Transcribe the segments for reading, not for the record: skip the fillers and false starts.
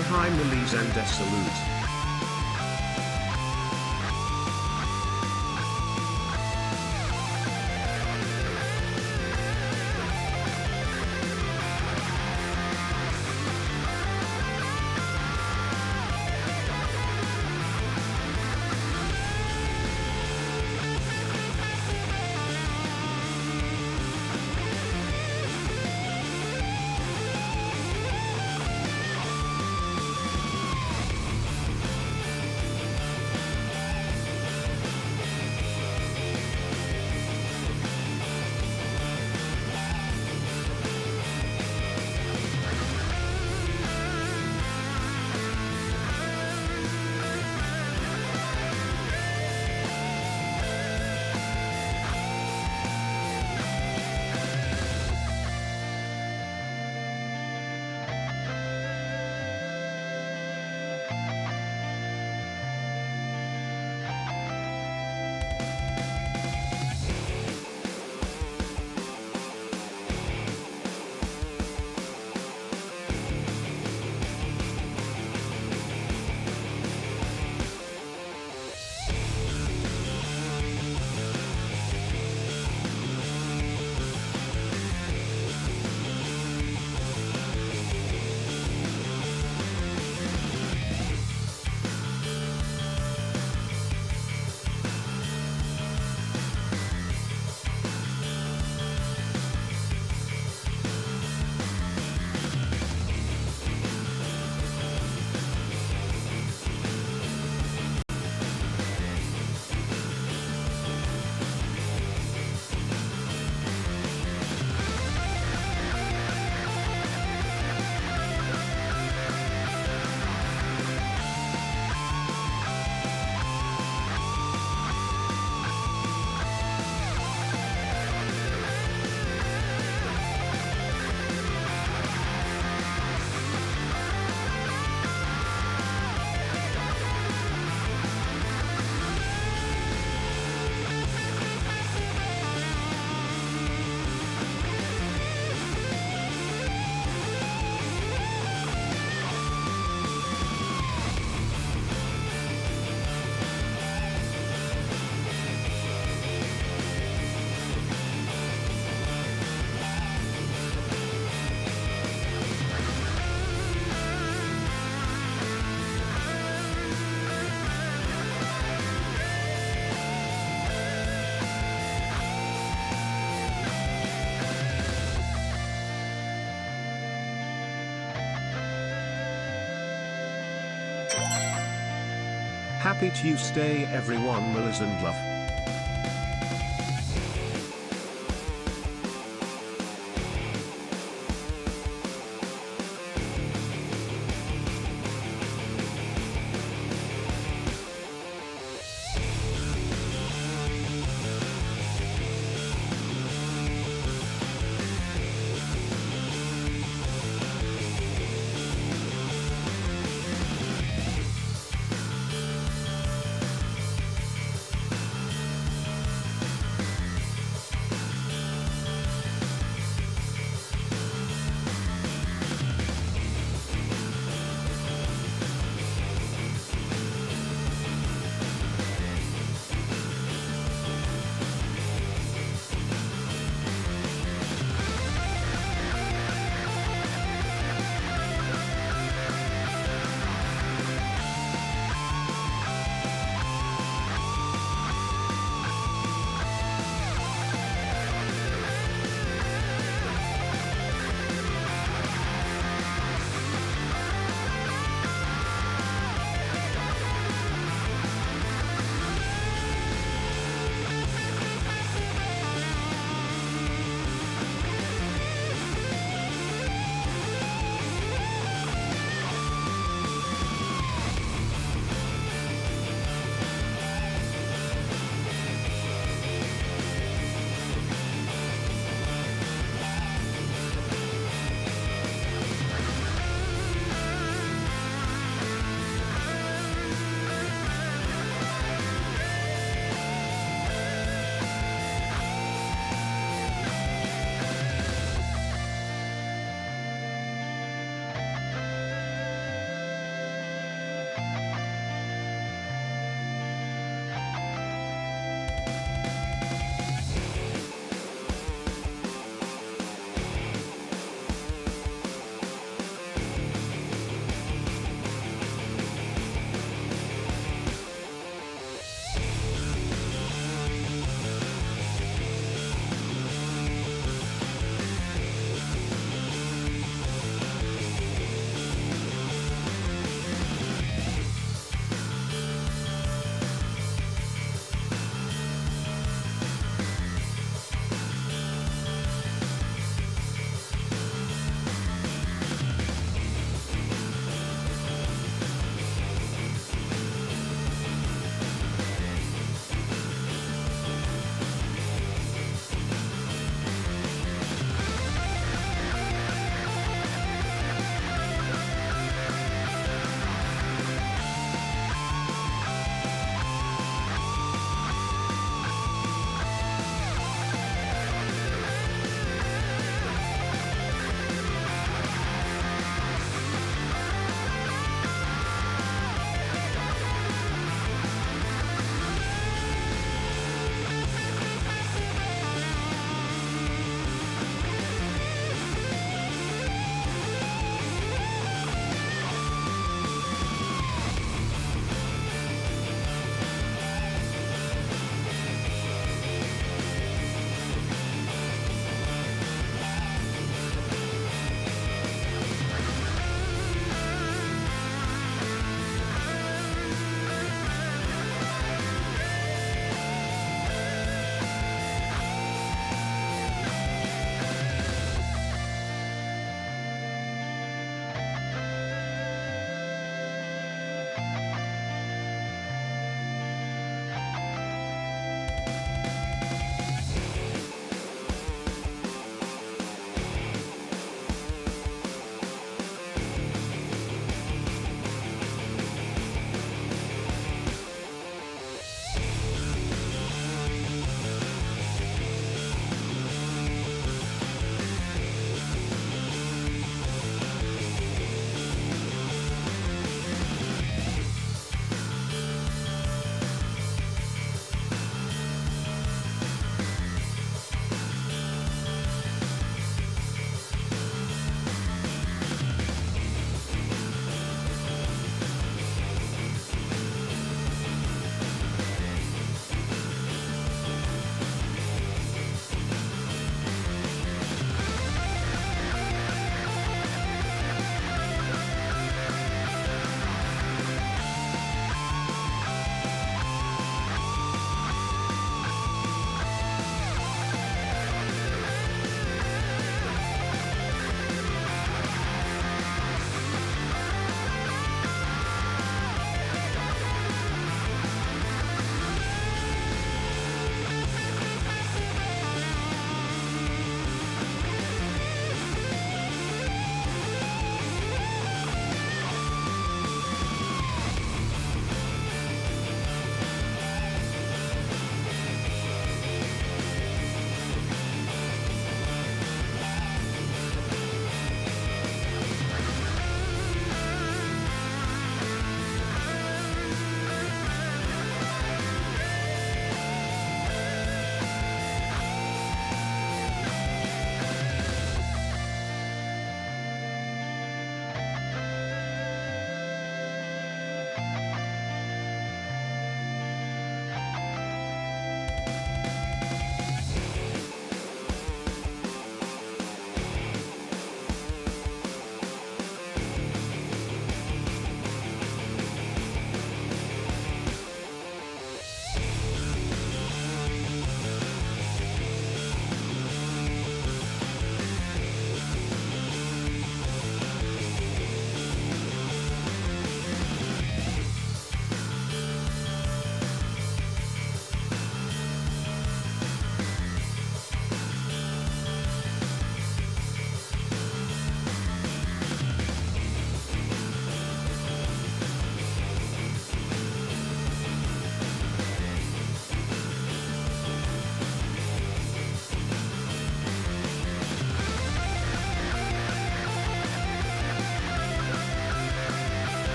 Hi Millies and a salute. Happy Tuesday everyone, Willis and love.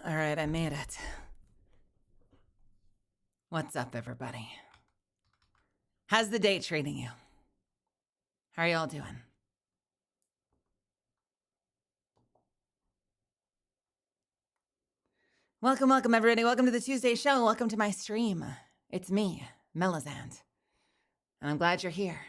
All right, I made it. What's up, everybody? How's the day treating you? How are y'all doing? Welcome, everybody. Welcome to the Tuesday show. Welcome to my stream. It's me, Melazand, and I'm glad you're here.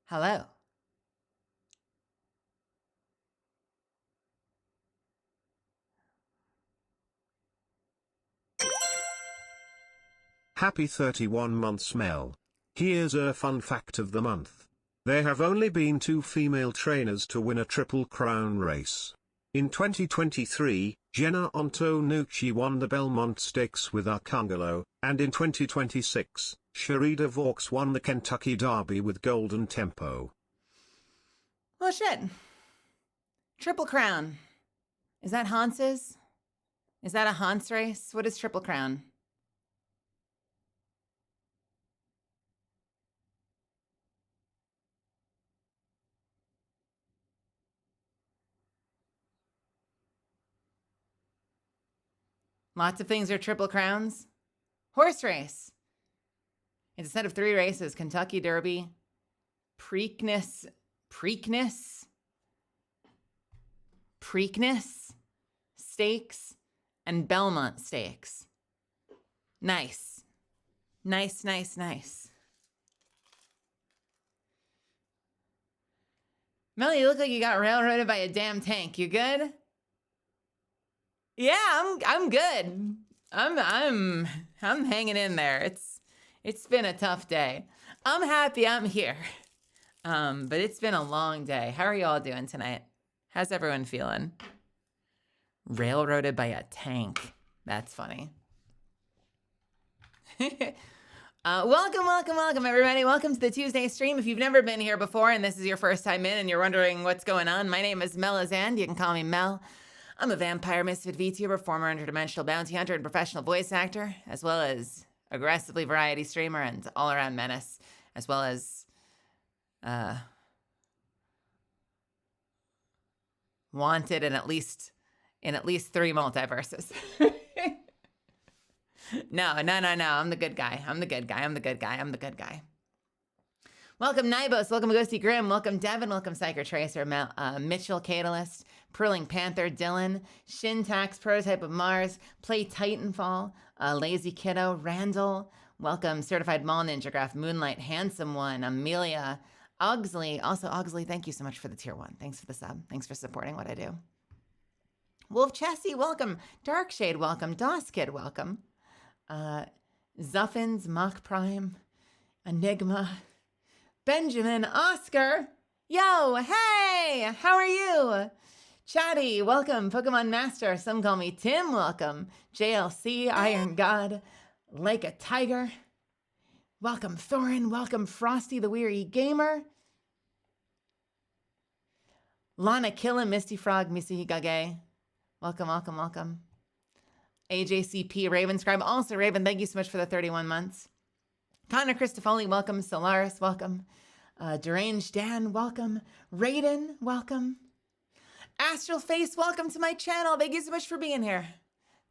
Hello. Happy 31 months, Mel. Here's a fun fact of the month. There have only been 2 female trainers to win a Triple Crown race. In 2023, Jenna Antonucci won the Belmont Stakes with Arcangelo, and in 2026, Sharida Vaux won the Kentucky Derby with Golden Tempo. Well, shit. Triple Crown. Is that Hans's? Is that a Hans race? What is Triple Crown? Lots of things are Triple Crowns. Horse race. It's a set of 3 races: Kentucky Derby, Preakness, Stakes, and Belmont Stakes. Nice. Nice. Mel, you look like you got railroaded by a damn tank. You good? Yeah, I'm good. I'm hanging in there. It's been a tough day. I'm happy I'm here. But it's been a long day. How are y'all doing tonight? How's everyone feeling? Railroaded by a tank. That's funny. Welcome, everybody. Welcome to the Tuesday stream. If you've never been here before and this is your first time in and you're wondering what's going on, my name is Melazand. You can call me Mel. I'm a vampire misfit VTuber, former interdimensional bounty hunter and professional voice actor, as well as aggressively variety streamer and all-around menace, as well as wanted in at least 3 multiverses. No. I'm the good guy. Welcome, Nibos. Welcome, Ghosty Grim. Welcome, Devin. Welcome, Psycher Tracer, Mitchell, Catalyst, Purling Panther, Dylan, Shintax, Prototype of Mars, Play Titanfall, Lazy Kiddo, Randall. Welcome, Certified Mall Ninja Graph, Moonlight, Handsome One, Amelia, Ogsley. Also, Ogsley, thank you so much for the tier 1. Thanks for the sub. Thanks for supporting what I do. Wolf Chessie, welcome. Darkshade, welcome. Doss Kid, welcome. Zuffins, Mach Prime, Enigma, Benjamin, Oscar. Yo, hey, how are you? Chatty, welcome. Pokemon Master, some call me Tim, welcome. JLC, Iron God, Like a Tiger. Welcome, Thorin. Welcome, Frosty the Weary Gamer. Lana Killa, Misty Frog, Missy Higage. Welcome. AJCP, Raven Scribe. Also, Raven, thank you so much for the 31 months. Connor Christofoli, welcome. Solaris, welcome. Deranged Dan, welcome. Raiden, welcome. Astral Face, welcome to my channel. Thank you so much for being here.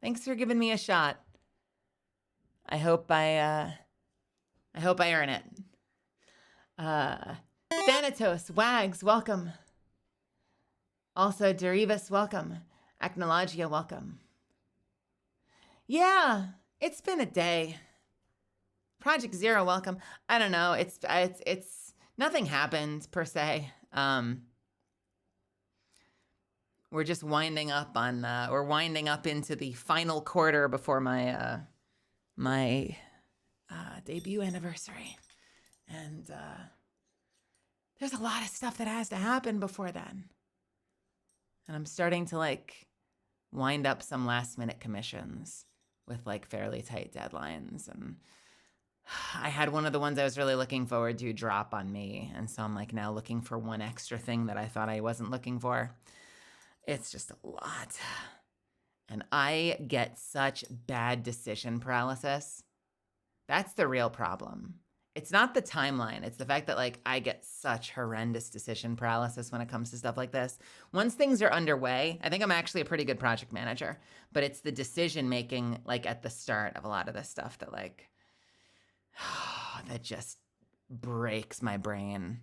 Thanks for giving me a shot. I hope I earn it. Thanatos, Wags, welcome. Also, Derivas, welcome. Acnologia, welcome. Yeah, it's been a day. Project Zero, welcome. I don't know. It's nothing happened per se. We're just winding up into the final quarter before my debut anniversary, and there's a lot of stuff that has to happen before then. And I'm starting to wind up some last minute commissions with fairly tight deadlines, and I had one of the ones I was really looking forward to drop on me, and so I'm now looking for one extra thing that I thought I wasn't looking for. It's just a lot. And I get such bad decision paralysis. That's the real problem. It's not the timeline. It's the fact that like I get such horrendous decision paralysis when it comes to stuff like this. Once things are underway, I think I'm actually a pretty good project manager, but it's the decision making like at the start of a lot of this stuff that like, that just breaks my brain.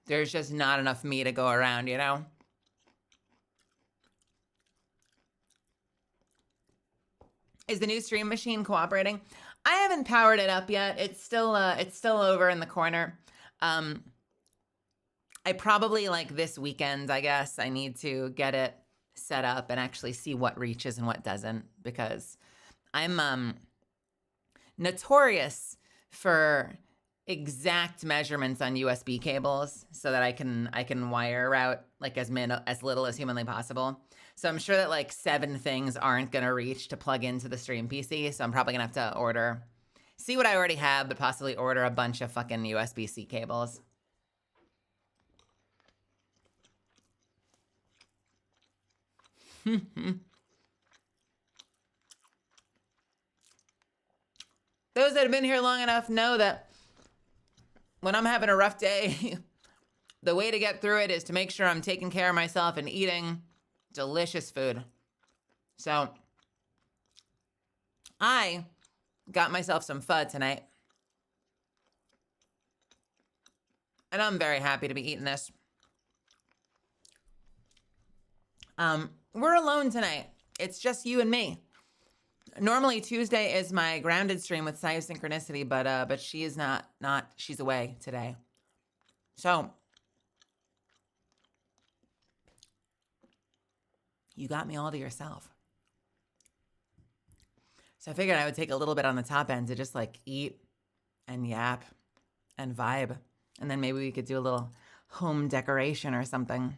There's just not enough me to go around, you know? Is the new stream machine cooperating? I haven't powered it up yet. It's still over in the corner. I probably like this weekend, I guess, I need to get it set up and actually see what reaches and what doesn't, because I'm notorious for exact measurements on USB cables so that I can wire route like as little as humanly possible. So I'm sure that like 7 things aren't going to reach to plug into the stream PC. So I'm probably going to have to see what I already have, but possibly order a bunch of fucking USB-C cables. Those that have been here long enough know that when I'm having a rough day, the way to get through it is to make sure I'm taking care of myself and eating delicious food. So I got myself some pho tonight. And I'm very happy to be eating this. We're alone tonight. It's just you and me. Normally Tuesday is my grounded stream with Saya Synchronicity, but she is not she's away today. So you got me all to yourself. So I figured I would take a little bit on the top end to just like eat and yap and vibe. And then maybe we could do a little home decoration or something,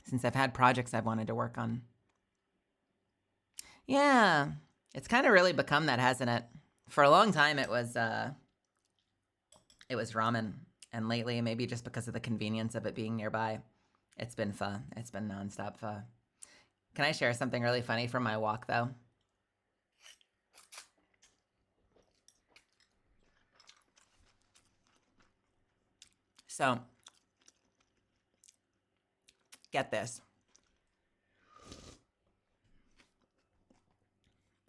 since I've had projects I've wanted to work on. Yeah, it's kind of really become that, hasn't it? For a long time, it was ramen. And lately, maybe just because of the convenience of it being nearby, it's been pho. It's been nonstop pho. Can I share something really funny from my walk, though? So, get this.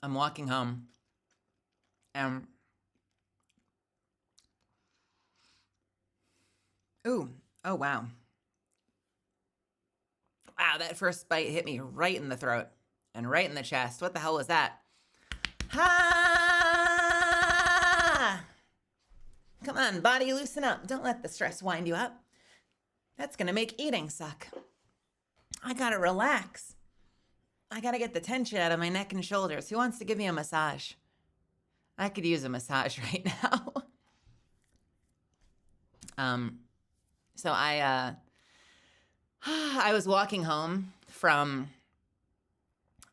I'm walking home, and oh wow. Wow, that first bite hit me right in the throat and right in the chest. What the hell was that? Ha! Come on, body, loosen up. Don't let the stress wind you up. That's gonna make eating suck. I gotta relax. I gotta get the tension out of my neck and shoulders. Who wants to give me a massage? I could use a massage right now. So I was walking home from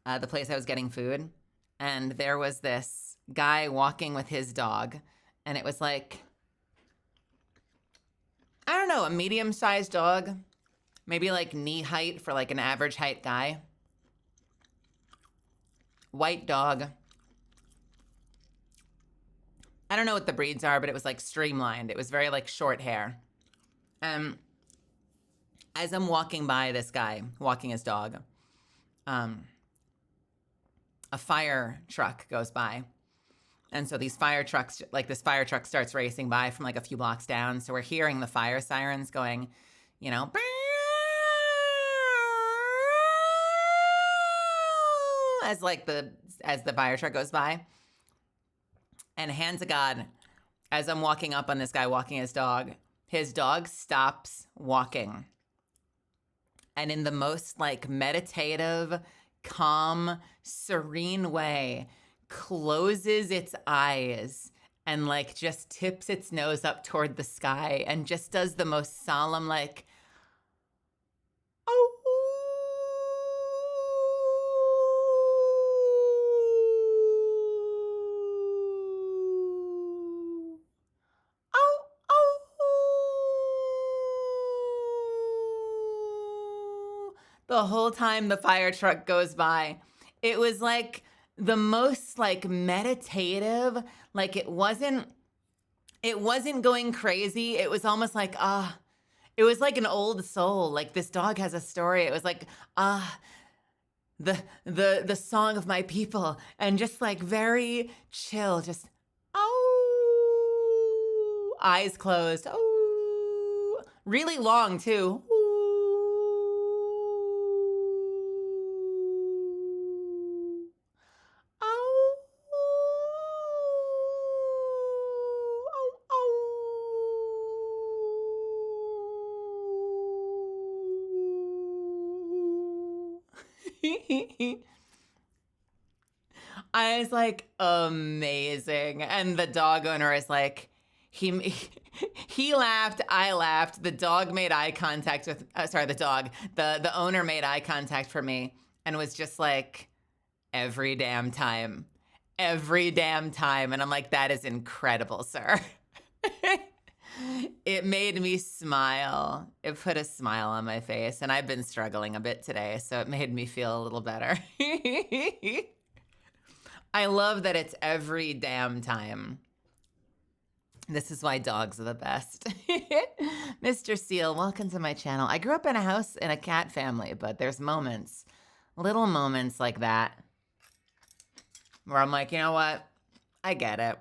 the place I was getting food, and there was this guy walking with his dog, and it was like, I don't know, a medium-sized dog, maybe like knee height for like an average height guy. White dog. I don't know what the breeds are, but it was like streamlined. It was very like short hair. As I'm walking by this guy walking his dog, a fire truck goes by. And so these fire trucks, like this fire truck starts racing by from like a few blocks down. So we're hearing the fire sirens going, you know, as the fire truck goes by. And hand to God, as I'm walking up on this guy walking his dog stops walking. And in the most like meditative, calm, serene way, closes its eyes and like just tips its nose up toward the sky and just does the most solemn like, oh. the whole time the fire truck goes by. It was like the most like meditative, like it wasn't going crazy. It was almost like, it was like an old soul. Like this dog has a story. It was like, the song of my people, and just like very chill, just oh, eyes closed, oh, really long too. I was like, amazing. And the dog owner is like, he laughed, I laughed. The dog made eye contact with, the owner made eye contact for me and was just like, every damn time. And I'm like, that is incredible, sir. It made me smile. It put a smile on my face, and I've been struggling a bit today, so it made me feel a little better. I love that it's every damn time. This is why dogs are the best. Mr. Seal, welcome to my channel. I grew up in a house in a cat family, but there's moments, little moments like that, where I'm like, you know what? I get it.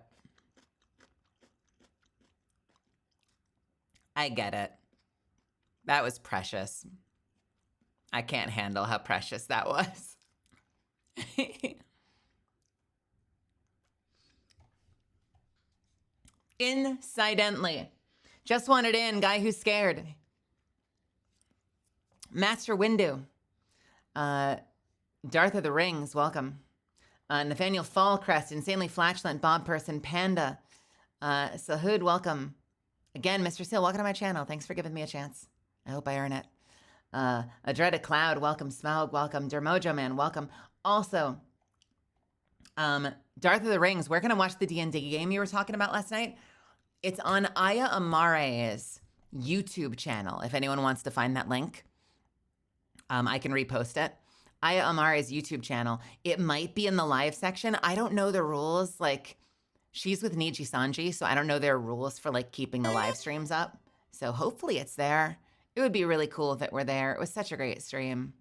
I get it. That was precious. I can't handle how precious that was. Incidentally. Just wanted in, guy who's scared. Master Windu. Darth of the Rings, welcome. Nathaniel Fallcrest, Insanely Flatulent, Bob Person, Panda. Sahud, welcome. Again, Mr. Seal, welcome to my channel. Thanks for giving me a chance. I hope I earn it. A Dreaded Cloud, welcome. Smaug, welcome. Dermojo Man, welcome. Also, Darth of the Rings, where can I watch the D&D game you were talking about last night? It's on Aya Amare's YouTube channel. If anyone wants to find that link, I can repost it. Aya Amare's YouTube channel. It might be in the live section. I don't know the rules. Like, she's with Niji Sanji, so I don't know their rules for like keeping the live streams up. So hopefully it's there. It would be really cool if it were there. It was such a great stream.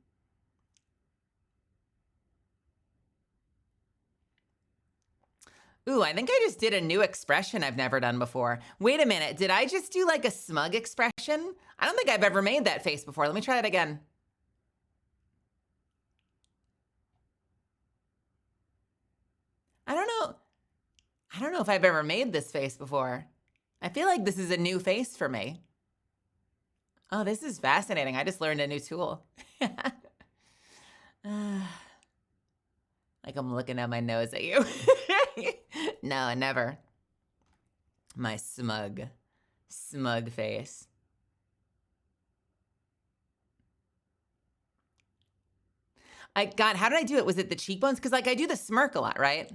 Ooh, I think I just did a new expression I've never done before. Wait a minute. Did I just do like a smug expression? I don't think I've ever made that face before. Let me try it again. I don't know if I've ever made this face before. I feel like this is a new face for me. Oh, this is fascinating. I just learned a new tool. Like I'm looking at my nose at you. No, never. My smug face. God, how did I do it? Was it the cheekbones? Because like I do the smirk a lot, right?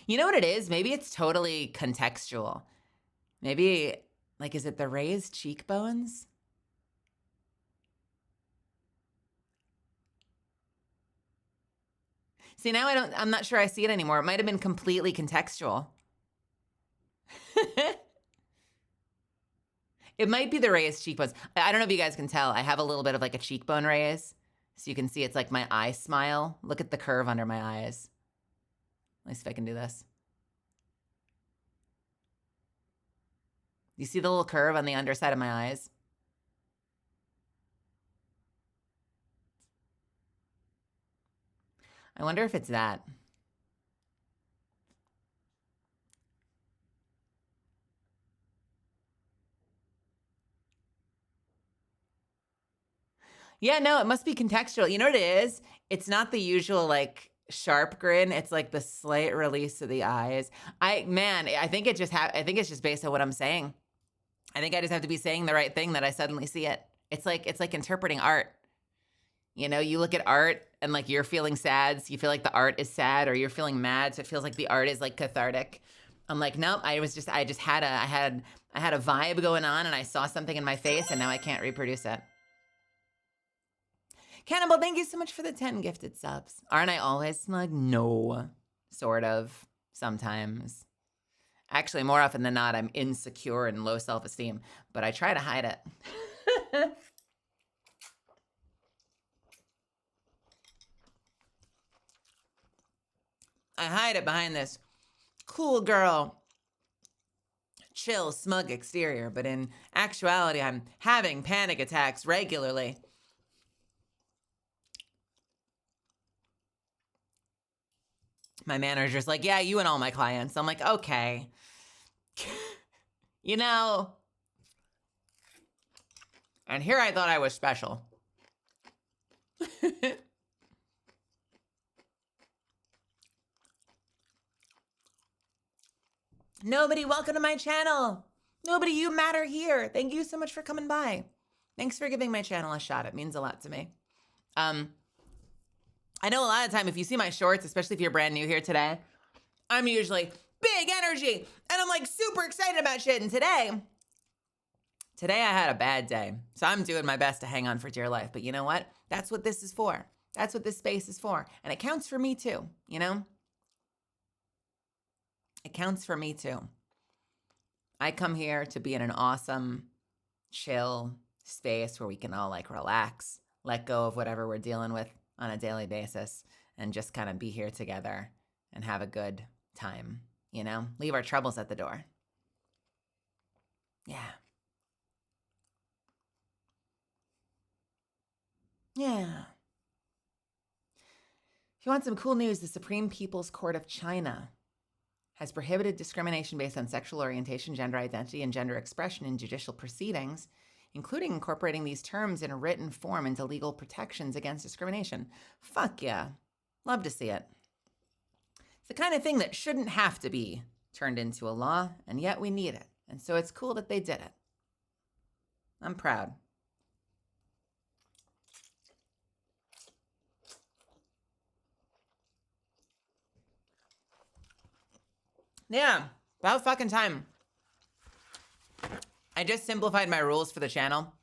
You know what it is? Maybe it's totally contextual. Maybe, like, is it the raised cheekbones? See, now I'm not sure I see it anymore. It might have been completely contextual. It might be the raised cheekbones. I don't know if you guys can tell. I have a little bit of like a cheekbone raise. So you can see it's like my eye smile. Look at the curve under my eyes. Let me see if I can do this. You see the little curve on the underside of my eyes? I wonder if it's that. Yeah, no, it must be contextual. You know what it is? It's not the usual like sharp grin. It's like the slight release of the eyes. I think it's just based on what I'm saying. I think I just have to be saying the right thing that I suddenly see it. It's like interpreting art. You know, you look at art and like you're feeling sad, so you feel like the art is sad, or you're feeling mad, so it feels like the art is like cathartic. I'm like, nope, I just had a vibe going on, and I saw something in my face, and now I can't reproduce it. Cannibal, thank you so much for the 10 gifted subs. Aren't I always smug? No. Sort of. Sometimes. Actually, more often than not, I'm insecure and low self-esteem, but I try to hide it. I hide it behind this cool girl, chill, smug exterior, but in actuality, I'm having panic attacks regularly. My manager's like, yeah, you and all my clients. I'm like, okay. You know. And here I thought I was special. Nobody, welcome to my channel. Nobody, you matter here. Thank you so much for coming by. Thanks for giving my channel a shot. It means a lot to me. I know a lot of time if you see my shorts, especially if you're brand new here today, I'm usually big energy and I'm like super excited about shit. And today I had a bad day. So I'm doing my best to hang on for dear life. But you know what? That's what this is for. That's what this space is for. And it counts for me too, you know? It counts for me too. I come here to be in an awesome, chill space where we can all like relax, let go of whatever we're dealing with on a daily basis, and just kind of be here together and have a good time, you know? Leave our troubles at the door. Yeah. Yeah. If you want some cool news, the Supreme People's Court of China has prohibited discrimination based on sexual orientation, gender identity, and gender expression in judicial proceedings, including incorporating these terms in a written form into legal protections against discrimination. Fuck yeah. Love to see it. It's the kind of thing that shouldn't have to be turned into a law, and yet we need it. And so it's cool that they did it. I'm proud. Yeah, about fucking time. I just simplified my rules for the channel.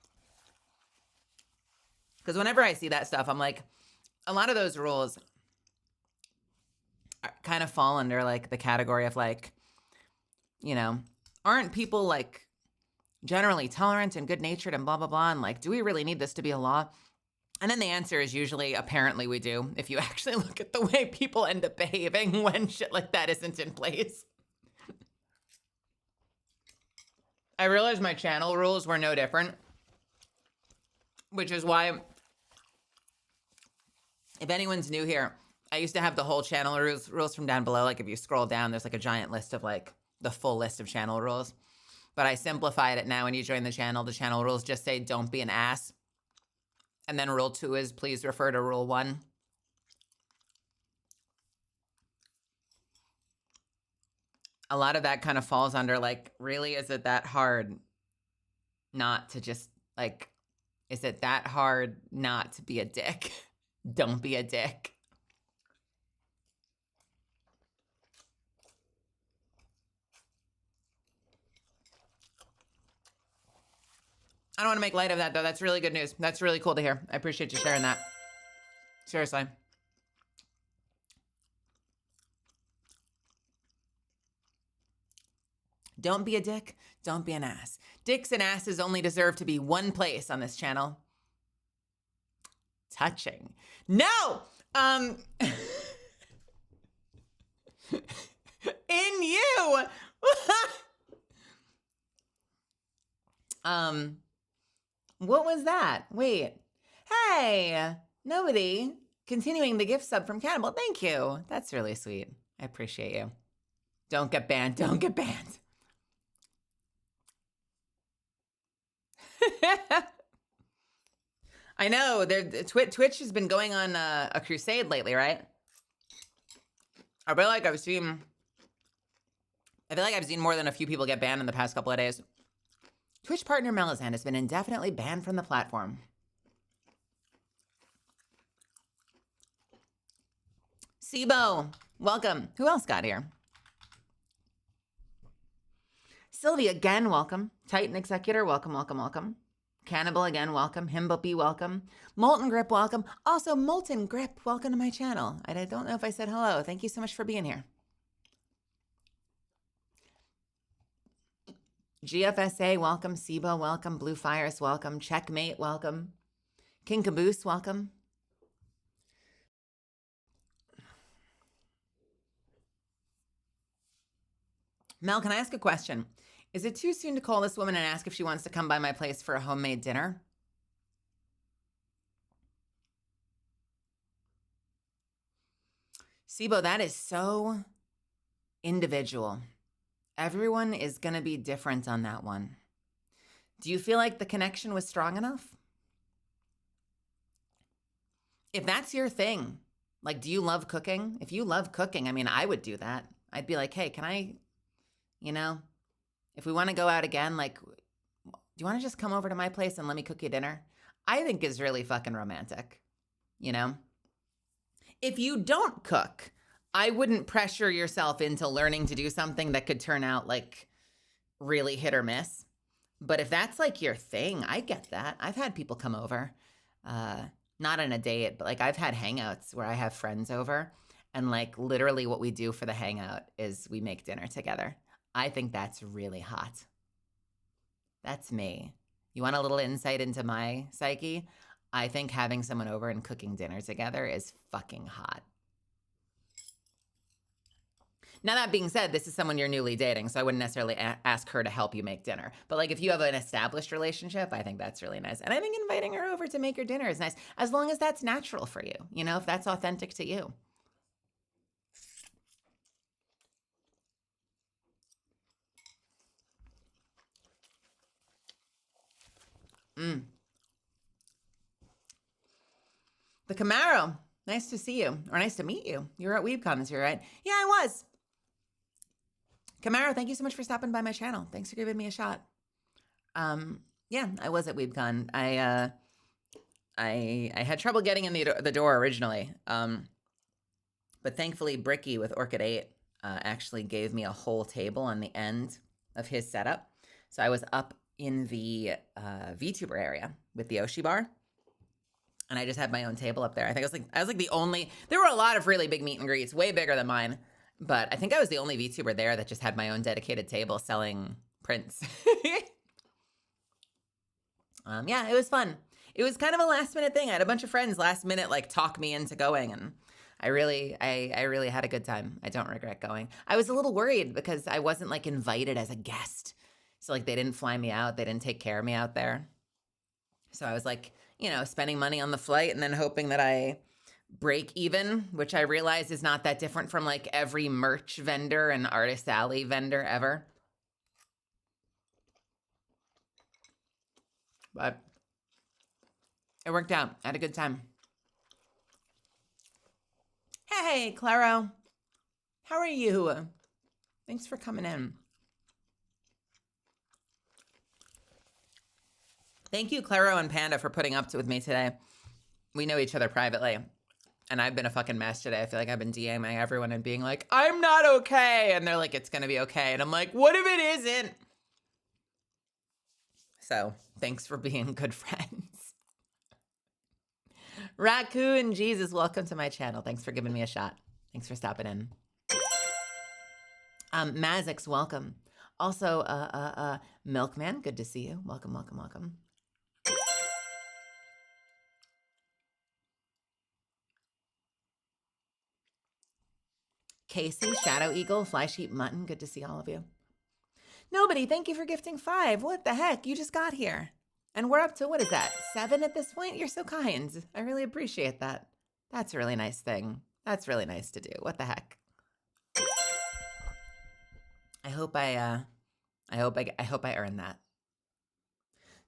Because whenever I see that stuff, I'm like, a lot of those rules kind of fall under like the category of like, you know, aren't people like generally tolerant and good natured and blah, blah, blah. And like, do we really need this to be a law? And then the answer is usually, apparently we do, if you actually look at the way people end up behaving when shit like that isn't in place. I realized my channel rules were no different, which is why, if anyone's new here, I used to have the whole channel rules from down below. Like if you scroll down, there's like a giant list of like the full list of channel rules. But I simplified it now. When you join the channel rules just say, don't be an ass. And then rule 2 is please refer to rule 1. A lot of that kind of falls under like, really, is it that hard not to just like, is it that hard not to be a dick? Don't be a dick. I don't want to make light of that though. That's really good news. That's really cool to hear. I appreciate you sharing that. Seriously. Don't be a dick. Don't be an ass. Dicks and asses only deserve to be one place on this channel. Touching. No! In you! What was that? Wait. Hey! Nobody. Continuing the gift sub from Cannibal. Thank you. That's really sweet. I appreciate you. Don't get banned. Don't get banned. I know Twitch has been going on a crusade lately, right? I feel like I've seen more than a few people get banned in the past couple of days. Twitch partner Melizan has been indefinitely banned from the platform. Sibo, welcome. Who else got here? Sylvia, again, welcome. Titan Executor, welcome, welcome, welcome. Cannibal again, welcome. Himbopi, welcome. Molten Grip, welcome. Also, Molten Grip, welcome to my channel. I don't know if I said hello. Thank you so much for being here. GFSA, welcome. Siba, welcome. Blue Fires, welcome. Checkmate, welcome. King Caboose, welcome. Mel, can I ask a question? Is it too soon to call this woman and ask if she wants to come by my place for a homemade dinner? Sibo, that is so individual. Everyone is going to be different on that one. Do you feel like the connection was strong enough? If that's your thing, like, do you love cooking? If you love cooking, I mean, I would do that. I'd be like, hey, can I, you know, if we want to go out again, like, do you want to just come over to my place and let me cook you dinner? I think is really fucking romantic, you know? If you don't cook, I wouldn't pressure yourself into learning to do something that could turn out like really hit or miss. But if that's like your thing, I get that. I've had people come over, not on a date, but like I've had hangouts where I have friends over and like literally what we do for the hangout is we make dinner together. I think that's really hot. That's me. You want a little insight into my psyche? I think having someone over and cooking dinner together is fucking hot. Now, that being said, this is someone you're newly dating, so I wouldn't necessarily ask her to help you make dinner. But like if you have an established relationship, I think that's really nice. And I think inviting her over to make your dinner is nice, as long as that's natural for you, you know, if that's authentic to you. The Camaro, nice to see you, or nice to meet you. You were at WeebCon this year, right? Yeah, I was. Camaro, thank you so much for stopping by my channel. Thanks for giving me a shot. Yeah, I was at WeebCon. I had trouble getting in the door originally, but thankfully Bricky with Orchid 8 actually gave me a whole table on the end of his setup. So I was up in the VTuber area with the Oshi bar. And I just had my own table up there. I think I was like the only, there were a lot of really big meet and greets, way bigger than mine. But I think I was the only VTuber there that just had my own dedicated table selling prints. Yeah, it was fun. It was kind of a last minute thing. I had a bunch of friends last minute like talk me into going, and I really had a good time. I don't regret going. I was a little worried because I wasn't like invited as a guest. So like they didn't fly me out. They didn't take care of me out there. So I was like, you know, spending money on the flight and then hoping that I break even, which I realize is not that different from like every merch vendor and Artist Alley vendor ever. But it worked out. I had a good time. Hey, Claro. How are you? Thanks for coming in. Thank you, Claro and Panda, for putting up with me today. We know each other privately. And I've been a fucking mess today. I feel like I've been DMing everyone and being like, I'm not okay. And they're like, it's going to be okay. And I'm like, what if it isn't? So thanks for being good friends. Raccoon Jesus, welcome to my channel. Thanks for giving me a shot. Thanks for stopping in. Mazix, welcome. Also, Milkman, good to see you. Welcome, welcome, welcome. Casey, Shadow Eagle, Fly Sheep Mutton, good to see all of you. Nobody, thank you for gifting 5. What the heck? You just got here. And we're up to, what is that, 7 at this point? You're so kind. I really appreciate that. That's a really nice thing. That's really nice to do. What the heck? I hope I earn that.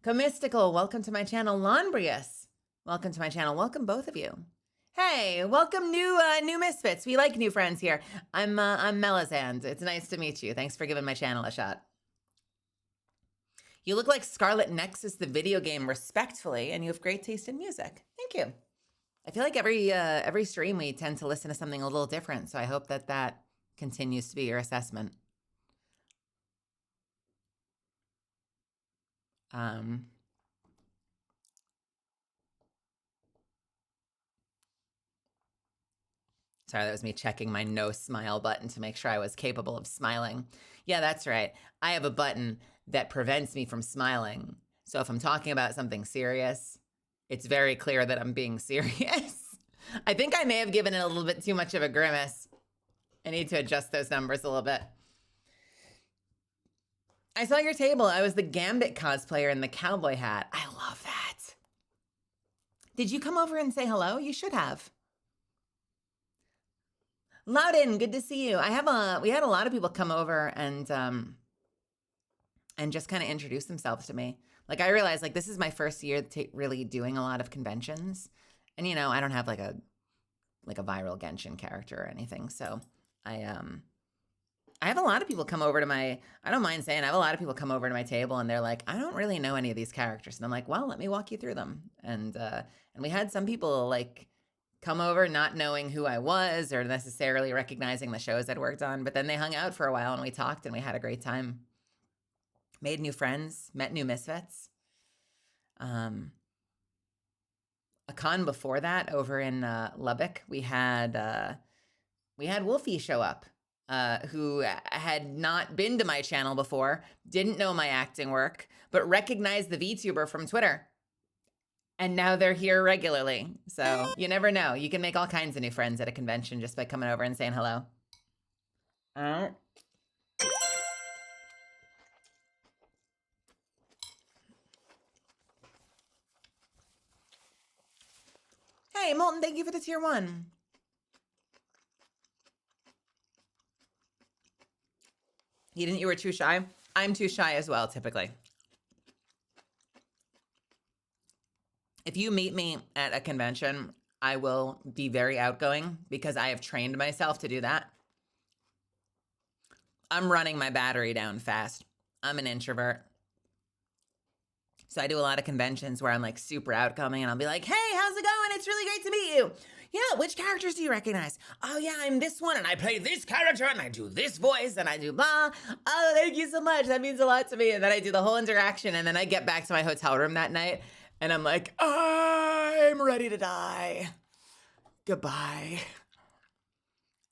Comystical, welcome to my channel. Launbrius, welcome to my channel. Welcome both of you. Hey, welcome new misfits. We like new friends here. I'm Melazand. It's nice to meet you. Thanks for giving my channel a shot. You look like Scarlet Nexus, the video game, respectfully, and you have great taste in music. Thank you. I feel like every stream we tend to listen to something a little different, so I hope that continues to be your assessment. Sorry, that was me checking my no smile button to make sure I was capable of smiling. Yeah, that's right. I have a button that prevents me from smiling. So if I'm talking about something serious, it's very clear that I'm being serious. I think I may have given it a little bit too much of a grimace. I need to adjust those numbers a little bit. I saw your table. I was the Gambit cosplayer in the cowboy hat. I love that. Did you come over and say hello? You should have. Loudon, good to see you. We had a lot of people come over and just kind of introduce themselves to me. Like I realized like this is my first year really doing a lot of conventions. And you know, I don't have like a viral Genshin character or anything. So I have a lot of people come over to I don't mind saying, I have a lot of people come over to my table and they're like, I don't really know any of these characters. And I'm like, well, let me walk you through them. And we had some people like come over not knowing who I was or necessarily recognizing the shows I'd worked on, but then they hung out for a while and we talked and we had a great time. Made new friends, met new misfits. A con before that over in Lubbock, we had Wolfie show up. Who had not been to my channel before, didn't know my acting work, but recognized the VTuber from Twitter. And now they're here regularly. So you never know. You can make all kinds of new friends at a convention just by coming over and saying hello. Hey, Molten, thank you for the tier 1. You were too shy? I'm too shy as well, typically. If you meet me at a convention, I will be very outgoing because I have trained myself to do that. I'm running my battery down fast. I'm an introvert. So I do a lot of conventions where I'm like super outgoing and I'll be like, hey, how's it going? It's really great to meet you. Yeah, which characters do you recognize? Oh yeah, I'm this one and I play this character and I do this voice and I do blah. Oh, thank you so much. That means a lot to me. And then I do the whole interaction and then I get back to my hotel room that night and I'm like, I'm ready to die. Goodbye.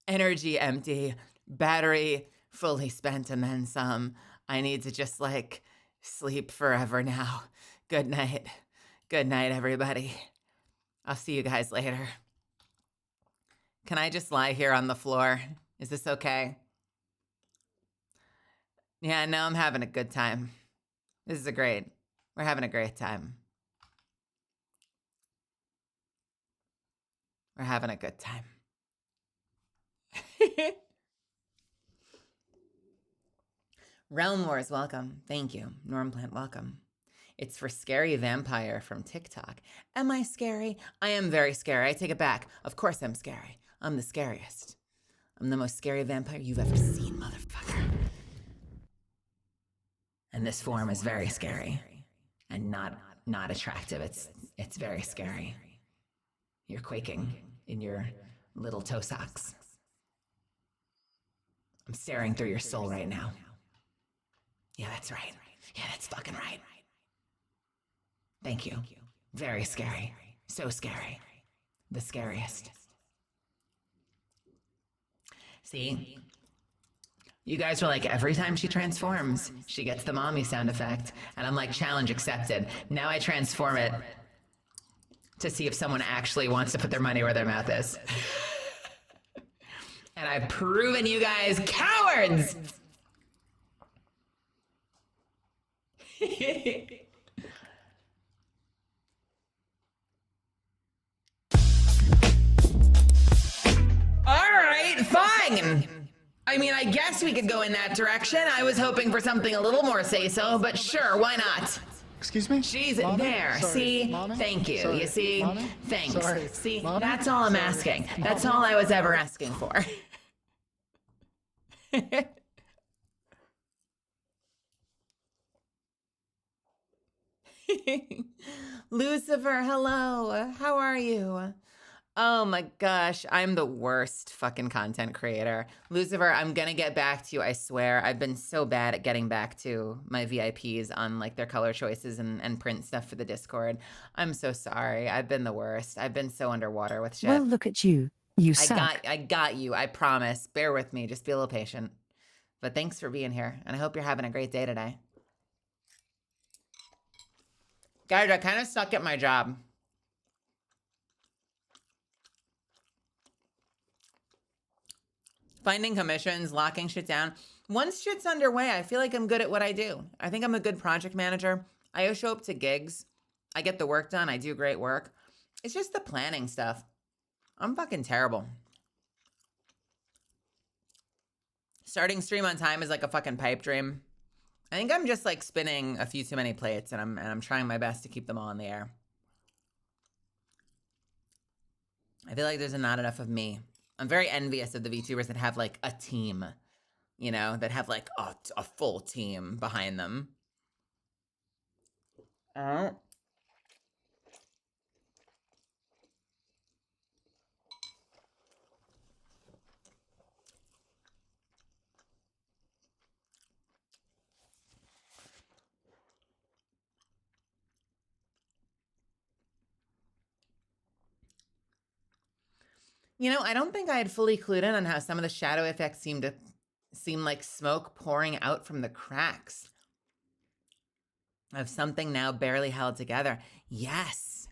Energy empty, battery fully spent and then some. I need to just like sleep forever now. Good night. Good night, everybody. I'll see you guys later. Can I just lie here on the floor? Is this okay? Yeah, no, I'm having a good time. We're having a great time. We're having a good time. Realm Wars, welcome. Thank you. Normplant, welcome. It's for Scary Vampire from TikTok. Am I scary? I am very scary. I take it back. Of course I'm scary. I'm the scariest. I'm the most scary vampire you've ever seen, motherfucker. And this form is very scary and not attractive. It's very scary. You're quaking in your little toe socks. I'm staring through your soul right now. Yeah, that's right. Yeah, that's fucking right. Thank you. Very scary. So scary. The scariest. See? You guys were like, every time she transforms, she gets the mommy sound effect. And I'm like, challenge accepted. Now I transform it to see if someone actually wants to put their money where their mouth is. And I've proven you guys cowards! All right, fine. I mean, I guess we could go in that direction. I was hoping for something a little more say-so, but sure, why not? Excuse me? She's Mommy? there. Sorry. See? Mommy? Thank you. Sorry. You see? Mommy? Thanks. Sorry. See? Mommy? That's all I'm Sorry. asking. That's all I was ever asking for. Lucifer, hello. How are you? Oh my gosh, I'm the worst fucking content creator. Lucifer, I'm gonna get back to you, I swear. I've been so bad at getting back to my VIPs on like their color choices and print stuff for the Discord. I'm so sorry. I've been the worst. I've been so underwater with shit. Well, look at you. You suck. I got you. I promise. Bear with me. Just be a little patient. But thanks for being here, and I hope you're having a great day today. Guys, I kind of suck at my job. Finding commissions, locking shit down. Once shit's underway, I feel like I'm good at what I do. I think I'm a good project manager. I show up to gigs. I get the work done. I do great work. It's just the planning stuff. I'm fucking terrible. Starting stream on time is like a fucking pipe dream. I think I'm just like spinning a few too many plates, and I'm trying my best to keep them all in the air. I feel like there's not enough of me. I'm very envious of the VTubers that have like a team, you know, that have like a full team behind them. You know, I don't think I had fully clued in on how some of the shadow effects seem like smoke pouring out from the cracks of something now barely held together. Yes.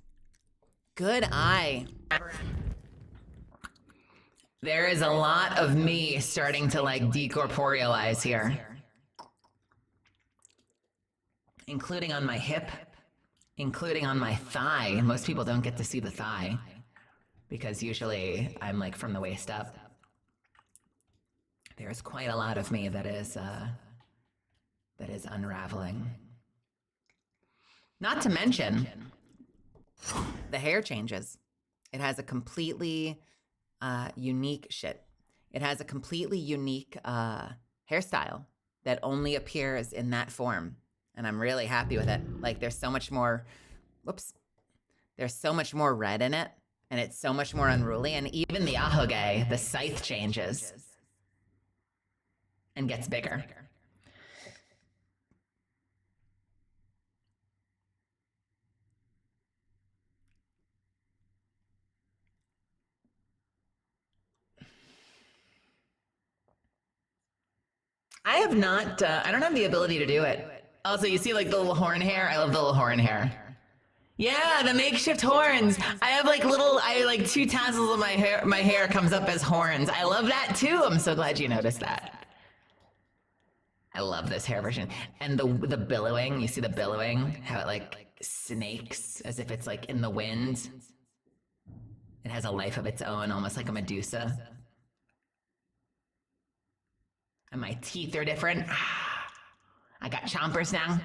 Good eye. There is a lot of me starting to like decorporealize here. Including on my hip, including on my thigh. Most people don't get to see the thigh because usually I'm like from the waist up. There's quite a lot of me that is unraveling. Not to mention, the hair changes. It has a completely unique shit. It has a completely unique hairstyle that only appears in that form. And I'm really happy with it. Like there's so much more, there's so much more red in it, and it's so much more unruly. And even the ahoge, the scythe changes and gets bigger. I have not, I don't have the ability to do it. Also, you see like the little horn hair? I love the little horn hair. Yeah, the makeshift horns. I have like two tassels of my hair. My hair comes up as horns. I love that too. I'm so glad you noticed that. I love this hair version. And the billowing, you see the billowing? How it like snakes as if it's like in the wind. It has a life of its own, almost like a Medusa. And my teeth are different. I got chompers now.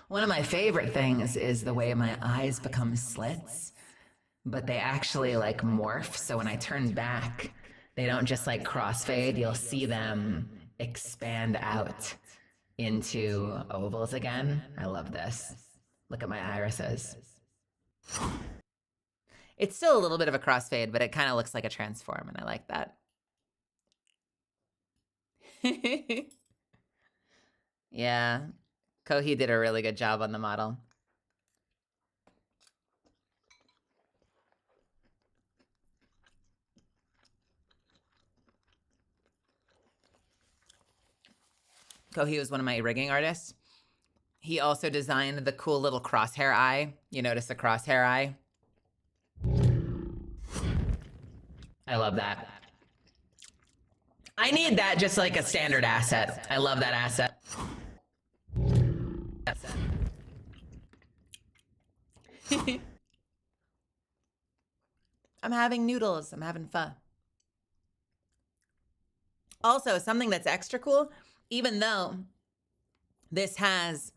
One of my favorite things is the way my eyes become slits, but they actually like morph. So when I turn back, they don't just like crossfade. You'll see them expand out into ovals again. I love this. Look at my irises. It's still a little bit of a crossfade, but it kind of looks like a transform, and I like that. Yeah, Kohi did a really good job on the model. Kohi was one of my rigging artists. He also designed the cool little crosshair eye. You notice the crosshair eye? I love that. I need that just like a standard asset. I love that asset. I'm having noodles. I'm having pho. Also, something that's extra cool, even though this has...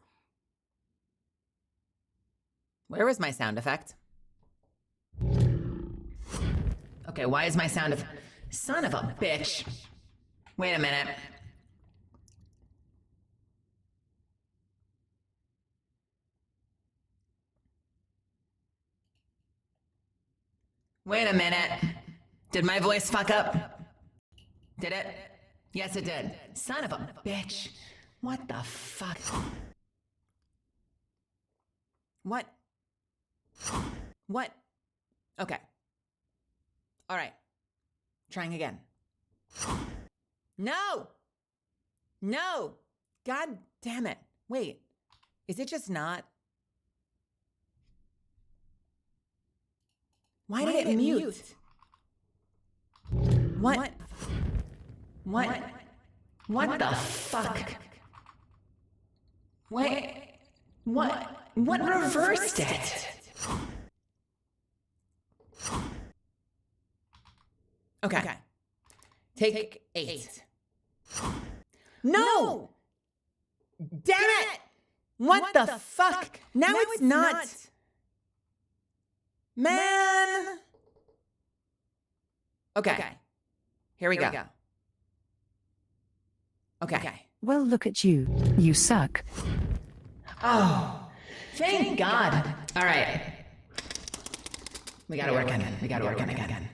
Where was my sound effect? Okay, why is my sound effect... Son of a bitch. Wait a minute. Wait a minute. Did my voice fuck up? Did it? Yes, it did. Son of a bitch. What the fuck? What? What? Okay. All right. Trying again. No! No! God damn it. Wait. Is it just not? Why did it mute? What? What the fuck? Wait. What reversed it? Okay. Take 8. No! Damn it! What the fuck? Now it's not. Man! Okay. Here we go. Okay. Well, look at you. You suck. Oh, thank God. All right. We gotta work on it. We gotta work on it again.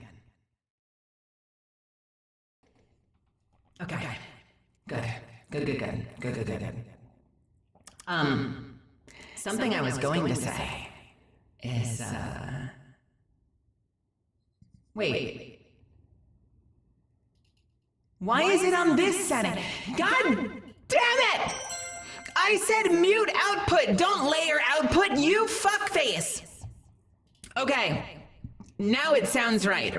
Okay. Good. Something I was going to say is, wait. Why is it on this setting? God damn it! I said mute output, don't layer output, you fuckface! Okay, now it sounds right?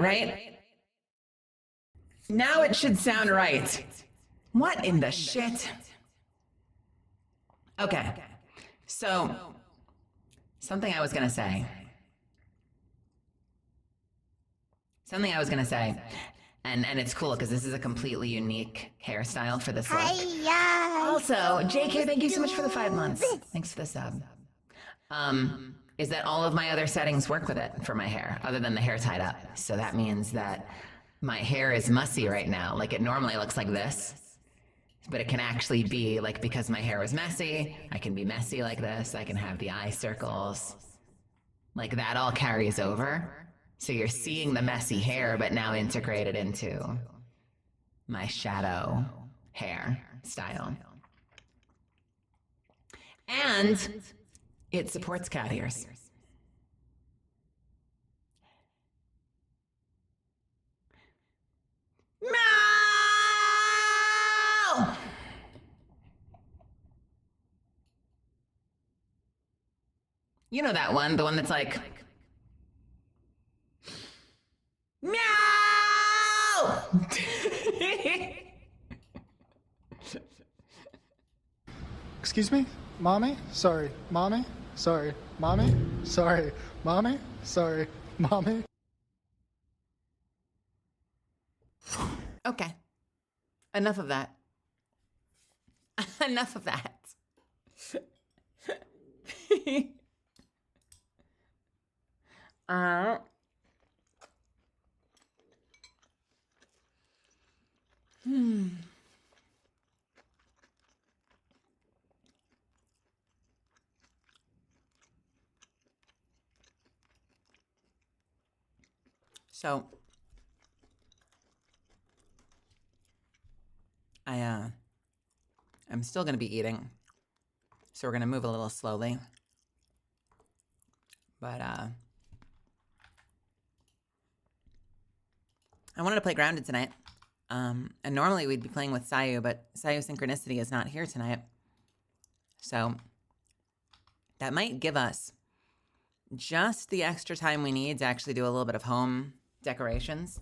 Now it should sound right. What in the shit? Okay, so, something I was gonna say, and it's cool because this is a completely unique hairstyle for this look. Also, JK, thank you so much for the 5 months. Thanks for the sub. Is that all of my other settings work with it for my hair, other than the hair tied up. So that means that my hair is mussy right now. Like it normally looks like this, but it can actually be like, because my hair was messy, I can be messy like this. I can have the eye circles. Like that all carries over. So you're seeing the messy hair, but now integrated into my shadow hair style. And it supports cat ears. Meow! You know that one, the one that's like, meow! Excuse me? Mommy? Sorry. Mommy? Sorry. Mommy? Sorry. Mommy? Sorry. Mommy? Okay. Enough of that. Enough of that. So, I'm still going to be eating. So we're going to move a little slowly. But, I wanted to play Grounded tonight. And normally we'd be playing with Sayu, but Sayu Synchronicity is not here tonight. So that might give us just the extra time we need to actually do a little bit of home decorations.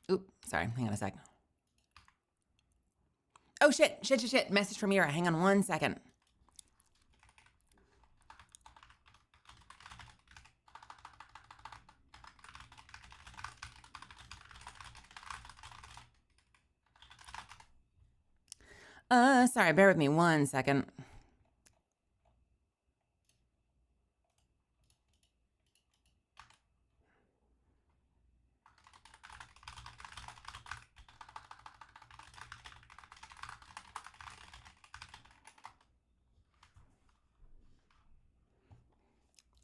Oop, sorry, hang on a sec. Oh shit, message from Mira, hang on 1 second. Sorry, bear with me 1 second.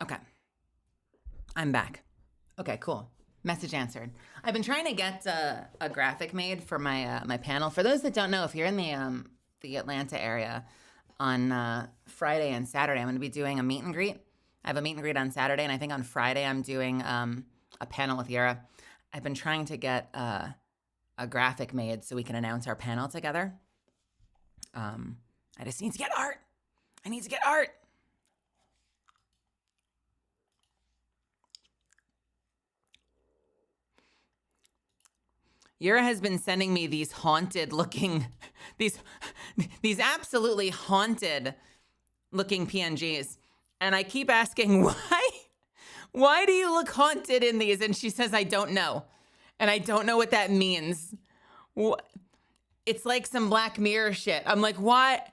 Okay. I'm back. Okay, cool. Message answered. I've been trying to get a graphic made for my my panel. For those that don't know, if you're in the Atlanta area, on Friday and Saturday, I'm going to be doing a meet and greet. I have a meet and greet on Saturday, and I think on Friday I'm doing a panel with Yura. I've been trying to get a graphic made so we can announce our panel together. I just need to get art. I need to get art. Yura has been sending me these haunted looking, these absolutely haunted looking PNGs. And I keep asking, why do you look haunted in these? And she says, I don't know. And I don't know what that means. It's like some Black Mirror shit. I'm like, what?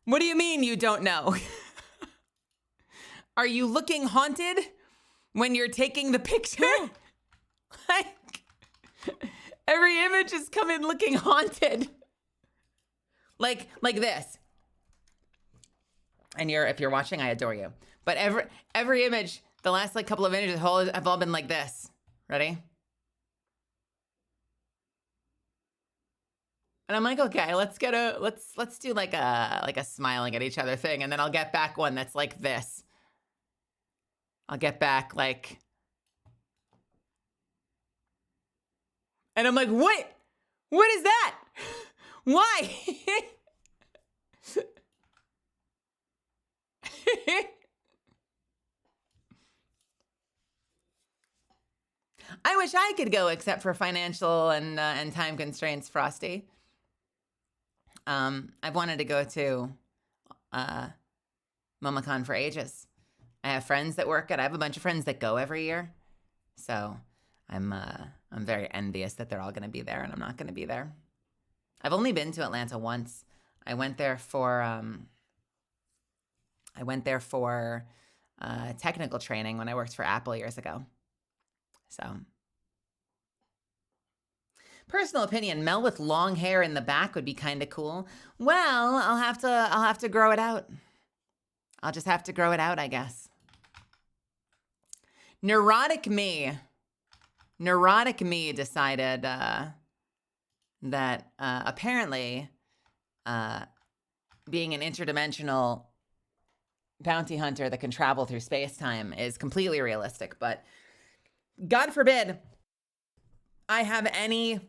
What do you mean you don't know? Are you looking haunted when you're taking the picture? Like, every image is coming looking haunted. Like this. And if you're watching, I adore you. But every image, the last like couple of images have all been like this. Ready? And I'm like, okay, let's do like a smiling at each other thing, and then I'll get back one that's like this. I'll get back like, and I'm like, what is that? Why? I wish I could go, except for financial and time constraints, Frosty. I've wanted to go to MomoCon for ages. I have friends that work it. I have a bunch of friends that go every year. So I'm very envious that they're all going to be there and I'm not going to be there. I've only been to Atlanta once. I went there for technical training when I worked for Apple years ago. So, personal opinion, Mel with long hair in the back would be kind of cool. Well, I'll have to grow it out. I'll just have to grow it out, I guess. Neurotic me decided that apparently being an interdimensional bounty hunter that can travel through space-time is completely realistic, but God forbid I have any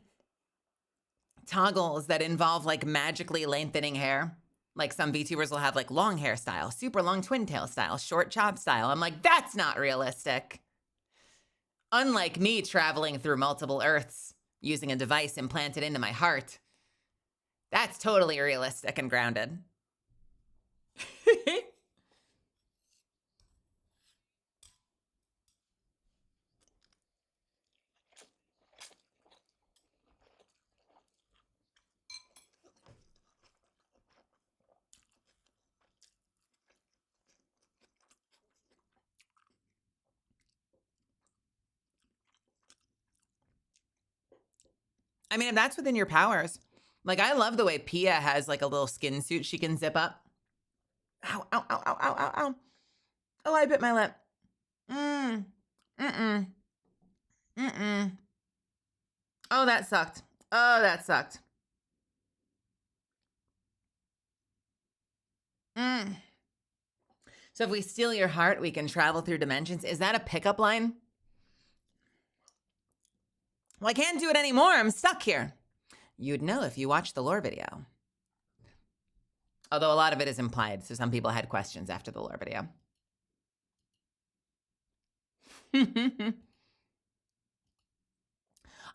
toggles that involve like magically lengthening hair. Like some VTubers will have like long hair style, super long twin tail style, short chop style. I'm like, that's not realistic. Unlike me traveling through multiple Earths using a device implanted into my heart, that's totally realistic and grounded. I mean, if that's within your powers. Like, I love the way Pia has like a little skin suit she can zip up. Ow, ow, ow, ow, ow, ow, ow. Oh, I bit my lip. Oh, that sucked. Oh, that sucked. So if we steal your heart, we can travel through dimensions. Is that a pickup line? Well, I can't do it anymore. I'm stuck here. You'd know if you watched the lore video. Although a lot of it is implied, so some people had questions after the lore video.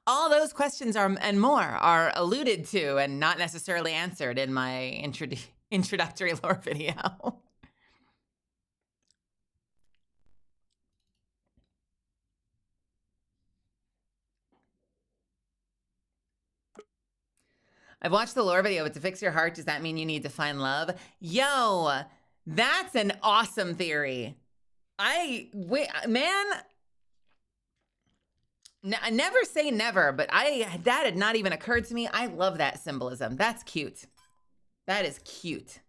All those questions and more are alluded to and not necessarily answered in my introductory lore video. I've watched the lore video, but to fix your heart, does that mean you need to find love? Yo, that's an awesome theory. Man, never say never, but that had not even occurred to me. I love that symbolism. That's cute. That is cute.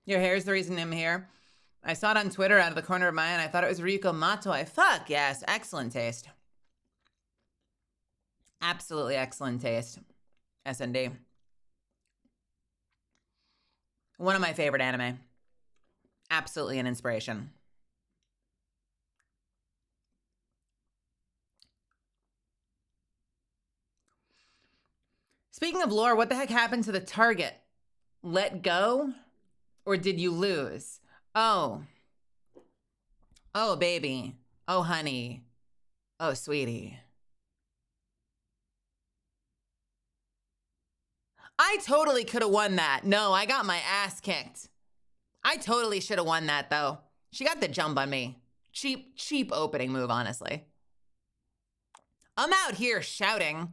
Your hair's the reason I'm here. I saw it on Twitter out of the corner of my eye, and I thought it was Ryuko Matoi. Fuck yes, excellent taste. Absolutely excellent taste. SND. One of my favorite anime. Absolutely an inspiration. Speaking of lore, what the heck happened to the target? Let go? Or did you lose? Oh. Oh, baby. Oh, honey. Oh, sweetie. I totally could have won that. No, I got my ass kicked. I totally should have won that, though. She got the jump on me. Cheap opening move, honestly. I'm out here shouting.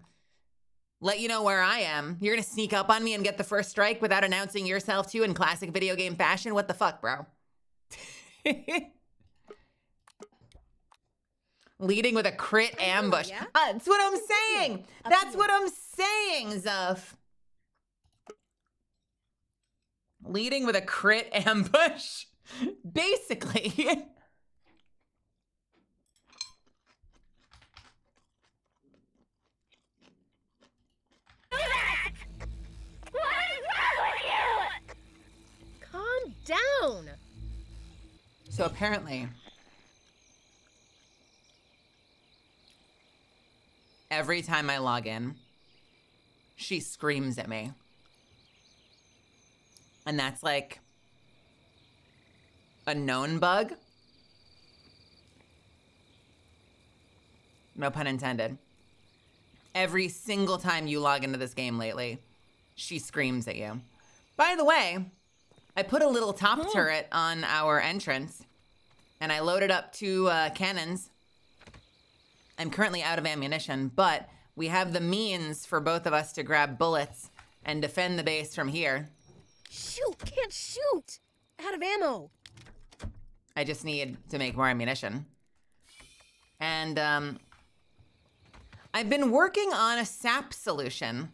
Let you know where I am. You're gonna sneak up on me and get the first strike without announcing yourself too in classic video game fashion? What the fuck, bro? Leading with a crit ambush. Yeah? That's what I'm saying. That's what I'm saying, Zuff. Leading with a crit ambush. Basically. Calm down. So apparently, every time I log in, she screams at me. And that's like a known bug. No pun intended. Every single time you log into this game lately, she screams at you. By the way, I put a little top turret on our entrance, and I loaded up 2 cannons. I'm currently out of ammunition, but we have the means for both of us to grab bullets and defend the base from here. Shoot, can't shoot. Out of ammo. I just need to make more ammunition. And I've been working on a sap solution.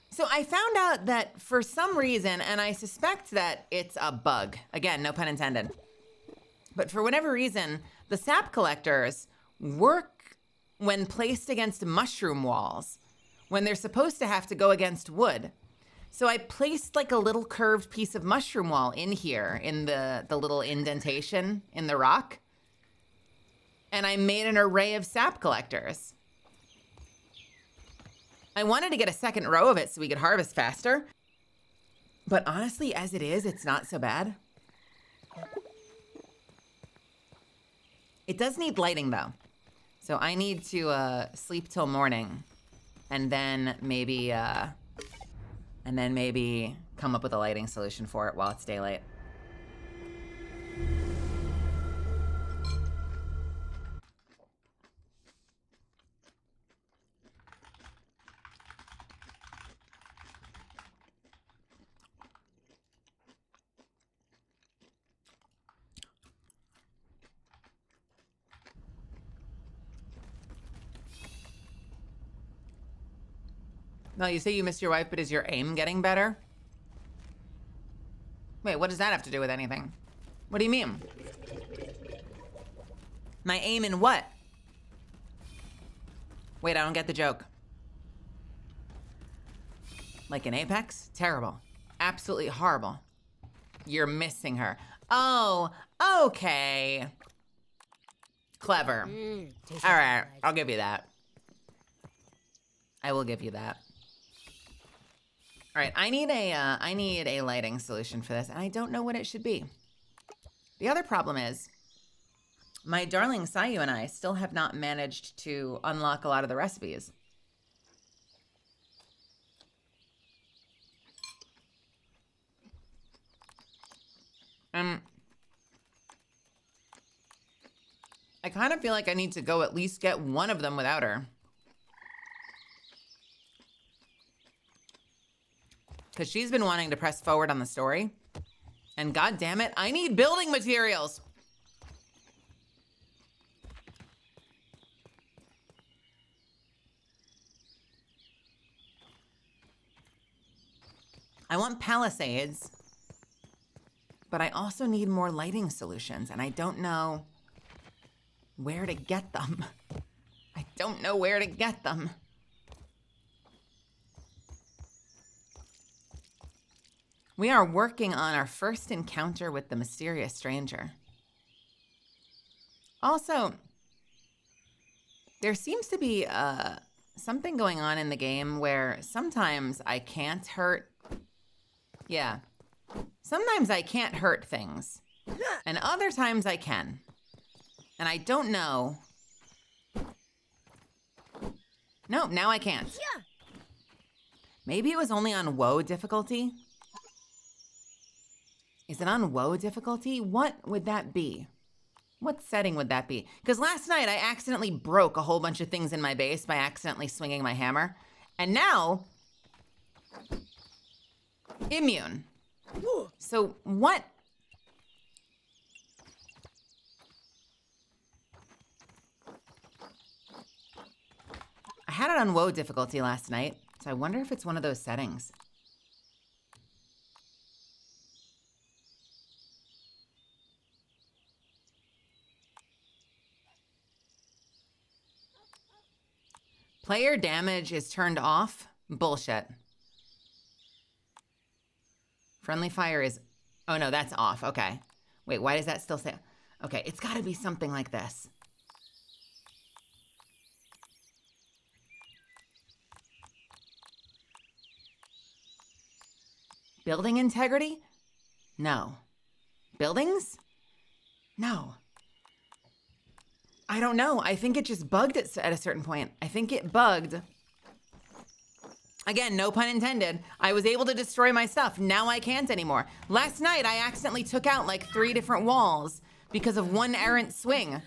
So I found out that for some reason, and I suspect that it's a bug. Again, no pun intended. But for whatever reason, the sap collectors work when placed against mushroom walls, when they're supposed to have to go against wood. So I placed like a little curved piece of mushroom wall in here, in the little indentation in the rock. And I made an array of sap collectors. I wanted to get a second row of it so we could harvest faster. But honestly, as it is, it's not so bad. It does need lighting though. So I need to sleep till morning and then maybe come up with a lighting solution for it while it's daylight. No, you say you missed your wife, but is your aim getting better? Wait, what does that have to do with anything? What do you mean? My aim in what? Wait, I don't get the joke. Like in Apex? Terrible. Absolutely horrible. You're missing her. Oh, okay. Clever. All right, I'll give you that. I will give you that. All right, I need a lighting solution for this, and I don't know what it should be. The other problem is, my darling Sayu and I still have not managed to unlock a lot of the recipes. I kind of feel like I need to go at least get one of them without her. Because she's been wanting to press forward on the story. And god damn it, I need building materials. I want palisades, but I also need more lighting solutions, and I don't know where to get them. I don't know where to get them. We are working on our first encounter with the mysterious stranger. Also, there seems to be something going on in the game where sometimes I can't hurt. Yeah. Sometimes I can't hurt things. And other times I can. And I don't know. Nope, now I can't. Yeah. Maybe it was only on WoW difficulty. Is it on WoW difficulty? What would that be? What setting would that be? Because last night I accidentally broke a whole bunch of things in my base by accidentally swinging my hammer. And now, immune. So what? I had it on WoW difficulty last night, so I wonder if it's one of those settings. Player damage is turned off? Bullshit. Friendly fire is... Oh no, that's off. Okay. Wait, why does that still say... Okay, it's gotta be something like this. Building integrity? No. Buildings? No. I don't know. I think it just bugged at a certain point. I think it bugged. Again, no pun intended. I was able to destroy my stuff. Now I can't anymore. Last night, I accidentally took out like 3 different walls because of one errant swing.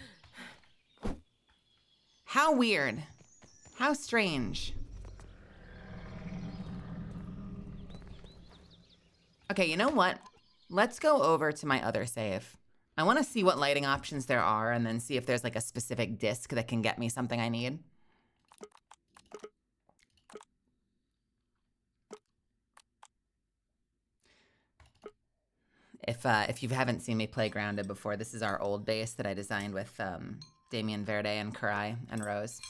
How weird. How strange. Okay, you know what? Let's go over to my other save. I want to see what lighting options there are and then see if there's like a specific disc that can get me something I need. If you haven't seen me play Grounded before, this is our old base that I designed with Damien Verde and Karai and Rose.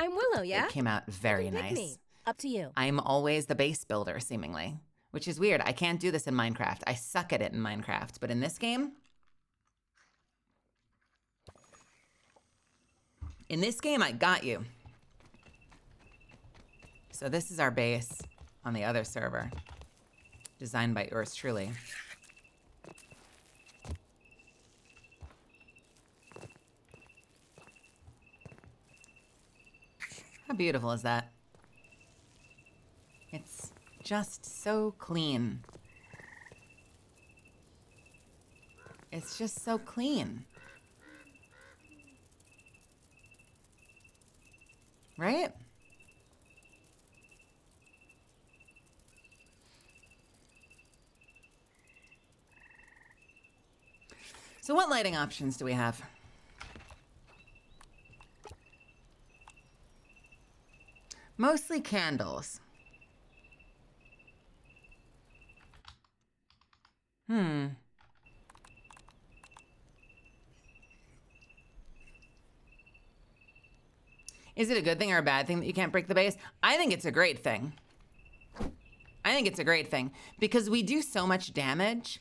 I'm Willow, yeah? It came out very Pick nice. me. Up to you. I'm always the base builder, seemingly, which is weird. I can't do this in Minecraft. I suck at it in Minecraft, but in this game, I got you. So this is our base on the other server, designed by yours truly. How beautiful is that? It's just so clean. It's just so clean. Right? So what lighting options do we have? Mostly candles. Is it a good thing or a bad thing that you can't break the base? I think it's a great thing. I think it's a great thing because we do so much damage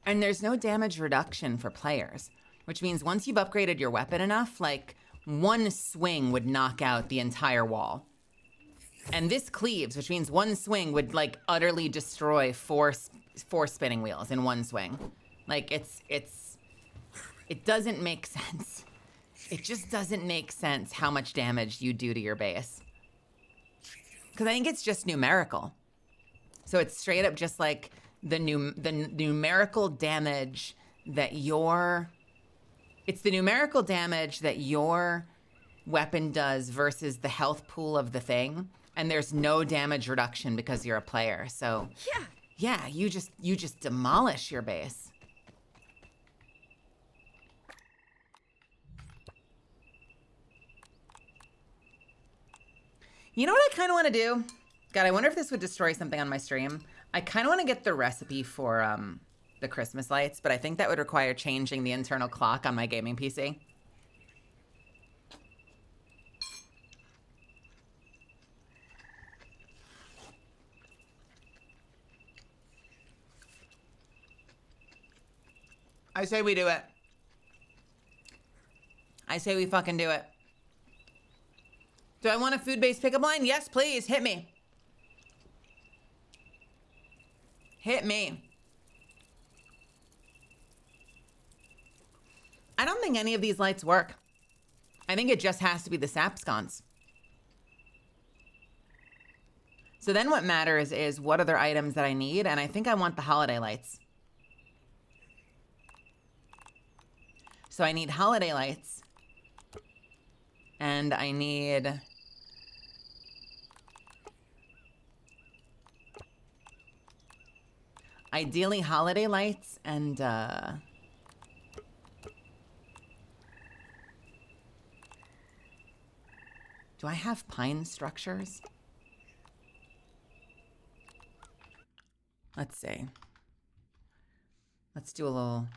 and there's no damage reduction for players, which means once you've upgraded your weapon enough, like one swing would knock out the entire wall. And this cleaves, which means one swing would like utterly destroy four spinning wheels in one swing. Like it doesn't make sense. It just doesn't make sense how much damage you do to your base. Because I think it's just numerical. So it's straight up just like the numerical damage that it's the numerical damage that your weapon does versus the health pool of the thing. And there's no damage reduction because you're a player. So yeah, you just demolish your base. You know what I kind of want to do? God, I wonder if this would destroy something on my stream. I kind of want to get the recipe for the Christmas lights, but I think that would require changing the internal clock on my gaming PC. I say we do it. I say we fucking do it. Do I want a food-based pickup line? Yes, please. Hit me. Hit me. I don't think any of these lights work. I think it just has to be the sap sconce. So then what matters is what other items that I need, and I think I want the holiday lights. So I need holiday lights, and I need... ideally holiday lights and, do I have pine structures? Let's see. Let's do a little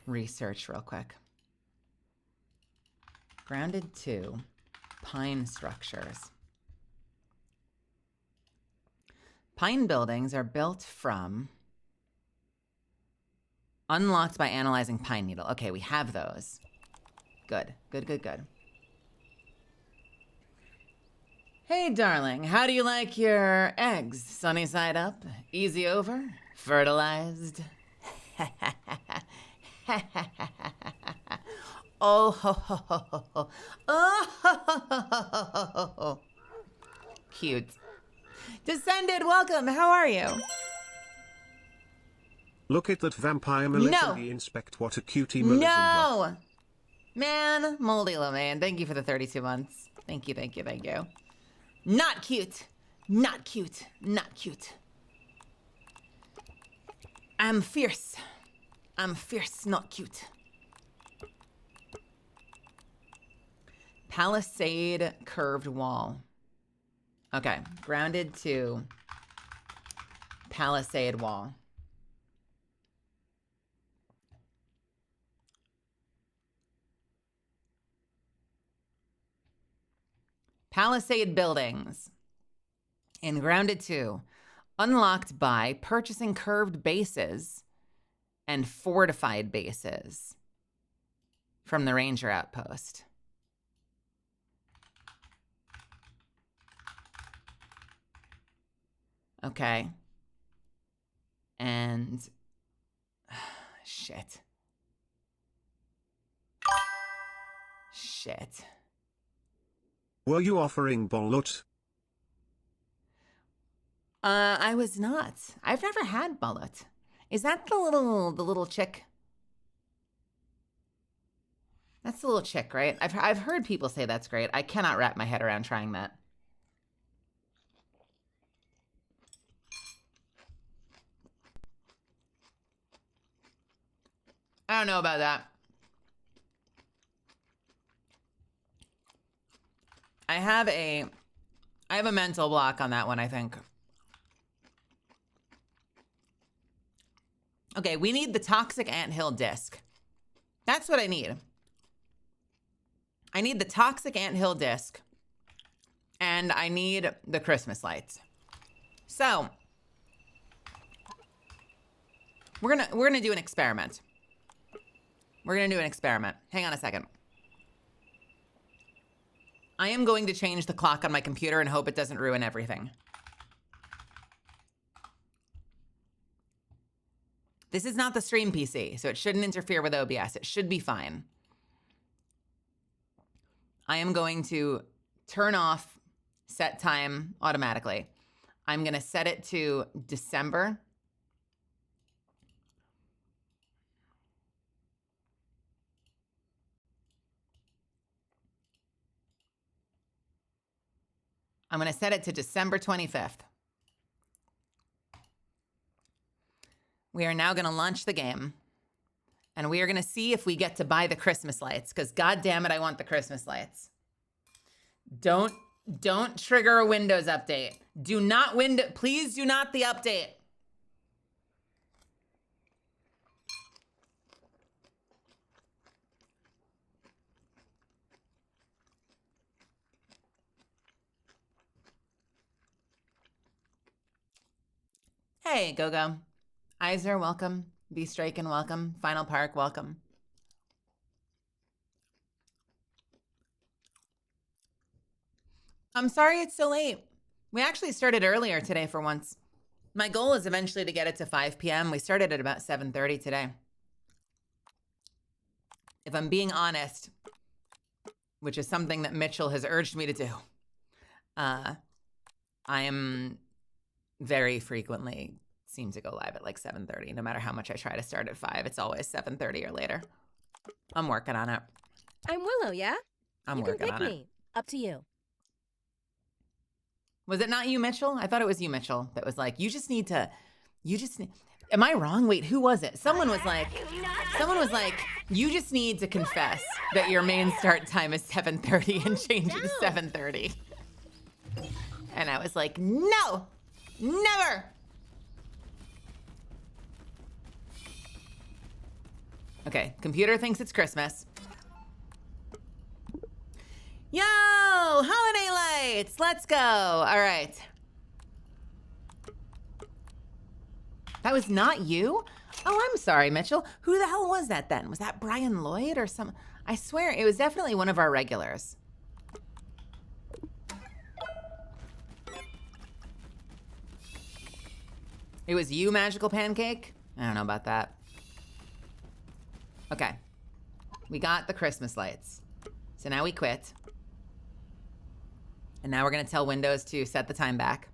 research real quick. Grounded 2, pine structures. Pine buildings are built from... unlocked by analyzing pine needle. Okay, we have those. Good, good, good, good. Hey, darling, how do you like your eggs? Sunny side up, easy over, fertilized? Oh, ho, ho, ho, ho, ho. Oh, ho, ho, ho, ho, ho, ho. Cute. Descended, welcome, how are you? Look at that vampire Melissa. No. Inspect what a cutie Melissa. No! Man, Moldy Lomain, thank you for the 32 months. Thank you, thank you, thank you. Not cute. Not cute. Not cute. I'm fierce. I'm fierce, not cute. Palisade curved wall. Okay, grounded 2. Palisade wall. Palisade buildings in Grounded 2, unlocked by purchasing curved bases and fortified bases from the Ranger Outpost. Okay. And shit. Shit. Were you offering balut? I was not. I've never had balut. Is that the little chick? That's the little chick, right? I've heard people say that's great. I cannot wrap my head around trying that. I don't know about that. I have a mental block on that one, I think. Okay, we need the toxic anthill disc. That's what I need. I need the toxic anthill disc. And I need the Christmas lights. So, we're gonna do an experiment. We're gonna do an experiment. Hang on a second. I am going to change the clock on my computer and hope it doesn't ruin everything. This is not the stream PC, so it shouldn't interfere with OBS. It should be fine. I am going to turn off set time automatically. I'm going to set it to December. I'm going to set it to December 25th. We are now going to launch the game. And we are going to see if we get to buy the Christmas lights. Because God damn it, I want the Christmas lights. Don't trigger a Windows update. Do not please do not the update. Hey, Go-Go. Iser, welcome. B. Straken, welcome. Final Park, welcome. I'm sorry it's so late. We actually started earlier today for once. My goal is eventually to get it to 5 p.m. We started at about 7:30 today. If I'm being honest, which is something that Mitchell has urged me to do, I am very frequently seem to go live at like 7:30. No matter how much I try to start at 5, it's always 7:30 or later. I'm working on it. I'm Willow, yeah? I'm you can working pick on me. it. Up to you. Was it not you, Mitchell? I thought it was you, Mitchell, that was like, you just need, am I wrong? Wait, who was it? Someone was like, you just need to confess that your main start time is 7:30 and change it to 7:30. And I was like, no, never. Okay, computer thinks it's Christmas. Yo, holiday lights, let's go. All right. That was not you? Oh, I'm sorry, Mitchell. Who the hell was that then? Was that Brian Lloyd or some? I swear it was definitely one of our regulars. It was you, Magical Pancake? I don't know about that. Okay. We got the Christmas lights. So now we quit. And now we're going to tell Windows to set the time back.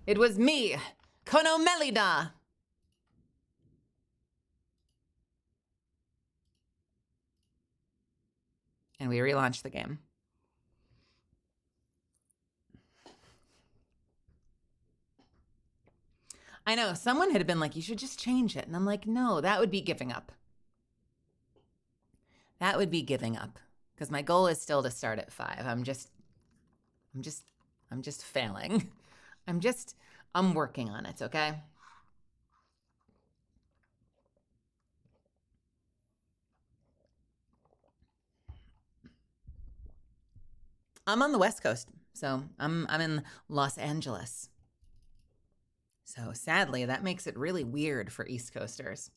It was me, Kono Melida. And we relaunched the game. I know, someone had been like, you should just change it. And I'm like, no, that would be giving up. That would be giving up. Because my goal is still to start at 5. I'm just failing. I'm working on it, okay? I'm on the West Coast, so I'm in Los Angeles. So sadly, that makes it really weird for East Coasters.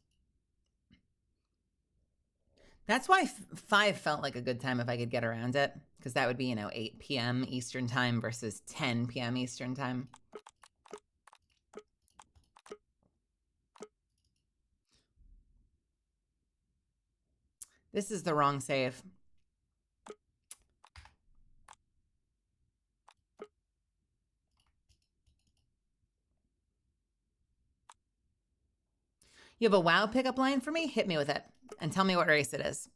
That's why 5 felt like a good time if I could get around it, because that would be, 8 p.m. Eastern time versus 10 p.m. Eastern time. This is the wrong save. You have a WoW pickup line for me? Hit me with it and tell me what race it is.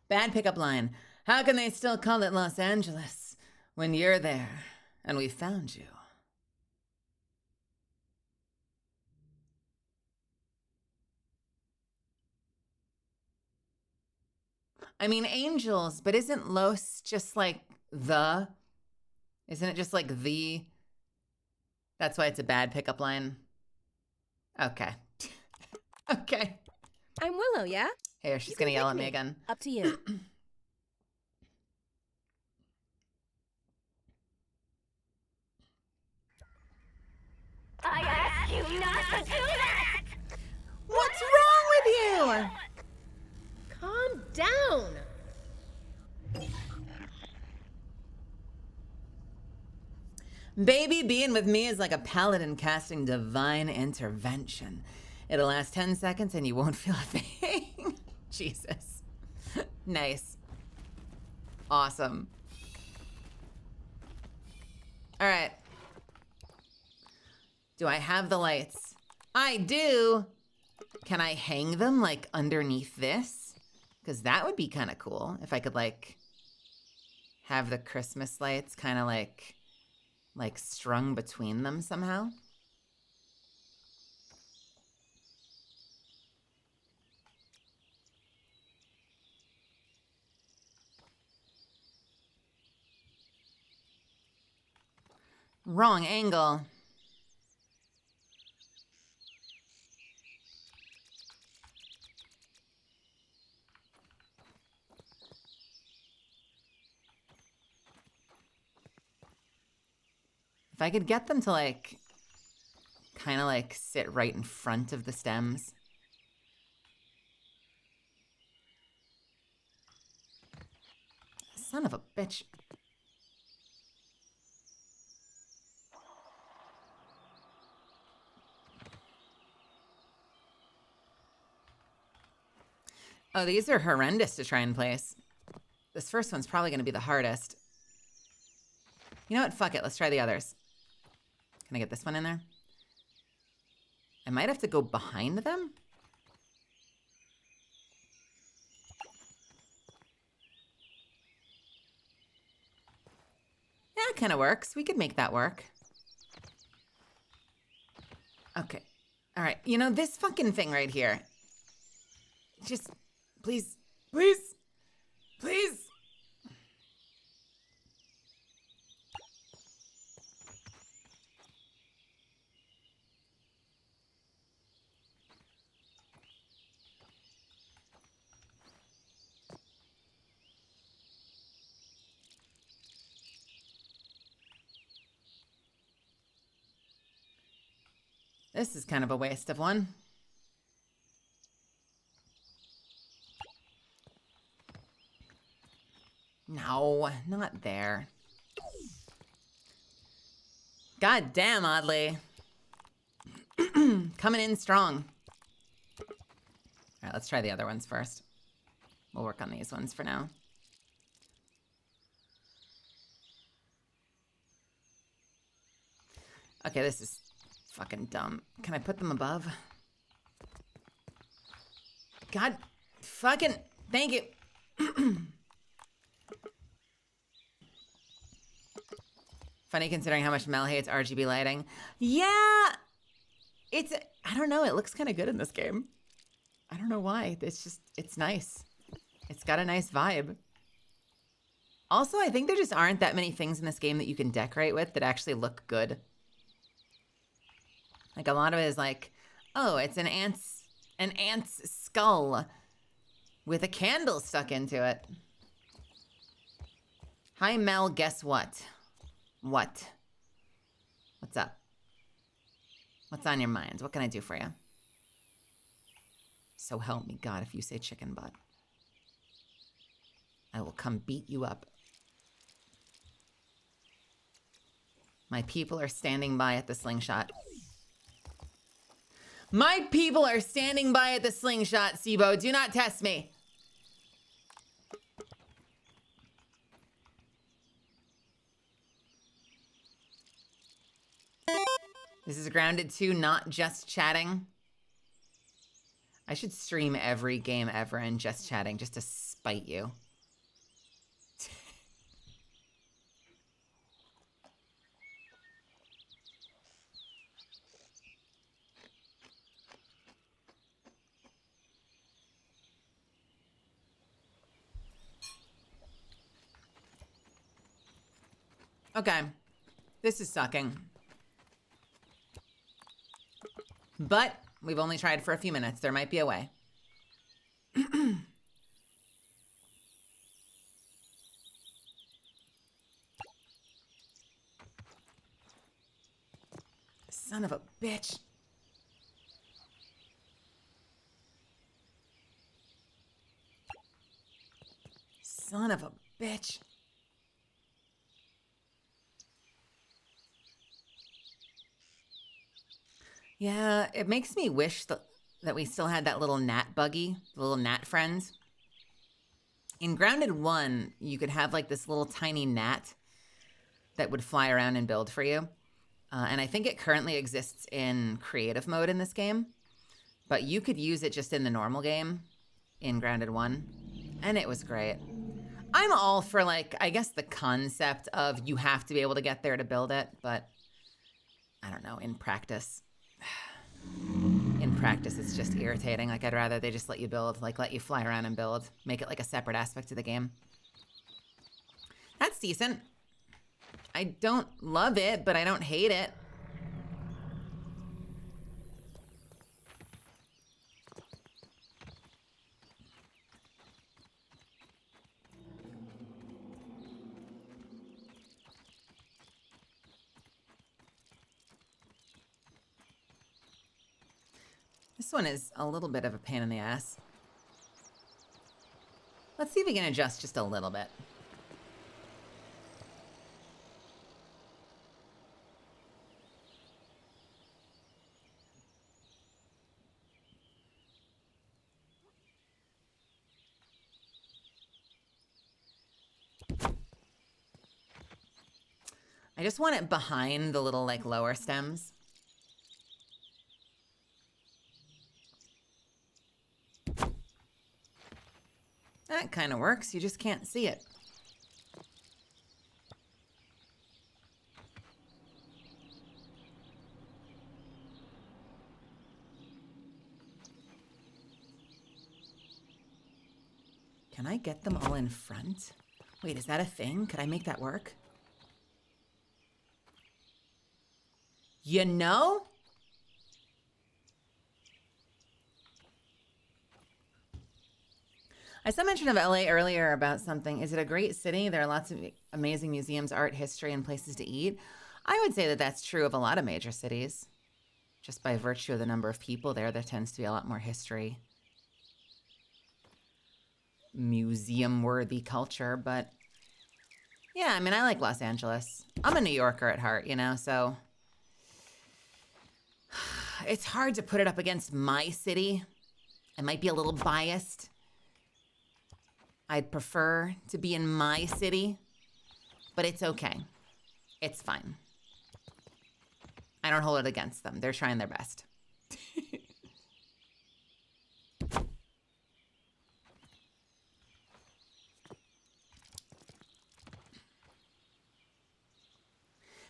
Bad pickup line. How can they still call it Los Angeles when you're there and we found you? I mean, angels, but isn't Los just like the? Isn't it just like the? That's why it's a bad pickup line. Okay. Okay. I'm Willow, yeah? Here, she's You can going to yell pick at me again. Up to you. I asked you not to do that! What's wrong with you? Calm down. Baby, being with me is like a paladin casting divine intervention. It'll last 10 seconds and you won't feel a thing. Jesus. Nice. Awesome. All right. Do I have the lights? I do. Can I hang them like underneath this? Because that would be kind of cool if I could like have the Christmas lights kind of like strung between them somehow. Wrong angle. If I could get them to like, kind of like sit right in front of the stems. Son of a bitch. Oh, these are horrendous to try and place. This first one's probably going to be the hardest. You know what? Fuck it. Let's try the others. Can I get this one in there? I might have to go behind them. Yeah, it kind of works. We could make that work. Okay. All right. You know, this fucking thing right here. Just, please, please, please. This is kind of a waste of one. No, not there. God damn, Oddly. Coming in strong. All right, let's try the other ones first. We'll work on these ones for now. Okay, this is fucking dumb. Can I put them above? God fucking, thank you. Funny considering how much Mel hates RGB lighting. Yeah, it's, I don't know, it looks kind of good in this game. I don't know why, it's just, it's nice. It's got a nice vibe. Also, I think there just aren't that many things in this game that you can decorate with that actually look good. Like a lot of it is like, oh, it's an ant's skull with a candle stuck into it. Hi, Mel, guess what? What? What's up? What's on your mind? What can I do for you? So help me God if you say chicken butt. I will come beat you up. My people are standing by at the slingshot. My people are standing by at the slingshot, Sibo. Do not test me. This is Grounded 2, not just chatting. I should stream every game ever and just chatting just to spite you. Okay, this is sucking. But we've only tried for a few minutes. There might be a way. Son of a bitch. Son of a bitch. Yeah, it makes me wish that we still had that little gnat buggy, the little gnat friends. In Grounded 1, you could have like this little tiny gnat that would fly around and build for you. And I think it currently exists in creative mode in this game, but you could use it just in the normal game in Grounded 1, and it was great. I'm all for like, I guess the concept of you have to be able to get there to build it, but I don't know, in practice it's just irritating. Like I'd rather they just let you build, like let you fly around and build, make it like a separate aspect of the game. That's decent. I don't love it, but I don't hate it. This one is a little bit of a pain in the ass. Let's see if we can adjust just a little bit. I just want it behind the little, like, lower stems. That kind of works. You just can't see it. Can I get them all in front? Wait, is that a thing? Could I make that work? You know? I saw mention of LA earlier about something. Is it a great city? There are lots of amazing museums, art, history, and places to eat. I would say that that's true of a lot of major cities. Just by virtue of the number of people there tends to be a lot more history. Museum-worthy culture, but yeah, I mean, I like Los Angeles. I'm a New Yorker at heart, you know, so it's hard to put it up against my city. I might be a little biased. I'd prefer to be in my city, but it's okay. It's fine. I don't hold it against them. They're trying their best.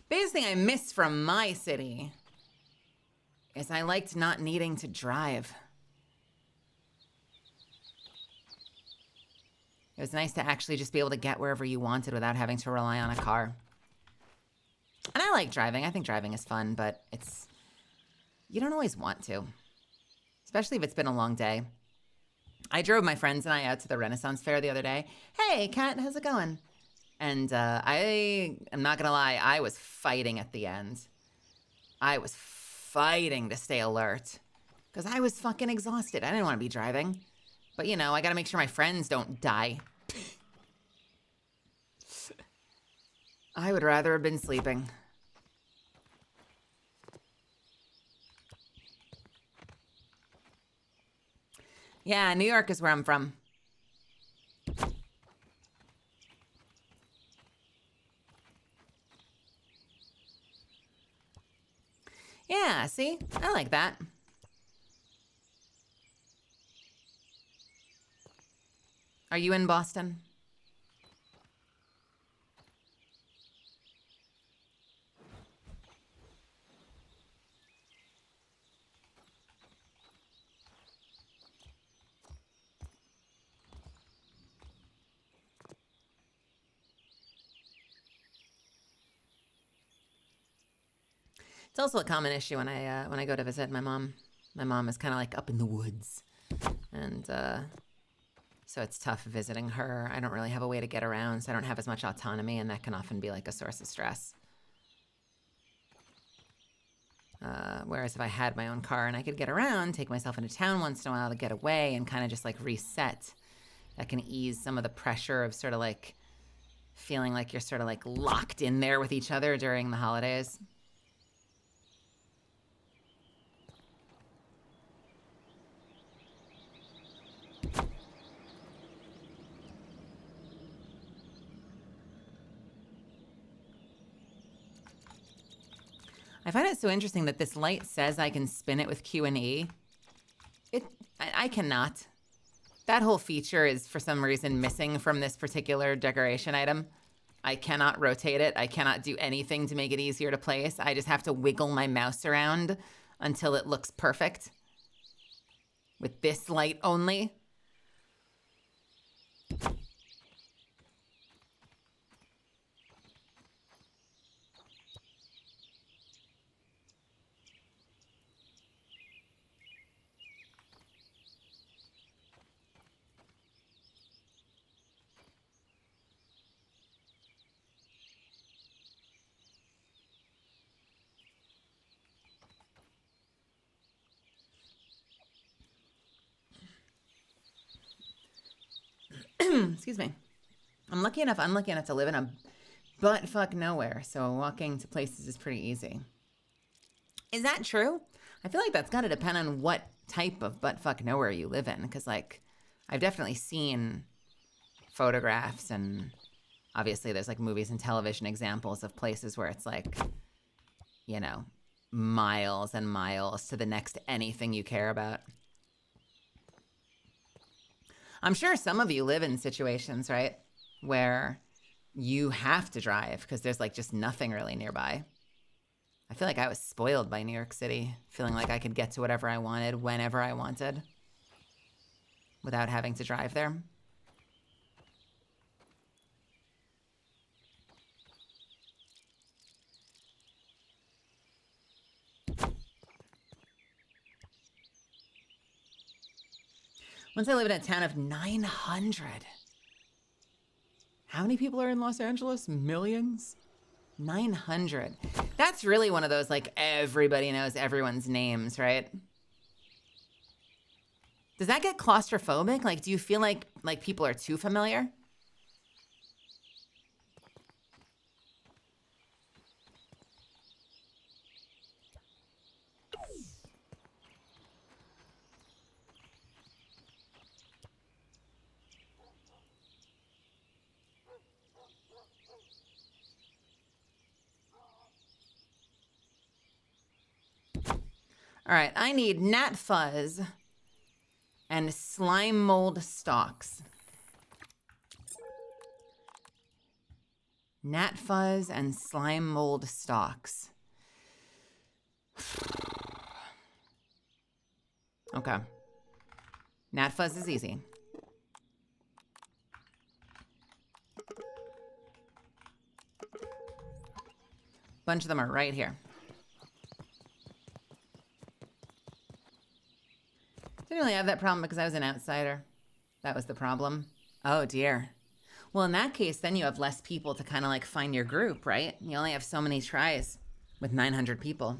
Biggest thing I miss from my city is I liked not needing to drive. It was nice to actually just be able to get wherever you wanted without having to rely on a car. And I like driving. I think driving is fun, but you don't always want to, especially if it's been a long day. I drove my friends and I out to the Renaissance Fair the other day. Hey, Kat, how's it going? And I am not gonna lie, I was fighting at the end. I was fighting to stay alert because I was fucking exhausted. I didn't want to be driving. But, you know, I gotta make sure my friends don't die. I would rather have been sleeping. Yeah, New York is where I'm from. Yeah, see? I like that. Are you in Boston? It's also a common issue when I go to visit my mom. My mom is kind of like up in the woods, and so it's tough visiting her. I don't really have a way to get around, so I don't have as much autonomy, and that can often be like a source of stress. Whereas if I had my own car and I could get around, take myself into town once in a while to get away and kind of just like reset, that can ease some of the pressure of sort of like feeling like you're sort of like locked in there with each other during the holidays. I find it so interesting that this light says I can spin it with Q and E. I cannot. That whole feature is for some reason missing from this particular decoration item. I cannot rotate it. I cannot do anything to make it easier to place. I just have to wiggle my mouse around until it looks perfect. With this light only. Excuse me. I'm unlucky enough to live in a butt fuck nowhere, so walking to places is pretty easy. Is that true? I feel like that's got to depend on what type of butt fuck nowhere you live in, because, like, I've definitely seen photographs, and obviously there's, like, movies and television examples of places where it's, like, you know, miles and miles to the next anything you care about. I'm sure some of you live in situations, right, where you have to drive because there's, like, just nothing really nearby. I feel like I was spoiled by New York City, feeling like I could get to whatever I wanted, whenever I wanted, without having to drive there. Once I lived in a town of 900. How many people are in Los Angeles? Millions? 900. That's really one of those, like, everybody knows everyone's names, right? Does that get claustrophobic? Like, do you feel like people are too familiar? All right, I need gnat fuzz and slime mold stalks. Gnat fuzz and slime mold stalks. Okay. Gnat fuzz is easy. Bunch of them are right here. Didn't really have that problem because I was an outsider. That was the problem. Oh, dear. Well, in that case, then you have less people to kind of like find your group, right? You only have so many tries with 900 people.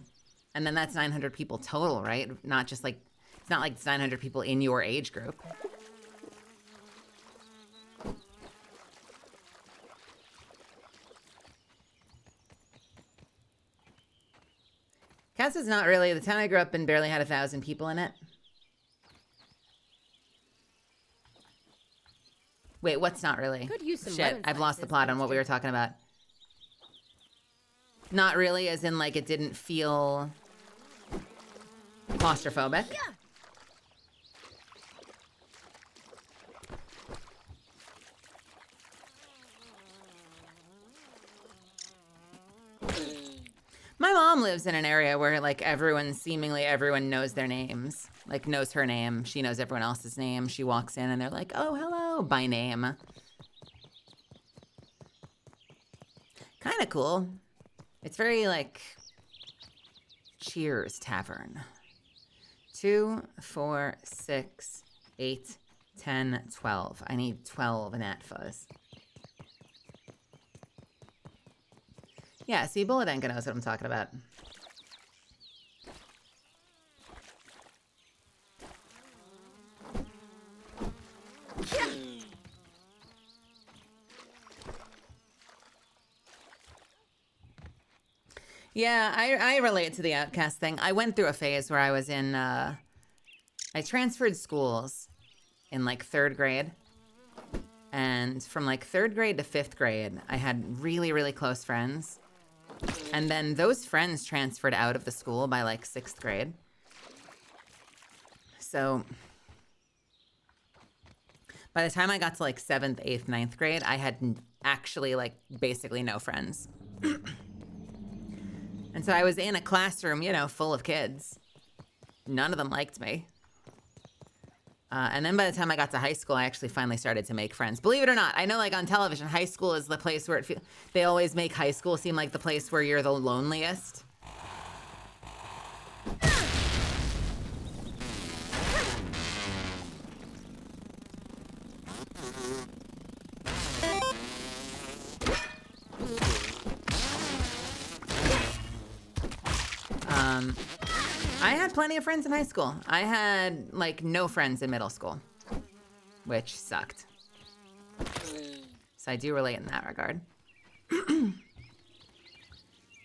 And then that's 900 people total, right? Not just like, it's not like it's 900 people in your age group. Cass is not really, the town I grew up in barely had 1,000 people in it. Wait, what's not really? Could use some Shit, lemon I've lost the slices, plot on what we Toaster. were talking about. Not really, as in, like, it didn't feel claustrophobic. Yeah. My mom lives in an area where, like, seemingly everyone knows their names. Like, knows her name. She knows everyone else's name. She walks in and they're like, oh, hello, by name. Kind of cool. It's very, like, Cheers Tavern. 2, 4, 6, 8, 10, 12. I need 12 gnat fuzz. Yeah, see, Bulledenka knows what I'm talking about. Yeah, I relate to the outcast thing. I went through a phase where I was in, I transferred schools in, like, 3rd grade. And from, like, 3rd grade to 5th grade, I had really, really close friends. And then those friends transferred out of the school by, like, 6th grade. So by the time I got to, like, 7th, 8th, 9th grade, I had actually, like, basically no friends. And so I was in a classroom, you know, full of kids. None of them liked me. And then by the time I got to high school, I actually finally started to make friends. Believe it or not, I know, like, on television, high school is the place where they always make high school seem like the place where you're the loneliest. I had plenty of friends in high school. I had, like, no friends in middle school, which sucked. So I do relate in that regard.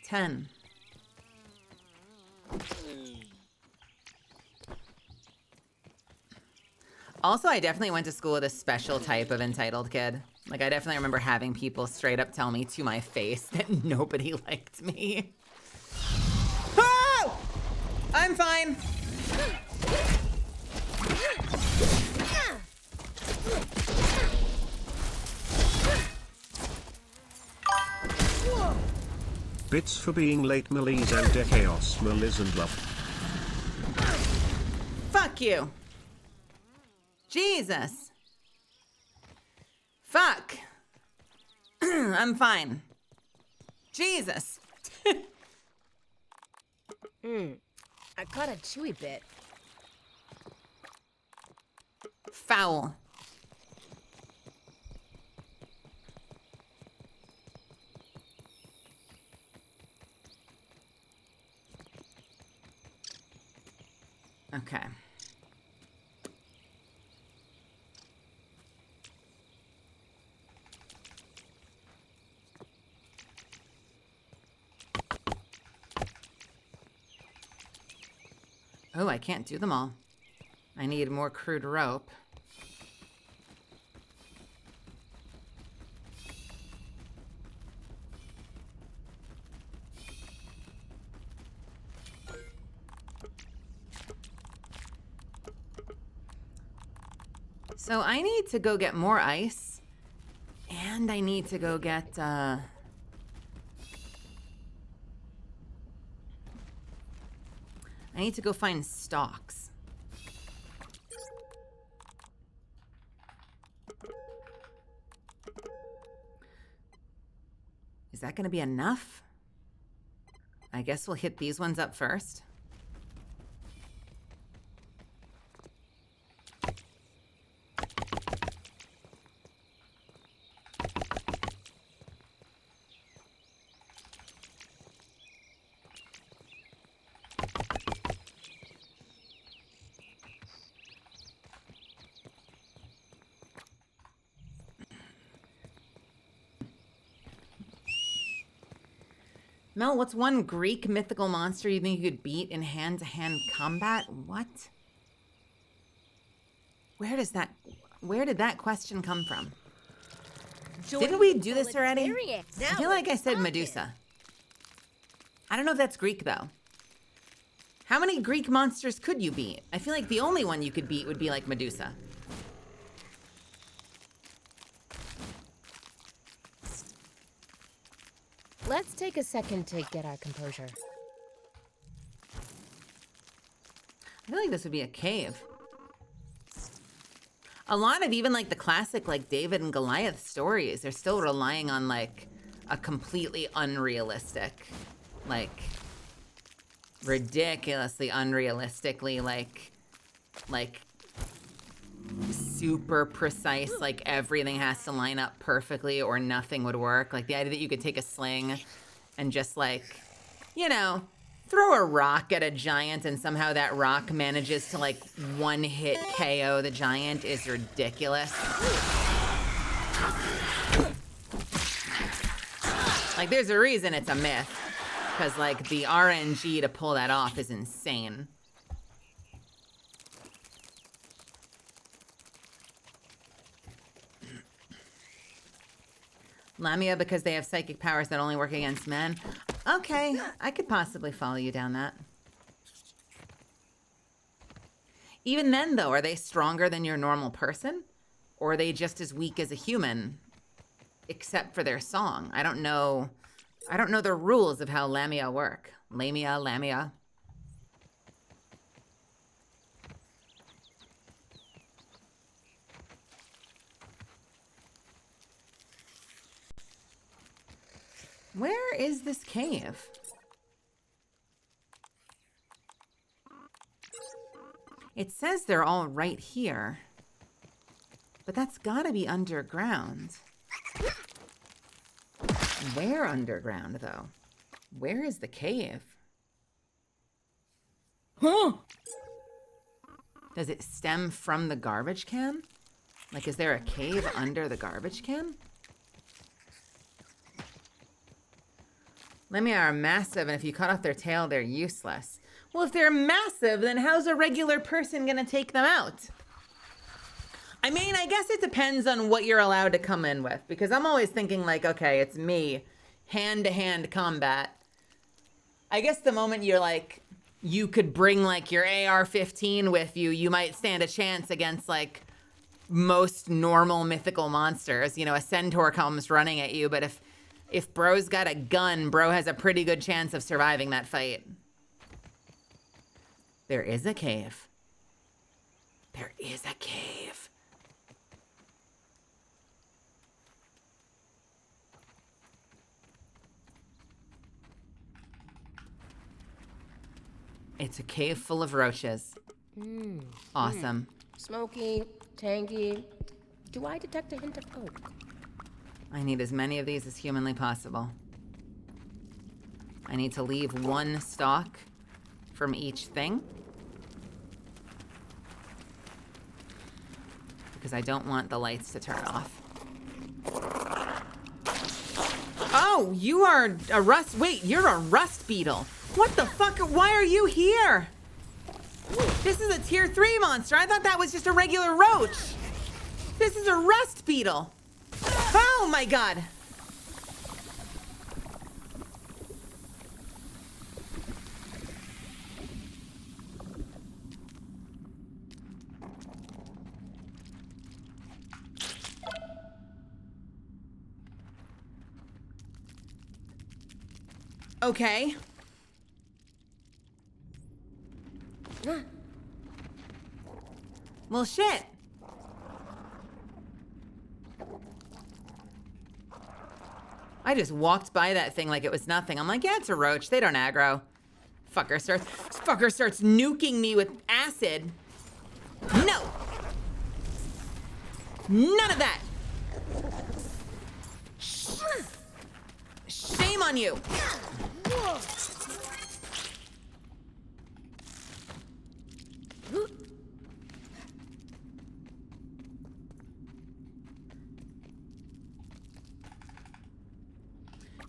10. Also, I definitely went to school with a special type of entitled kid. Like, I definitely remember having people straight up tell me to my face that nobody liked me. Oh! I'm fine. Bits for being late, Melise and Chaos, Meliz and love. Fuck you. Jesus. Fuck. I'm fine. Jesus. I caught a chewy bit. Foul. Okay. Oh, I can't do them all. I need more crude rope. So I need to go get more ice, and I need to go get, I need to go find stalks. Is that gonna be enough? I guess we'll hit these ones up first. Mel, what's one Greek mythical monster you think you could beat in hand-to-hand combat? What? Where did that question come from? Didn't we do this already? I feel like I said Medusa. I don't know if that's Greek, though. How many Greek monsters could you beat? I feel like the only one you could beat would be like Medusa. Let's take a second to get our composure. I feel like this would be a cave. A lot of even like the classic like David and Goliath stories, they're still relying on like a completely unrealistic, like ridiculously unrealistically like super precise, like everything has to line up perfectly or nothing would work. Like the idea that you could take a sling and just like, you know, throw a rock at a giant and somehow that rock manages to like one hit KO the giant is ridiculous. Like there's a reason it's a myth, because like the RNG to pull that off is insane. Lamia because they have psychic powers that only work against men. Okay, I could possibly follow you down that. Even then, though, are they stronger than your normal person? Or are they just as weak as a human, except for their song? I don't know the rules of how Lamia work. Lamia. Where is this cave? It says they're all right here, but that's gotta be underground. Where underground, though? Where is the cave? Huh? Does it stem from the garbage can? Like, is there a cave under the garbage can? Lemmy are massive, and if you cut off their tail, they're useless. Well, if they're massive, then how's a regular person gonna take them out? I mean, I guess it depends on what you're allowed to come in with, because I'm always thinking like, okay, it's me, hand-to-hand combat. I guess the moment you're like, you could bring like your AR-15 with you, you might stand a chance against like most normal mythical monsters. You know, a centaur comes running at you, but if bro's got a gun, bro has a pretty good chance of surviving that fight. There is a cave. There is a cave. It's a cave full of roaches. Awesome. Smoky, tangy. Do I detect a hint of oak? I need as many of these as humanly possible. I need to leave one stalk from each thing. Because I don't want the lights to turn off. Oh, you are a rust... Wait, you're a rust beetle. What the fuck? Why are you here? This is a tier 3 monster. I thought that was just a regular roach. This is a rust beetle. Oh my god. Okay. Well, shit. I just walked by that thing like it was nothing. I'm like, yeah, it's a roach. They don't aggro. Fucker starts nuking me with acid. No. None of that. Shame on you.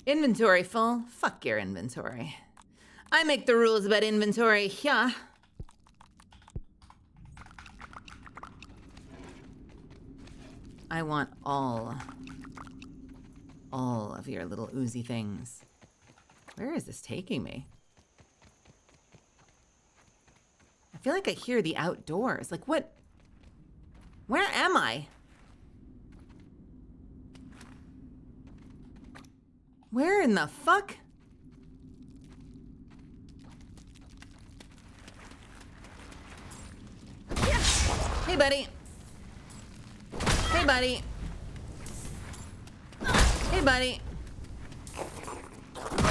Inventory full? Fuck your inventory. I make the rules about inventory, yeah. I want all of your little oozy things. Where is this taking me? I feel like I hear the outdoors. Like what? Where am I? Where in the fuck? Hey, buddy. Hey, buddy. Hey, buddy.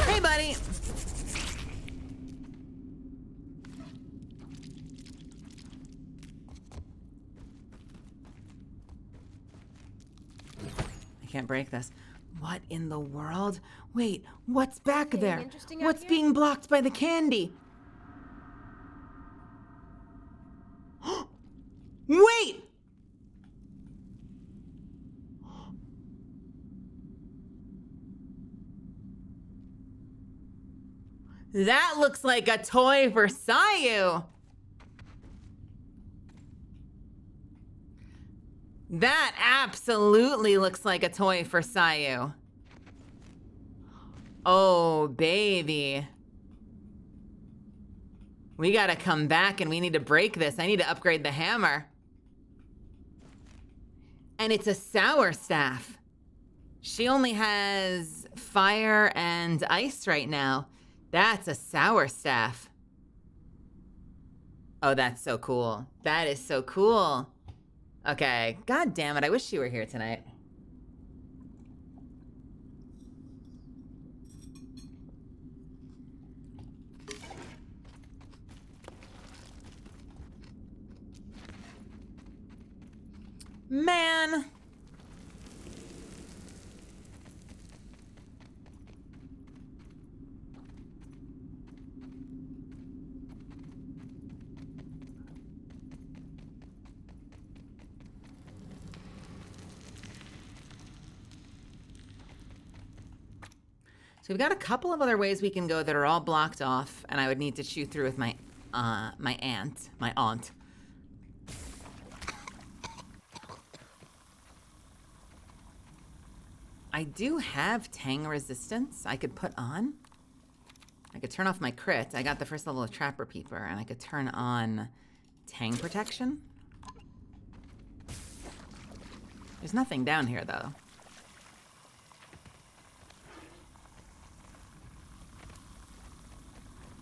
Hey, buddy. I can't break this. What in the world? Wait, what's back there? Interesting out What's here? being blocked by the candy? Wait! That looks like a toy for Sayu. That absolutely looks like a toy for Sayu. Oh, baby. We gotta come back and we need to break this. I need to upgrade the hammer. And it's a sour staff. She only has fire and ice right now. That's a sour staff. Oh, that's so cool. That is so cool. Okay, god damn it, I wish you were here tonight. Man. So So we've got a couple of other ways we can go that are all blocked off, and I would need to chew through with my aunt. I do have Tang resistance I could put on. I could turn off my crit. I got the first level of Trapper Peeper, and I could turn on Tang protection. There's nothing down here, though.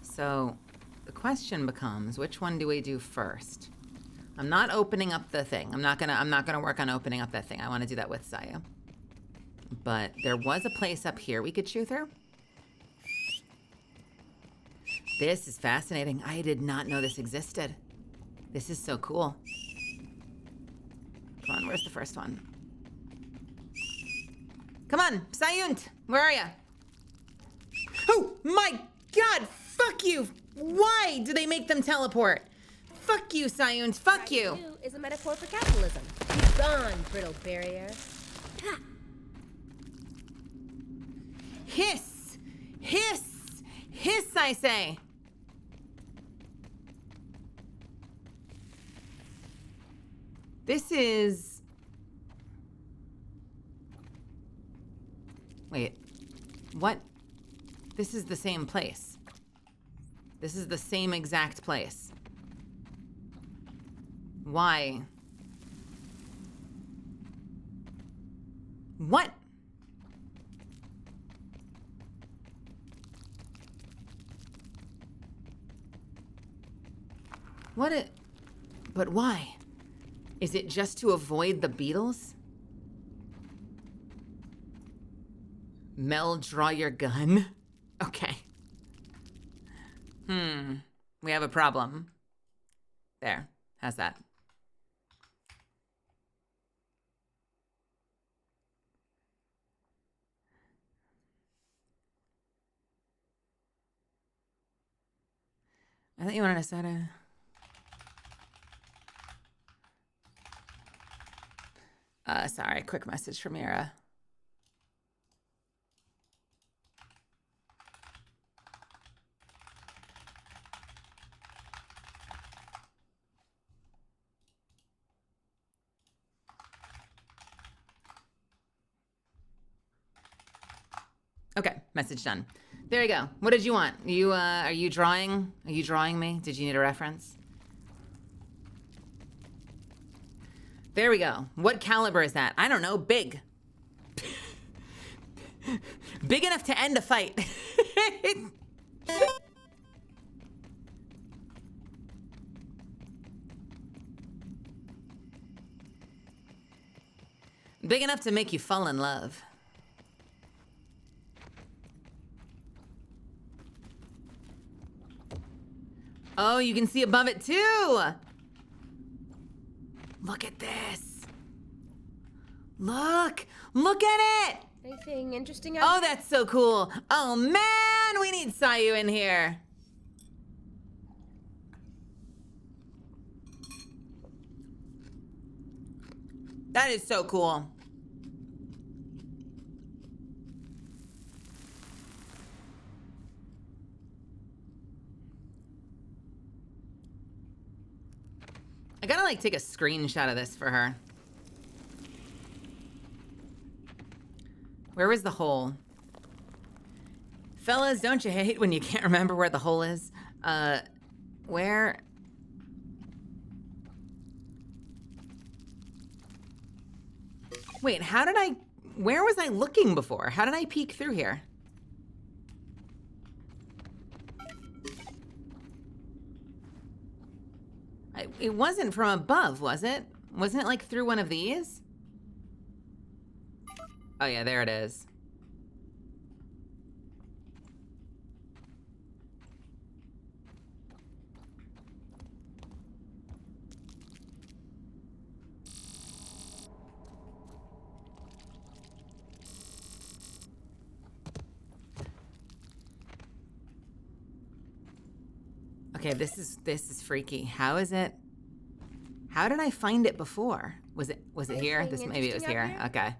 So the question becomes, which one do we do first? I'm not opening up the thing. I'm not gonna work on opening up that thing. I want to do that with Saya. But there was a place up here we could chew through. This is fascinating. I did not know this existed. This is so cool. Come on, where's the first one? Come on, Sayunt, where are ya? Oh my God, fuck you. Why do they make them teleport? Fuck you, Sayunt, fuck you. You is a metaphor for capitalism. He's gone, brittle barrier. Ha. Hiss, hiss, hiss, I say. This is... Wait, what? This is the same place. This is the same exact place. Why? What? What it... But why? Is it just to avoid the beetles? Mel, draw your gun. Okay. We have a problem. There. How's that? I thought you wanted to set a... Sorry, quick message from Mira. Okay, message done. There you go. What did you want? You are you drawing? Are you drawing me? Did you need a reference? There we go. What caliber is that? I don't know. Big. Big enough to end a fight. Big enough to make you fall in love. Oh, you can see above it too. Look at this. Look at it. Anything interesting out Oh, that's so cool. Oh man, we need Sayu in here. That is so cool. I gotta like take a screenshot of this for her. Where was the hole? Fellas, don't you hate when you can't remember where the hole is? Where? Wait, how did I... Where was I looking before? How did I peek through here? It wasn't from above, was it? Wasn't it like through one of these? Oh yeah, there it is. Okay, this is freaky. How is it? How did I find it before? Was it here? This maybe it was here. Okay.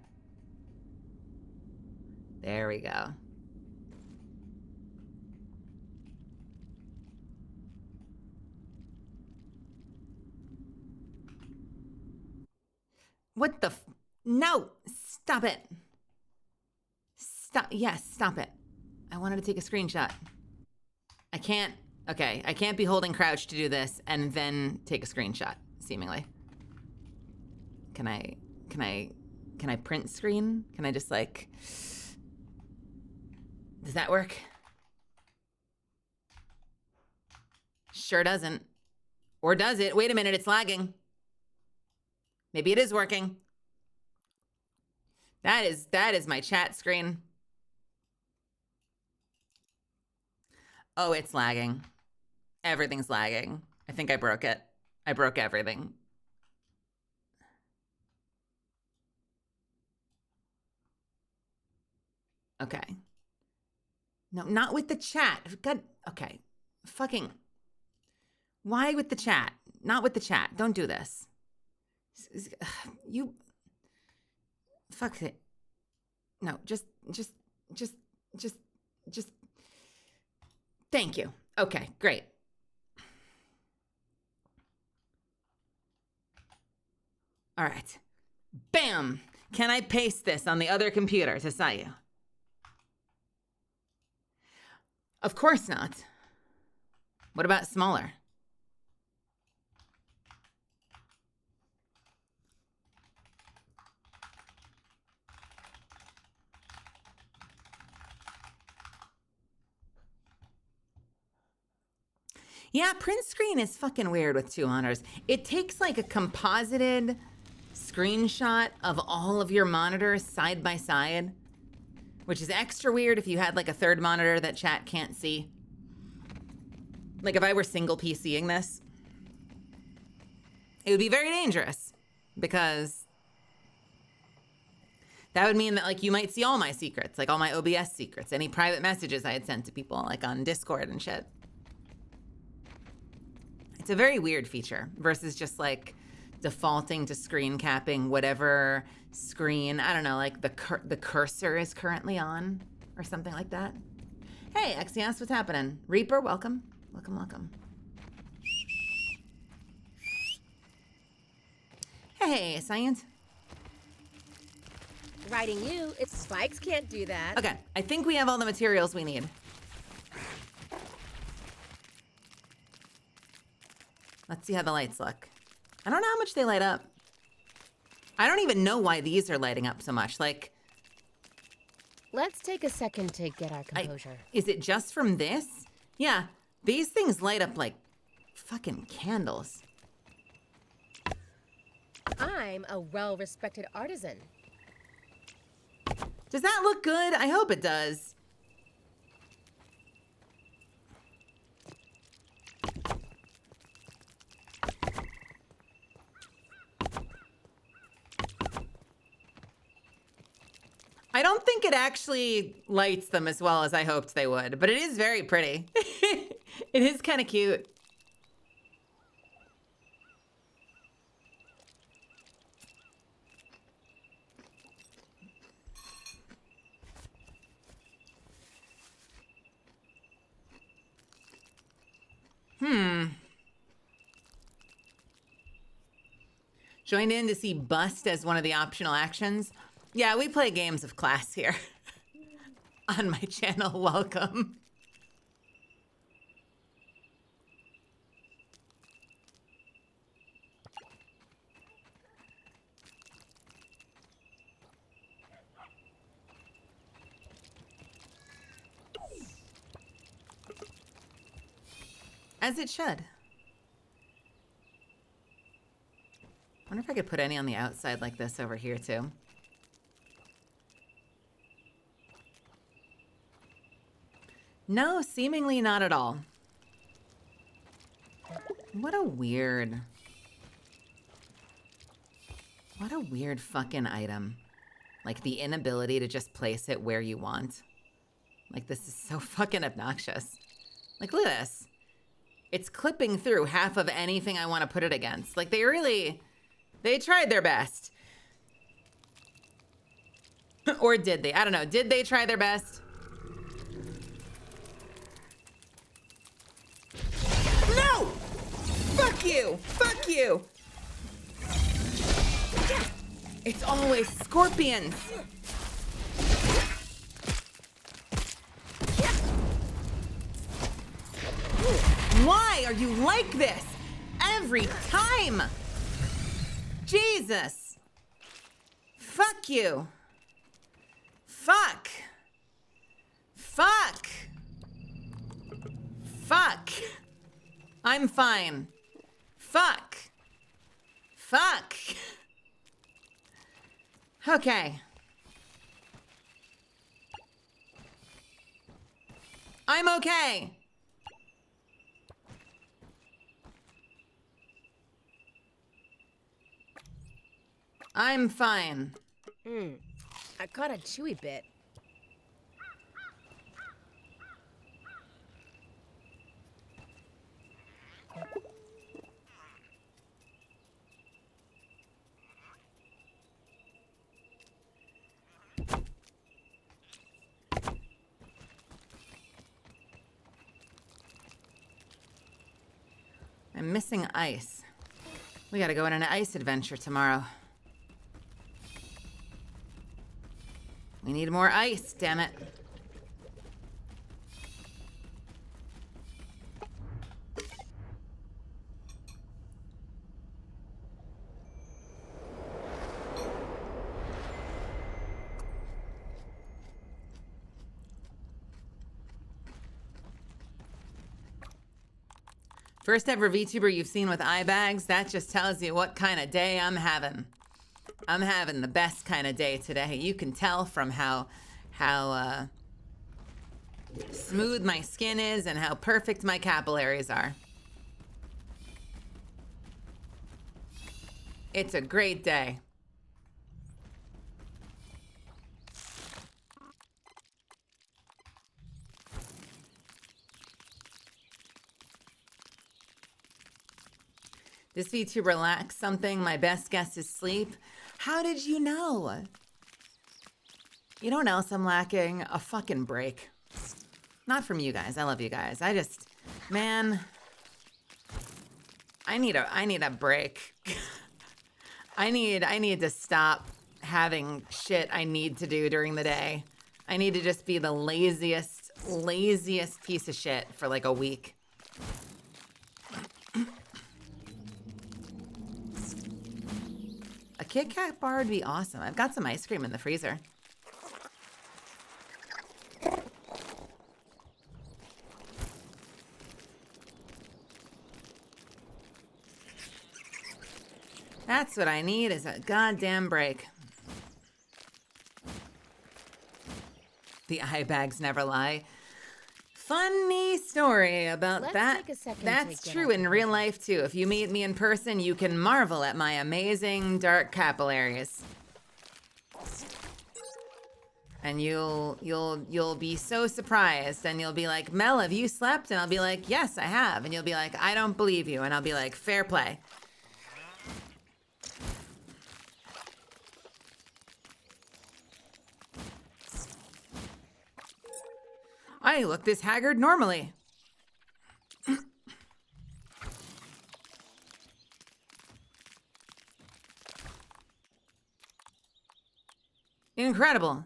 There we go. What the no, stop it. Stop, yes, stop it. I wanted to take a screenshot. I can't, okay, I can't be holding crouch to do this and then take a screenshot, seemingly. Can I print screen? Can I just like, does that work? Sure doesn't. Or does it? Wait a minute, it's lagging. Maybe it is working. That is my chat screen. Oh, it's lagging. Everything's lagging. I think I broke it. I broke everything. Okay. No, not with the chat. God, okay. Fucking. Why with the chat? Not with the chat. Don't do this. You. Fuck it. No, just. Thank you. Okay, great. All right. Bam! Can I paste this on the other computer to Sayu? Of course not. What about smaller? Yeah, print screen is fucking weird with two monitors. It takes like a composited screenshot of all of your monitors side by side, which is extra weird if you had like a third monitor that chat can't see. Like if I were single PCing this, it would be very dangerous because that would mean that like you might see all my secrets, like all my OBS secrets, any private messages I had sent to people like on Discord and shit. It's a very weird feature versus just like defaulting to screen capping whatever screen, I don't know, like the cursor is currently on or something like that. Hey, Exios, what's happening? Reaper, welcome. Welcome, welcome. Hey, Science. Writing you, it's Spikes can't do that. Okay, I think we have all the materials we need. Let's see how the lights look. I don't know how much they light up. I don't even know why these are lighting up so much. Like, Let's take a second to get our composure. Is it just from this? Yeah, these things light up like fucking candles. I'm a well-respected artisan. Does that look good? I hope it does. I don't think it actually lights them as well as I hoped they would, but it is very pretty. It is kind of cute. Joined in to see bust as one of the optional actions. Yeah, we play games of class here on my channel. Welcome. As it should. I wonder if I could put any on the outside like this over here too. No, seemingly not at all. What a weird fucking item. Like the inability to just place it where you want. Like this is so fucking obnoxious. Like look at this. It's clipping through half of anything I want to put it against. Like they tried their best. Or did they? I don't know. Did they try their best? No! Fuck you! Fuck you! It's always scorpions. Why are you like this? Every time! Jesus! Fuck you! Fuck! Fuck! Fuck! I'm fine. Fuck! Fuck! Okay. I'm okay. I'm fine. I caught a chewy bit. I'm missing ice. We gotta go on an ice adventure tomorrow. We need more ice, damn it. First ever VTuber you've seen with eye bags, that just tells you what kind of day I'm having. I'm having the best kind of day today. You can tell from how smooth my skin is and how perfect my capillaries are. It's a great day. This VTuber lacks something. My best guess is sleep. How did you know? You know what else I'm lacking? A fucking break. Not from you guys. I love you guys. I just, man, I need a break. I need to stop having shit I need to do during the day. I need to just be the laziest piece of shit for like a week. A Kit Kat bar would be awesome. I've got some ice cream in the freezer. That's what I need, is a goddamn break. The eye bags never lie. Funny story about Let's that. take a second to That's get true our in real life too. If you meet me in person, you can marvel at my amazing dark capillaries. And you'll be so surprised, and you'll be like, Mel, have you slept? And I'll be like, yes, I have. And you'll be like, I don't believe you. And I'll be like, fair play. I look this haggard normally. Incredible.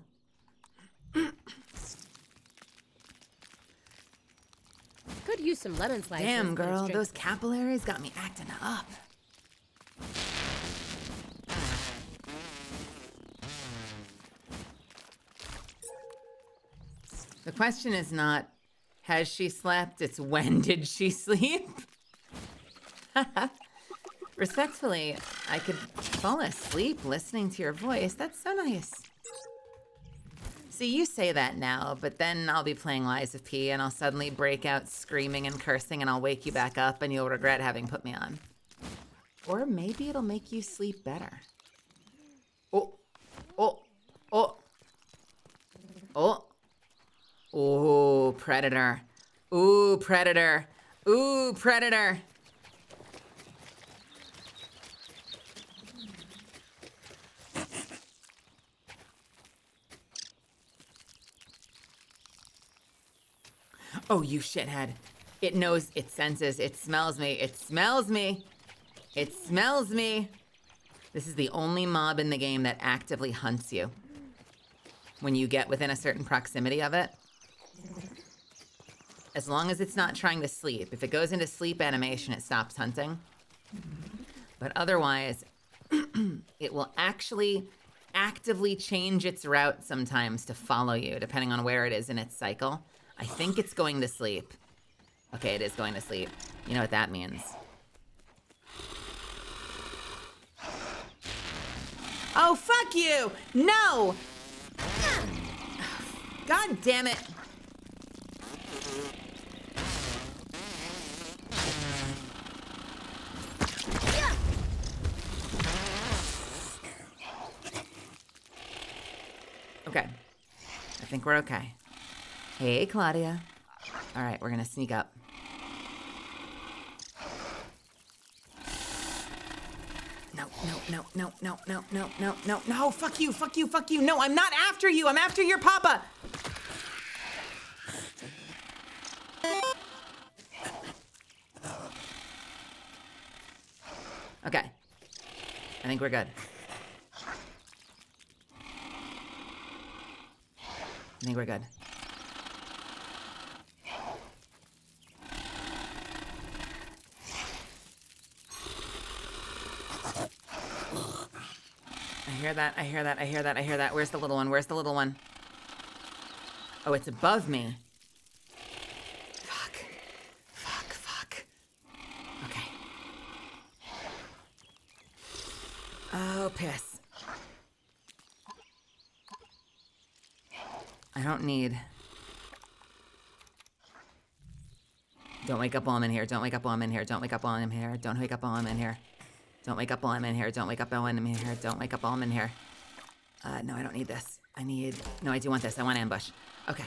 Could use some lemon slices. Damn, but it's girl, drink- those capillaries got me acting up. The question is not, has she slept? It's when did she sleep? Respectfully, I could fall asleep listening to your voice. That's so nice. See, you say that now, but then I'll be playing Lies of P and I'll suddenly break out screaming and cursing and I'll wake you back up and you'll regret having put me on. Or maybe it'll make you sleep better. Oh, oh, oh, oh. Ooh, predator. Ooh, predator. Ooh, predator. Oh, you shithead. It knows, it senses, it smells me. It smells me. It smells me. This is the only mob in the game that actively hunts you when you get within a certain proximity of it. As long as it's not trying to sleep. If it goes into sleep animation, it stops hunting. But otherwise, it will actually actively change its route sometimes to follow you, depending on where it is in its cycle. I think it's going to sleep. Okay, it is going to sleep. You know what that means. Oh, fuck you! No! God damn it. Okay. I think we're okay. Hey, Claudia. All right, we're gonna sneak up. No, fuck you. No, I'm not after you. I'm after your papa. Okay. I think we're good. I think we're good. I hear that. Where's the little one? Oh, it's above me. Fuck. Okay. Oh, piss. I don't need... Don't wake up while I'm in here. Don't wake up while I'm in here. Don't wake up while I'm here. Don't wake up while I'm in here. Don't wake up while I'm in here. Don't wake up while I'm in here. Don't wake up while I'm in here. No, I don't need this. No, I do want this. I want ambush. Okay.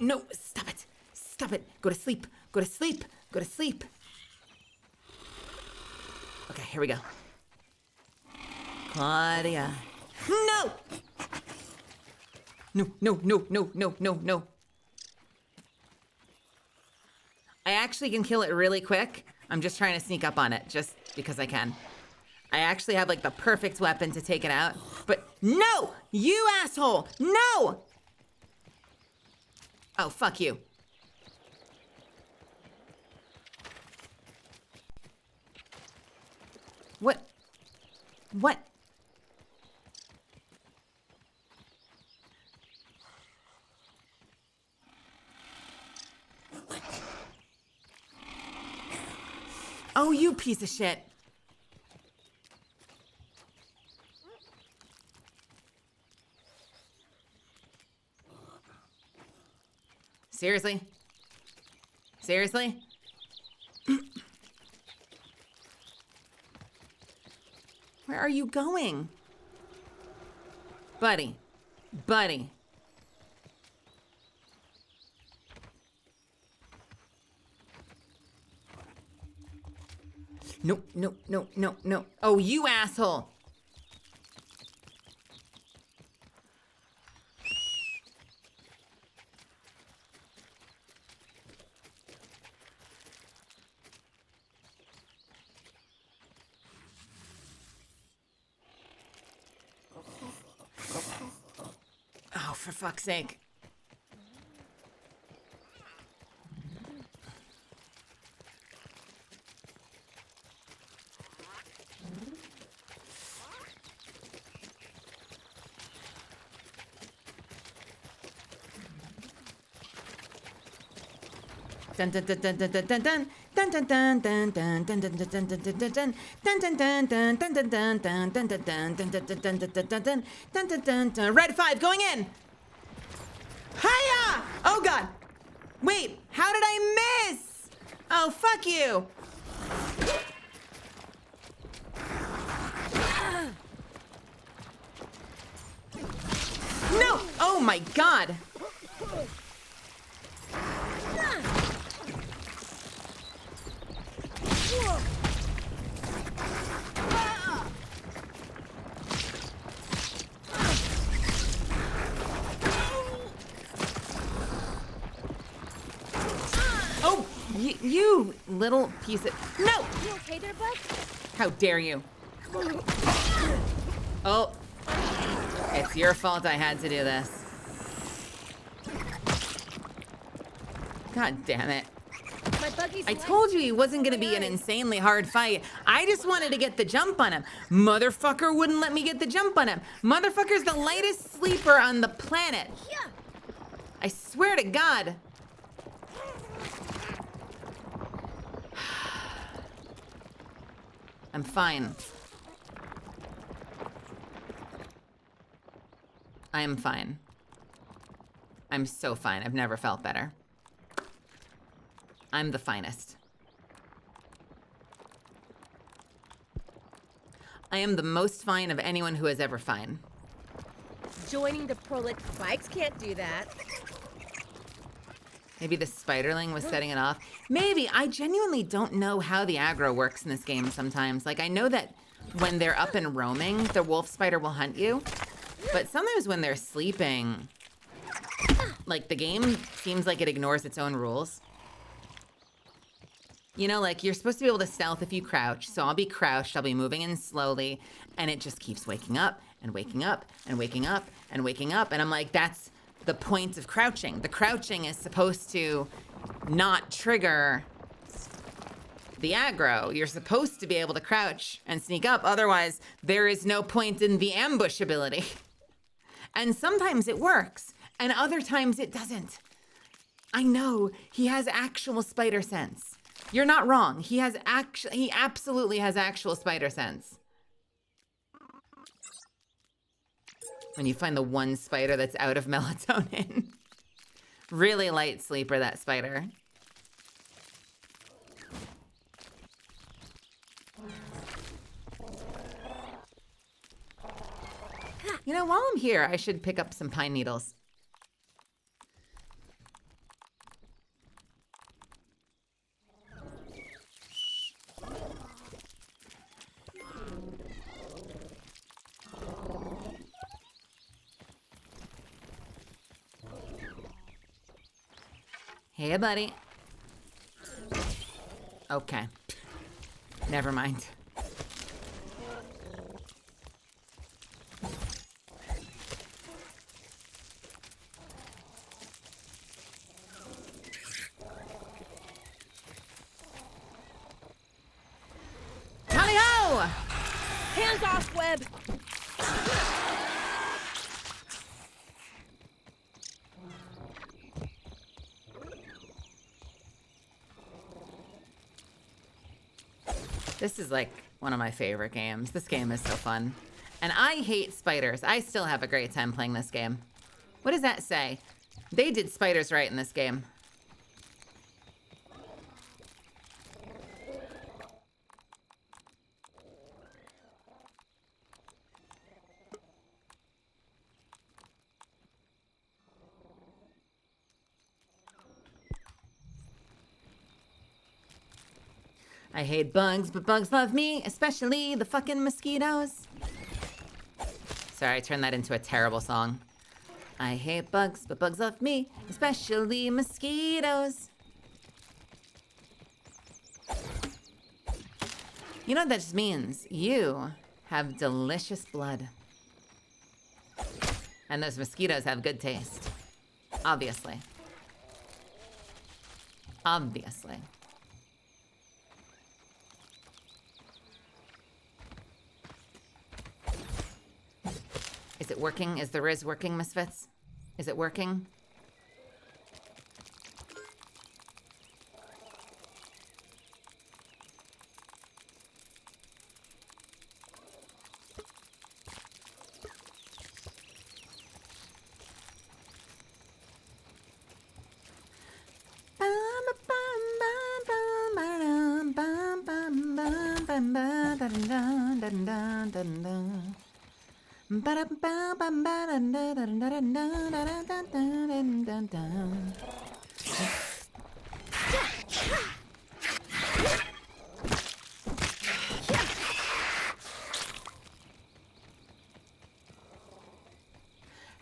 No! Stop it. Go to sleep. Okay, here we go. Claudia. No! No. I actually can kill it really quick. I'm just trying to sneak up on it, just because I can. I actually have, like, the perfect weapon to take it out. But no! You asshole! No! Oh, fuck you. What? Oh, you piece of shit. Seriously? Where are you going? Buddy. No. Oh, you asshole. Oh, for fuck's sake. Red 5 going in. Hiya! Oh god. Wait, how did I miss? Oh, fuck you. No! Oh my god. You little piece of... No! You okay there, bud? How dare you? Oh. It's your fault I had to do this. God damn it. My buggy's I told you he wasn't gonna be an insanely hard fight. I just wanted to get the jump on him. Motherfucker wouldn't let me get the jump on him. Motherfucker's the lightest sleeper on the planet. Yeah. I swear to God. I'm fine. I am fine. I'm so fine. I've never felt better. I'm the finest. I am the most fine of anyone who has ever fine. Joining the prolet bikes can't do that. Maybe the spiderling was setting it off. Maybe. I genuinely don't know how the aggro works in this game sometimes. Like, I know that when they're up and roaming, the wolf spider will hunt you. But sometimes when they're sleeping, like, the game seems like it ignores its own rules. You know, like, you're supposed to be able to stealth if you crouch. So I'll be crouched, I'll be moving in slowly, and it just keeps waking up and waking up and waking up and waking up. And I'm like, that's the point of crouching. The crouching is supposed to not trigger the aggro. You're supposed to be able to crouch and sneak up. Otherwise, there is no point in the ambush ability. And sometimes it works, and other times it doesn't. I know, he has actual spider sense. You're not wrong. He absolutely has actual spider sense. When you find the one spider that's out of melatonin. Really light sleeper, that spider. You know, while I'm here, I should pick up some pine needles. Hey, buddy. Okay. Never mind. Tally-ho! Hands off, Webb! This is like one of my favorite games. This game is so fun. And I hate spiders. I still have a great time playing this game. What does that say? They did spiders right in this game. I hate bugs, but bugs love me, especially the fucking mosquitoes. Sorry, I turned that into a terrible song. I hate bugs, but bugs love me, especially mosquitoes. You know what that just means? You have delicious blood. And those mosquitoes have good taste. Obviously. Obviously. Is it working? Is the Riz working, Misfits? Is it working?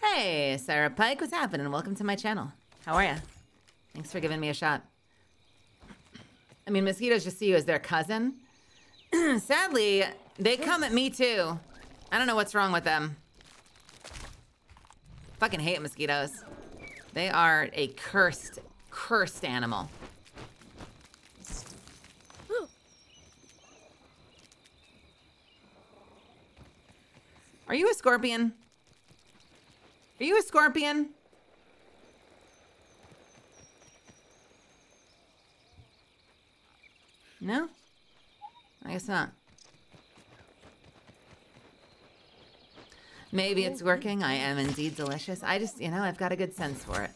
Hey, Sarah Pike, what's happening? Welcome to my channel. How are ya? Thanks for giving me a shot. I mean, mosquitoes just see you as their cousin. Sadly, they come at me too. I don't know what's wrong with them. Fucking hate mosquitoes. They are a cursed animal. Are you a scorpion? Are you a scorpion? No? I guess not. Maybe it's working. I am indeed delicious. I just, I've got a good sense for it.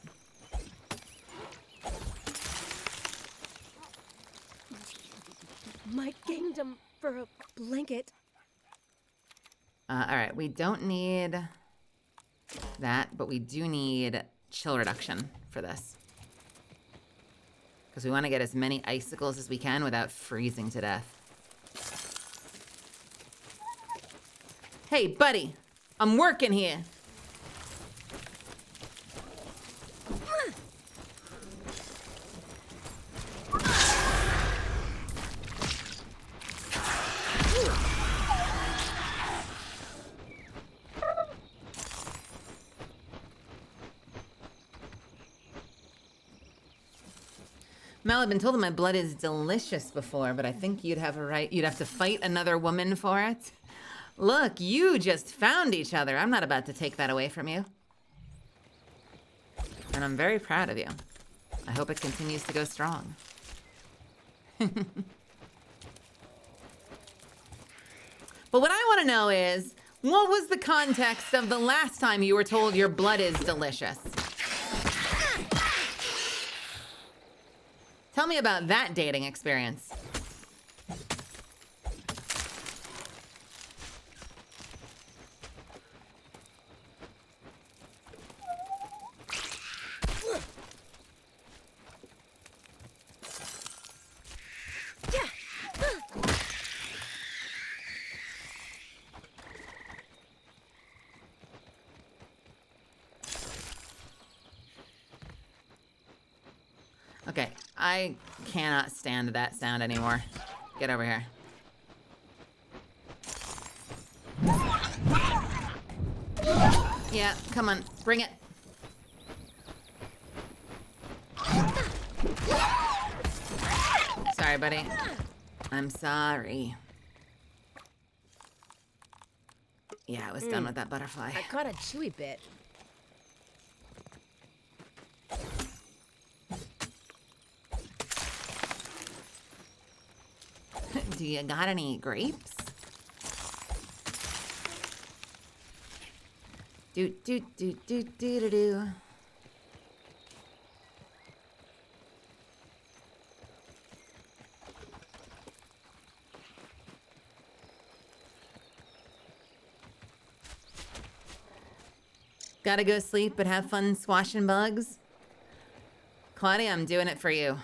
My kingdom for a blanket. All right, we don't need that, but we do need chill reduction for this. Because we want to get as many icicles as we can without freezing to death. Hey, buddy, I'm working here. Mel, I've been told that my blood is delicious before, but I think you'd have to fight another woman for it. Look, you just found each other. I'm not about to take that away from you. And I'm very proud of you. I hope it continues to go strong. But what I want to know is, what was the context of the last time you were told your blood is delicious? Tell me about that dating experience. Okay, I cannot stand that sound anymore. Get over here. Yeah, come on, bring it. Sorry, buddy. I'm sorry. Yeah, I was done with that butterfly. I caught a chewy bit. Do you got any grapes? Do do do do do do do. Gotta go sleep, but have fun squashing bugs? Claudia, I'm doing it for you.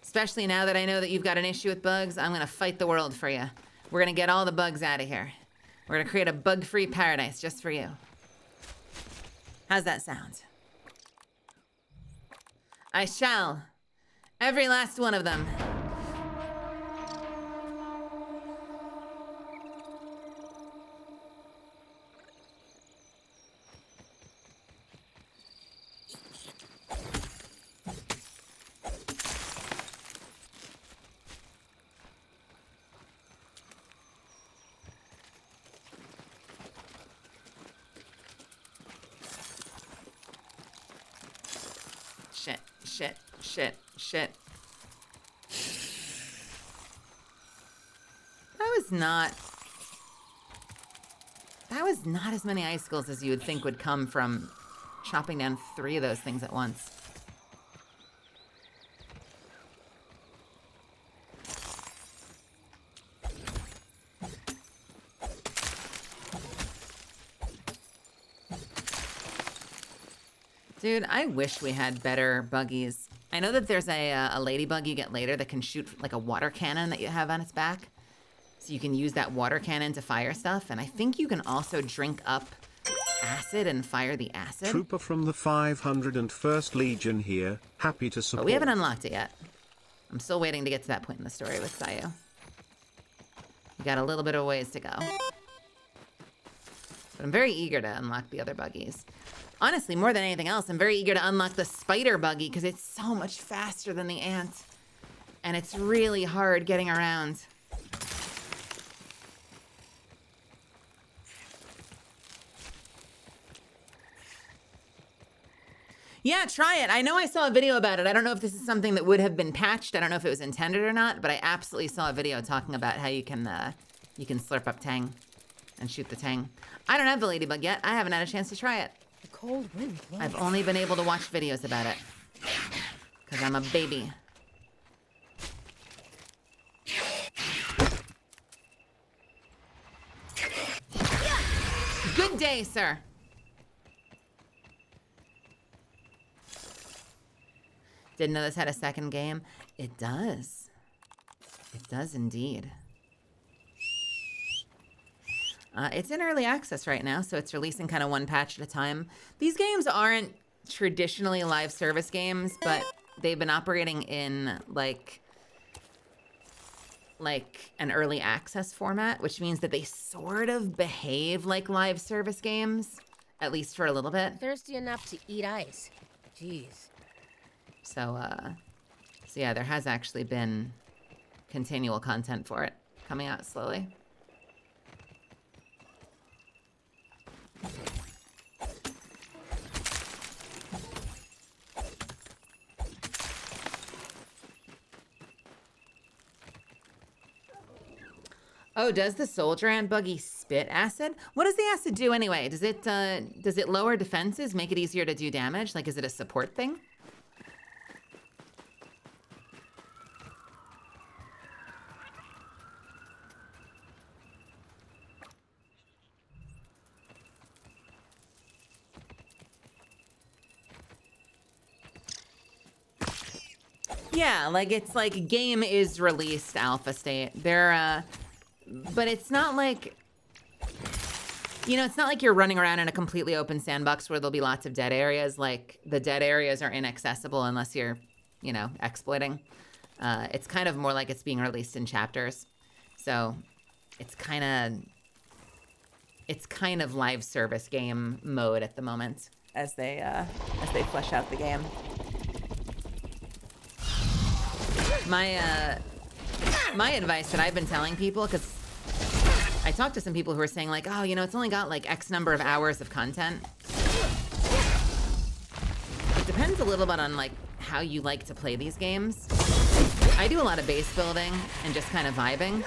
Especially now that I know that you've got an issue with bugs, I'm gonna fight the world for you. We're gonna get all the bugs out of here. We're gonna create a bug-free paradise just for you. How's that sound? I shall. Every last one of them. Shit. That was not as many icicles as you would think would come from chopping down 3 of those things at once. Dude, I wish we had better buggies. I know that there's a ladybug you get later that can shoot like a water cannon that you have on its back. So you can use that water cannon to fire stuff. And I think you can also drink up acid and fire the acid. Trooper from the 501st Legion here, happy to support. But we haven't unlocked it yet. I'm still waiting to get to that point in the story with Sayu. We got a little bit of ways to go. But I'm very eager to unlock the other buggies. Honestly, more than anything else, I'm very eager to unlock the spider buggy because it's so much faster than the ant. And it's really hard getting around. Yeah, try it. I know I saw a video about it. I don't know if this is something that would have been patched. I don't know if it was intended or not, but I absolutely saw a video talking about how you can slurp up Tang and shoot the Tang. I don't have the ladybug yet. I haven't had a chance to try it. The cold wind blows. I've only been able to watch videos about it because I'm a baby. Good day, sir. Didn't know this had a second game. It does. It does indeed. It's in early access right now, so it's releasing kind of one patch at a time. These games aren't traditionally live service games, but they've been operating in like an early access format, which means that they sort of behave like live service games, at least for a little bit. Thirsty enough to eat ice. Jeez. So yeah, there has actually been continual content for it coming out slowly. Oh, does the soldier ant buggy spit acid? What does the acid do anyway? Does it lower defenses, make it easier to do damage? Like, is it a support thing? Yeah, like it's like game is released alpha state. But it's not like, it's not like you're running around in a completely open sandbox where there'll be lots of dead areas. Like the dead areas are inaccessible unless you're, exploiting. It's kind of more like it's being released in chapters. So it's kind of live service game mode at the moment as they flesh out the game. My advice that I've been telling people, because I talked to some people who are saying like, oh, it's only got like X number of hours of content. It depends a little bit on like how you like to play these games. I do a lot of base building and just kind of vibing.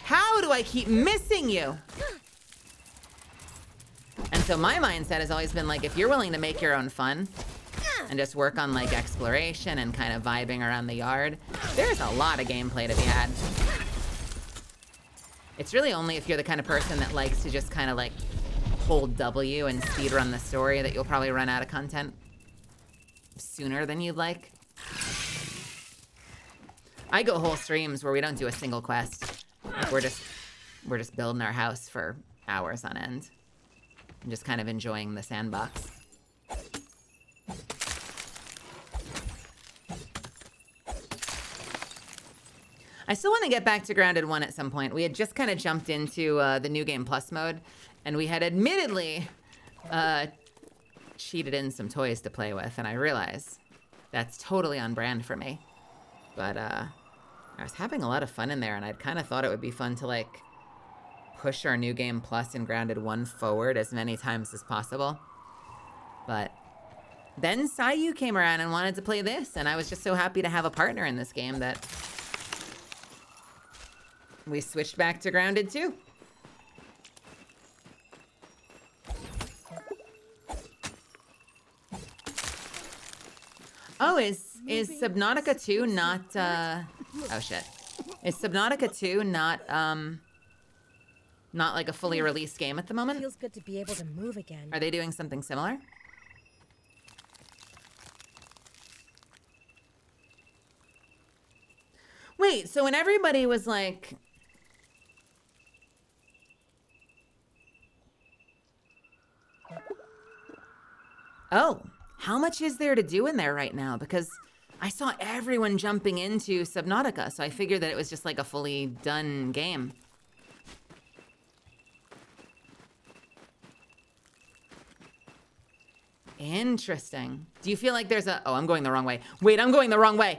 How do I keep missing you? And so my mindset has always been like, if you're willing to make your own fun and just work on like exploration and kind of vibing around the yard, there's a lot of gameplay to be had. It's really only if you're the kind of person that likes to just kind of like hold W and speedrun the story that you'll probably run out of content sooner than you'd like. I go whole streams where we don't do a single quest. Like we're just building our house for hours on end and just kind of enjoying the sandbox. I still want to get back to Grounded 1 at some point. We had just kind of jumped into the New Game Plus mode, and we had admittedly cheated in some toys to play with, and I realize that's totally on brand for me. But I was having a lot of fun in there, and I'd kind of thought it would be fun to like push our New Game Plus and Grounded 1 forward as many times as possible. But then Sayu came around and wanted to play this, and I was just so happy to have a partner in this game that we switched back to Grounded 2. Oh, is Subnautica 2 not, oh shit. Is Subnautica 2 not like a fully released game at the moment? Feels good to be able to move again. Are they doing something similar? Wait, so when everybody was like, oh, how much is there to do in there right now? Because I saw everyone jumping into Subnautica, so I figured that it was just like a fully done game. Interesting. Do you feel like there's a... Oh, I'm going the wrong way. Wait, I'm going the wrong way.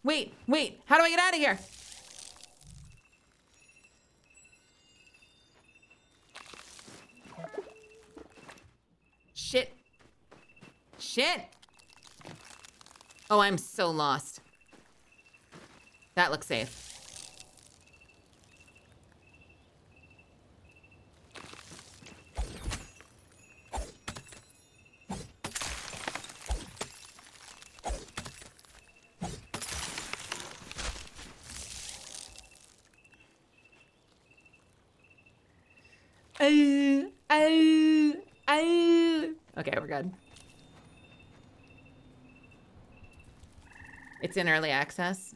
Wait. How do I get out of here? Shit. Oh, I'm so lost. That looks safe. Okay, we're good. It's in early access.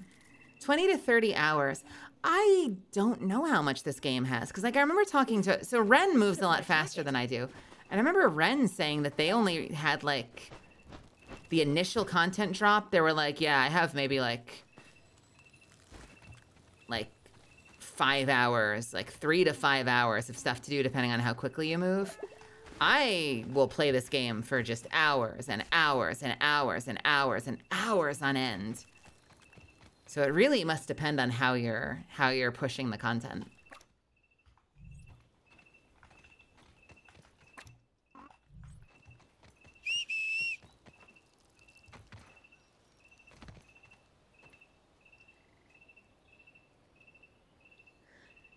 20 to 30 hours. I don't know how much this game has, because like I remember talking to, so Ren moves a lot faster than I do. And I remember Ren saying that they only had like the initial content drop. They were like, yeah, I have maybe like 5 hours, like 3 to 5 hours of stuff to do depending on how quickly you move. I will play this game for just hours and hours and hours and hours and hours on end. So it really must depend on how you're pushing the content.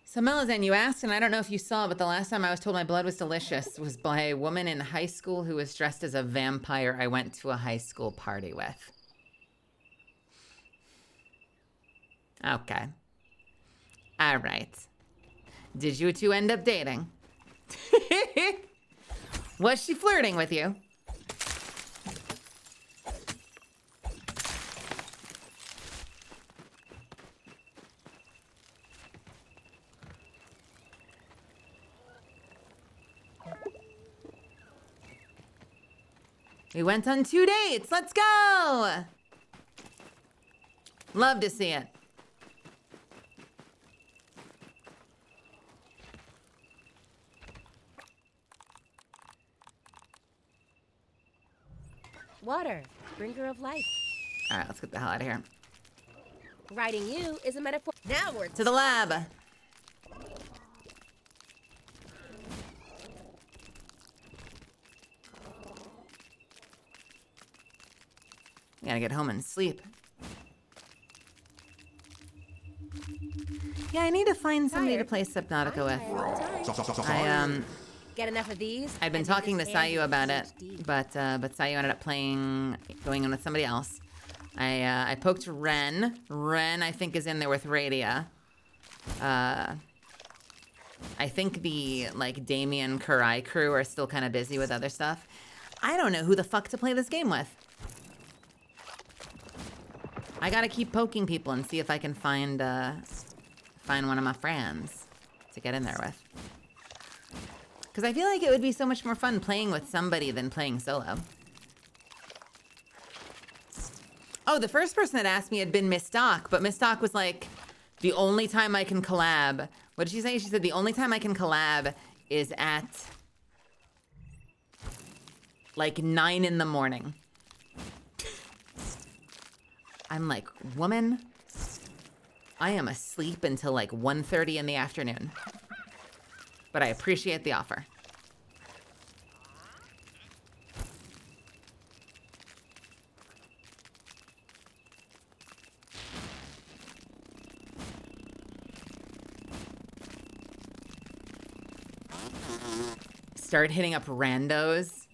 So Melazan, you asked, and I don't know if you saw, but the last time I was told my blood was delicious was by a woman in high school who was dressed as a vampire I went to a high school party with. Okay. All right. Did you two end up dating? Was she flirting with you? We went on 2 dates. Let's go. Love to see it. Water, bringer of life. All right, let's get the hell out of here. Riding you is a metaphor. Now we're To the lab. I gotta get home and sleep. Yeah, I need to find somebody to play Subnautica with. Get enough of these. I'd been talking to Sayu about it, but Sayu ended up going in with somebody else. I poked Ren. Ren, I think, is in there with Radia. I think the Damien Kurai crew are still kind of busy with other stuff. I don't know who the fuck to play this game with. I gotta keep poking people and see if I can find one of my friends to get in there with. Because I feel like it would be so much more fun playing with somebody than playing solo. Oh, the first person that asked me had been Miss Doc, but Miss Doc was like, the only time I can collab. What did she say? She said the only time I can collab is at 9 in the morning. I'm like, woman, I am asleep until 1:30 in the afternoon. But I appreciate the offer. Start hitting up randos.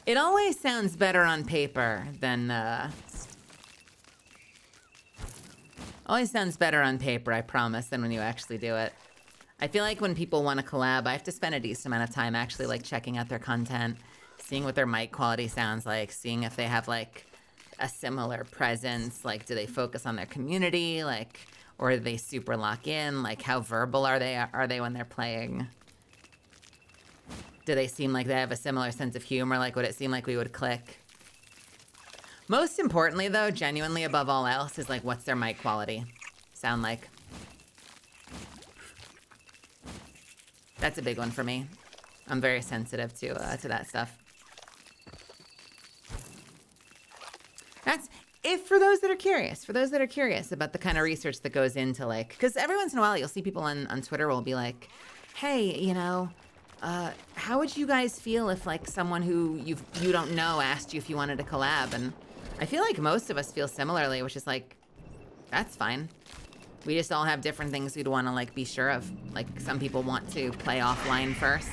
It always sounds better on paper than, always sounds better on paper, I promise, than when you actually do it. I feel like when people want to collab, I have to spend a decent amount of time actually checking out their content, seeing what their mic quality sounds like, seeing if they have a similar presence, do they focus on their community, or do they super lock in, how verbal are they when they're playing? Do they seem like they have a similar sense of humor? Like, would it seem like we would click? Most importantly, though, genuinely above all else, is like, what's their mic quality sound like? That's a big one for me. I'm very sensitive to that stuff. That's if for those that are curious, about the kind of research that goes into like, because every once in a while you'll see people on Twitter will be like, hey, you know, how would you guys feel if like someone who you don't know asked you if you wanted to collab? And I feel like most of us feel similarly, which is like, that's fine. We just all have different things we'd want to like be sure of. Like some people want to play offline first,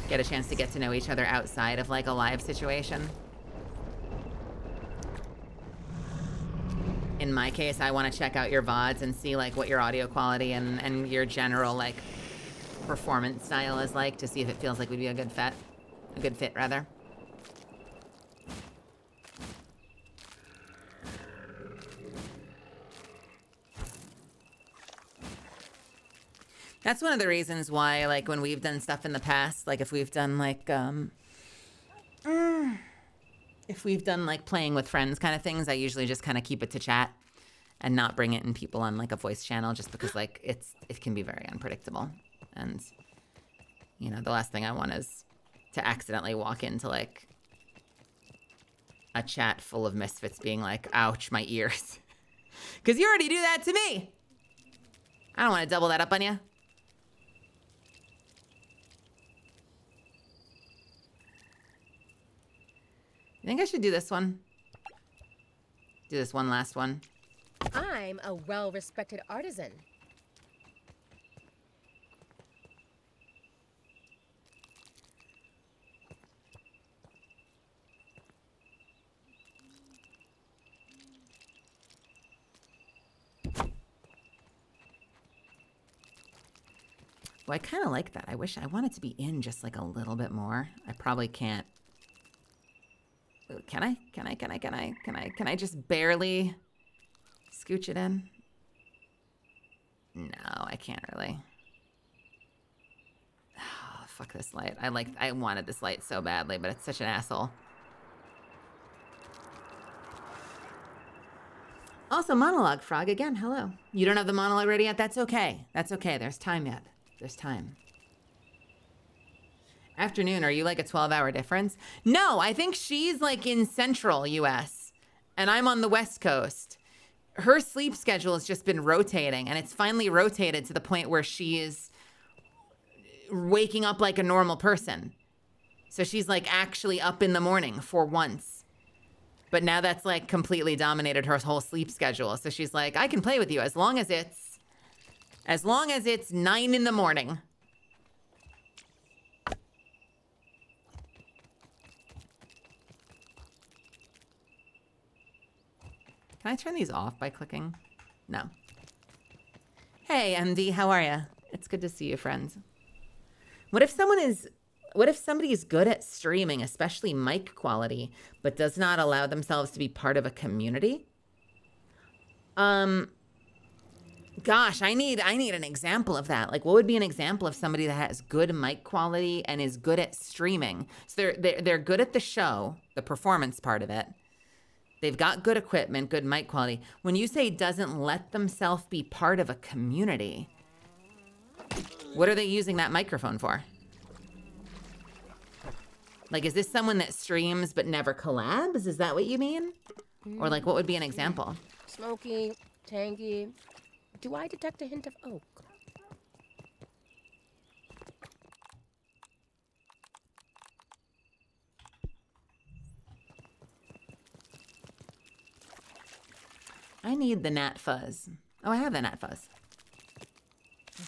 get a chance to get to know each other outside of like a live situation. In my case, I want to check out your VODs and see like what your audio quality and your general like performance style is like to see if it feels like we'd be a good fit rather. That's one of the reasons why, like, when we've done stuff in the past, like, if we've done, like, playing with friends kind of things, I usually just kind of keep it to chat and not bring it in people on, like, a voice channel just because, like, it can be very unpredictable. And, you know, the last thing I want is to accidentally walk into, like, a chat full of misfits being like, ouch, my ears. Because you already do that to me. I don't want to double that up on you. I think I should do this one. Do this one last one. I'm a well-respected artisan. Well, I kind of like that. I wish I wanted to be in just like a little bit more. I probably can't. Can I just barely scooch it in? No, I can't really. Oh, fuck this light. I wanted this light so badly, but it's such an asshole. Also, monologue frog again. Hello. You don't have the monologue ready yet? That's okay. That's okay. There's time yet. There's time. Afternoon, are you like a 12-hour difference? No, I think she's like in central US and I'm on the West Coast. Her sleep schedule has just been rotating and it's finally rotated to the point where she is waking up like a normal person. So she's like actually up in the morning for once. But now that's like completely dominated her whole sleep schedule. So she's like, I can play with you as long as it's 9 in the morning. Can I turn these off by clicking? No. Hey, MD, how are you? It's good to see you, friends. What if somebody is good at streaming, especially mic quality, but does not allow themselves to be part of a community? Gosh, I need an example of that. Like, what would be an example of somebody that has good mic quality and is good at streaming? So they're good at the show, the performance part of it. They've got good equipment, good mic quality. When you say doesn't let themselves be part of a community, what are they using that microphone for? Like, is this someone that streams but never collabs? Is that what you mean? Or like, what would be an example? Smoky, tangy. Do I detect a hint of oak? I need the Nat Fuzz. Oh, I have the Nat Fuzz.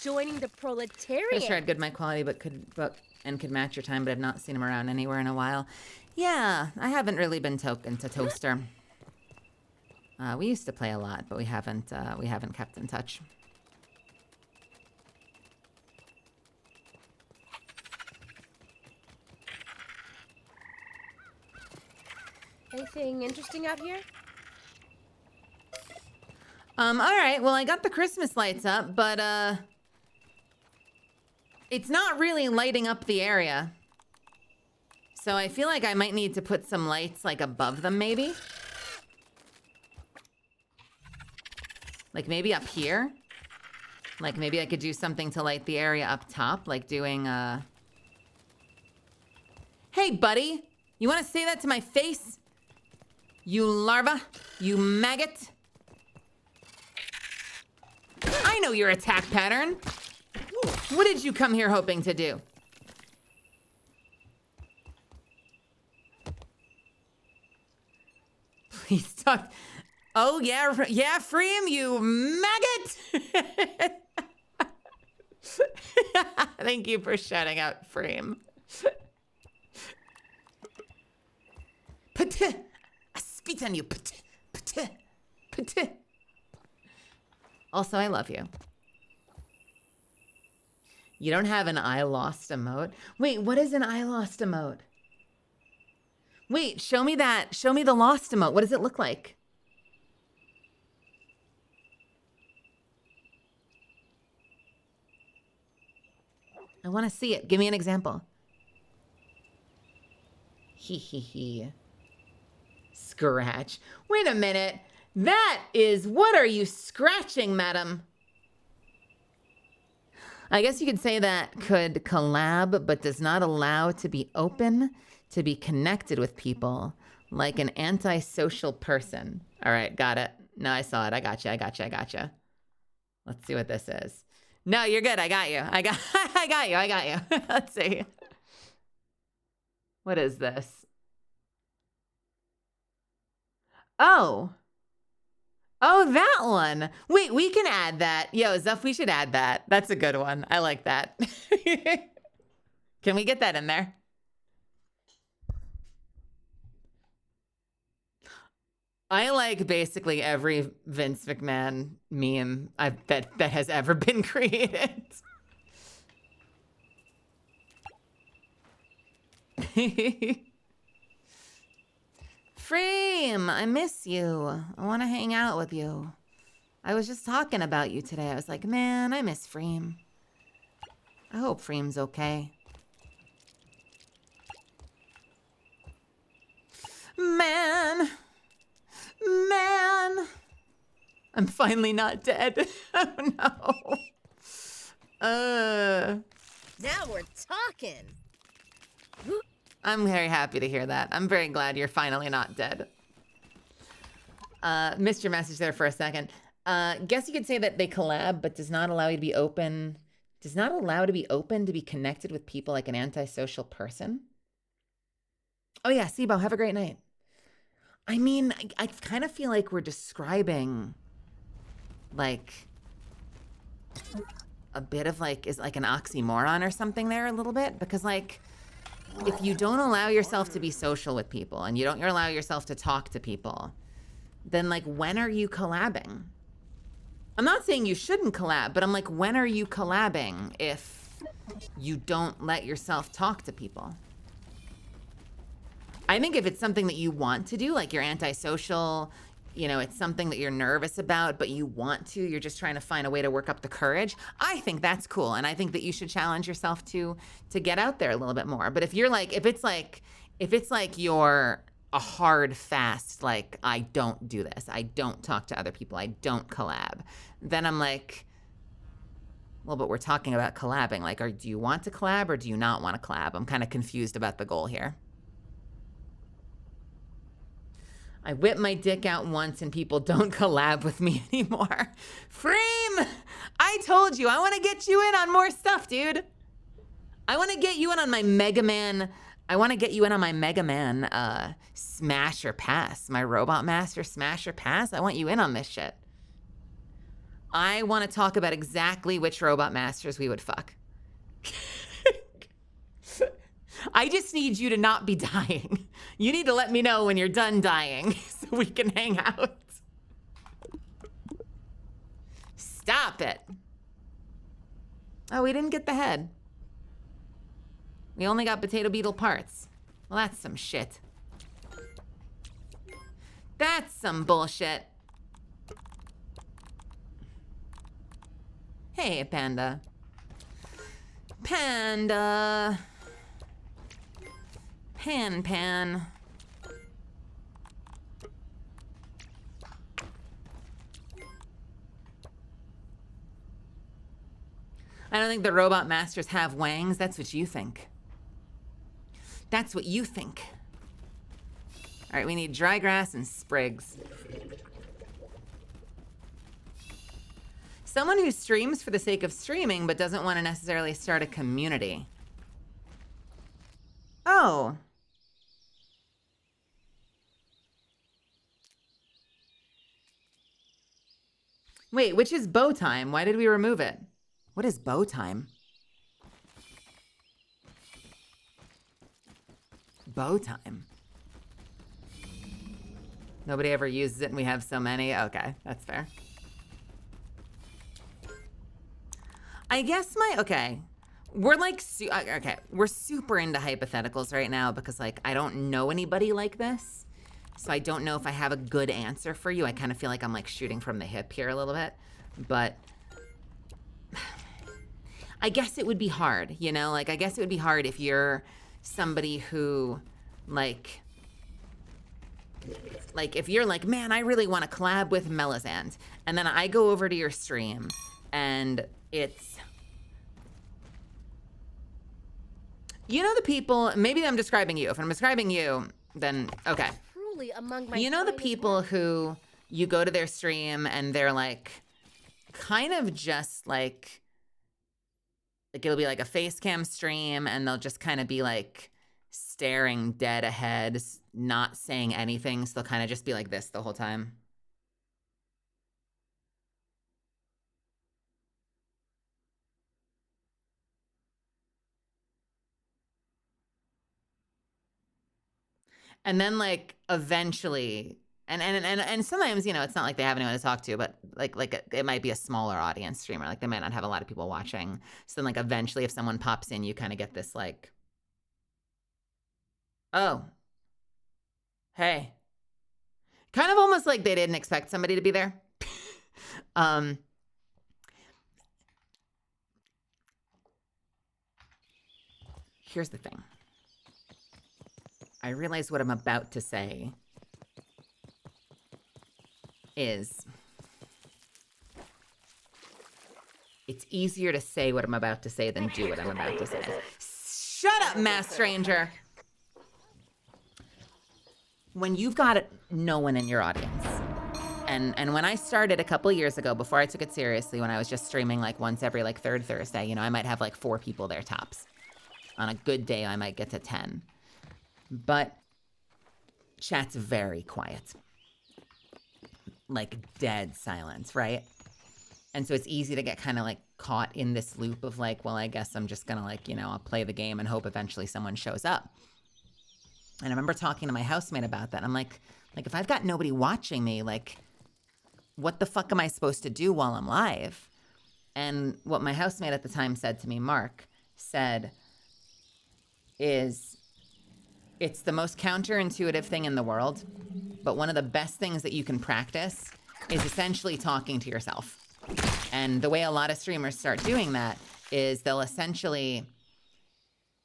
Joining the proletariat. Pretty sure I had good mic quality, but could match your time, but I've not seen him around anywhere in a while. Yeah, I haven't really been into Toaster. We used to play a lot, but we haven't kept in touch. Anything interesting out here? All right. Well, I got the Christmas lights up, but it's not really lighting up the area. So I feel like I might need to put some lights like above them maybe. Like maybe up here. Like maybe I could do something to light the area up top, like doing Hey buddy, you wanna say that to my face? You larva, you maggot. I know your attack pattern. What did you come here hoping to do? Please talk. Oh, yeah, free him, you maggot! Thank you for shouting out frame. Put-t, I spit on you. Put-t, put-t, put-t. Also, I love you. You don't have an I lost emote? Wait, what is an I lost emote? Wait, show me that. Show me the lost emote. What does it look like? I want to see it. Give me an example. Hee hee hee. Scratch. Wait a minute. That is, what are you scratching, madam? I guess you could say that could collab, but does not allow to be open, to be connected with people, like an antisocial person. All right, got it. No, I saw it. I got you. Let's see what this is. No, you're good. I got you. I got you. Let's see. What is this? Oh, that one. Wait, we can add that. Yo, Zuff, we should add that. That's a good one. I like that. Can we get that in there? I like basically every Vince McMahon meme that has ever been created. Frame, I miss you. I want to hang out with you. I was just talking about you today. I was like, man, I miss Frame. I hope Frame's okay. Man. I'm finally not dead. Oh, no. Now we're talking. I'm very happy to hear that. I'm very glad you're finally not dead. Missed your message there for a second. Guess you could say that they collab, but does not allow you to be open. Does not allow to be open to be connected with people like an antisocial person. Oh yeah, Sibo, have a great night. I mean, I kind of feel like we're describing like a bit of like, is like an oxymoron or something there a little bit, because like, if you don't allow yourself to be social with people and you don't allow yourself to talk to people, then like, when are you collabing? I'm not saying you shouldn't collab, but I'm like, when are you collabing if you don't let yourself talk to people? I think if it's something that you want to do, like you're antisocial, you know, it's something that you're nervous about, but you want to, you're just trying to find a way to work up the courage. I think that's cool. And I think that you should challenge yourself to get out there a little bit more. But if you're like, if it's like you're a hard fast, like, I don't do this, I don't talk to other people, I don't collab, then I'm like, well, but we're talking about collabing. Like, do you want to collab or do you not want to collab? I'm kind of confused about the goal here. I whip my dick out once and people don't collab with me anymore. Frame! I told you, I want to get you in on more stuff, dude. I want to get you in on my Mega Man. I want to get you in on my Mega Man Smash or Pass. My Robot Master Smash or Pass. I want you in on this shit. I want to talk about exactly which Robot Masters we would fuck. I just need you to not be dying. You need to let me know when you're done dying so we can hang out. Stop it. Oh, we didn't get the head. We only got potato beetle parts. Well, that's some shit. That's some bullshit. Hey, Panda. Panda. Pan. I don't think the robot masters have wangs. That's what you think. That's what you think. All right, we need dry grass and sprigs. Someone who streams for the sake of streaming but doesn't want to necessarily start a community. Oh. Wait, which is bow time? Why did we remove it? What is bow time? Bow time. Nobody ever uses it and we have so many. Okay, that's fair. I guess okay. We're like, okay, we're super into hypotheticals right now because like, I don't know anybody like this. So I don't know if I have a good answer for you. I kind of feel like I'm like shooting from the hip here a little bit, but I guess it would be hard, you know? Like, I guess it would be hard if you're somebody who like if you're like, man, I really want to collab with Melisande, and then I go over to your stream and it's, you know, the people, maybe I'm describing you. If I'm describing you, then okay. Truly among my You know the finest people work. who you go to their stream and they're like, kind of just like it'll be like a face cam stream and they'll just kind of be like staring dead ahead, not saying anything. So they'll kind of just be like this the whole time. And then like eventually, and sometimes, you know, it's not like they have anyone to talk to, but it might be a smaller audience streamer. Like they might not have a lot of people watching. So then like eventually if someone pops in, you kind of get this like, oh, hey. Kind of almost like they didn't expect somebody to be there. Here's the thing. I realize what I'm about to say is it's easier to say what I'm about to say than do what I'm about to say. Shut up, mass stranger. When you've got no one in your audience, and when I started a couple years ago, before I took it seriously, when I was just streaming like once every like third Thursday, you know, I might have like 4 people there tops. On a good day, I might get to 10. But chat's very quiet. Like dead silence, right? And so it's easy to get kind of like caught in this loop of like, well, I guess I'm just gonna like, you know, I'll play the game and hope eventually someone shows up. And I remember talking to my housemate about that. I'm like if I've got nobody watching me, like what the fuck am I supposed to do while I'm live? And what my housemate at the time said to me, Mark, said is, it's the most counterintuitive thing in the world, but one of the best things that you can practice is essentially talking to yourself. And the way a lot of streamers start doing that is they'll essentially,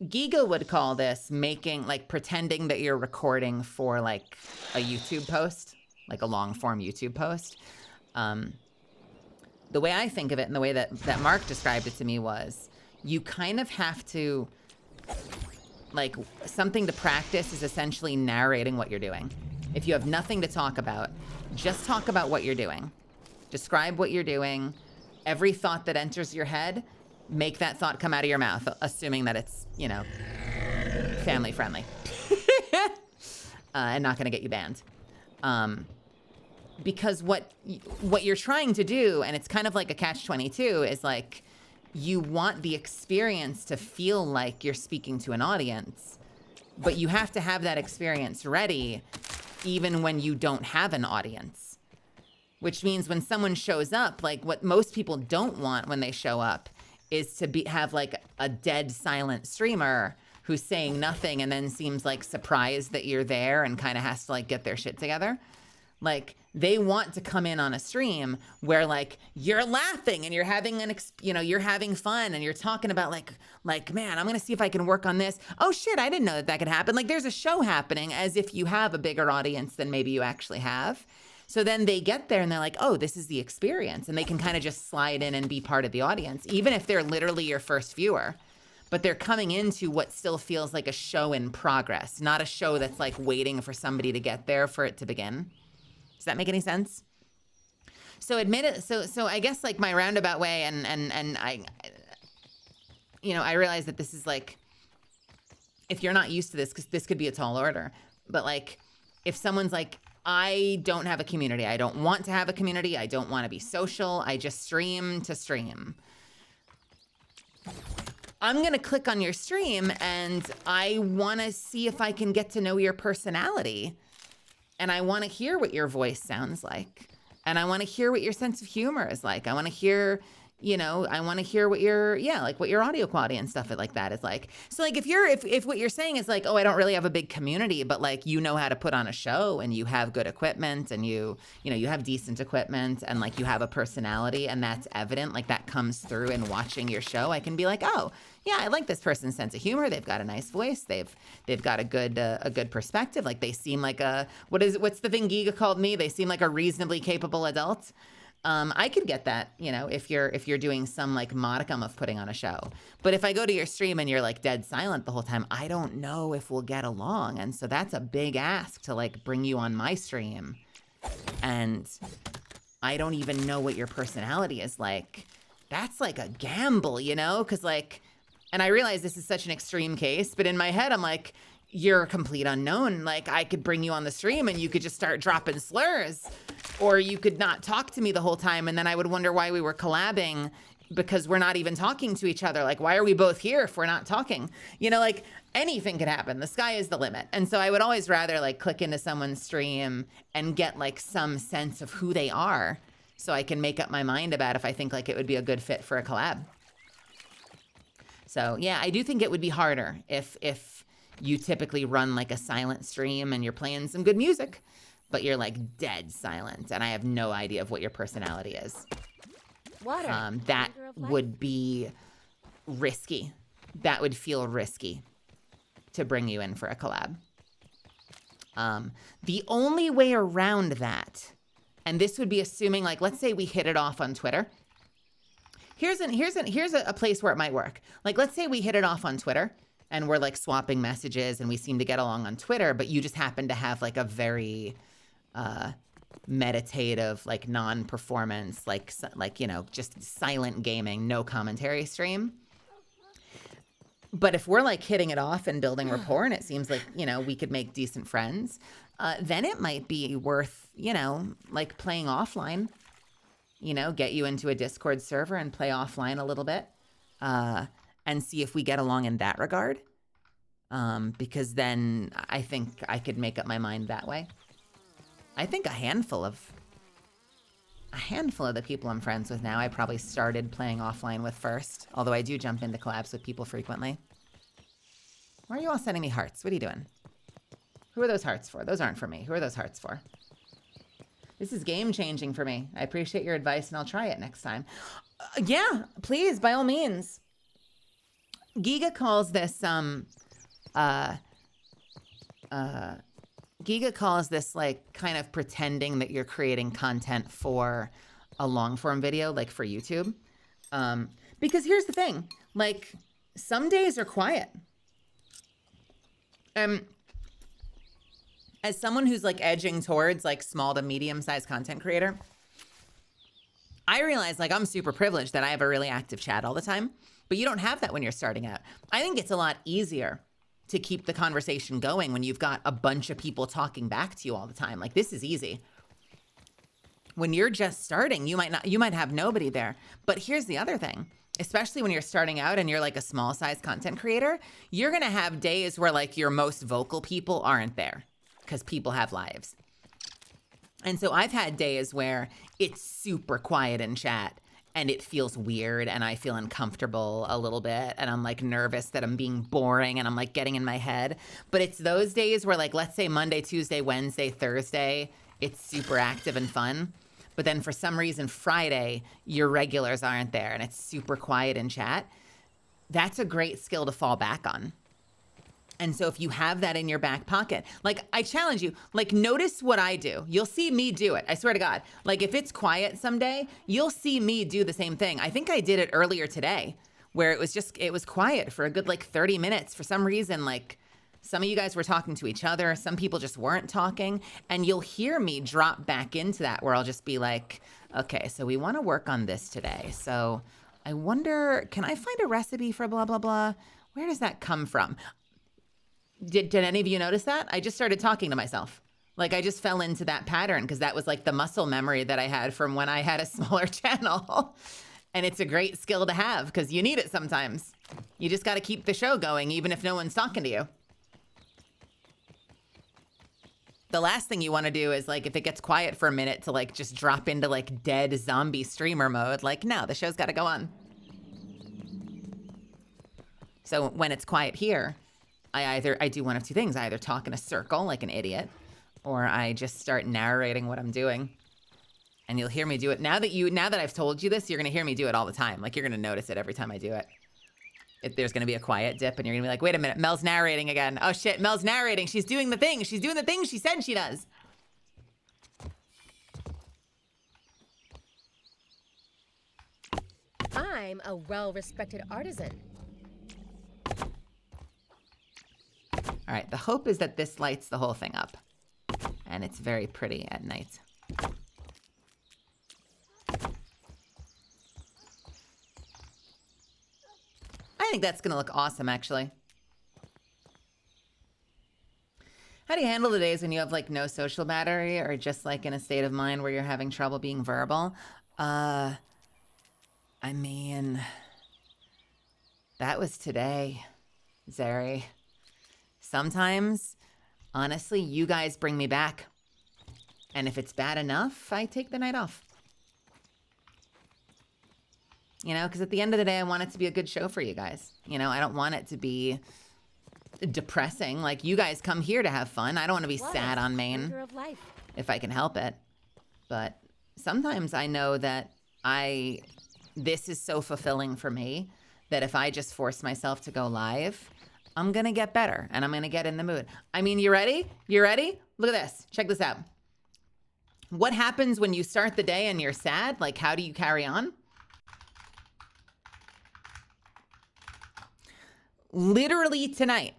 Giga would call this making, like pretending that you're recording for like a YouTube post, like a long form YouTube post. The way I think of it and the way that Mark described it to me was you kind of have to, like something to practice is essentially narrating what you're doing. If you have nothing to talk about, just talk about what you're doing. Describe what you're doing. Every thought that enters your head, make that thought come out of your mouth, assuming that it's, you know, family friendly. And not gonna get you banned. Because what you're trying to do, and it's kind of like a catch-22, is like, you want the experience to feel like you're speaking to an audience, but you have to have that experience ready even when you don't have an audience. Which means when someone shows up, like what most people don't want when they show up is to have like a dead silent streamer who's saying nothing and then seems like surprised that you're there and kind of has to like get their shit together. Like They want to come in on a stream where like you're laughing and you're having you're having fun and you're talking about like, man, I'm going to see if I can work on this. Oh shit, I didn't know that could happen. Like there's a show happening, as if you have a bigger audience than maybe you actually have. So then they get there and they're like, oh, this is the experience. And they can kind of just slide in and be part of the audience, even if they're literally your first viewer. But they're coming into what still feels like a show in progress, not a show that's like waiting for somebody to get there for it to begin. Does that make any sense? So so I guess like my roundabout way, and I, I realize that this is like, if you're not used to this, because this could be a tall order, but like if someone's like, I don't have a community, I don't want to have a community, I don't want to be social, I just stream to stream. I'm going to click on your stream and I want to see if I can get to know your personality. And I want to hear what your voice sounds like. And I want to hear what your sense of humor is like. I want to hear, what your audio quality and stuff like that is like. So like if what you're saying is like, oh, I don't really have a big community, but like, you know how to put on a show and you have good equipment and you have decent equipment and like you have a personality and that's evident, like that comes through in watching your show, I can be like, oh, yeah, I like this person's sense of humor. They've got a nice voice. They've got a good perspective. Like they seem like what's the thing Giga called me? They seem like a reasonably capable adult. I could get that, if you're doing some like modicum of putting on a show. But if I go to your stream and you're like dead silent the whole time, I don't know if we'll get along. And so that's a big ask to like bring you on my stream. And I don't even know what your personality is like. That's like a gamble, because like, and I realize this is such an extreme case, but in my head, I'm like, you're a complete unknown. Like I could bring you on the stream and you could just start dropping slurs, or you could not talk to me the whole time. And then I would wonder why we were collabing, because we're not even talking to each other. Like, why are we both here if we're not talking? Like anything could happen. The sky is the limit. And so I would always rather like click into someone's stream and get like some sense of who they are, so I can make up my mind about if I think like it would be a good fit for a collab. So yeah, I do think it would be harder if you typically run like a silent stream and you're playing some good music, but you're like dead silent and I have no idea of what your personality is. Water. That would be risky. That would feel risky to bring you in for a collab. The only way around that, and this would be assuming like, let's say we hit it off on Twitter. Here's a place where it might work. Like, let's say we hit it off on Twitter and we're like swapping messages and we seem to get along on Twitter, but you just happen to have like a very meditative, like non-performance, like just silent gaming, no commentary stream. But if we're like hitting it off and building rapport and it seems like, we could make decent friends, then it might be worth, like playing offline. Get you into a Discord server and play offline a little bit, and see if we get along in that regard. Because then I think I could make up my mind that way. I think a handful of the people I'm friends with now, I probably started playing offline with first, although I do jump into collabs with people frequently. Why are you all sending me hearts? What are you doing? Who are those hearts for? Those aren't for me. Who are those hearts for? This is game-changing for me. I appreciate your advice, and I'll try it next time. Yeah, please, by all means. Giga calls this, Giga calls this, like, kind of pretending that you're creating content for a long-form video, like for YouTube. Because here's the thing. Like, some days are quiet. As someone who's like edging towards like small to medium-sized content creator, I realize like I'm super privileged that I have a really active chat all the time, but you don't have that when you're starting out. I think it's a lot easier to keep the conversation going when you've got a bunch of people talking back to you all the time. Like this is easy. When you're just starting, you might have nobody there. But here's the other thing. Especially when you're starting out and you're like a small size content creator, you're gonna have days where like your most vocal people aren't there, because people have lives. And so I've had days where it's super quiet in chat and it feels weird and I feel uncomfortable a little bit and I'm like nervous that I'm being boring and I'm like getting in my head. But it's those days where like, let's say Monday, Tuesday, Wednesday, Thursday, it's super active and fun. But then for some reason, Friday, your regulars aren't there and it's super quiet in chat. That's a great skill to fall back on. And so if you have that in your back pocket, like I challenge you, like notice what I do. You'll see me do it. I swear to God. Like if it's quiet someday, you'll see me do the same thing. I think I did it earlier today where it was quiet for a good like 30 minutes. For some reason, like some of you guys were talking to each other. Some people just weren't talking. And you'll hear me drop back into that where I'll just be like, okay, so we want to work on this today. So I wonder, can I find a recipe for blah, blah, blah? Where does that come from? Did any of you notice that? I just started talking to myself. Like I just fell into that pattern because that was like the muscle memory that I had from when I had a smaller channel. And it's a great skill to have because you need it sometimes. You just got to keep the show going even if no one's talking to you. The last thing you want to do is like if it gets quiet for a minute to like just drop into like dead zombie streamer mode. Like no, the show's got to go on. So when it's quiet here, I do one of two things. I either talk in a circle like an idiot, or I just start narrating what I'm doing. And you'll hear me do it. Now that I've told you this, you're gonna hear me do it all the time. Like you're gonna notice it every time I do it. There's gonna be a quiet dip and you're gonna be like, wait a minute, Mel's narrating again. Oh shit, Mel's narrating. She's doing the thing. She's doing the thing she said she does. I'm a well-respected artisan. All right, the hope is that this lights the whole thing up. And it's very pretty at night. I think that's gonna look awesome, actually. How do you handle the days when you have like no social battery or just like in a state of mind where you're having trouble being verbal? I mean, that was today, Zeri. Sometimes, honestly, you guys bring me back. And if it's bad enough, I take the night off. You know, because at the end of the day, I want it to be a good show for you guys. You know, I don't want it to be depressing. Like, you guys come here to have fun. I don't want to be sad on main if I can help it. But sometimes I know that this is so fulfilling for me that if I just force myself to go live, I'm gonna get better and I'm gonna get in the mood. I mean, you ready? You ready? Look at this. Check this out. What happens when you start the day and you're sad? Like, how do you carry on? Literally tonight.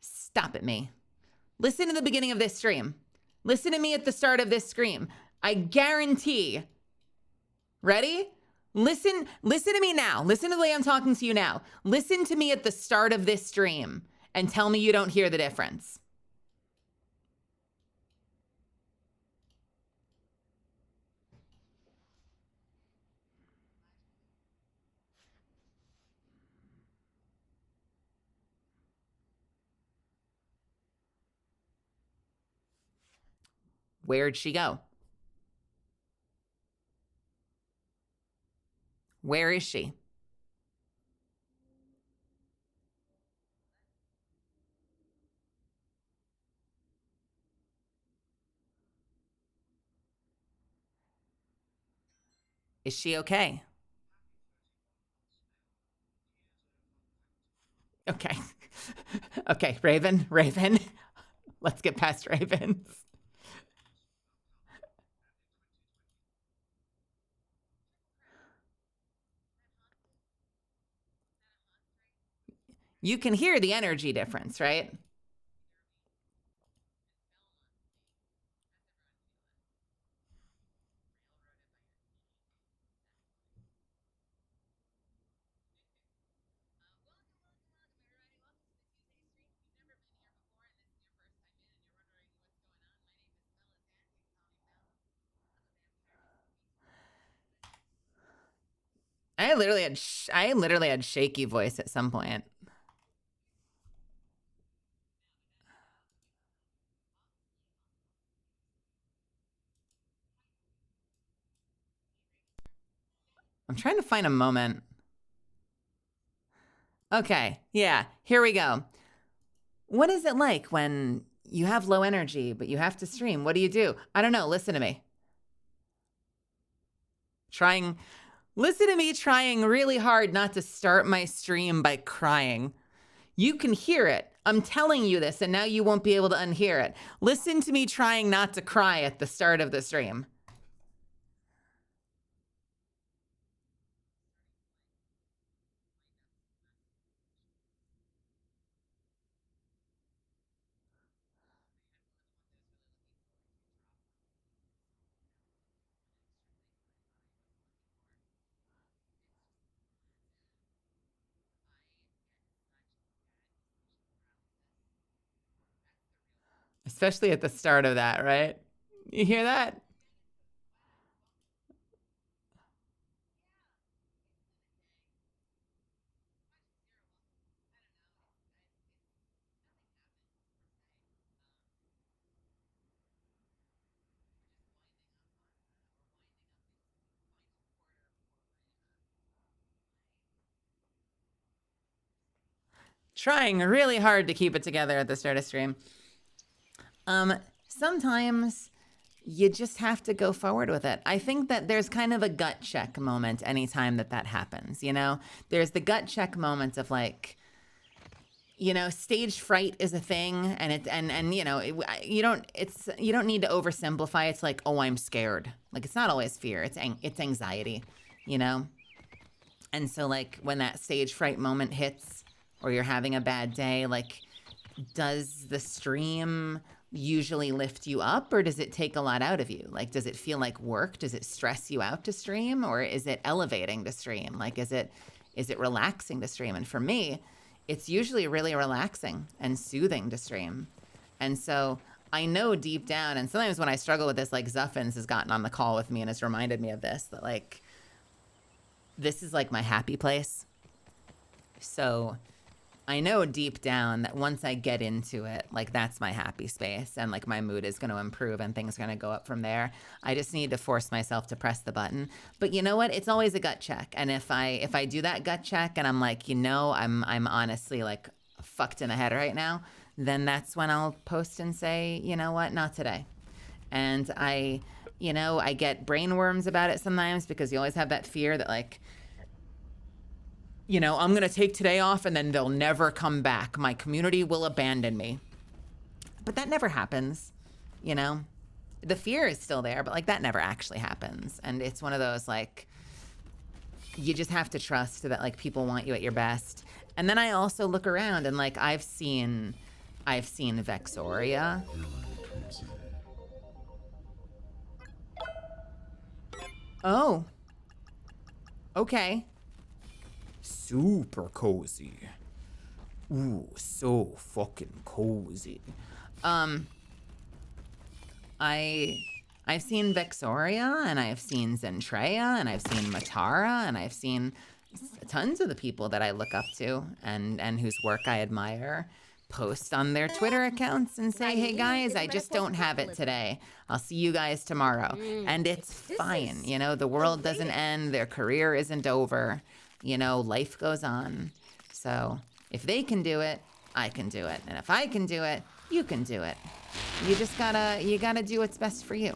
Stop at me. Listen to the beginning of this stream. Listen to me at the start of this stream. I guarantee. Ready? Listen to me now. Listen to the way I'm talking to you now. Listen to me at the start of this stream and tell me you don't hear the difference. Where'd she go? Where is she? Is she okay? Okay. Okay, Raven. Let's get past Ravens. You can hear the energy difference, right? I literally had shaky voice at some point. I'm trying to find a moment. Okay, yeah, here we go. What is it like when you have low energy, but you have to stream. What do? I don't know. Listen to me. Listen to me trying really hard not to start my stream by crying. You can hear it. I'm telling you this, and now you won't be able to unhear it. Listen to me trying not to cry at the start of the stream. Especially at the start of that, right? You hear that? Trying really hard to keep it together at the start of stream. Sometimes you just have to go forward with it. I think that there's kind of a gut check moment anytime that happens, you know? There's the gut check moment of like, you know, stage fright is a thing, and you know, you don't need to oversimplify. It's like, oh, I'm scared. Like, it's not always fear. It's anxiety, you know? And so like when that stage fright moment hits or you're having a bad day, like, does the stream usually lift you up, or does it take a lot out of you? Like, does it feel like work? Does it stress you out to stream, or is it elevating to stream? Like, is it relaxing to stream? And for me, it's usually really relaxing and soothing to stream. And so I know deep down, and sometimes when I struggle with this, like Zuffins has gotten on the call with me and has reminded me of this, that like, this is like my happy place. So I know deep down that once I get into it, like, that's my happy space, and like my mood is going to improve and things are going to go up from there. I just need to force myself to press the button. But you know what? It's always a gut check. And if I do that gut check and I'm like, you know, I'm honestly like fucked in the head right now, then that's when I'll post and say, you know what? Not today. And I get brainworms about it sometimes, because you always have that fear that like, you know, I'm going to take today off and then they'll never come back. My community will abandon me. But that never happens, you know? The fear is still there, but like that never actually happens. And it's one of those like, you just have to trust that like people want you at your best. And then I also look around and like I've seen Vexoria. Oh. Okay. Super cozy. Ooh, so fucking cozy. I've seen Vexoria, and I've seen Zentreya, and I've seen Matara, and I've seen tons of the people that I look up to and whose work I admire post on their Twitter accounts and say, hey guys, I just don't have it today. I'll see you guys tomorrow. And it's fine. You know, the world doesn't end. Their career isn't over. You know, life goes on. So if they can do it, I can do it. And if I can do it, you can do it. You just gotta do what's best for you.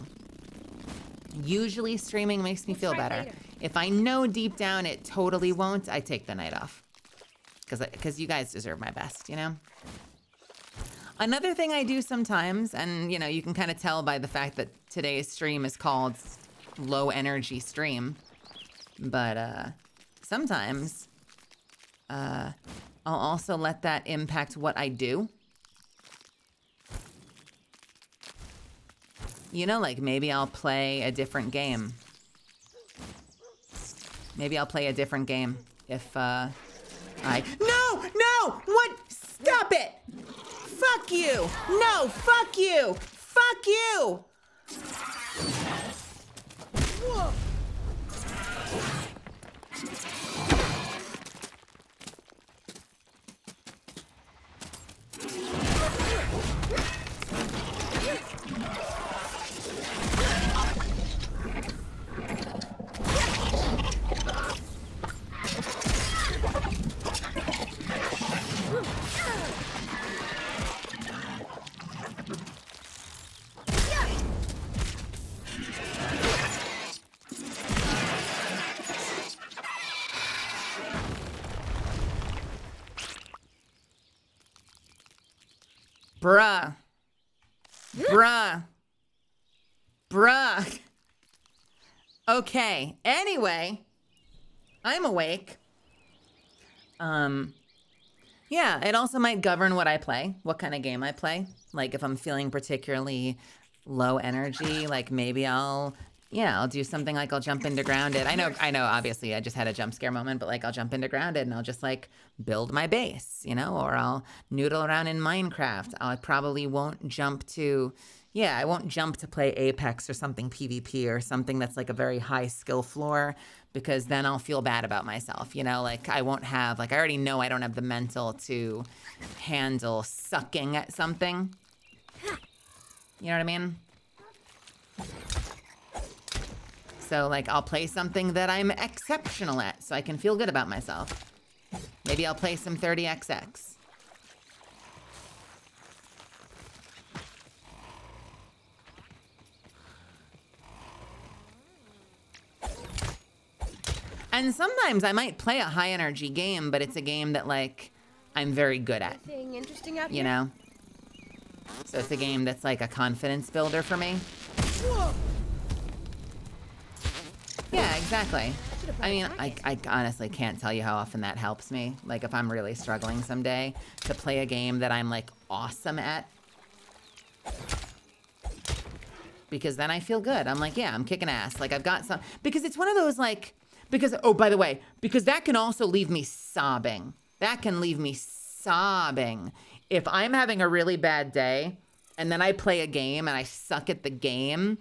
Usually streaming makes me feel better. If I know deep down it totally won't, I take the night off. Because you guys deserve my best, you know? Another thing I do sometimes, and you know, you can kind of tell by the fact that today's stream is called Low Energy Stream, but sometimes I'll also let that impact what I do. You know, like maybe I'll play a different game. Maybe I'll play a different game if No! What? Stop it! Fuck you! No, fuck you! Fuck you! Whoa. Bruh. Bruh. Bruh. Okay. Anyway, I'm awake. Yeah, it also might govern what I play, what kind of game I play. Like if I'm feeling particularly low energy, like maybe I'll do something like I'll jump into Grounded. I know, obviously I just had a jump scare moment, but like I'll jump into Grounded and I'll just like build my base, you know, or I'll noodle around in Minecraft. I probably won't jump to, I won't jump to play Apex or something PvP or something that's like a very high skill floor, because then I'll feel bad about myself, you know, like I won't have, like I already know I don't have the mental to handle sucking at something. You know what I mean? So like I'll play something that I'm exceptional at so I can feel good about myself. Maybe I'll play some 30XX. And sometimes I might play a high energy game, but it's a game that like I'm very good at. Anything interesting out You here? know? So it's a game that's like a confidence builder for me. Yeah, exactly. I mean, I honestly can't tell you how often that helps me. Like if I'm really struggling someday to play a game that I'm like awesome at. Because then I feel good. I'm like, yeah, I'm kicking ass. Like I've got some, because it's one of those like, because, oh, by the way, because that can also leave me sobbing. That can leave me sobbing. If I'm having a really bad day and then I play a game and I suck at the game,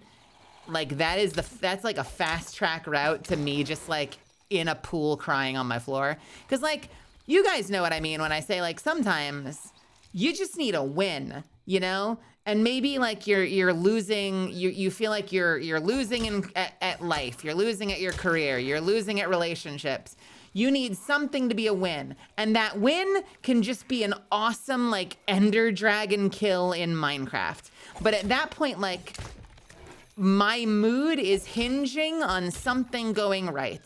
like that's like a fast track route to me just like in a pool crying on my floor. Cause like, you guys know what I mean when I say like sometimes you just need a win, you know? And maybe like you're losing, you feel like you're losing at life, you're losing at your career, you're losing at relationships. You need something to be a win. And that win can just be an awesome like Ender Dragon kill in Minecraft. But at that point, like my mood is hinging on something going right.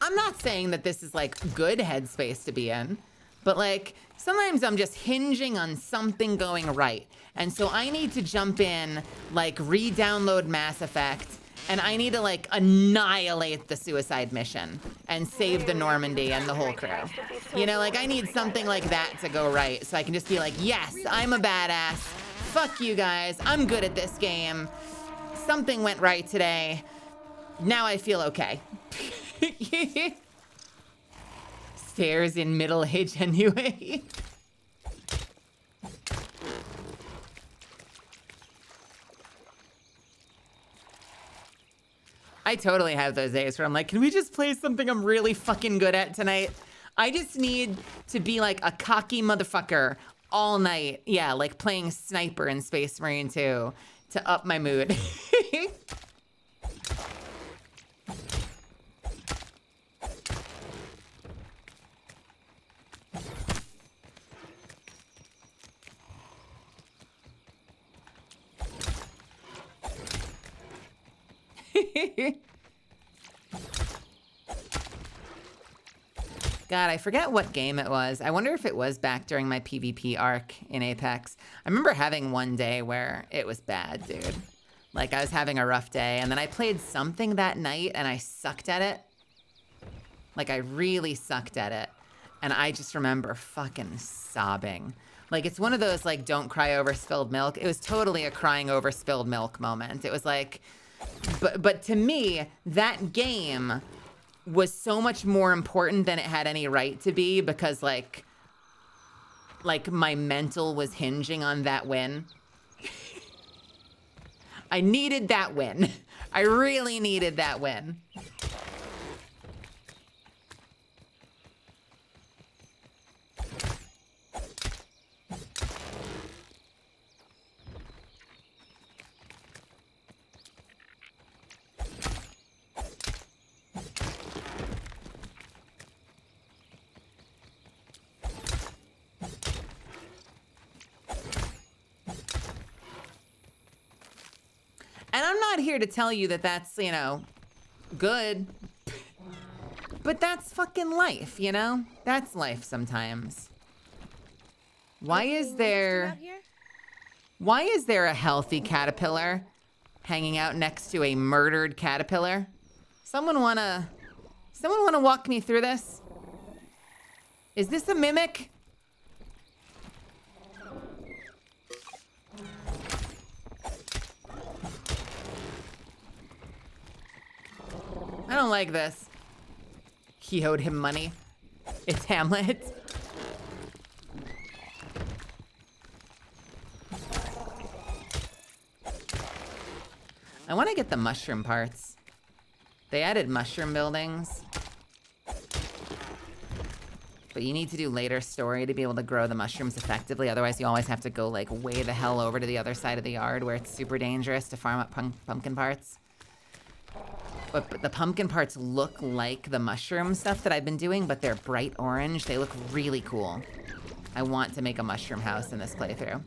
I'm not saying that this is like good headspace to be in, but like sometimes I'm just hinging on something going right. And so I need to jump in, like re-download Mass Effect, and I need to like annihilate the suicide mission and save the Normandy and the whole crew. You know, like I need something like that to go right so I can just be like, yes, I'm a badass. Fuck you guys, I'm good at this game. Something went right today. Now I feel okay. Stairs in middle age anyway. I totally have those days where I'm like, can we just play something I'm really fucking good at tonight? I just need to be like a cocky motherfucker all night. Yeah, like playing Sniper in Space Marine 2 to up my mood. God, I forget what game it was. I wonder if it was back during my PvP arc in Apex. I remember having one day where it was bad, dude. Like I was having a rough day and then I played something that night and I sucked at it. Like I really sucked at it. And I just remember fucking sobbing. Like it's one of those like don't cry over spilled milk. It was totally a crying over spilled milk moment. It was like, but to me, that game was so much more important than it had any right to be because like my mental was hinging on that win. I needed that win. I really needed that win. And I'm not here to tell you that that's, you know, good. But that's fucking life, you know? That's life sometimes. Why is there a healthy caterpillar hanging out next to a murdered caterpillar? Someone wanna walk me through this? Is this a mimic? I don't like this. He owed him money. It's Hamlet. I want to get the mushroom parts. They added mushroom buildings. But you need to do later story to be able to grow the mushrooms effectively. Otherwise, you always have to go like way the hell over to the other side of the yard where it's super dangerous to farm up pumpkin parts. But the pumpkin parts look like the mushroom stuff that I've been doing, but they're bright orange. They look really cool. I want to make a mushroom house in this playthrough.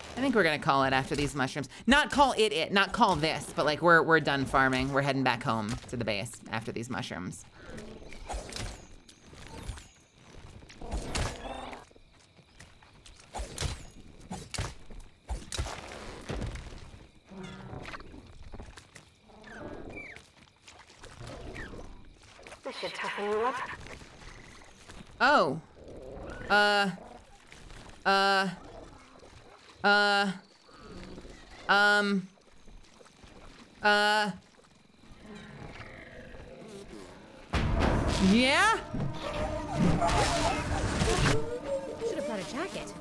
I think we're gonna call it after these mushrooms. Not call it, not call this, but like we're done farming. We're heading back home to the base after these mushrooms. This should toughen you up. Oh. Yeah? Should have brought a jacket.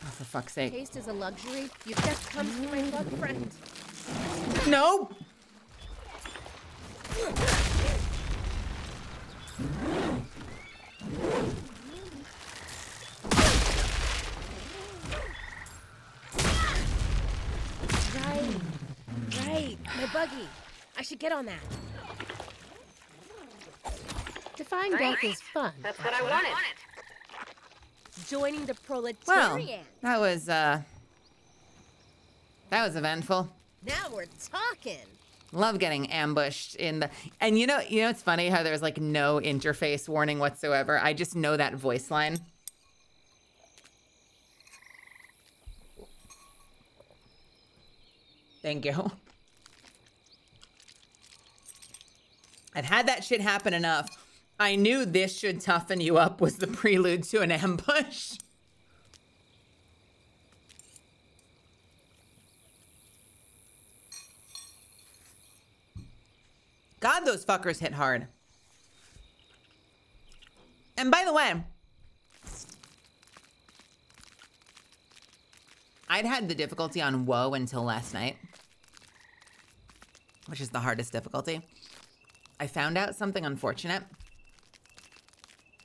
Oh, for fuck's sake. Taste is a luxury. You've just come to my bug friend. No! Right. My buggy. I should get on that. Defying death is fun. That's what I wanted. Joining the Well, proletariat. that was eventful. Now we're talking. Love getting ambushed in the, and you know it's funny how there's like no interface warning whatsoever. I just know that voice line. Thank you. I've had that shit happen enough. I knew this should toughen you up was the prelude to an ambush. God, those fuckers hit hard. And by the way, I'd had the difficulty on Woe until last night, which is the hardest difficulty. I found out something unfortunate,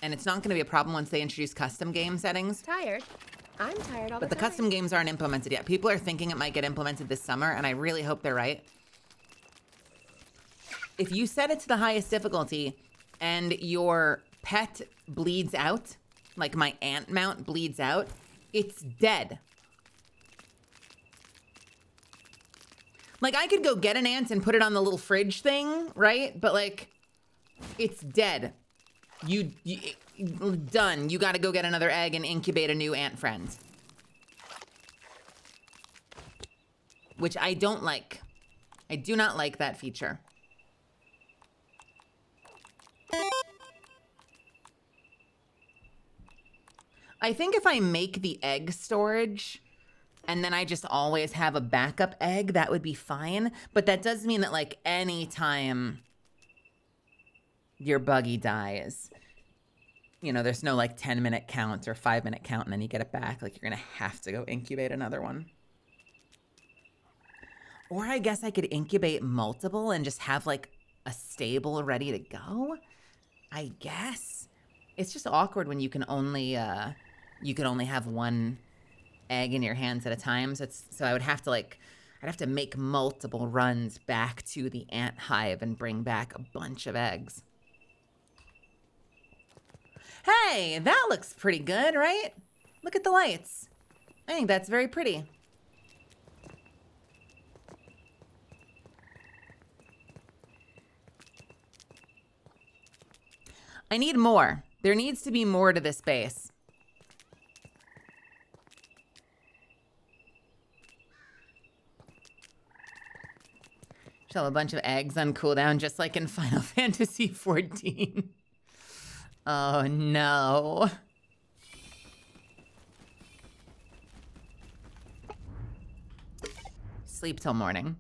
and it's not going to be a problem once they introduce custom game settings. Tired. I'm tired all But the the time. custom games aren't implemented yet. People are thinking it might get implemented this summer, and I really hope they're right. If you set it to the highest difficulty and your pet bleeds out, like my ant mount bleeds out, it's dead. Like, I could go get an ant and put it on the little fridge thing, right? But, like, it's dead. You done. You gotta go get another egg and incubate a new ant friend. Which I don't like. I do not like that feature. I think if I make the egg storage and then I just always have a backup egg, that would be fine. But that does mean that, like, any time your buggy dies, you know, there's no, like, 10-minute count or 5-minute count and then you get it back. Like, you're going to have to go incubate another one. Or I guess I could incubate multiple and just have, like, a stable ready to go, I guess. It's just awkward when you can only have one egg in your hands at a time. So I would have to I'd have to make multiple runs back to the ant hive and bring back a bunch of eggs. Hey, that looks pretty good, right? Look at the lights. I think that's very pretty. I need more. There needs to be more to this base. Should have a bunch of eggs on cooldown, just like in Final Fantasy XIV. Oh no. Sleep till morning.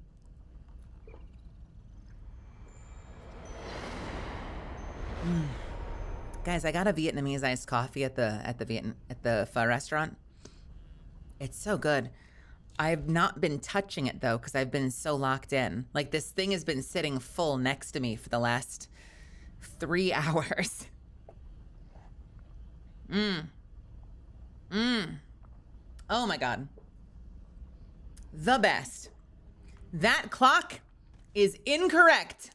Guys, I got a Vietnamese iced coffee at the pho restaurant. It's so good. I've not been touching it though, because I've been so locked in. Like, this thing has been sitting full next to me for the last 3 hours. Oh my God. The best. That clock is incorrect.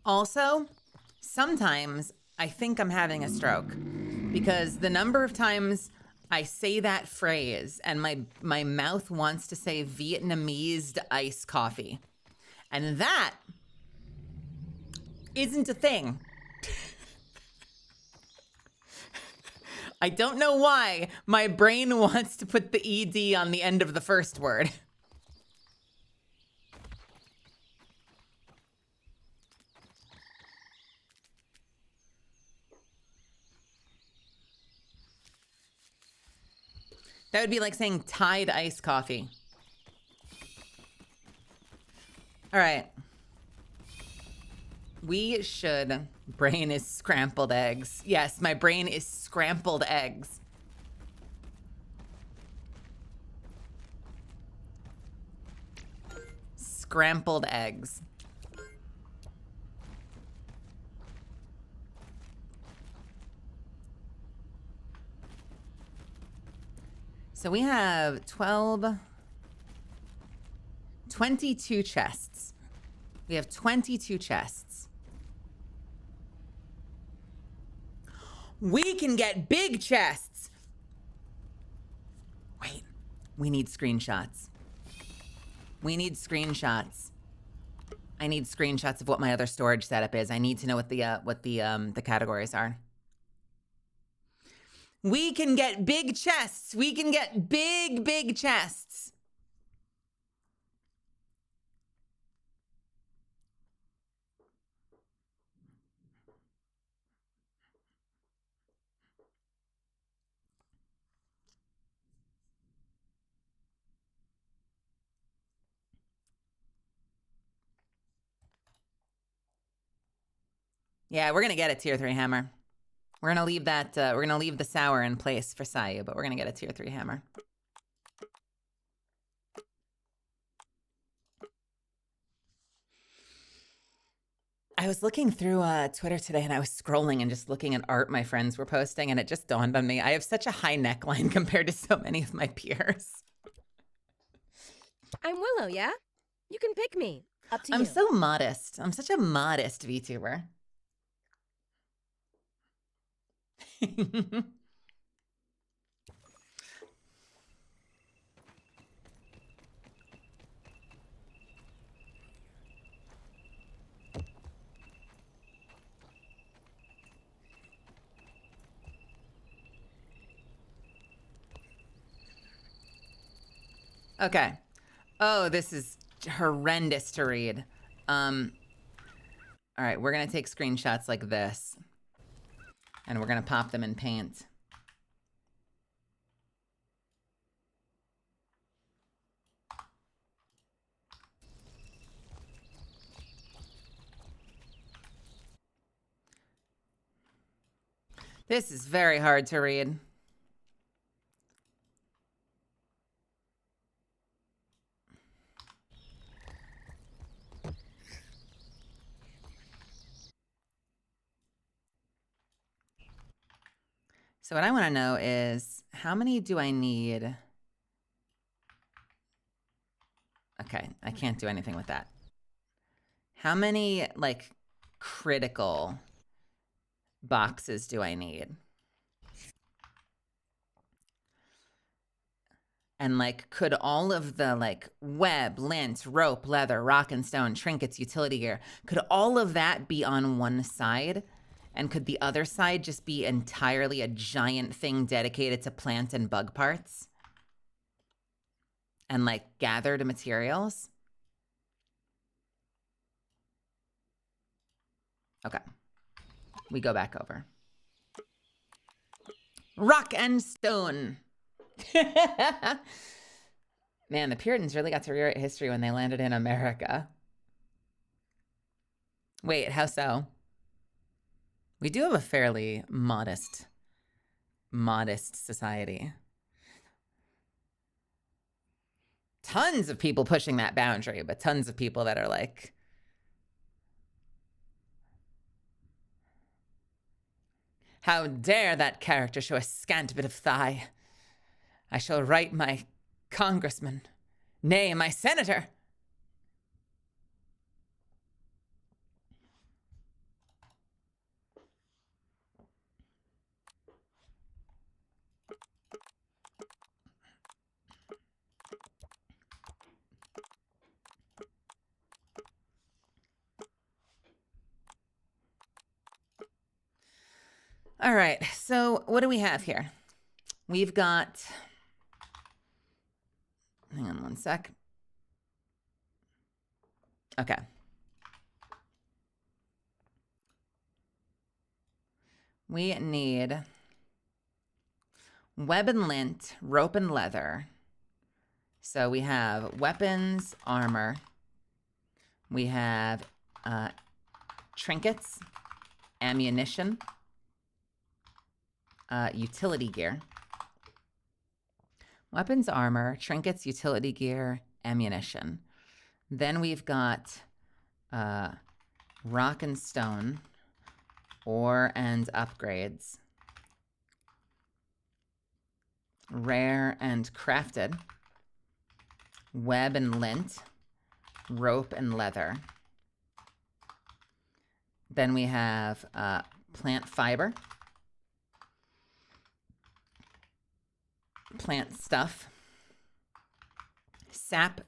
Also, sometimes I think I'm having a stroke because the number of times I say that phrase and my mouth wants to say Vietnamese iced coffee. And that isn't a thing. I don't know why my brain wants to put the ED on the end of the first word. That would be like saying Tide iced coffee. All right. We should... Brain is scrambled eggs. Yes, my brain is scrambled eggs. Scrambled eggs. So we have 22 chests. We have 22 chests. We can get big chests. Wait, we need screenshots. We need screenshots. I need screenshots of what my other storage setup is. I need to know what the categories are. We can get big chests. We can get big chests. Yeah, we're gonna get a tier 3 hammer. We're gonna leave that. We're gonna leave the sour in place for Sayu, but we're gonna get a tier 3 hammer. I was looking through Twitter today, and I was scrolling and just looking at art my friends were posting, and it just dawned on me: I have such a high neckline compared to so many of my peers. I'm Willow, yeah? You can pick me. Up to you. I'm so modest. I'm such a modest VTuber. Okay. Oh, this is horrendous to read. All right, we're gonna take screenshots like this, and we're gonna pop them in paint. This is very hard to read. So what I want to know is, how many do I need? Okay, I can't do anything with that. How many, like, critical boxes do I need? And, like, could all of the, like, web, lint, rope, leather, rock and stone, trinkets, utility gear, could all of that be on one side? And could the other side just be entirely a giant thing dedicated to plant and bug parts? And, like, gathered materials? Okay. We go back over. Rock and stone. Man, the Puritans really got to rewrite history when they landed in America. Wait, how so? We do have a fairly modest society. Tons of people pushing that boundary, but tons of people that are like, how dare that character show a scant bit of thigh? I shall write my congressman, nay, my senator. All right, so what do we have here? We've got, hang on one sec. Okay. We need web and lint, rope and leather. So we have weapons, armor. We have trinkets, ammunition, utility gear. Weapons, armor, trinkets, utility gear, ammunition. Then we've got rock and stone, ore and upgrades, rare and crafted, web and lint, rope and leather. Then we have plant fiber, plant stuff, sap,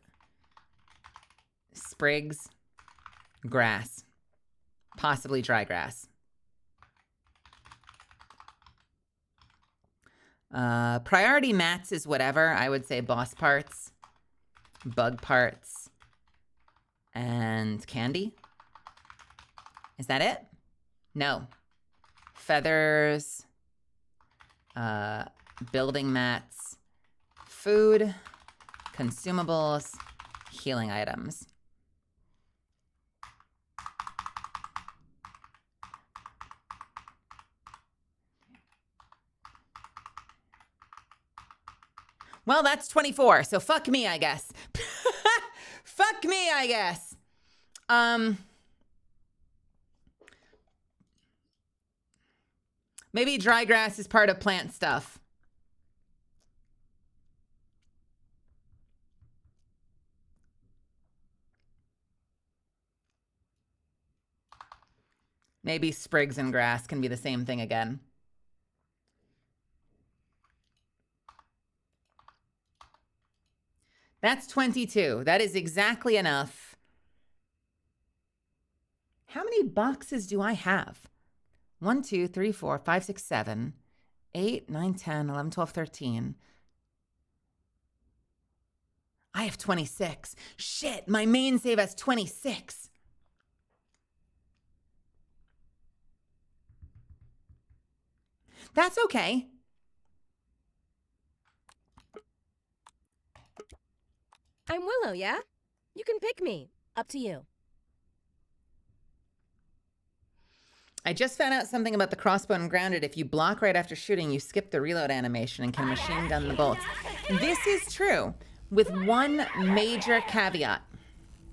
sprigs, grass, possibly dry grass. Priority mats is whatever. I would say boss parts, bug parts, and candy. Is that it? No. Feathers, building mats, food, consumables, healing items. Well, that's 24, so fuck me, I guess. Fuck me, I guess. Maybe dry grass is part of plant stuff. Maybe sprigs and grass can be the same thing again. That's 22. That is exactly enough. How many boxes do I have? 1, 2, 3, 4, 5, 6, 7, 8, 9, 10, 11, 12, 13. I have 26. Shit, my main save has 26. That's okay. I'm Willow, yeah? You can pick me. Up to you. I just found out something about the crossbow and grounded. If you block right after shooting, you skip the reload animation and can machine gun the bolts. This is true, with one major caveat.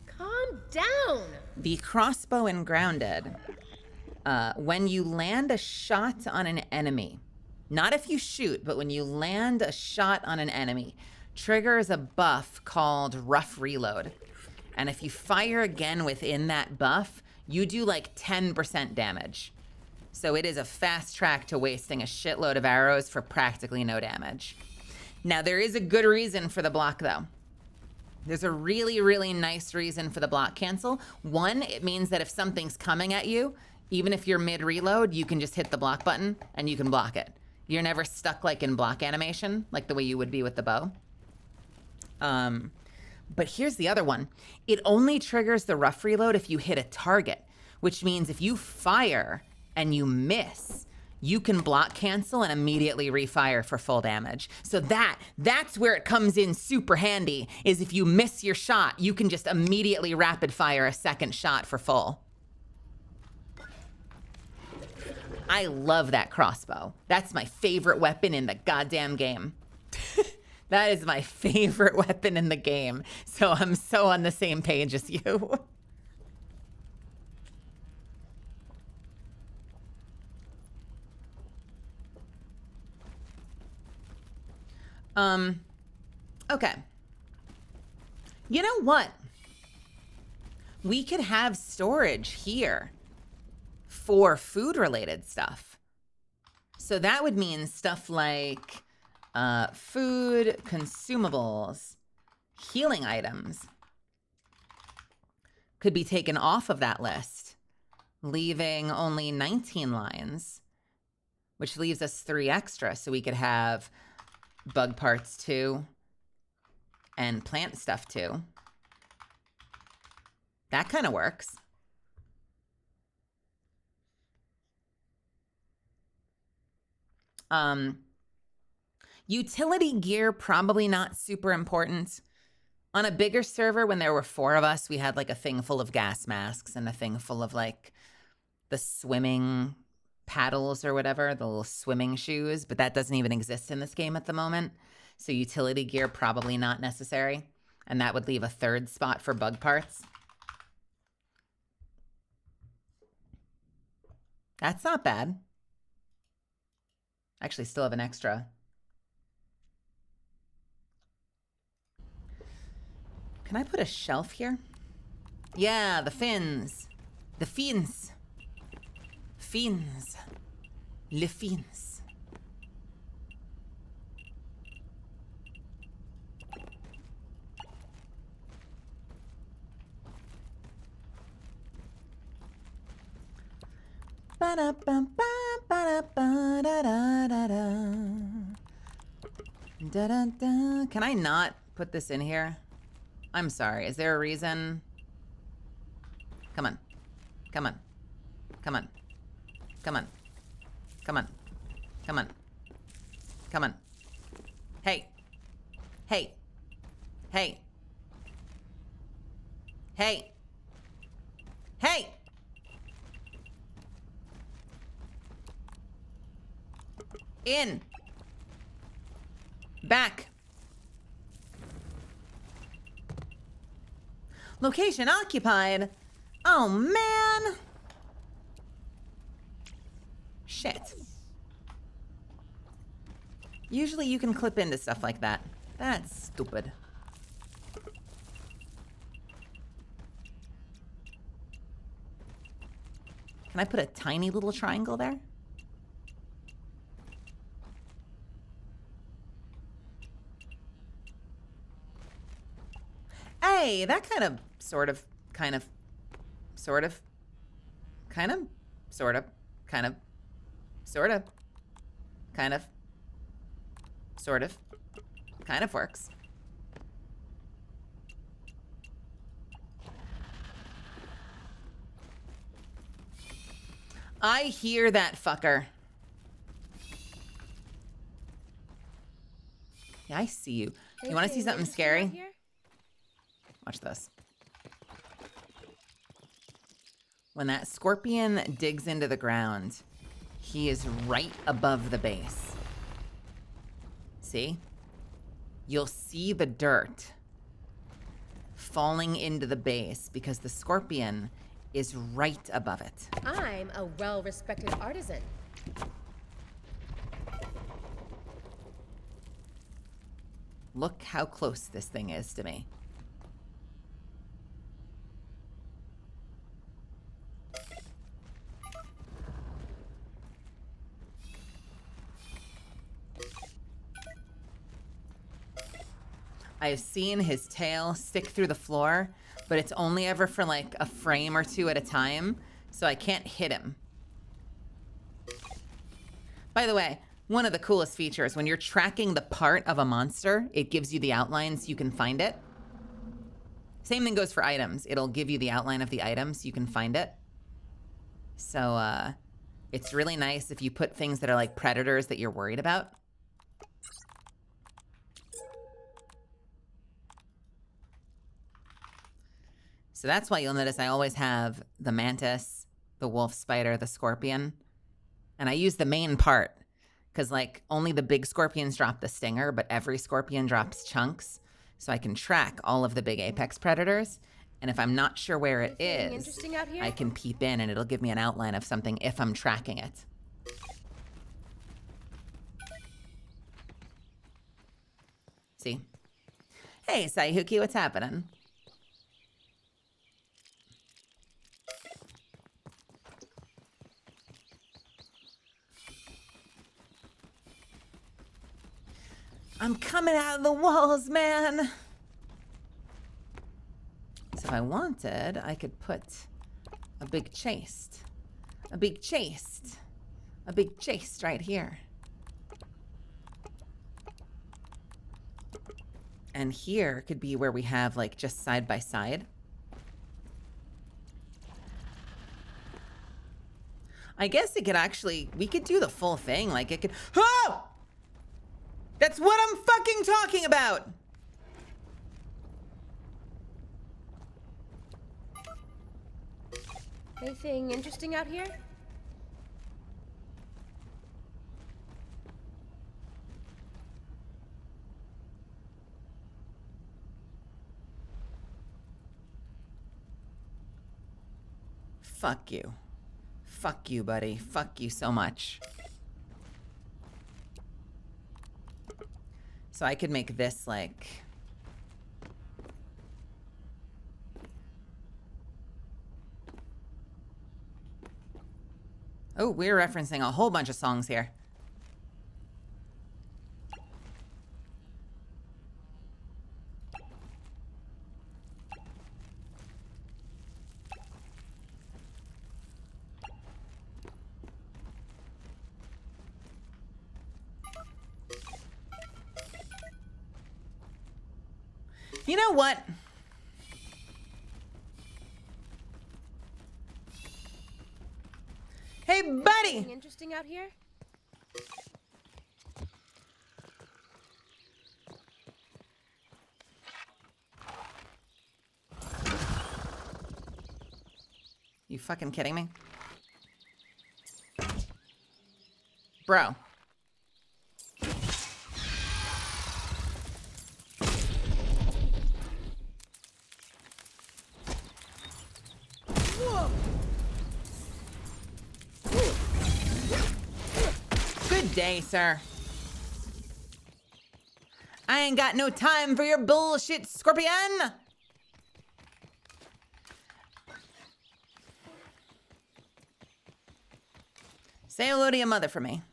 Calm down. The crossbow and grounded, when you land a shot on an enemy, not if you shoot, but when you land a shot on an enemy, triggers a buff called rough reload. And if you fire again within that buff, you do like 10% damage. So it is a fast track to wasting a shitload of arrows for practically no damage. Now, there is a good reason for the block, though. There's a really, really nice reason for the block cancel. One, it means that if something's coming at you, even if you're mid-reload, you can just hit the block button and you can block it. You're never stuck like in block animation, like the way you would be with the bow. But here's the other one. It only triggers the rough reload if you hit a target, which means if you fire and you miss, you can block cancel and immediately refire for full damage. So that's where it comes in super handy, is if you miss your shot, you can just immediately rapid fire a second shot for full. I love that crossbow. That's my favorite weapon in the goddamn game. That is my favorite weapon in the game. So I'm so on the same page as you. Okay. You know what? We could have storage here for food-related stuff. So that would mean stuff like food, consumables, healing items could be taken off of that list, leaving only 19 lines, which leaves us 3 extra. So we could have bug parts too, and plant stuff too. That kind of works. Utility gear, probably not super important. On a bigger server, when there were 4 of us, we had like a thing full of gas masks and a thing full of like the swimming paddles or whatever, the little swimming shoes, but that doesn't even exist in this game at the moment. So utility gear, probably not necessary. And that would leave a 3rd spot for bug parts. That's not bad. Actually, still have an extra. Can I put a shelf here? Yeah, the fins. The fins. Fins. Le fins. Ba-da-bum-bum, ba-da-ba-da-da-da-da. Da-da-da. Can I not put this in here? I'm sorry. Is there a reason? Come on. Come on. Come on. Come on. Come on. Come on. Come on. Hey. Hey. Hey. Hey. Hey. In. Back. Location occupied. Oh, man. Shit. Usually you can clip into stuff like that. That's stupid. Can I put a tiny little triangle there? Hey, that kind of, sort of, kind of, sort of, kind of, sort of, kind of, sort of, kind of, sort of, kind of works. I hear that fucker. Yeah, I see you. You want to see something scary? Watch this. When that scorpion digs into the ground, he is right above the base. See? You'll see the dirt falling into the base because the scorpion is right above it. I'm a well-respected artisan. Look how close this thing is to me. I've seen his tail stick through the floor, but it's only ever for like a frame or two at a time, so I can't hit him. By the way, one of the coolest features, when you're tracking the part of a monster, it gives you the outline so you can find it. Same thing goes for items. It'll give you the outline of the item so you can find it. So it's really nice if you put things that are like predators that you're worried about. So that's why you'll notice I always have the mantis, the wolf spider, the scorpion. And I use the main part because like only the big scorpions drop the stinger, but every scorpion drops chunks. So I can track all of the big apex predators. And if I'm not sure where it is, Interesting out here? I can peep in and it'll give me an outline of something if I'm tracking it. See? Hey, Saihuki, what's happening? I'm coming out of the walls, man. So if I wanted, I could put a big chest right here. And here could be where we have like just side by side. I guess it could actually, we could do the full thing. Like it could, oh! That's what I'm fucking talking about! Anything interesting out here? Fuck you. Fuck you, buddy. Fuck you so much. So I could make this like... Oh, we're referencing a whole bunch of songs here. You know what? Hey, buddy! Anything interesting out here? You fucking kidding me? Bro. Good day, sir. I ain't got no time for your bullshit, Scorpion! Say hello to your mother for me.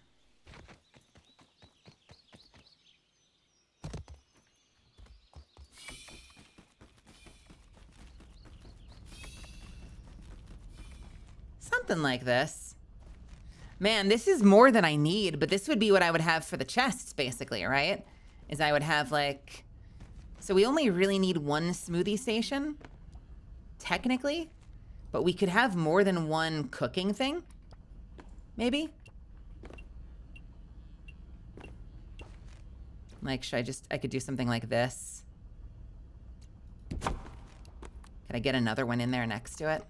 Something like this. Man, this is more than I need, but this would be what I would have for the chests, basically, right? Is I would have, like... So we only really need one smoothie station, technically, but we could have more than one cooking thing, maybe? Like, I could do something like this. Could I get another one in there next to it?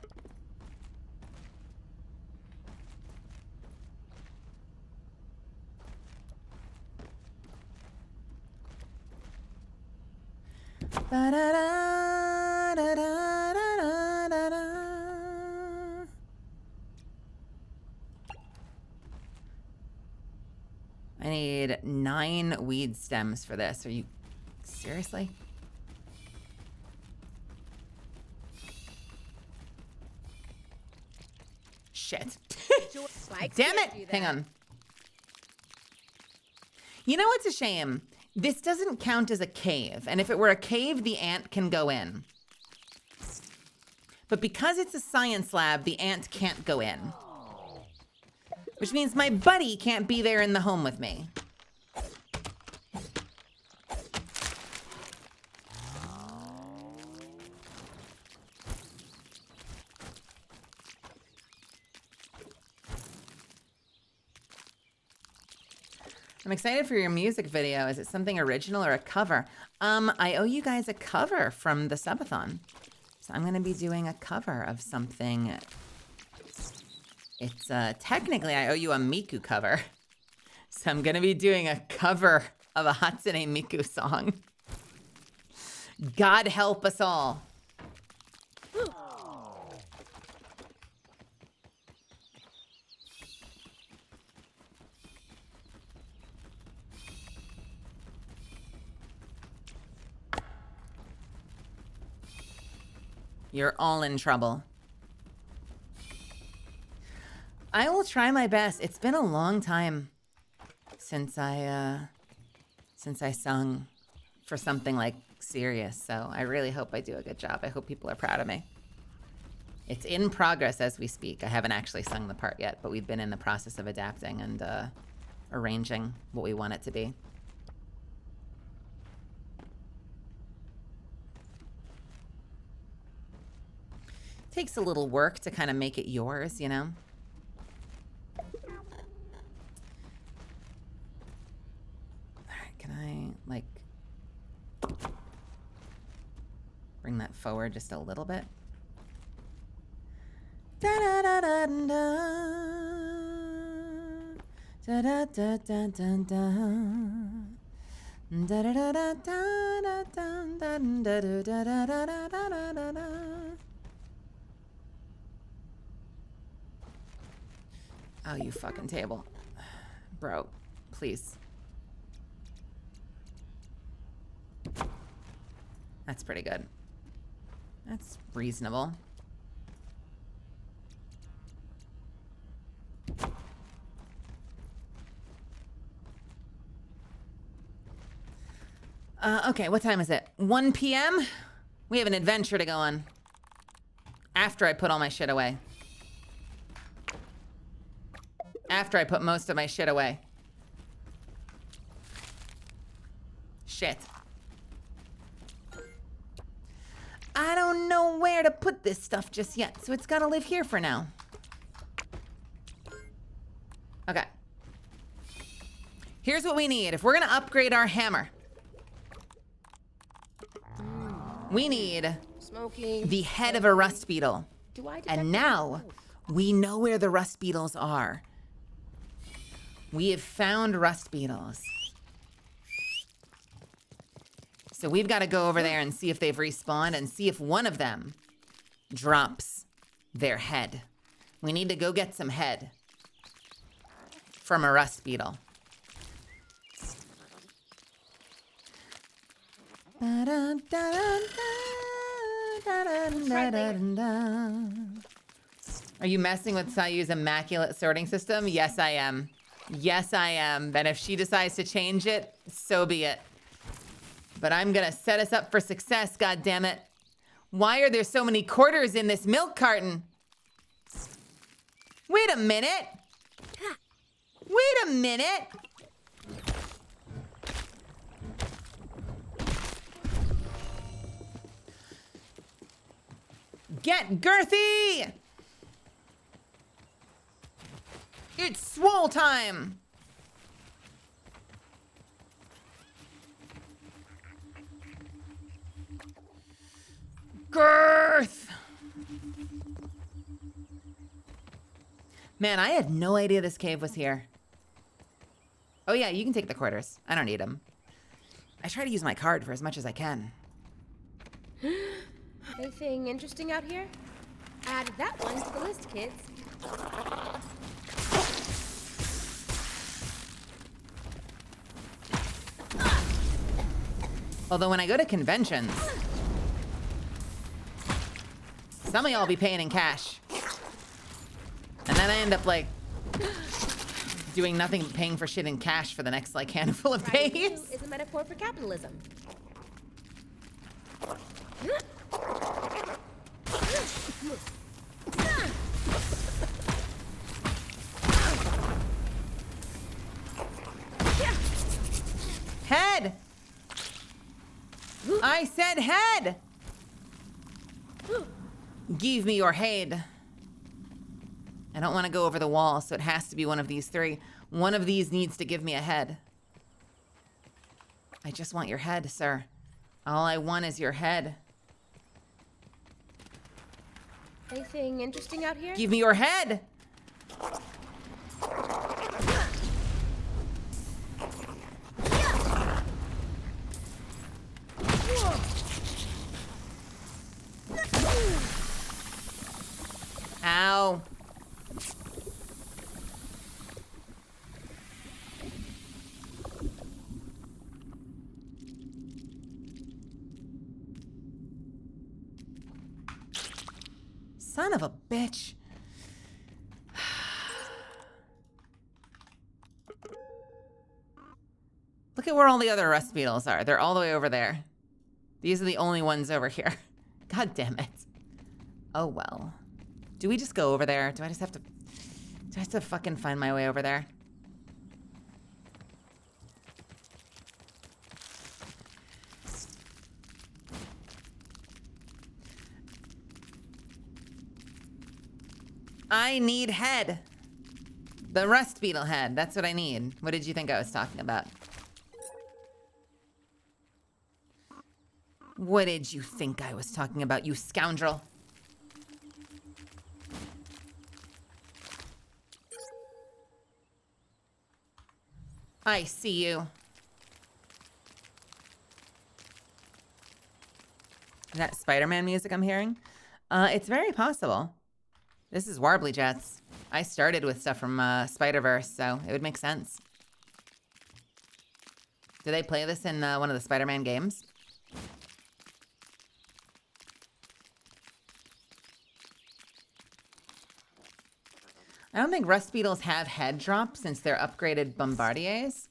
I need 9 weed stems for this. Are you seriously? Shit. Spike Damn can't it! do that. Hang on. You know what's a shame? This doesn't count as a cave, and if it were a cave, the ant can go in. But because it's a science lab, the ant can't go in. Which means my buddy can't be there in the home with me. I'm excited for your music video. Is it something original or a cover? I owe you guys a cover from the subathon. So I'm gonna be doing a cover of something. It's technically I owe you a Miku cover. So I'm gonna be doing a cover of a Hatsune Miku song. God help us all. You're all in trouble. I will try my best. It's been a long time since I sung for something like serious, so I really hope I do a good job. I hope people are proud of me. It's in progress as we speak. I haven't actually sung the part yet, but we've been in the process of adapting and arranging what we want it to be. Takes a little work to kind of make it yours, you know? All right, can I, like, bring that forward just a little bit? Da-da-da-da-da. Da-da-da-da-da-da. Da-da-da-da-da-da-da-da-da-da-da-da-da-da-da. Oh, you fucking table. Bro, please. That's pretty good. That's reasonable. Okay, what time is it? 1 p.m.? We have an adventure to go on. After I put all my shit away. After I put most of my shit away. Shit. I don't know where to put this stuff just yet, so it's gotta live here for now. Okay. Here's what we need. If we're gonna upgrade our hammer, we need Smoking. the head of a rust beetle. Do I detect And now we know where the rust beetles are. We have found rust beetles. So we've got to go over there and see if they've respawned and see if one of them drops their head. We need to go get some head from a rust beetle. Are you messing with Sayu's immaculate sorting system? Yes, I am. Yes, I am. And if she decides to change it, so be it. But I'm gonna set us up for success, goddammit. Why are there so many quarters in this milk carton? Wait a minute. Wait a minute. Get girthy! It's swole time! Girth! Man, I had no idea this cave was here. Oh yeah, you can take the quarters. I don't need them. I try to use my card for as much as I can. Anything interesting out here? Add that one to the list, kids. Although when I go to conventions, some of y'all be paying in cash. And then I end up like doing nothing but paying for shit in cash for the next like handful of days. Is a metaphor for capitalism. Head! I said head! Give me your head. I don't want to go over the wall, so it has to be one of these three. One of these needs to give me a head. I just want your head, sir. All I want is your head. Anything interesting out here? Give me your head! Ow. Son of a bitch. Look at where all the other rust beetles are. They're all the way over there. These are the only ones over here. God damn it. Oh well. Do we just go over there? Do I have to fucking find my way over there? I need head. The rust beetle head. That's what I need. What did you think I was talking about? What did you think I was talking about, you scoundrel? I see you. Is that Spider-Man music I'm hearing? It's very possible. This is Warbly Jets. I started with stuff from Spider-Verse, so it would make sense. Do they play this in one of the Spider-Man games? I don't think rust beetles have head drops since they're upgraded bombardiers.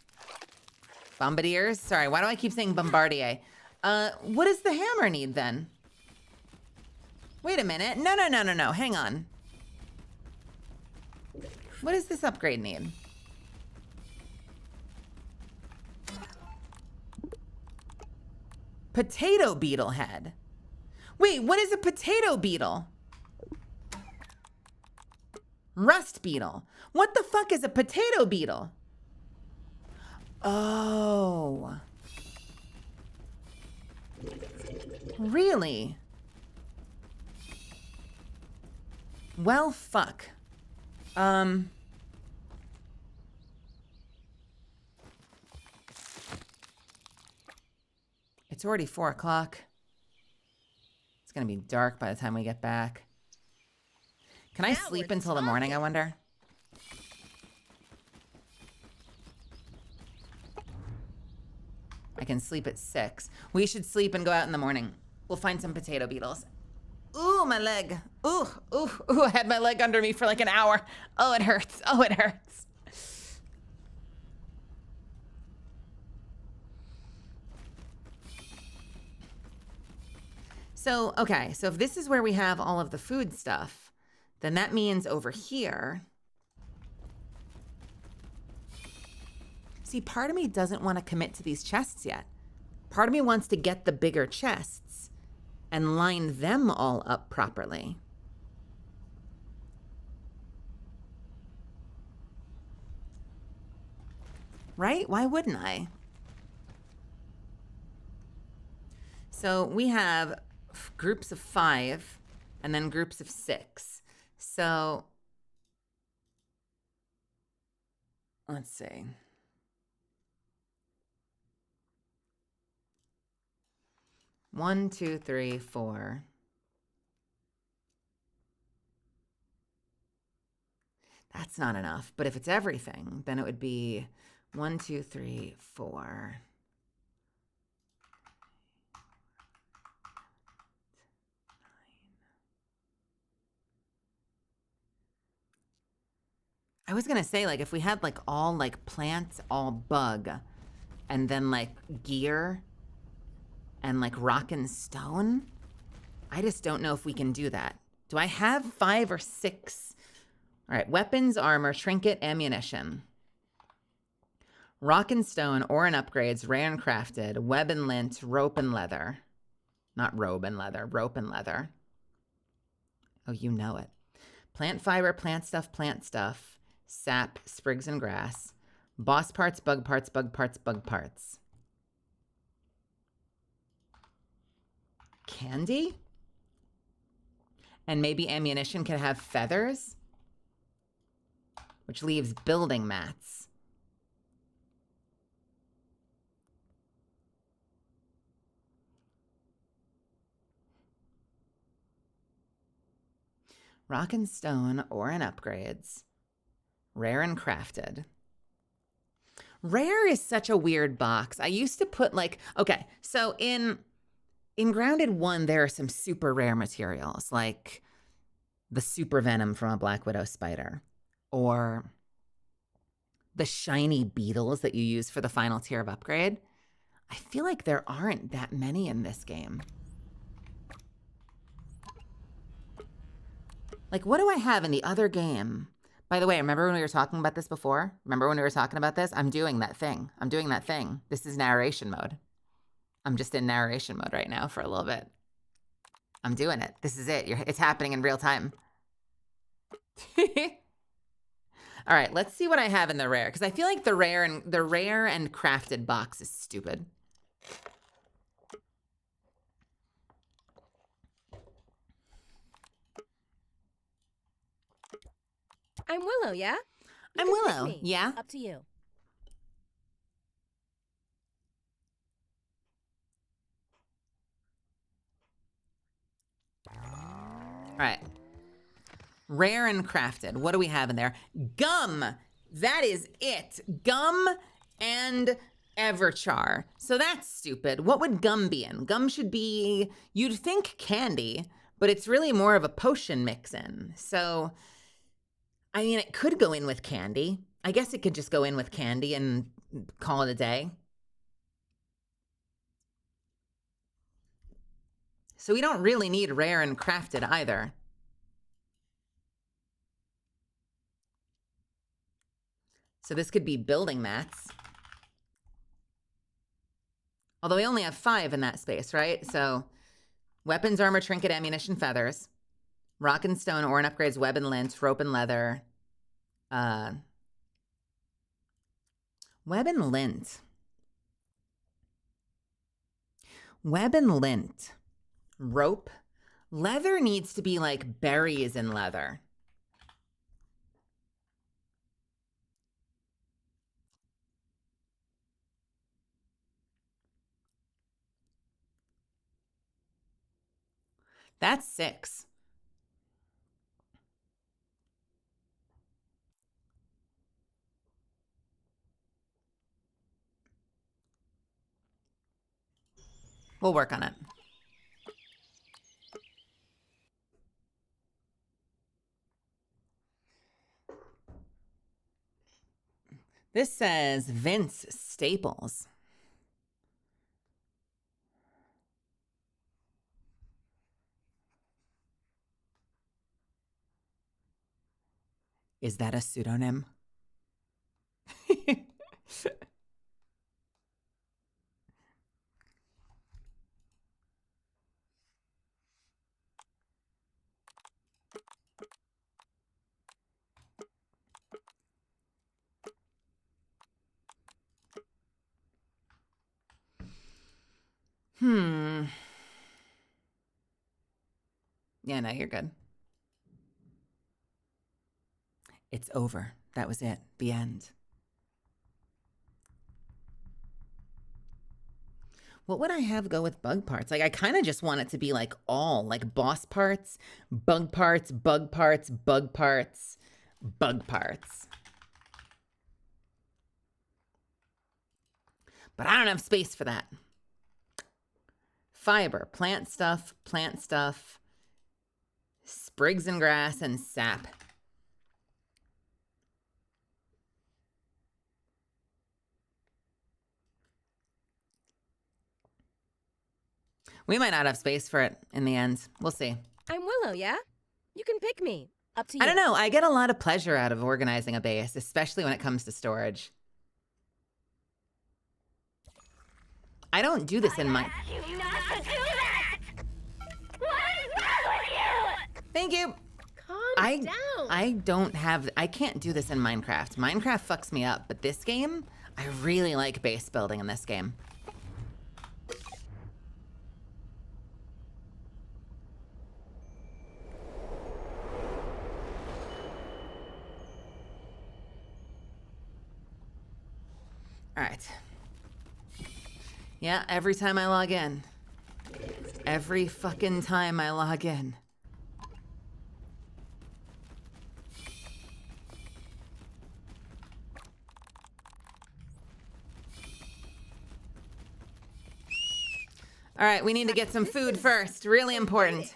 Bombardiers? Sorry, why do I keep saying bombardier? What does the hammer need then? Wait a minute. No. Hang on. What does this upgrade need? Potato beetle head. Wait, what is a potato beetle? Rust beetle. What the fuck is a potato beetle? Oh. Really? Well, fuck. It's already 4 o'clock. It's gonna be dark by the time we get back. Can I sleep until the morning, I wonder? I can sleep at 6. We should sleep and go out in the morning. We'll find some potato beetles. Ooh, my leg. Ooh, I had my leg under me for like an hour. Oh, it hurts. Oh, it hurts. So, okay, so if this is where we have all of the food stuff, then that means over here. See, part of me doesn't want to commit to these chests yet. Part of me wants to get the bigger chests and line them all up properly. Right? Why wouldn't I? So we have groups of 5 and then groups of 6. So let's see. 1, 2, 3, 4. That's not enough. But if it's everything, then it would be 1, 2, 3, 4. I was gonna say, like, if we had like all like plants, all bug, and then like gear and like rock and stone, I just don't know if we can do that. Do I have 5 or 6? All right, weapons, armor, trinket, ammunition. Rock and stone, ore and upgrades, rare and crafted, web and lint, rope and leather. Not robe and leather, rope and leather. Oh, you know it. Plant fiber, plant stuff, sap, sprigs and grass. Boss parts, bug parts, bug parts, bug parts. Candy? And maybe ammunition could have feathers? Which leaves building mats. Rock and stone, ore and upgrades. Rare and crafted. Rare is such a weird box. I used to put like, okay, so in Grounded 1, there are some super rare materials, like the super venom from a Black Widow spider, or the shiny beetles that you use for the final tier of upgrade. I feel like there aren't that many in this game. Like, what do I have in the other game? By the way, remember when we were talking about this before? Remember when we were talking about this? I'm doing that thing. This is narration mode. I'm just in narration mode right now for a little bit. I'm doing it. This is it. It's happening in real time. All right, let's see what I have in the rare, because I feel like the rare and crafted box is stupid. I'm Willow, yeah? I'm You can pick Willow, me. yeah? Up to you. All right. Rare and crafted. What do we have in there? Gum. That is it. Gum and Everchar. So that's stupid. What would gum be in? Gum should be, you'd think candy, but it's really more of a potion mix in. So, I mean, it could go in with candy. I guess it could just go in with candy and call it a day. So we don't really need rare and crafted either. So this could be building mats. Although we only have 5 in that space, right? So weapons, armor, trinket, ammunition, feathers. Rock and stone, ore and upgrades, web and lint, rope and leather. Web and lint. Web and lint. Rope. Leather needs to be like berries in leather. That's 6. We'll work on it. This says Vince Staples. Is that a pseudonym? Yeah, no, you're good. It's over. That was it. The end. What would I have go with bug parts? Like, I kind of just want it to be like all, like boss parts, bug parts, bug parts, bug parts, bug parts. But I don't have space for that. Fiber, plant stuff, sprigs and grass, and sap. We might not have space for it in the end. We'll see. I'm Willow, yeah? You can pick me. Up to you. I don't know. I get a lot of pleasure out of organizing a base, especially when it comes to storage. I don't do this in my... asked you not to do that! What is wrong with you? Thank you. Calm down. I can't do this in Minecraft. Minecraft fucks me up, but this game, I really like base building in this game. All right. Yeah, every time I log in. Every fucking time I log in. All right, we need to get some food first. Really important.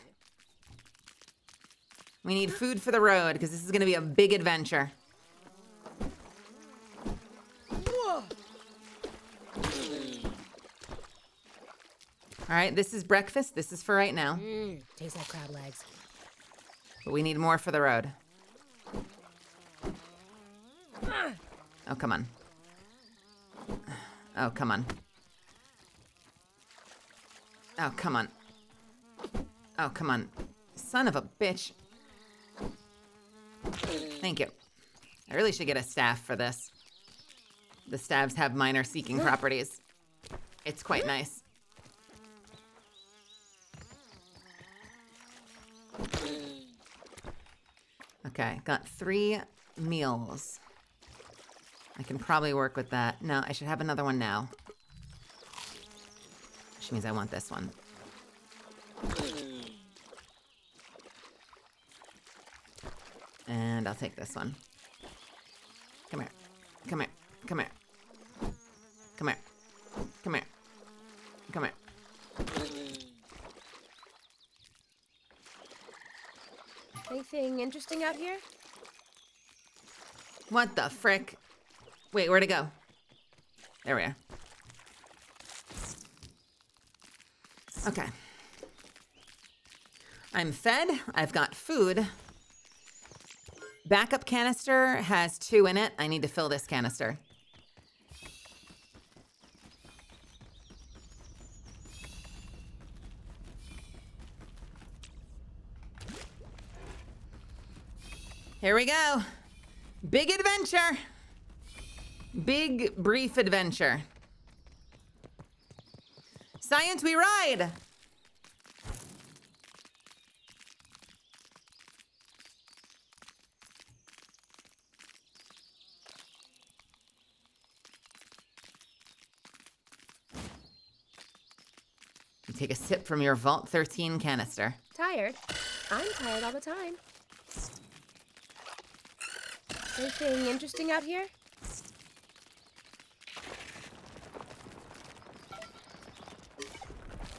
We need food for the road because this is going to be a big adventure. All right, this is breakfast. This is for right now. Tastes like crab legs. But we need more for the road. Oh, come on. Oh, come on. Oh, come on. Oh, come on. Son of a bitch. Thank you. I really should get a staff for this. The staves have minor seeking properties. It's quite nice. Okay, got 3 meals. I can probably work with that. No, I should have another one now. Which means I want this one. And I'll take this one. Come here. Come here. Come here. Come here. Come here. Come here. Anything interesting out here? What the frick? Wait, where'd it go? There we are. Okay. I'm fed. I've got food. Backup canister has 2 in it. I need to fill this canister. Here we go. Big adventure. Big, brief adventure. Science, we ride. You take a sip from your Vault 13 canister. Tired? I'm tired all the time. Anything interesting out here?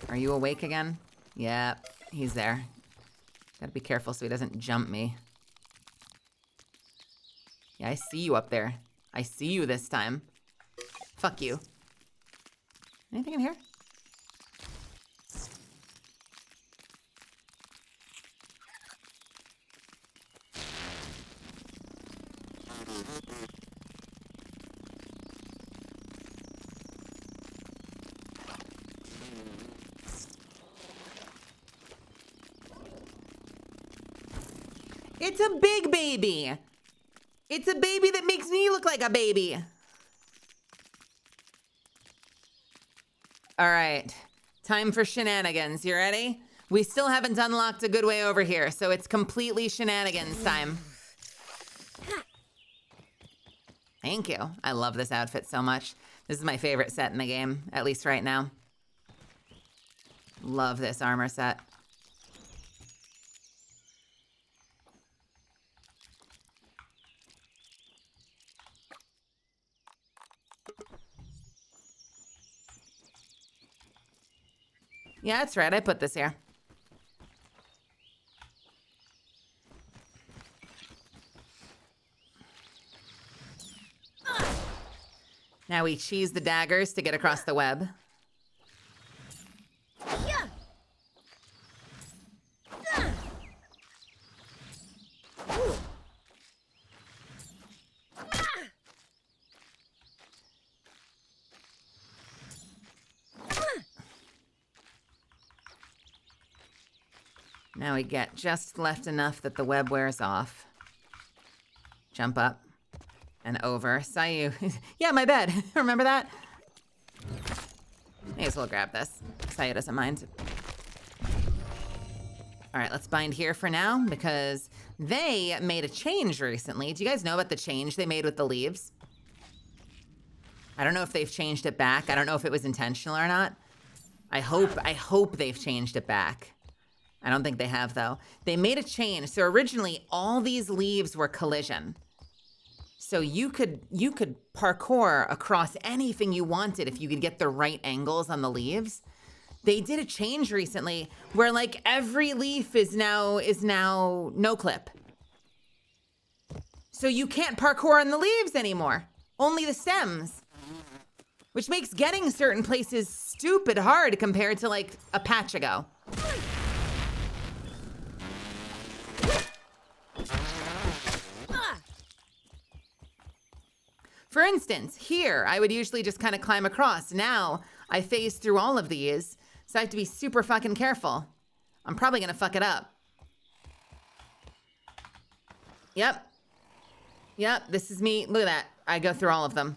Are you awake again? Yeah, he's there. Gotta be careful so he doesn't jump me. Yeah, I see you up there. I see you this time. Fuck you. Anything in here? It's a big baby. It's a baby that makes me look like a baby. All right, time for shenanigans. You ready? We still haven't unlocked a good way over here, so it's completely shenanigans time. Thank you. I love this outfit so much. This is my favorite set in the game, at least right now. Love this armor set. Yeah, that's right. I put this here. Now we cheese the daggers to get across the web. Now we get just left enough that the web wears off. Jump up and over. Sayu. Yeah, my bed. Remember that? May as well grab this. Sayu doesn't mind. All right, let's bind here for now because they made a change recently. Do you guys know about the change they made with the leaves? I don't know if they've changed it back. I don't know if it was intentional or not. I hope they've changed it back. I don't think they have, though. They made a change. So originally, all these leaves were collision. So you could parkour across anything you wanted if you could get the right angles on the leaves. They did a change recently where like every leaf is now no clip. So you can't parkour on the leaves anymore. Only the stems. Which makes getting certain places stupid hard compared to like a patch ago. For instance, here, I would usually just kind of climb across. Now, I phase through all of these, so I have to be super fucking careful. I'm probably gonna fuck it up. Yep. Yep, this is me. Look at that. I go through all of them.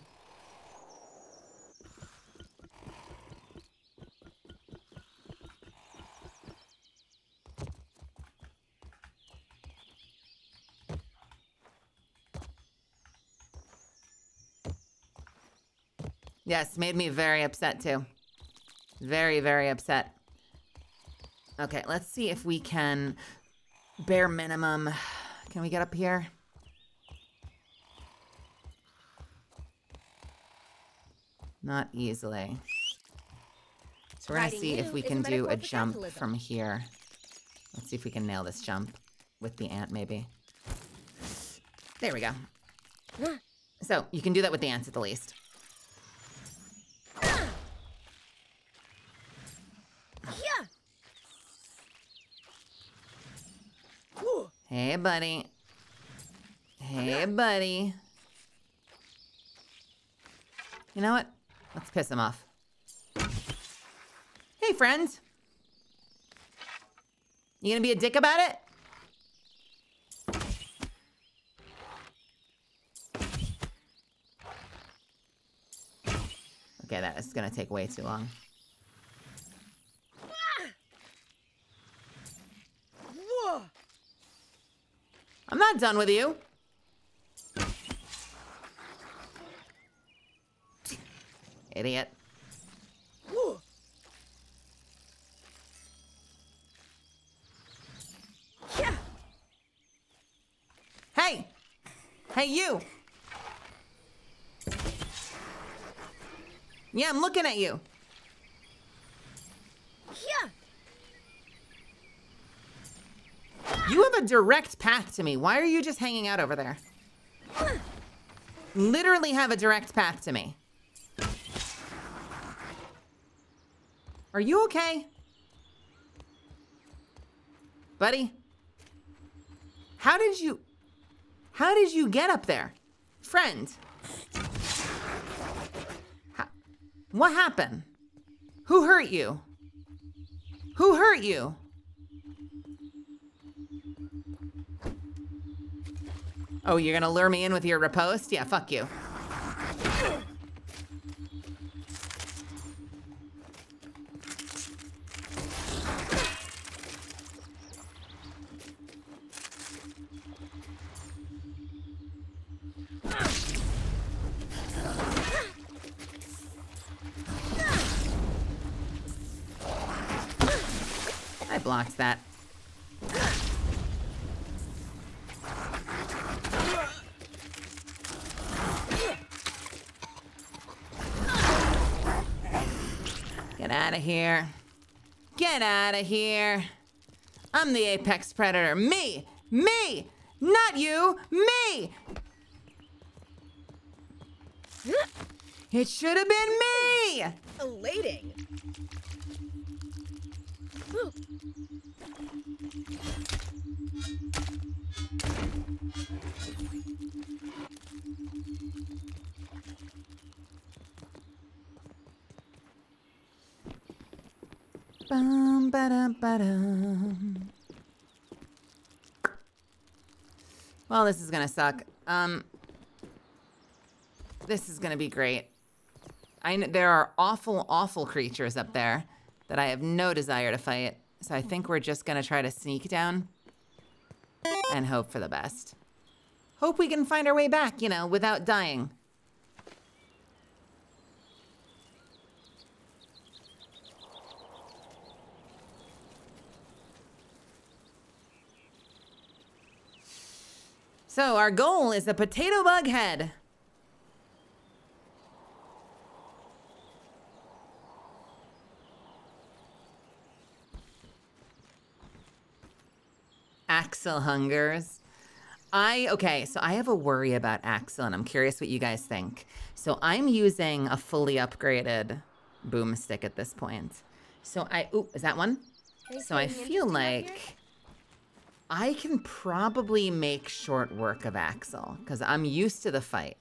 Yes, made me very upset too. Very, very upset. Okay, let's see if we can, bare minimum, can we get up here? Not easily. So we're gonna see if we can do a jump from here. Let's see if we can nail this jump with the ant maybe. There we go. So you can do that with the ants at the least. Hey, buddy. Hey, buddy. You know what? Let's piss him off. Hey, friend. You gonna be a dick about it? Okay, that is gonna take way too long. I'm not done with you. Idiot. Hey! Hey, you! Yeah, I'm looking at you. You have a direct path to me. Why are you just hanging out over there? Literally have a direct path to me. Are you okay? Buddy? How did you get up there? Friend? What happened? Who hurt you? Who hurt you? Oh, you're gonna lure me in with your riposte? Yeah, fuck you. blocked that. Get out of here. Get out of here. I'm the apex predator. Me! Me! Not you! Me! It should have been me! Elating. Bum, ba-dum, ba-dum. Well, this is gonna suck. This is gonna be great. There are awful, awful creatures up there that I have no desire to fight. So I think we're just gonna try to sneak down and hope for the best. Hope we can find our way back, you know, without dying. So our goal is a potato bug head. Axel hungers. Okay, so I have a worry about Axel, and I'm curious what you guys think. So I'm using a fully upgraded boomstick at this point. So ooh, is that one? So I feel like I can probably make short work of Axel, because I'm used to the fight.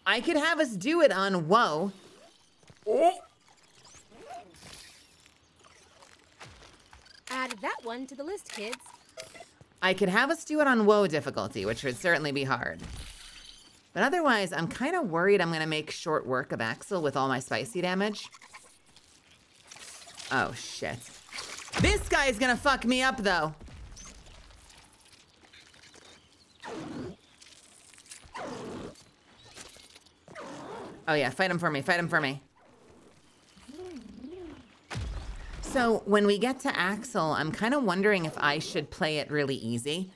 I could have us do it on Woe. Add that one to the list, kids. I could have us do it on Woe difficulty, which would certainly be hard. But otherwise, I'm kind of worried I'm going to make short work of Axel with all my spicy damage. Oh, shit. This guy's going to fuck me up, though. Oh, yeah, fight him for me, fight him for me. So when we get to Axel, I'm kind of wondering if I should play it really easy.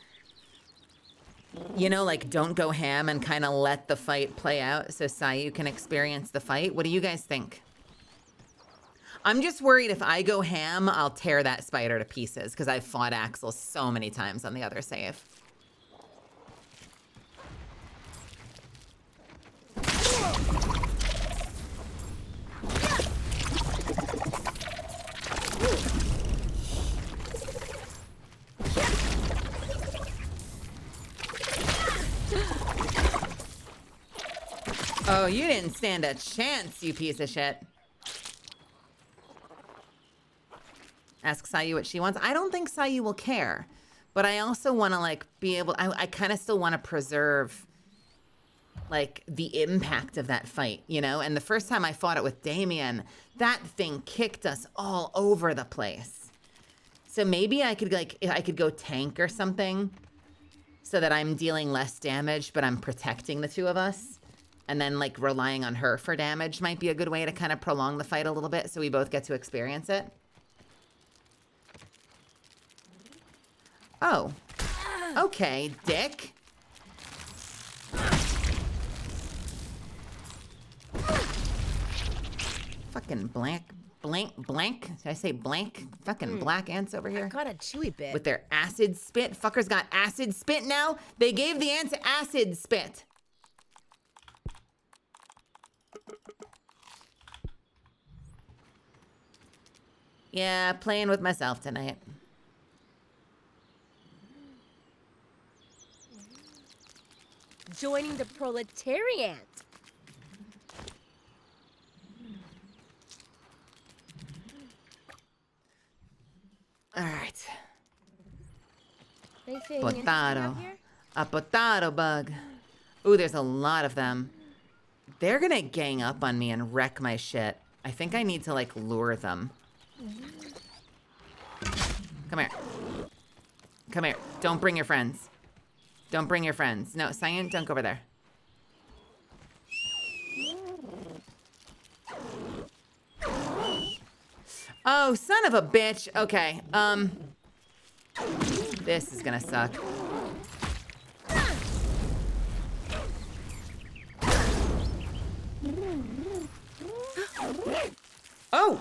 You know, like don't go ham and kind of let the fight play out so Sayu can experience the fight. What do you guys think? I'm just worried if I go ham, I'll tear that spider to pieces because I've fought Axel so many times on the other save. Oh, you didn't stand a chance, you piece of shit. Ask Sayu what she wants. I don't think Sayu will care, but I also want to like be able, I kind of still want to preserve like the impact of that fight, you know? And the first time I fought it with Damien, that thing kicked us all over the place. So maybe I could like, I could go tank or something so that I'm dealing less damage, but I'm protecting the two of us. And then like relying on her for damage might be a good way to kind of prolong the fight a little bit so we both get to experience it. Oh. Okay, dick. Fucking blank. Did I say blank? Fucking black ants over here. I got a chewy bit. With their acid spit. Fuckers got acid spit now? They gave the ants acid spit. Yeah, playing with myself tonight. Joining the proletariat. All right. Anything interesting Potato. out here? A potato bug. Ooh, there's a lot of them. They're gonna gang up on me and wreck my shit. I think I need to like lure them. Come here. Come here. Don't bring your friends. Don't bring your friends. No, Cyan, don't go over there. Oh, son of a bitch. Okay. This is gonna suck. Oh!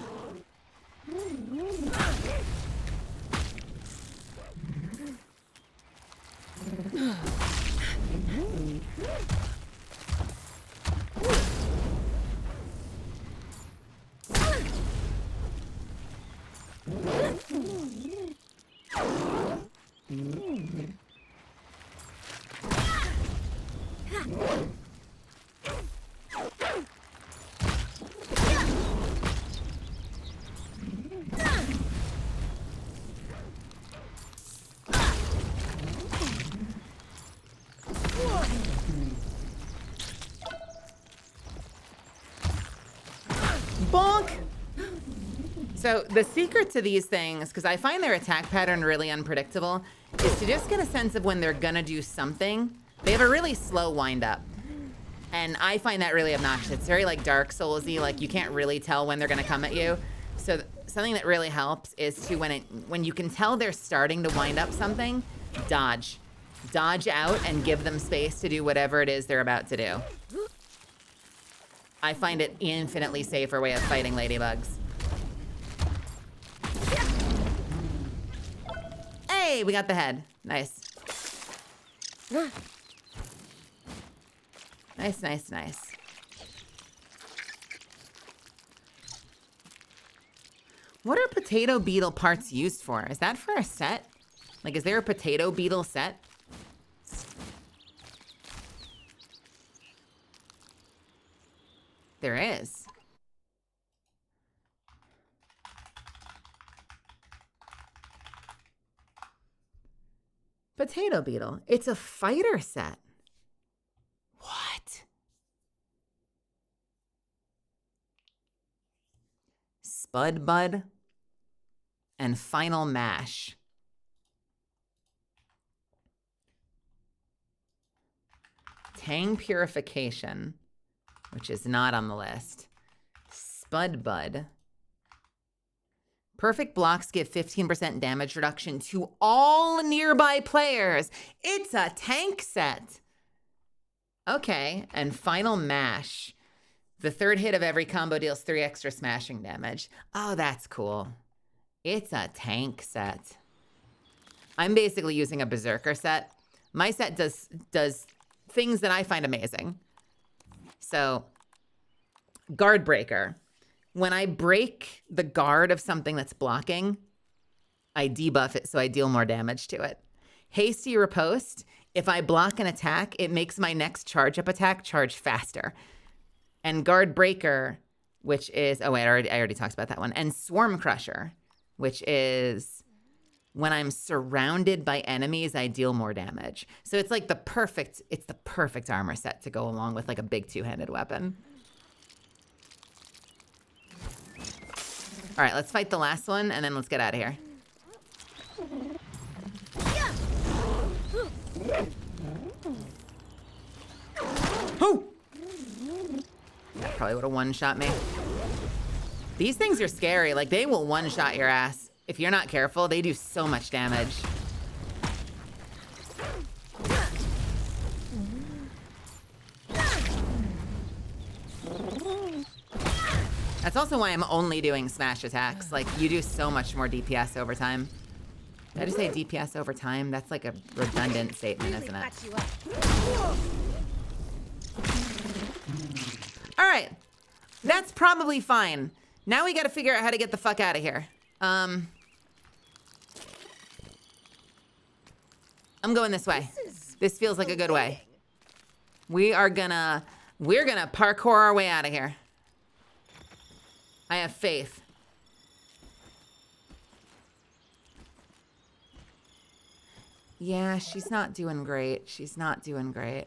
Bonk! So the secret to these things, because I find their attack pattern really unpredictable, is to just get a sense of when they're gonna do something. They have a really slow wind up. And I find that really obnoxious. It's very like Dark Souls-y, like you can't really tell when they're gonna come at you. So something that really helps is to, when you can tell they're starting to wind up something, dodge. Dodge out and give them space to do whatever it is they're about to do. I find it infinitely safer way of fighting ladybugs. Hey, we got the head. Nice. Nice, nice, nice. What are potato beetle parts used for? Is that for a set? Like, is there a potato beetle set? There is. Potato beetle. It's a fighter set. What? Spud Bud and Final Mash. Tang Purification, which is not on the list. Spud Bud. Perfect blocks give 15% damage reduction to all nearby players. It's a tank set. Okay, and Final Mash. The third hit of every combo deals 3 extra smashing damage. Oh, that's cool. It's a tank set. I'm basically using a Berserker set. My set does things that I find amazing. So, Guard Breaker. When I break the guard of something that's blocking, I debuff it so I deal more damage to it. Hasty Riposte. If I block an attack, it makes my next charge-up attack charge faster. And Guard Breaker, which is... Oh, wait, I already talked about that one. And Swarm Crusher, which is... When I'm surrounded by enemies, I deal more damage. So it's like the perfect armor set to go along with like a big two-handed weapon. All right, let's fight the last one, and then let's get out of here. Oh! That probably would have one-shot me. These things are scary. Like, they will one-shot your ass. If you're not careful, they do so much damage. That's also why I'm only doing smash attacks. Like, you do so much more DPS over time. Did I just say DPS over time? That's like a redundant statement, isn't it? All right. That's probably fine. Now we gotta figure out how to get the fuck out of here. I'm going this way. This feels like a good way. We're gonna parkour our way out of here. I have faith. Yeah, she's not doing great. She's not doing great.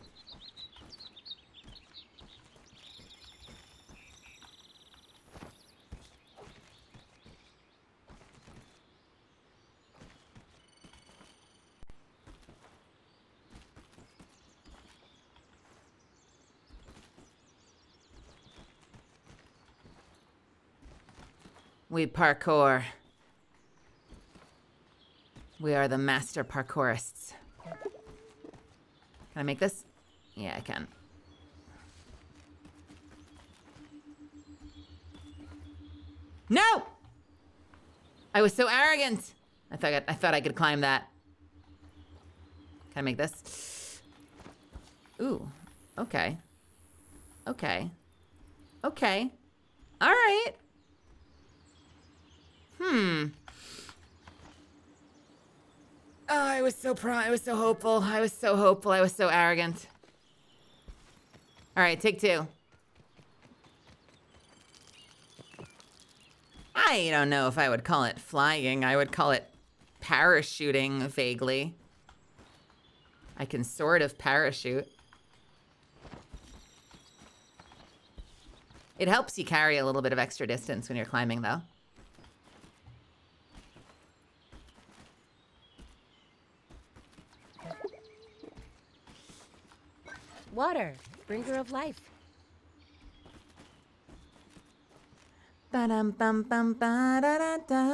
We parkour. We are the master parkourists. Can I make this? Yeah, I can. No! I was so arrogant. I thought I could climb that. Can I make this? Ooh. Okay. Okay. Okay. All right. Oh, I was so I was so hopeful. I was so hopeful. I was so arrogant. All right, take two. I don't know if I would call it flying. I would call it parachuting vaguely. I can sort of parachute. It helps you carry a little bit of extra distance when you're climbing, though. Water, bringer of life. Ba-dum bum bum ba da da da.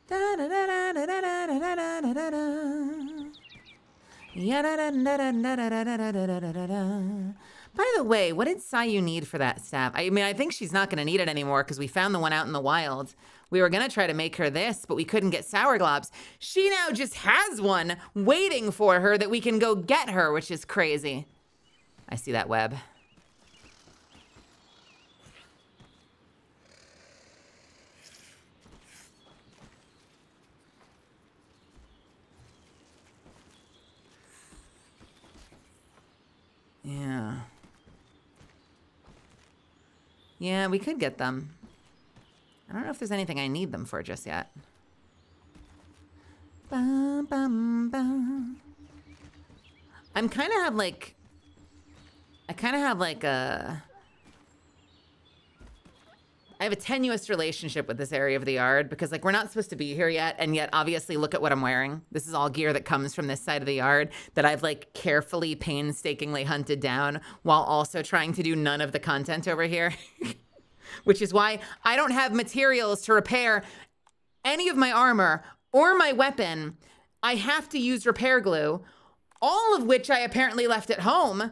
Da da da da da da da da da da da. Ya da da da da da da da da da da da. By the way, what did Sayu need for that staff? I mean, I think she's not going to need it anymore because we found the one out in the wild. We were going to try to make her this, but we couldn't get sour globs. She now just has one waiting for her that we can go get her, which is crazy. I see that web. Yeah. Yeah, we could get them. I don't know if there's anything I need them for just yet. Bum, bum, bum. I kind of have like I have a tenuous relationship with this area of the yard because like we're not supposed to be here yet, and yet obviously look at what I'm wearing. This is all gear that comes from this side of the yard that I've like carefully, painstakingly hunted down while also trying to do none of the content over here. Which is why I don't have materials to repair any of my armor or my weapon. I have to use repair glue, all of which I apparently left at home.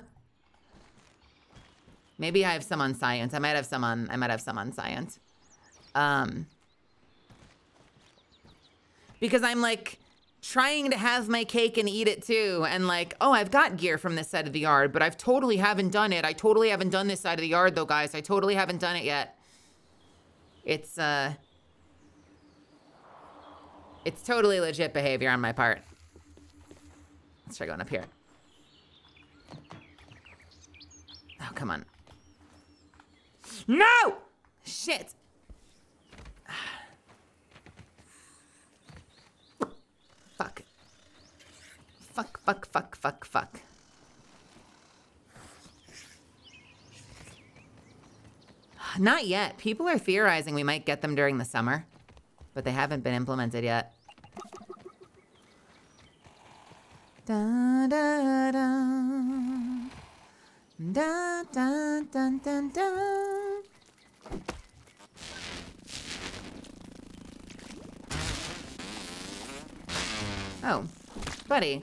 Maybe I have some on science. I might have some on science. Because I'm like trying to have my cake and eat it too. And like, oh, I've got gear from this side of the yard, but I've totally haven't done it. I totally haven't done this side of the yard though, guys. I totally haven't done it yet. It's totally legit behavior on my part. Let's try going up here. Oh, come on. No! Shit. Fuck. Fuck, fuck, fuck, fuck, fuck. Not yet. People are theorizing we might get them during the summer, but they haven't been implemented yet. Da da da. Da da da da da. Oh, buddy.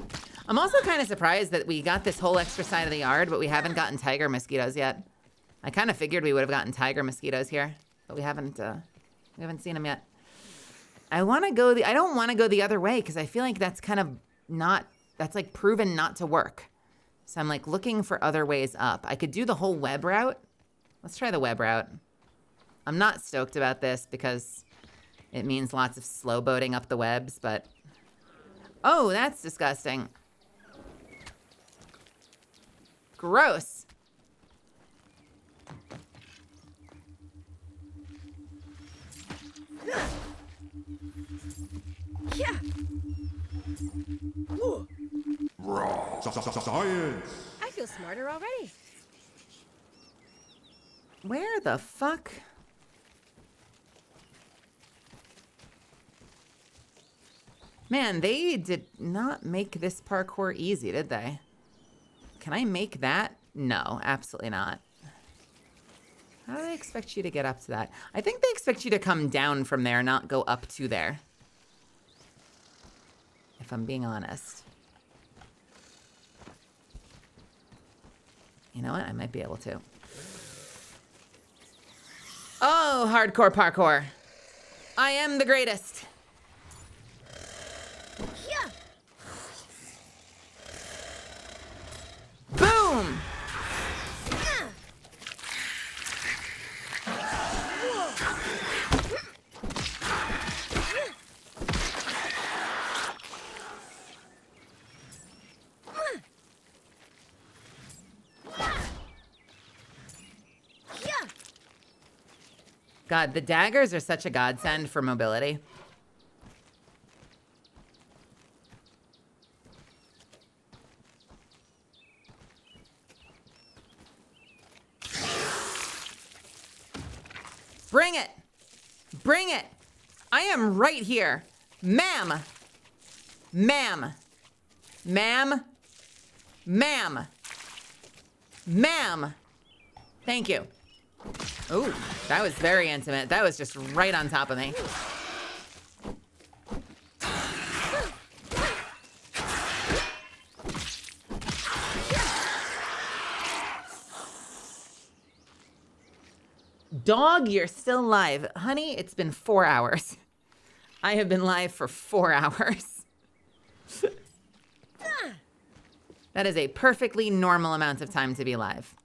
I'm also kind of surprised that we got this whole extra side of the yard, but we haven't gotten tiger mosquitoes yet. I kind of figured we would have gotten tiger mosquitoes here, but we haven't seen them yet. I don't want to go the other way because I feel like that's kind of that's like proven not to work. So I'm like looking for other ways up. I could do the whole web route. Let's try the web route. I'm not stoked about this because it means lots of slow boating up the webs, but oh, that's disgusting. Gross. Yeah. Science! I feel smarter already. Where the fuck? Man, they did not make this parkour easy, did they? Can I make that? No, absolutely not. How do they expect you to get up to that? I think they expect you to come down from there, not go up to there. If I'm being honest. You know what? I might be able to. Oh, hardcore parkour. I am the greatest. Yeah. Boom! God, the daggers are such a godsend for mobility. Bring it! Bring it! I am right here. Ma'am! Ma'am! Ma'am! Ma'am! Ma'am! Thank you. Ooh, that was very intimate. That was just right on top of me. Dog, you're still live. Honey, it's been 4 hours. I have been live for 4 hours. That is a perfectly normal amount of time to be live.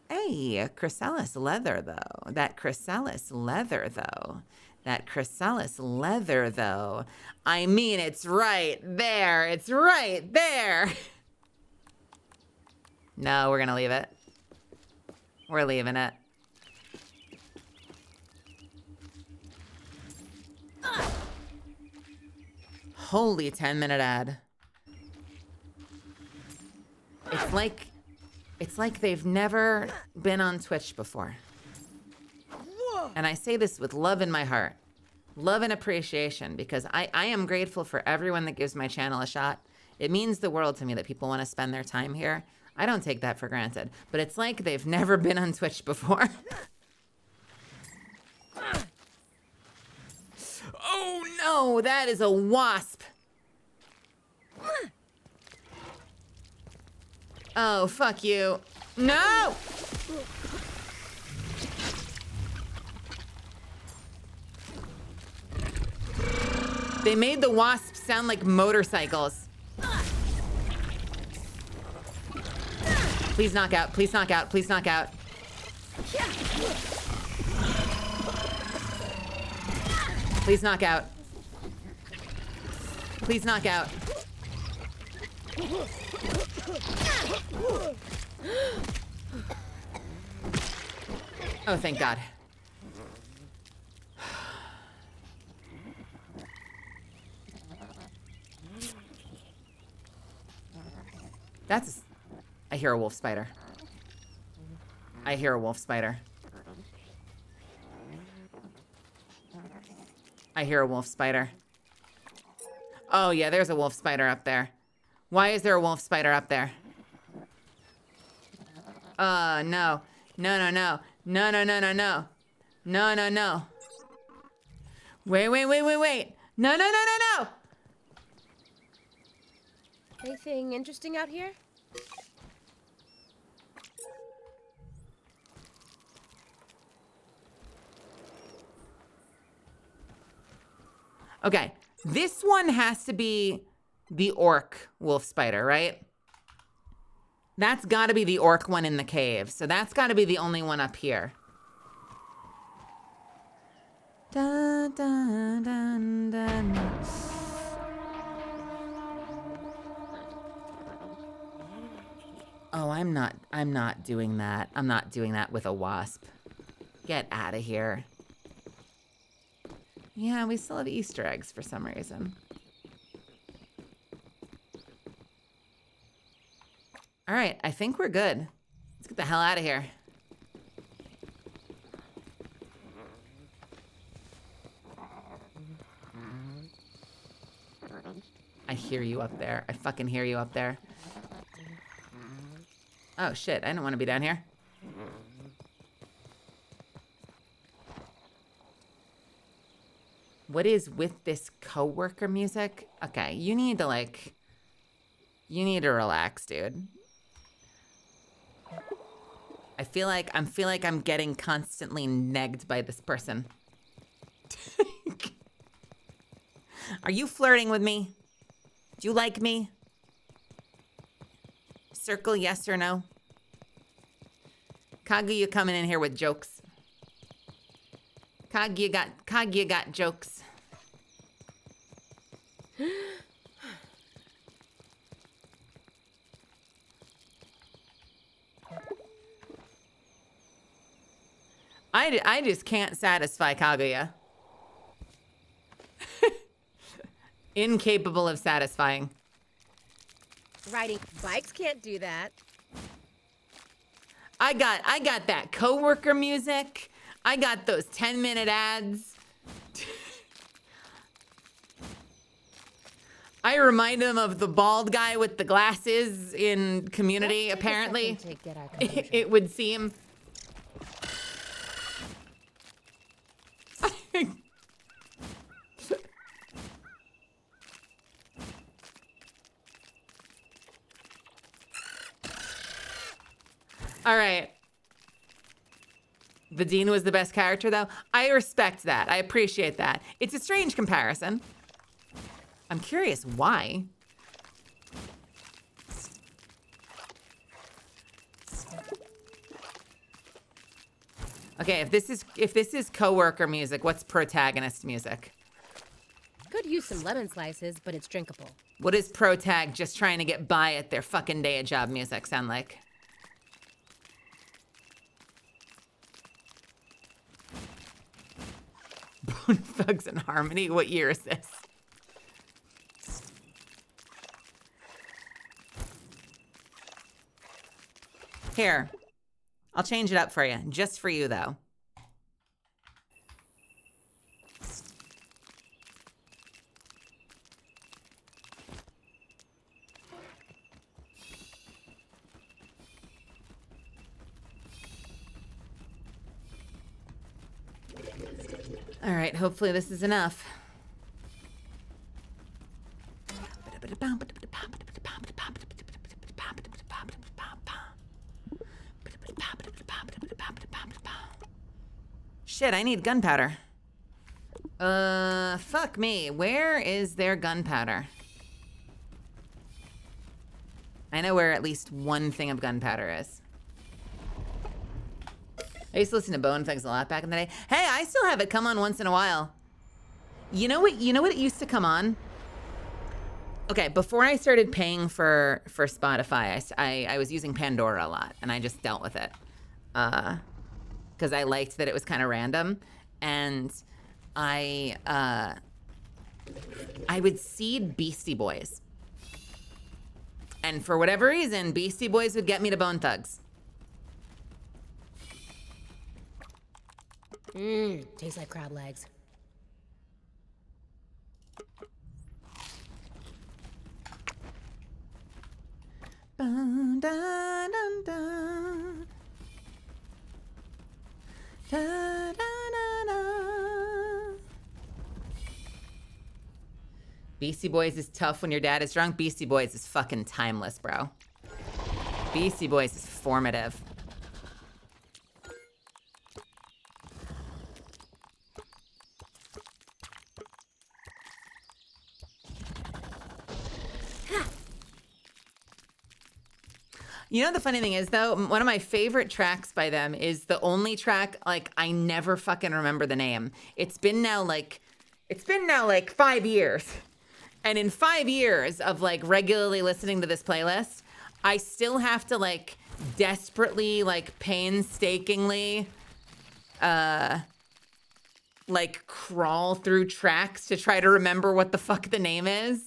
Hey, chrysalis leather, though. That chrysalis leather, though. That chrysalis leather, though. I mean, it's right there. It's right there. No, we're going to leave it. We're leaving it. Holy 10-minute ad. It's like they've never been on Twitch before. And I say this with love in my heart. Love and appreciation, because I am grateful for everyone that gives my channel a shot. It means the world to me that people want to spend their time here. I don't take that for granted. But it's like they've never been on Twitch before. Oh no, that is a wasp. Oh, fuck you. No! They made the wasps sound like motorcycles. Please knock out, please knock out, please knock out. Please knock out. Please knock out. Oh, thank God. I hear a wolf spider. I hear a wolf spider. I hear a wolf spider. Oh yeah, there's a wolf spider up there. Why is there a wolf spider up there? No. No, no, no. No, no, no, no, no. No, no, no. Wait. No, no, no, no, no. Anything interesting out here? Okay, this one has to be the orc wolf spider, right? That's got to be the orc one in the cave. So that's got to be the only one up here. Dun, dun, dun, dun. Oh, I'm not doing that. I'm not doing that with a wasp. Get out of here. Yeah, we still have Easter eggs for some reason. All right, I think we're good. Let's get the hell out of here. I hear you up there. I fucking hear you up there. Oh shit, I don't want to be down here. What is with this coworker music? Okay, you need to relax, dude. I feel like I'm getting constantly negged by this person. Are you flirting with me? Do you like me? Circle yes or no. Kaguya coming in here with jokes. Kaguya got jokes. I just can't satisfy Kaguya. Incapable of satisfying. Riding bikes can't do that. I got that coworker music. I got those 10-minute ads. I remind him of the bald guy with the glasses in Community, Let's take a apparently. second to get our composure. It would seem. All right. The Dean was the best character, though. I respect that. I appreciate that. It's a strange comparison. I'm curious why. Okay, if this is coworker music, what's protagonist music? Could use some lemon slices, but it's drinkable. What is protag just trying to get by at their fucking day of job music sound like? Bone Thugs and Harmony? What year is this? Here, I'll change it up for you. Just for you, though. All right, hopefully this is enough. Shit, I need gunpowder. Fuck me. Where is their gunpowder? I know where at least one thing of gunpowder is. I used to listen to Bone Thugs a lot back in the day. Hey, I still have it come on once in a while. You know what it used to come on? Okay, before I started paying for Spotify, I was using Pandora a lot, and I just dealt with it. Because I liked that it was kind of random. And I would seed Beastie Boys. And for whatever reason, Beastie Boys would get me to Bone Thugs. Tastes like crab legs. Dun, dun, dun, dun. Da, da, da, da. Beastie Boys is tough when your dad is drunk. Beastie Boys is fucking timeless, bro. Beastie Boys is formative. You know, the funny thing is, though, one of my favorite tracks by them is the only track, like, I never fucking remember the name. It's been now like 5 years. And in 5 years of, like, regularly listening to this playlist, I still have to, like, desperately, like, painstakingly, like, crawl through tracks to try to remember what the fuck the name is.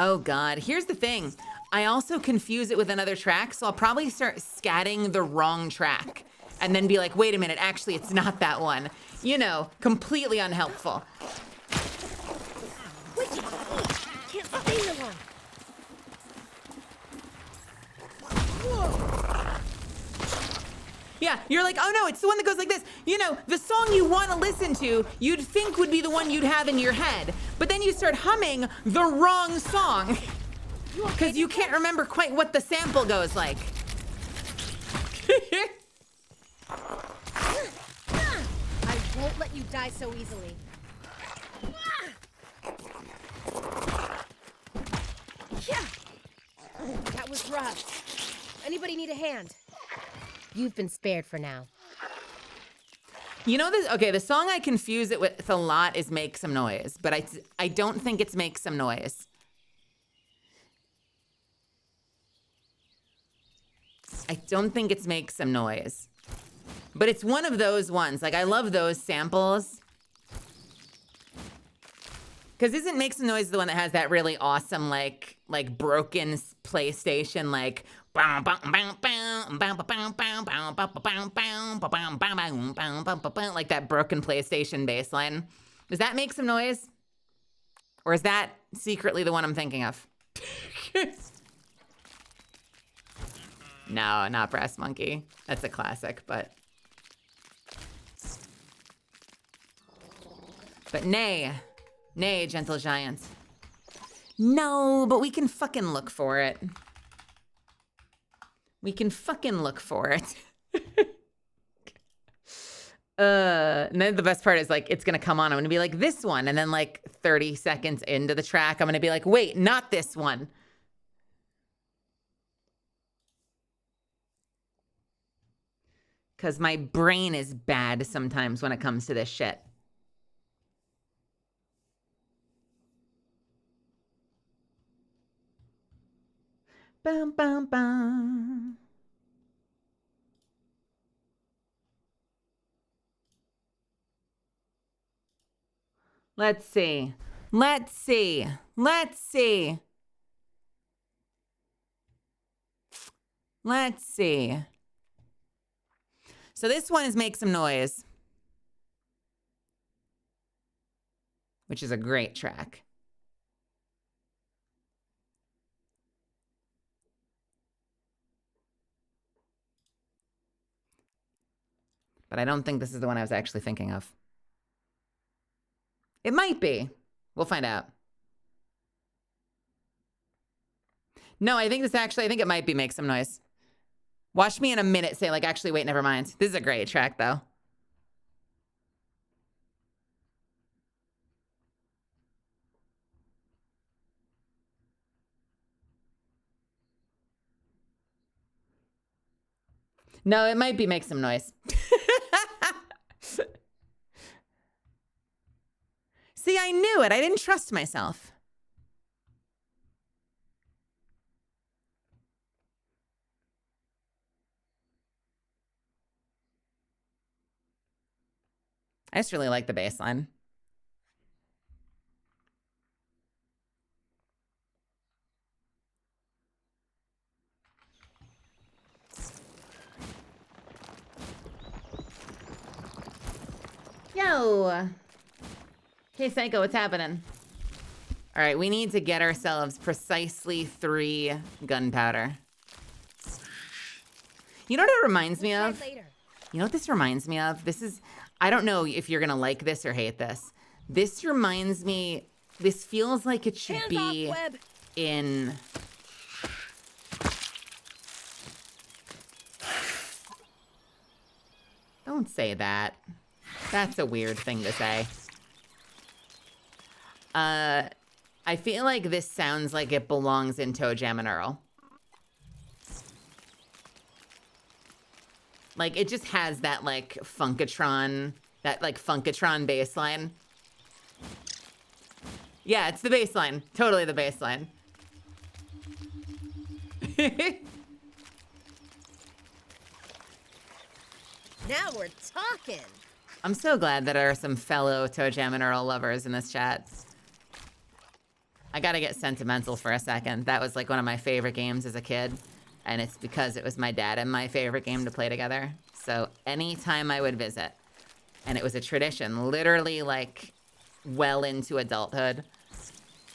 Oh, God. Here's the thing. I also confuse it with another track, so I'll probably start scatting the wrong track and then be like, wait a minute, actually, it's not that one. You know, completely unhelpful. Wait, can't stay here long. Yeah, you're like, oh no, it's the one that goes like this. You know, the song you want to listen to, you'd think would be the one you'd have in your head. But then you start humming the wrong song. Because you can't remember quite what the sample goes like. I won't let you die so easily. That was rough. Anybody need a hand? You've been spared for now. You know this? Okay, the song I confuse it with a lot is Make Some Noise, but I don't think it's Make Some Noise. I don't think it's Make Some Noise. But it's one of those ones. Like, I love those samples. Because isn't Make Some Noise the one that has that really awesome, like broken PlayStation, like, like that broken PlayStation bass line? Does that make some noise? Or is that secretly the one I'm thinking of? No, not Brass Monkey. That's a classic, but nay, gentle giant. No, but we can fucking look for it. We can fucking look for it. And then the best part is, like, it's gonna come on. I'm gonna be like, this one. And then, like, 30 seconds into the track, I'm gonna be like, wait, not this one. Because my brain is bad sometimes when it comes to this shit. Bum, bum, bum. Let's see. Let's see. Let's see. Let's see. So this one is Make Some Noise, which is a great track. But I don't think this is the one I was actually thinking of. It might be. We'll find out. No, I think it might be Make Some Noise. Watch me in a minute say, like, actually, wait, never mind. This is a great track, though. No, it might be Make Some Noise. See, I knew it. I didn't trust myself. I just really like the bass line. Yo. Hey, Psycho, what's happening? All right, we need to get ourselves precisely 3 gunpowder. You know what it reminds me of? You know what this reminds me of? This is, I don't know if you're gonna like this or hate this. This reminds me, this feels like it should be in... Don't say that. That's a weird thing to say. I feel like this sounds like it belongs in Toe Jam and Earl. Like, it just has that, like, Funkatron bass line. Yeah, it's the bass line. Totally the bass line. Now we're talking. I'm so glad that there are some fellow Toe Jam and Earl lovers in this chat. I gotta get sentimental for a second. That was like one of my favorite games as a kid. And it's because it was my dad and my favorite game to play together. So anytime I would visit, and it was a tradition, literally like well into adulthood,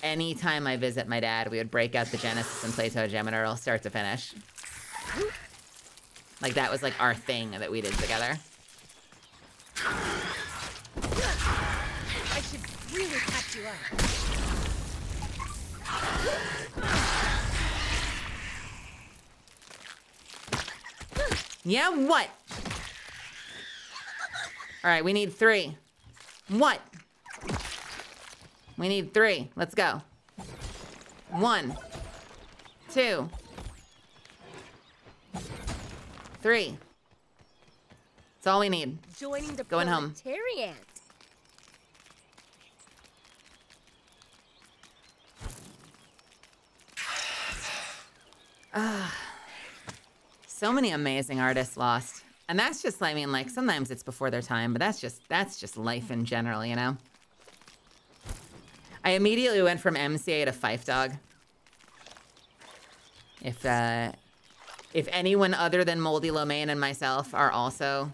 anytime I visit my dad, we would break out the Genesis and play Toe Jam and Earl start to finish. Like that was like our thing that we did together. I should really catch you up. Yeah, what? All right, we need 3. What? We need 3. Let's go. 1, 2, 3. That's all we need. Joining the Going home. proletariat. So many amazing artists lost. And that's just, I mean, like, sometimes it's before their time, but that's just life in general, you know? I immediately went from MCA to Fife Dog. If anyone other than Moldy Lomain and myself are also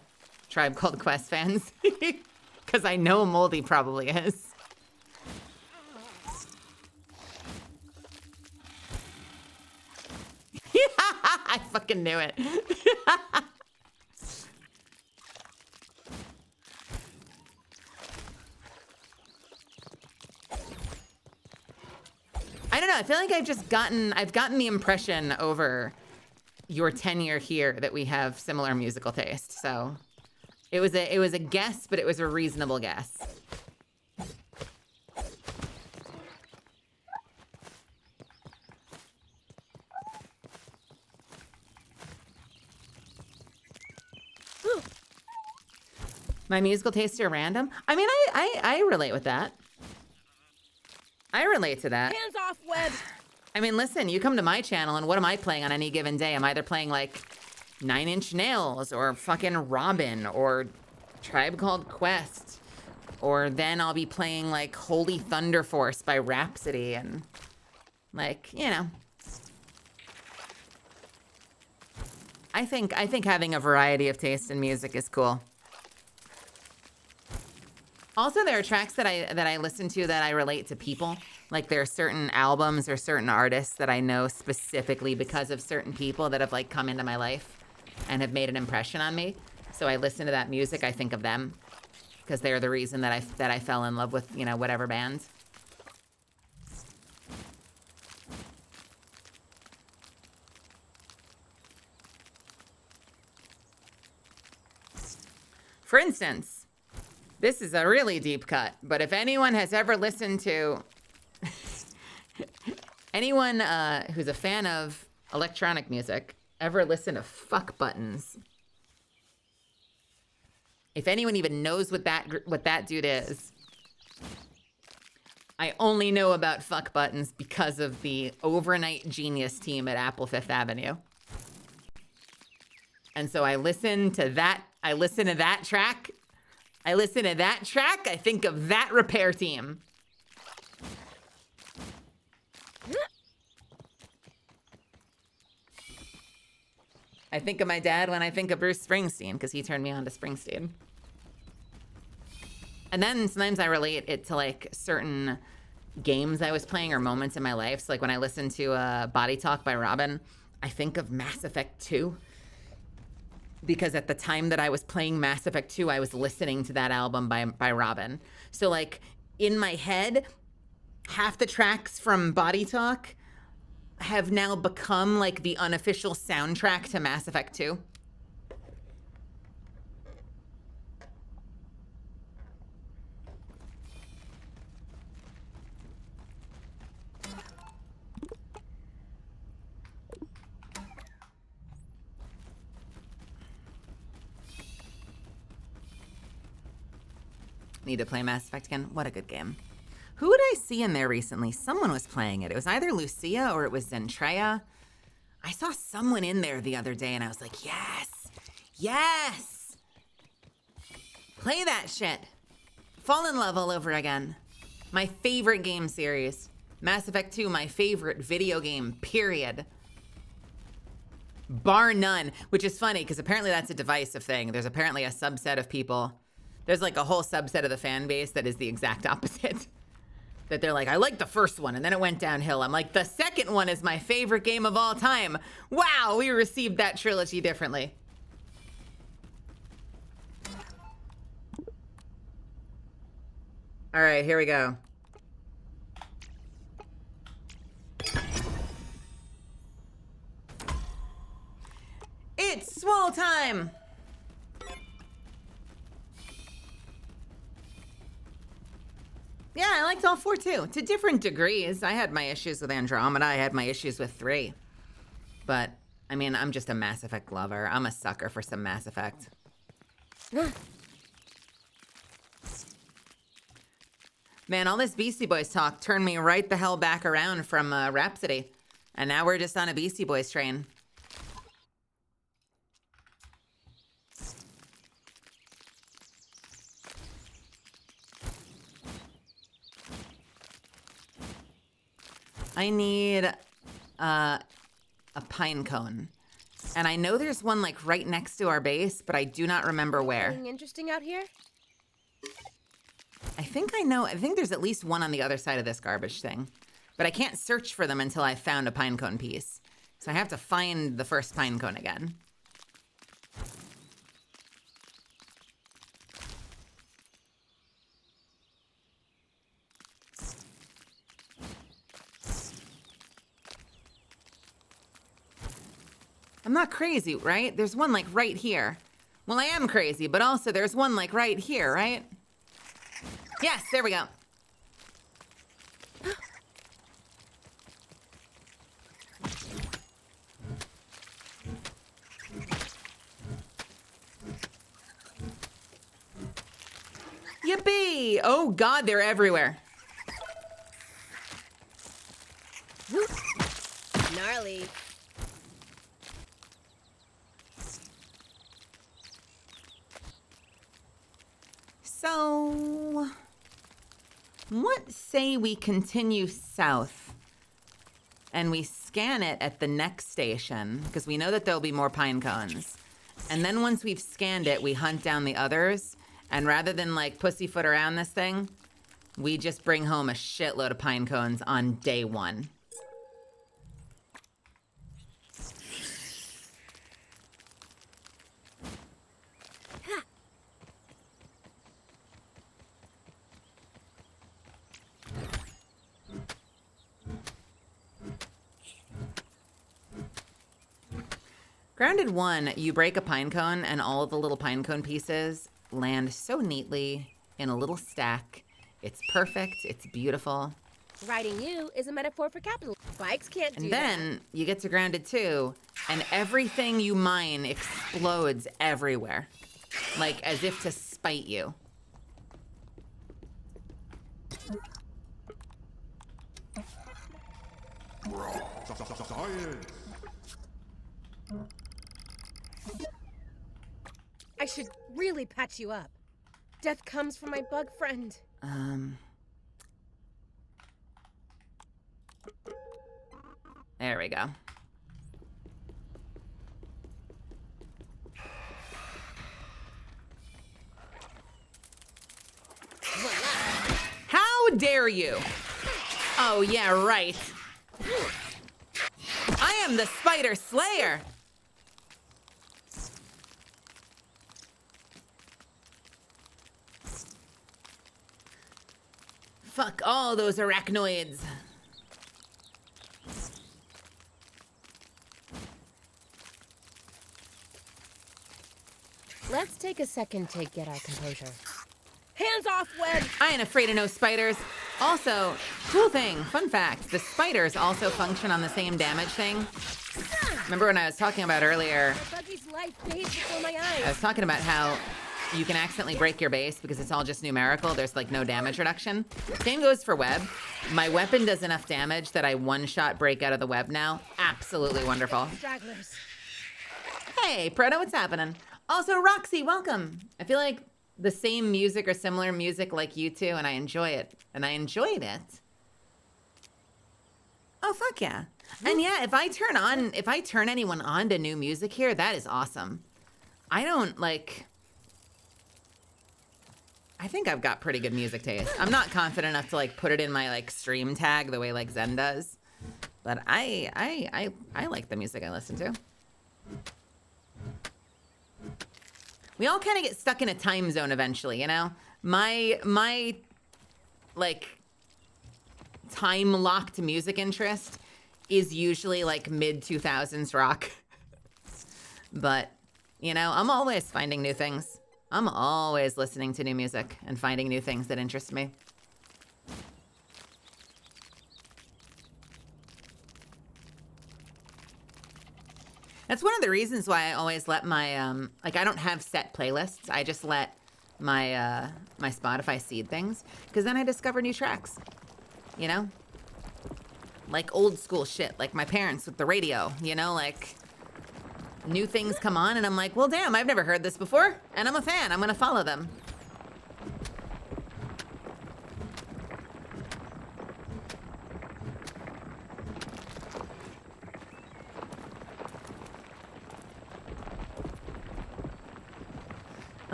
Tribe Called Quest fans, because I know Moldy probably is. I fucking knew it. I don't know. I feel like I've gotten the impression over your tenure here that we have similar musical taste. So it was a guess, but it was a reasonable guess. My musical tastes are random. I mean, I relate with that. I relate to that. Hands off, Webb. I mean, listen, you come to my channel and what am I playing on any given day? I'm either playing like 9 Inch Nails or fucking Robin or Tribe Called Quest. Or then I'll be playing like Holy Thunder Force by Rhapsody and like, you know. I think having a variety of taste in music is cool. Also, there are tracks that I listen to that I relate to people. Like there are certain albums or certain artists that I know specifically because of certain people that have like come into my life and have made an impression on me. So I listen to that music, I think of them because they're the reason that I fell in love with, you know, whatever band. For instance, this is a really deep cut, but if anyone has ever listened to anyone who's a fan of electronic music, ever listen to Fuck Buttons? If anyone even knows what that dude is, I only know about Fuck Buttons because of the Overnight Genius team at Apple Fifth Avenue. And so I listen to that track. I think of that repair team. I think of my dad when I think of Bruce Springsteen because he turned me on to Springsteen. And then sometimes I relate it to like certain games I was playing or moments in my life. So like when I listen to Body Talk by Robin, I think of Mass Effect 2. Because at the time that I was playing Mass Effect 2, I was listening to that album by Robin. So like in my head, half the tracks from Body Talk have now become like the unofficial soundtrack to Mass Effect 2. Need to play Mass Effect again. What a good game. Who would I see in there recently? Someone was playing it. It was either Lucia or it was Zentreya. I saw someone in there the other day and I was like, yes, yes. Play that shit. Fall in love all over again. My favorite game series. Mass Effect 2, my favorite video game, period. Bar none, which is funny because apparently that's a divisive thing. There's apparently a subset of people. There's like a whole subset of the fan base that is the exact opposite. That they're like, I like the first one and then it went downhill. I'm like, the second one is my favorite game of all time. Wow, we received that trilogy differently. All right, here we go. It's swole time! Yeah, I liked all 4 too, to different degrees. I had my issues with Andromeda, I had my issues with 3. But, I mean, I'm just a Mass Effect lover. I'm a sucker for some Mass Effect. Man, all this Beastie Boys talk turned me right the hell back around from Rhapsody. And now we're just on a Beastie Boys train. I need a pine cone. And I know there's one like right next to our base, but I do not remember where. Anything interesting out here? I think I know. I think there's at least one on the other side of this garbage thing. But I can't search for them until I've found a pine cone piece. So I have to find the first pine cone again. I'm not crazy, right? There's one like right here. Well, I am crazy, but also there's one like right here, right? Yes, there we go. Yippee! Oh God, they're everywhere. Gnarly. So, what say we continue south and we scan it at the next station, because we know that there'll be more pine cones. And then once we've scanned it, we hunt down the others. And rather than like pussyfoot around this thing, we just bring home a shitload of pine cones on day 1. Grounded 1, you break a pine cone and all of the little pine cone pieces land so neatly in a little stack. It's perfect, it's beautiful. Riding you is a metaphor for capital. Bikes can't do that. And then you get to Grounded 2, and everything you mine explodes everywhere. Like as if to spite you. I should really patch you up. Death comes from my bug friend. There we go. How dare you? Oh, yeah, right. I am the Spider Slayer. Fuck all those arachnoids. Let's take a second to get our composure. Hands off, Web! I ain't afraid of no spiders. Also, cool thing, fun fact, the spiders also function on the same damage thing. Remember when I was talking about earlier, My buggy's life fades before my eyes. I was talking about how you can accidentally break your base because it's all just numerical. There's like no damage reduction. Same goes for web. My weapon does enough damage that I one-shot break out of the web now. Absolutely wonderful. Stragglers. Hey, Proto, what's happening? Also, Roxy, welcome. I feel like the same music or similar music like you two, and I enjoy it. And I enjoyed it. Oh, fuck yeah. And yeah, if I turn anyone on to new music here, that is awesome. I think I've got pretty good music taste. I'm not confident enough to like put it in my like stream tag the way like Zen does. But I like the music I listen to. We all kind of get stuck in a time zone eventually, you know? My like time-locked music interest is usually like mid-2000s rock. But, you know, I'm always finding new things. I'm always listening to new music and finding new things that interest me. That's one of the reasons why I always let my, like, I don't have set playlists. I just let my, my Spotify seed things, because then I discover new tracks, you know? Like old school shit, like my parents with the radio, you know, like new things come on and I'm like, well, damn, I've never heard this before, and I'm a fan. I'm gonna follow them.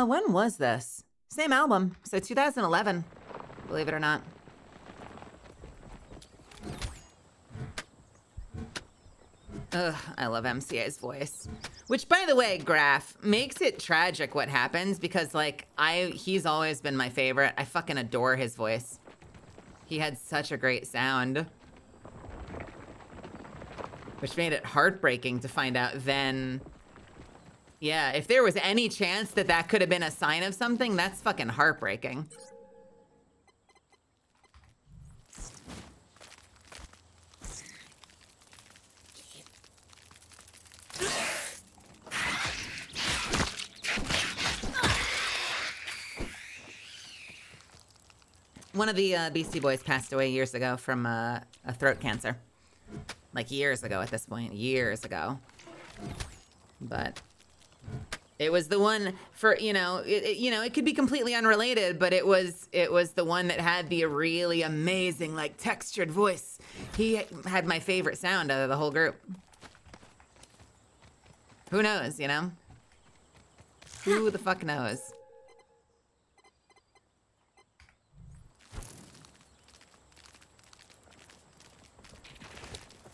When was this? Same album, so 2011, believe it or not. Ugh, I love MCA's voice. Which, by the way, Graph, makes it tragic what happens because, like, he's always been my favorite. I fucking adore his voice. He had such a great sound. Which made it heartbreaking to find out then. Yeah, if there was any chance that that could have been a sign of something, that's fucking heartbreaking. One of the Beastie Boys passed away years ago from a throat cancer. Like years ago at this point, years ago. But it was the one for, you know, it could be completely unrelated, but it was the one that had the really amazing, like, textured voice. He had my favorite sound out of the whole group. Who knows, you know? Who the fuck knows?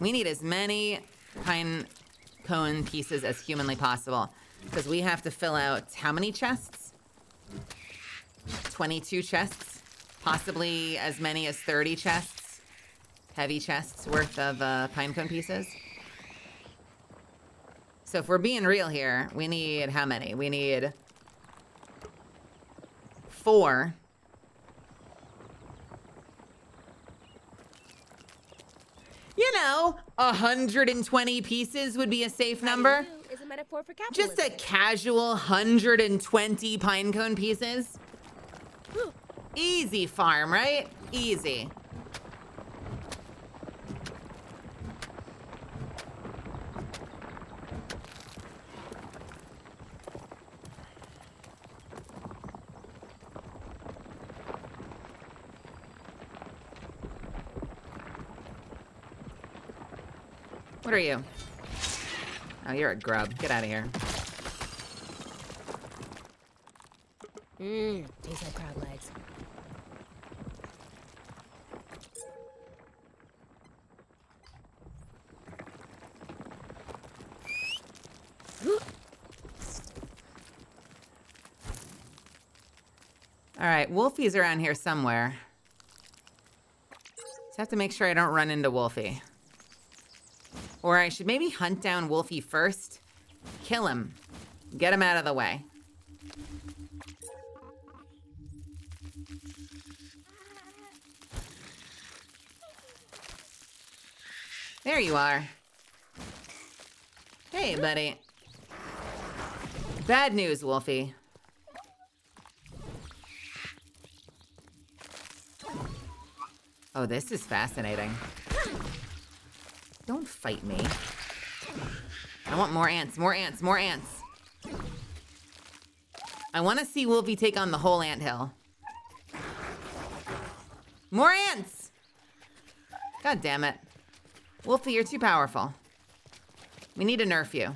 We need as many pine cone pieces as humanly possible because we have to fill out how many chests? 22 chests, possibly as many as 30 chests, heavy chests worth of pine cone pieces. So if we're being real here, we need how many? We need 4. You know, 120 pieces would be a safe number. Is a metaphor for capitalism. Just a casual 120 pinecone pieces. Easy farm, right? Easy. What are you? Oh, you're a grub. Get out of here. Tastes like crab legs. All right, Wolfie's around here somewhere. Just have to make sure I don't run into Wolfie. Or I should maybe hunt down Wolfie first, kill him, get him out of the way. There you are. Hey, buddy. Bad news, Wolfie. Oh, this is fascinating. Don't fight me. I want more ants, more ants, more ants. I want to see Wolfie take on the whole anthill. More ants! God damn it. Wolfie, you're too powerful. We need to nerf you.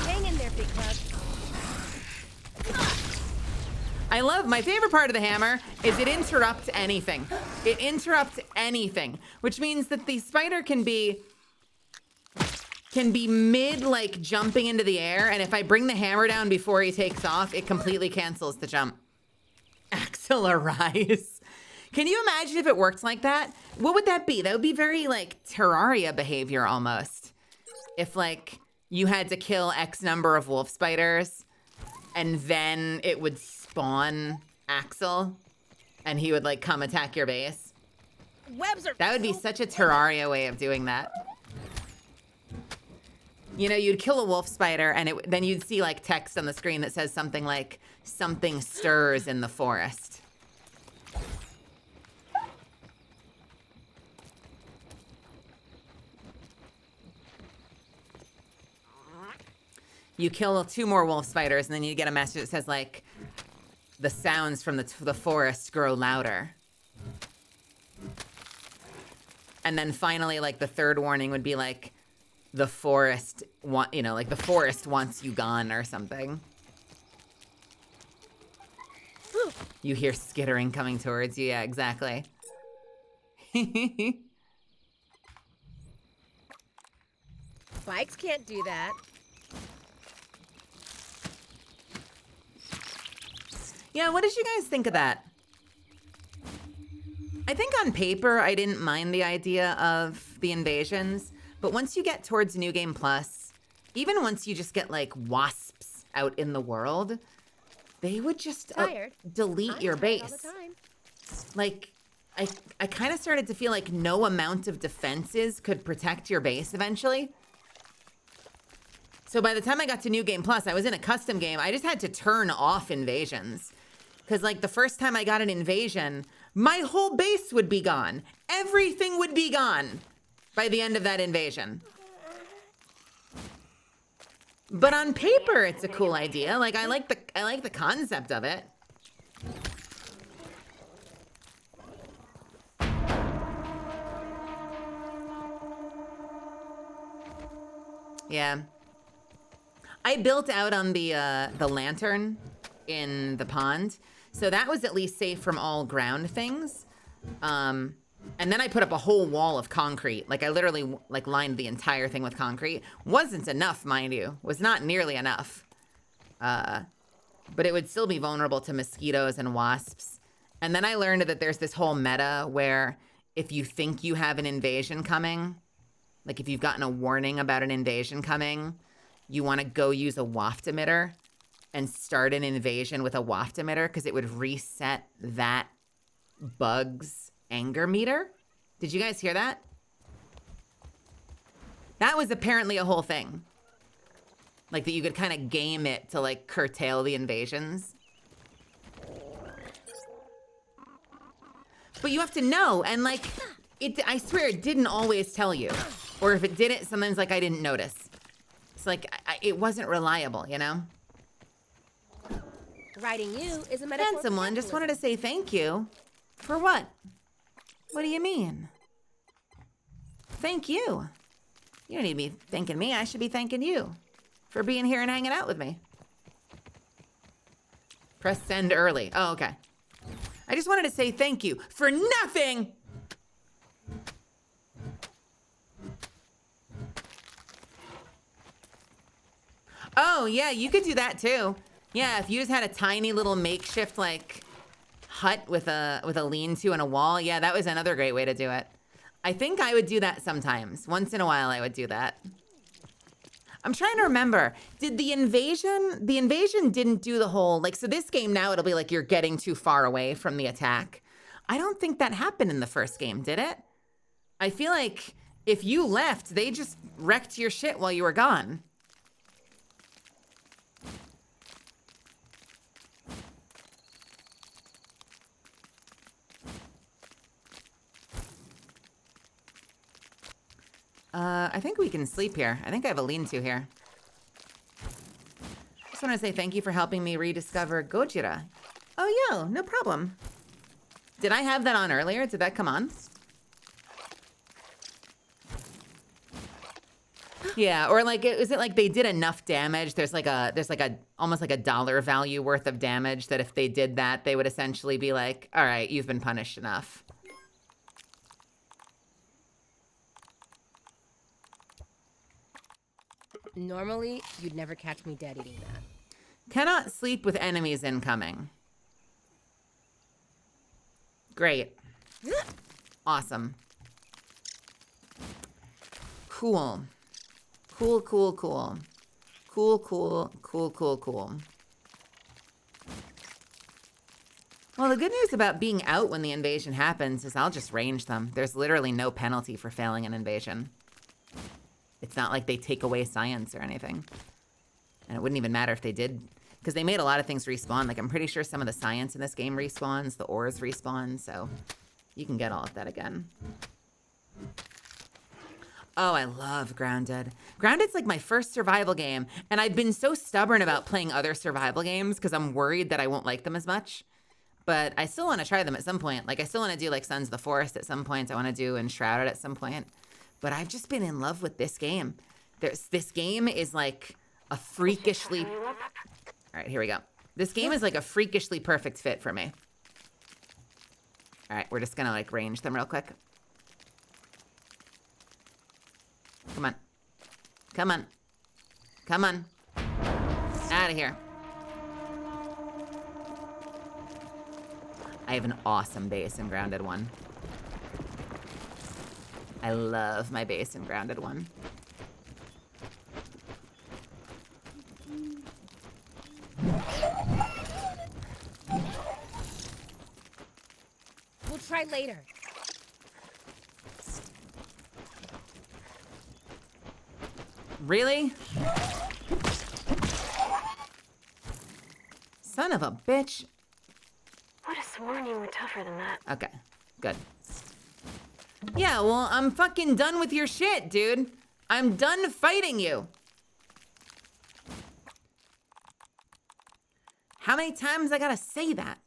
Hang in there, big bug. I love, my favorite part of the hammer is it interrupts anything. It interrupts anything, which means that the spider can be can be mid, like, jumping into the air, and if I bring the hammer down before he takes off, it completely cancels the jump. Axel Arise. Can you imagine if it worked like that? What would that be? That would be very, like, Terraria behavior almost. If, like, you had to kill X number of wolf spiders, and then it would spawn Axel, and he would, like, come attack your base. Webs are That would be such a Terraria way of doing that. You know, you'd kill a wolf spider, and then you'd see, like, text on the screen that says something like, something stirs in the forest. You kill 2 more wolf spiders, and then you get a message that says, like, the sounds from the forest grow louder. And then finally, like, the third warning would be, like, the forest, like, the forest wants you gone or something. You hear skittering coming towards you. Yeah, exactly. Bikes can't do that. Yeah, what did you guys think of that? I think on paper, I didn't mind the idea of the invasions, but once you get towards New Game Plus, even once you just get, like, wasps out in the world, they would just delete your base. All the time. Like, I kind of started to feel like no amount of defenses could protect your base eventually. So by the time I got to New Game Plus, I was in a custom game. I just had to turn off invasions. Because, like, the first time I got an invasion, my whole base would be gone. Everything would be gone by the end of that invasion. But on paper, it's a cool idea. Like, I like the concept of it. Yeah. I built out on the lantern in the pond, so that was at least safe from all ground things. And then I put up a whole wall of concrete. Like, I literally, like, lined the entire thing with concrete. Wasn't enough, mind you. Was not nearly enough. But it would still be vulnerable to mosquitoes and wasps. And then I learned that there's this whole meta where if you think you have an invasion coming, like if you've gotten a warning about an invasion coming, you want to go use a waft emitter and start an invasion with a waft emitter because it would reset that bug's anger meter. Did you guys hear that? That was apparently a whole thing. Like that you could kind of game it to like curtail the invasions. But you have to know, and like, I swear it didn't always tell you. Or if it didn't, sometimes like I didn't notice. It's like, it wasn't reliable, you know? Writing you is a metaphor. Handsome one, just wanted to say thank you. For what? What do you mean? Thank you. You don't need to be thanking me, I should be thanking you for being here and hanging out with me. Press send early. Oh, okay. I just wanted to say thank you for nothing. Oh, yeah, you could do that too. Yeah, if you just had a tiny little makeshift like hut with a lean-to and a wall, yeah, that was another great way to do it. I think I would do that sometimes. Once in a while I would do that. I'm trying to remember, did the invasion didn't do the whole, like, so this game now it'll be like you're getting too far away from the attack. I don't think that happened in the first game, did it? I feel like if you left, they just wrecked your shit while you were gone. I think we can sleep here. I think I have a lean-to here. Just want to say thank you for helping me rediscover Gojira. Oh, yeah, no problem. Did I have that on earlier? Did that come on? Yeah, or like, is it like they did enough damage? There's like almost like a dollar value worth of damage that if they did that, they would essentially be like, all right, you've been punished enough. Normally, you'd never catch me dead eating that. Cannot sleep with enemies incoming. Great. Awesome. Cool. Cool, cool, cool. Cool, cool, cool, cool, cool. Well, the good news about being out when the invasion happens is I'll just range them. There's literally no penalty for failing an invasion. It's not like they take away science or anything. And it wouldn't even matter if they did, because they made a lot of things respawn. Like, I'm pretty sure some of the science in this game respawns, the ores respawn, so you can get all of that again. Oh, I love Grounded. Grounded's like my first survival game, and I've been so stubborn about playing other survival games because I'm worried that I won't like them as much. But I still want to try them at some point. Like, I still want to do, like, Sons of the Forest at some point. I want to do Enshrouded at some point. But I've just been in love with this game. This game is, like, a freakishly... All right, here we go. This game is, like, a freakishly perfect fit for me. All right, we're just going to, like, range them real quick. Come on. Come on. Come on. Out of here. I have an awesome base in Grounded 1. I love my base in Grounded 1. We'll try later. Really? Son of a bitch. Would have sworn you were tougher than that. Okay, good. Yeah, well, I'm fucking done with your shit, dude. I'm done fighting you. How many times I gotta say that?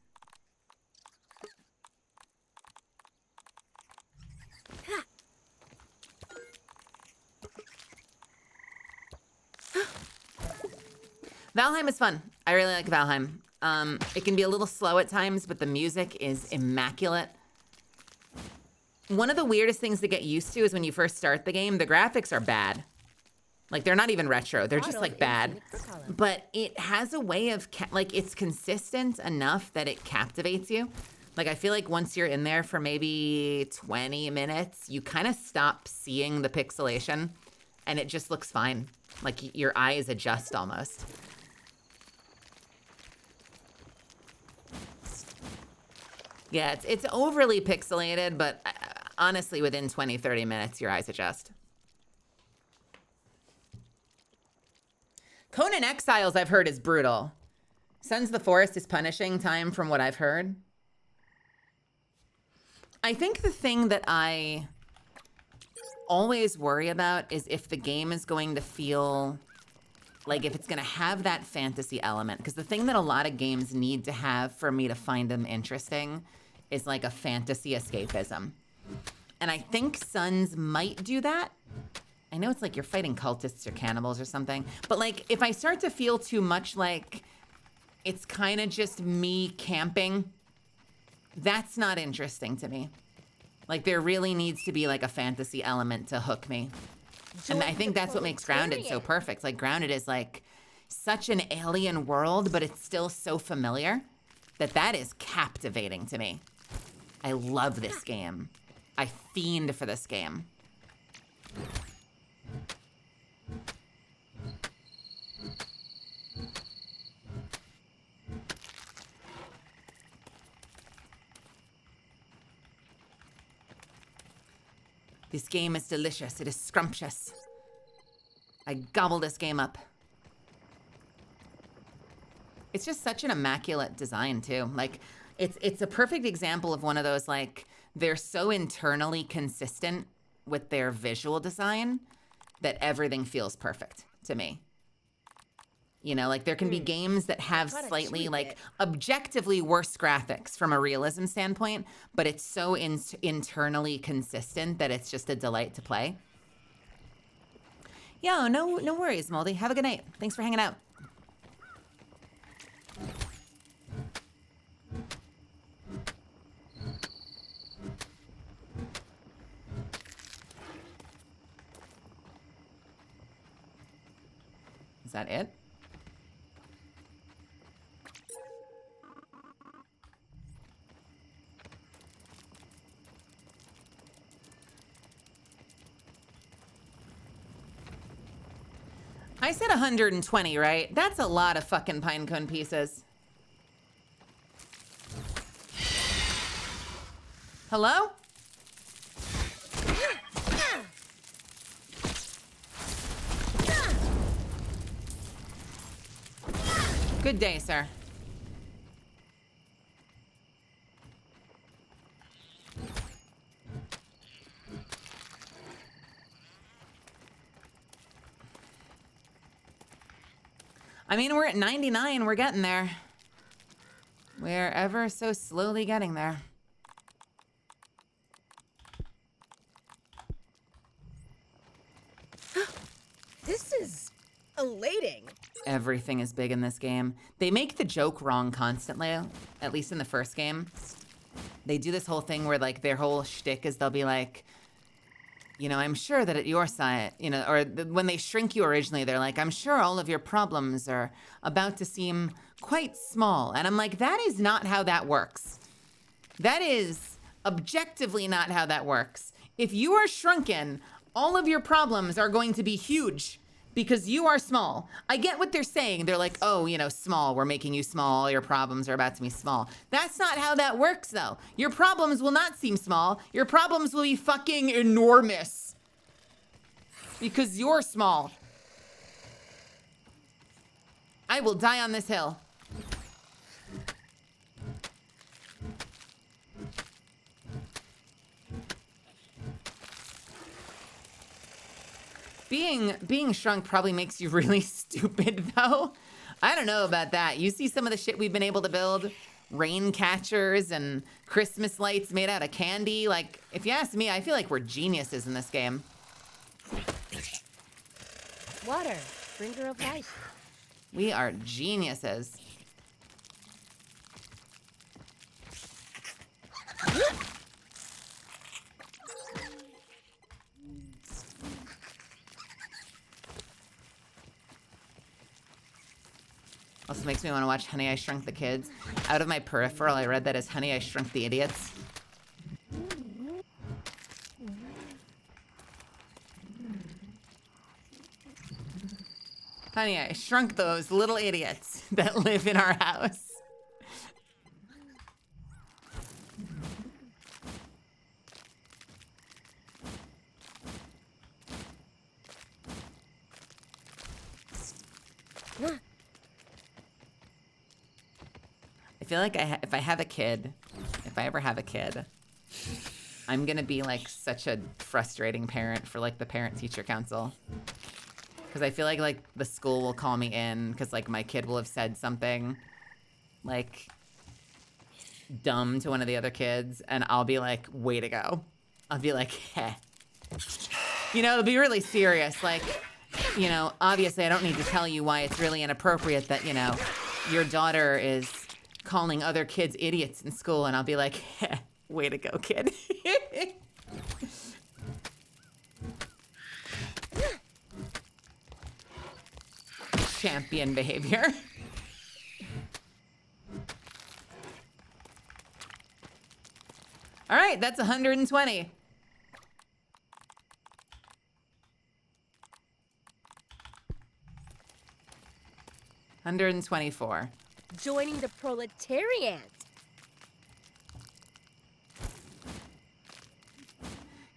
Valheim is fun. I really like Valheim. It can be a little slow at times, but the music is immaculate. One of the weirdest things to get used to is when you first start the game, the graphics are bad. Like, they're not even retro. They're just, like, bad. But it has a way of, like, it's consistent enough that it captivates you. Like, I feel like once you're in there for maybe 20 minutes, you kind of stop seeing the pixelation, and it just looks fine. Like, your eyes adjust almost. Yeah, it's overly pixelated, but honestly, within 20, 30 minutes, your eyes adjust. Conan Exiles, I've heard, is brutal. Sons of the Forest is punishing time from what I've heard. I think the thing that I always worry about is if the game is going to feel like if it's going to have that fantasy element. Because the thing that a lot of games need to have for me to find them interesting is like a fantasy escapism. And I think Sons might do that. I know it's like you're fighting cultists or cannibals or something, but like if I start to feel too much like it's kind of just me camping, that's not interesting to me. Like there really needs to be like a fantasy element to hook me. And I think that's what makes Grounded so perfect. Like Grounded is like such an alien world, but it's still so familiar that is captivating to me. I love this game. I fiend for this game. This game is delicious. It is scrumptious. I gobble this game up. It's just such an immaculate design too. Like it's a perfect example of one of those like they're so internally consistent with their visual design that everything feels perfect to me. You know, like there can be games that have slightly like objectively worse graphics from a realism standpoint, but it's so internally consistent that it's just a delight to play. Yo, no worries, Moldy. Have a good night. Thanks for hanging out. that it? I said 120, right? That's a lot of fucking pine cone pieces. Hello? Good day, sir. I mean, we're at 99. We're getting there. We're ever so slowly getting there. This is elating. Everything is big in this game. They make the joke wrong constantly, at least in the first game. They do this whole thing where, like, their whole shtick is they'll be like, you know, I'm sure that at your side, you know, or when they shrink you originally, they're like, I'm sure all of your problems are about to seem quite small. And I'm like, that is not how that works. That is objectively not how that works. If you are shrunken, all of your problems are going to be huge because you are small. I get what they're saying. They're like, oh, you know, small, we're making you small. Your problems are about to be small. That's not how that works, though. Your problems will not seem small. Your problems will be fucking enormous because you're small. I will die on this hill. Being shrunk probably makes you really stupid, though. I don't know about that. You see some of the shit we've been able to build? Rain catchers and Christmas lights made out of candy. Like, if you ask me, I feel like we're geniuses in this game. Water, bringer of life. We are geniuses. Also makes me want to watch Honey, I Shrunk the Kids. Out of my peripheral, I read that as Honey, I Shrunk the Idiots. Honey, I shrunk those little idiots that live in our house. I feel like if I have a kid, if I ever have a kid, I'm gonna be like such a frustrating parent for like the parent-teacher council. Because I feel like the school will call me in because like my kid will have said something like dumb to one of the other kids, and I'll be like, way to go. I'll be like, heh. You know, it'll be really serious. Like, you know, obviously I don't need to tell you why it's really inappropriate that, you know, your daughter is calling other kids idiots in school, and I'll be like, heh, way to go, kid. Champion behavior. All right, that's 120. $124. Joining the proletariat.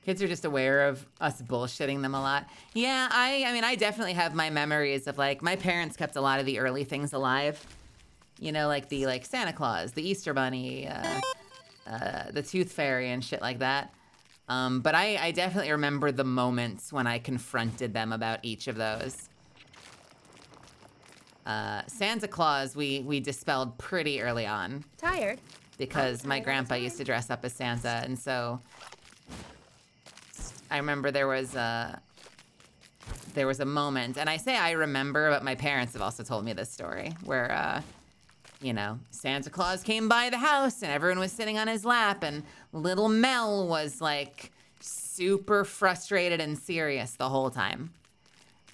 Kids are just aware of us bullshitting them a lot. Yeah, I mean, I definitely have my memories of like, my parents kept a lot of the early things alive. You know, like the Santa Claus, the Easter Bunny, the Tooth Fairy and shit like that. But I definitely remember the moments when I confronted them about each of those. Santa Claus, we dispelled pretty early on. Tired? Because my grandpa used to dress up as Santa, and so I remember there was a moment, and I say I remember, but my parents have also told me this story, where, you know, Santa Claus came by the house, and everyone was sitting on his lap, and little Mel was, like, super frustrated and serious the whole time.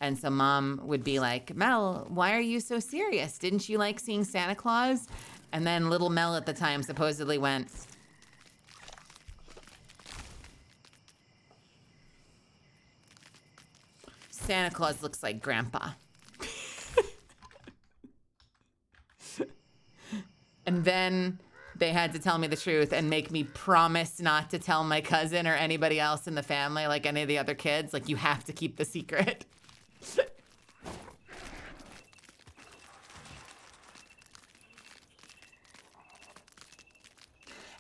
And so mom would be like, Mel, why are you so serious? Didn't you like seeing Santa Claus? And then little Mel at the time supposedly went, Santa Claus looks like Grandpa. And then they had to tell me the truth and make me promise not to tell my cousin or anybody else in the family, like any of the other kids. Like, you have to keep the secret.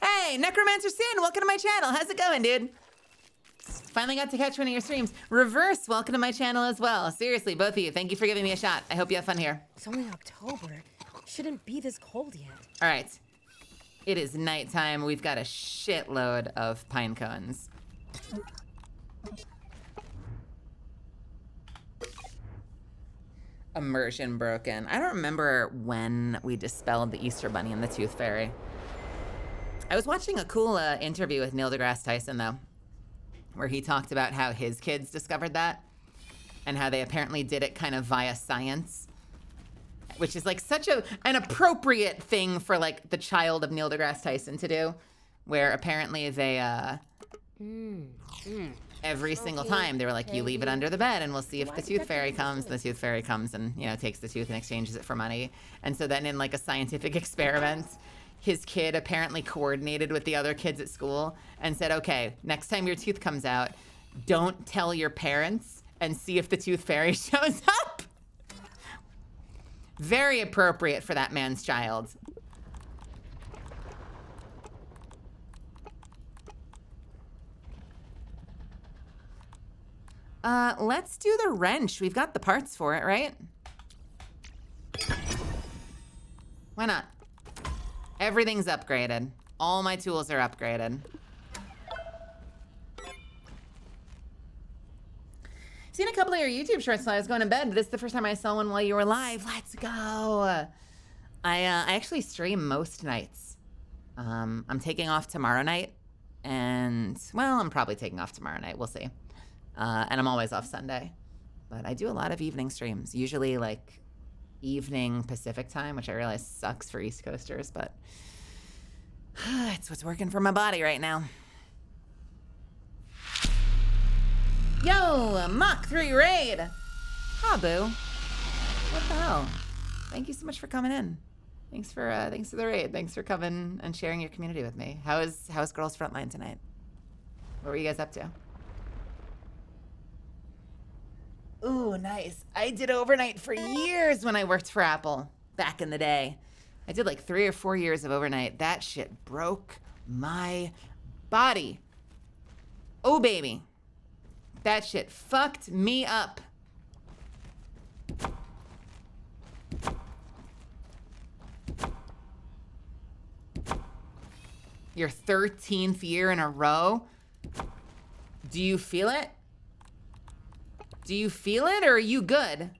Hey, Necromancer Sin, welcome to my channel. How's it going, dude? Finally got to catch one of your streams. Reverse, welcome to my channel as well. Seriously, both of you, thank you for giving me a shot. I hope you have fun here. It's only October. Shouldn't be this cold yet. All right. It is nighttime. We've got a shitload of pine cones. Immersion broken. I don't remember when we dispelled the Easter Bunny and the Tooth Fairy. I was watching a cool interview with Neil deGrasse Tyson, though, where he talked about how his kids discovered that and how they apparently did it kind of via science, which is like such an appropriate thing for like the child of Neil deGrasse Tyson to do, where apparently they, every single time they were like, you leave it under the bed and we'll see if the Tooth Fairy comes. The Tooth Fairy comes and, you know, takes the tooth and exchanges it for money. And so then in like a scientific experiment, his kid apparently coordinated with the other kids at school and said, okay, next time your tooth comes out, don't tell your parents and see if the Tooth Fairy shows up. Very appropriate for that man's child. Let's do the wrench. We've got the parts for it, right? Why not? Everything's upgraded. All my tools are upgraded. Seen a couple of your YouTube shorts while I was going to bed, but this is the first time I saw one while you were live. Let's go. I actually stream most nights. I'm taking off tomorrow night, and, well, I'm probably taking off tomorrow night. We'll see. And I'm always off Sunday. But I do a lot of evening streams, usually, like, evening Pacific time, which I realize sucks for East Coasters, but it's what's working for my body right now. Yo, Mach 3 raid. Ha, boo. What the hell? Thank you so much for coming in. Thanks for the raid. Thanks for coming and sharing your community with me. How's Girls Frontline tonight? What were you guys up to? Ooh, nice. I did overnight for years when I worked for Apple back in the day. I did like 3 or 4 years of overnight. That shit broke my body. Oh, baby. That shit fucked me up. Your 13th year in a row? Do you feel it? Do you feel it, or are you good?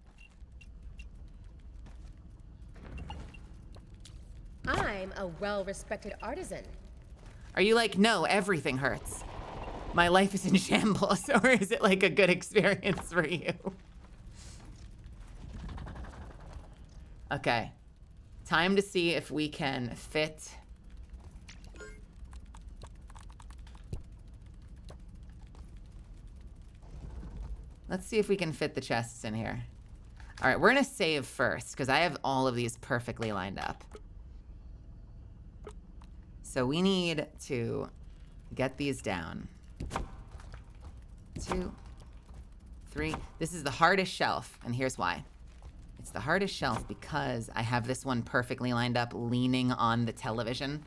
I'm a well-respected artisan. Are you like, no, everything hurts? My life is in shambles, or is it like a good experience for you? Okay. Time to see if we can fit. Let's see if we can fit the chests in here. All right, we're gonna save first because I have all of these perfectly lined up. So we need to get these down. 2, 3. This is the hardest shelf, and here's why. It's the hardest shelf because I have this one perfectly lined up leaning on the television,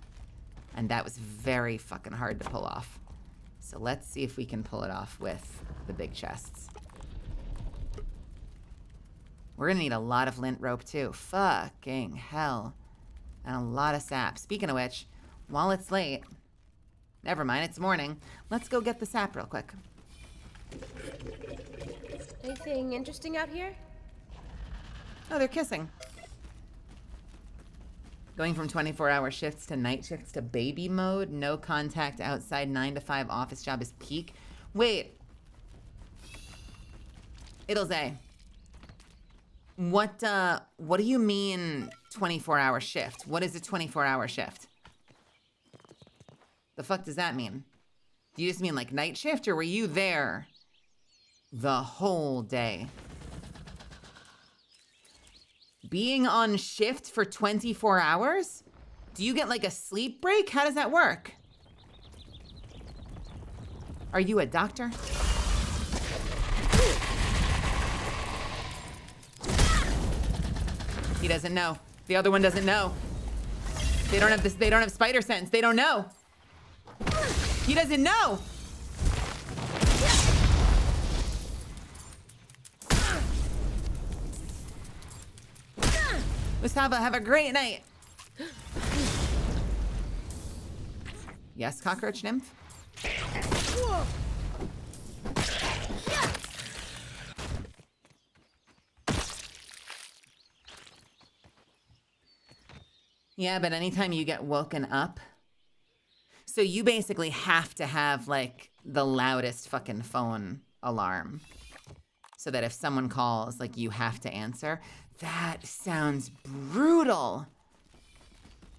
and that was very fucking hard to pull off. So let's see if we can pull it off with the big chests. We're gonna need a lot of lint rope too. Fucking hell. And a lot of sap. Speaking of which, while it's late, never mind, it's morning. Let's go get the sap real quick. Anything interesting out here? Oh, they're kissing. Going from 24-hour shifts to night shifts to baby mode. No contact outside 9 to 5 office job is peak. Wait. It'll say. What do you mean 24-hour shift? What is a 24-hour shift? The fuck does that mean? Do you just mean like night shift, or were you there the whole day? Being on shift for 24 hours? Do you get like a sleep break? How does that work? Are you a doctor? He doesn't know. The other one doesn't know. They don't have this. They don't have spider sense. They don't know. He doesn't know. Gustavo, have a great night. Yes, cockroach nymph. Yeah, but anytime you get woken up, so you basically have to have like the loudest fucking phone alarm so that if someone calls, like you have to answer. That sounds brutal.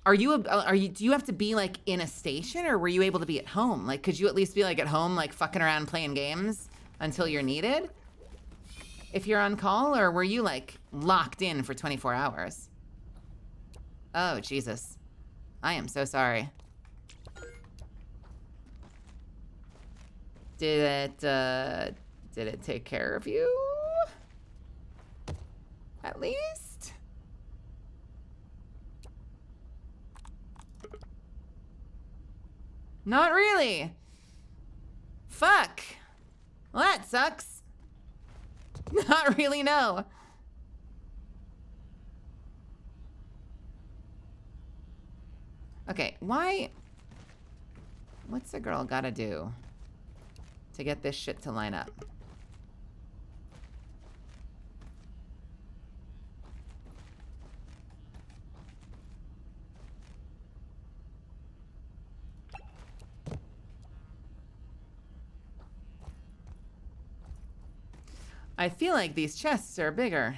Do you have to be like in a station, or were you able to be at home? Like, could you at least be like at home, like fucking around playing games until you're needed if you're on call, or were you like locked in for 24 hours? Oh, Jesus. I am so sorry. Did it take care of you? At least? Not really. Fuck. Well, that sucks. Not really, no. Okay, why? What's a girl gotta do to get this shit to line up? I feel like these chests are bigger.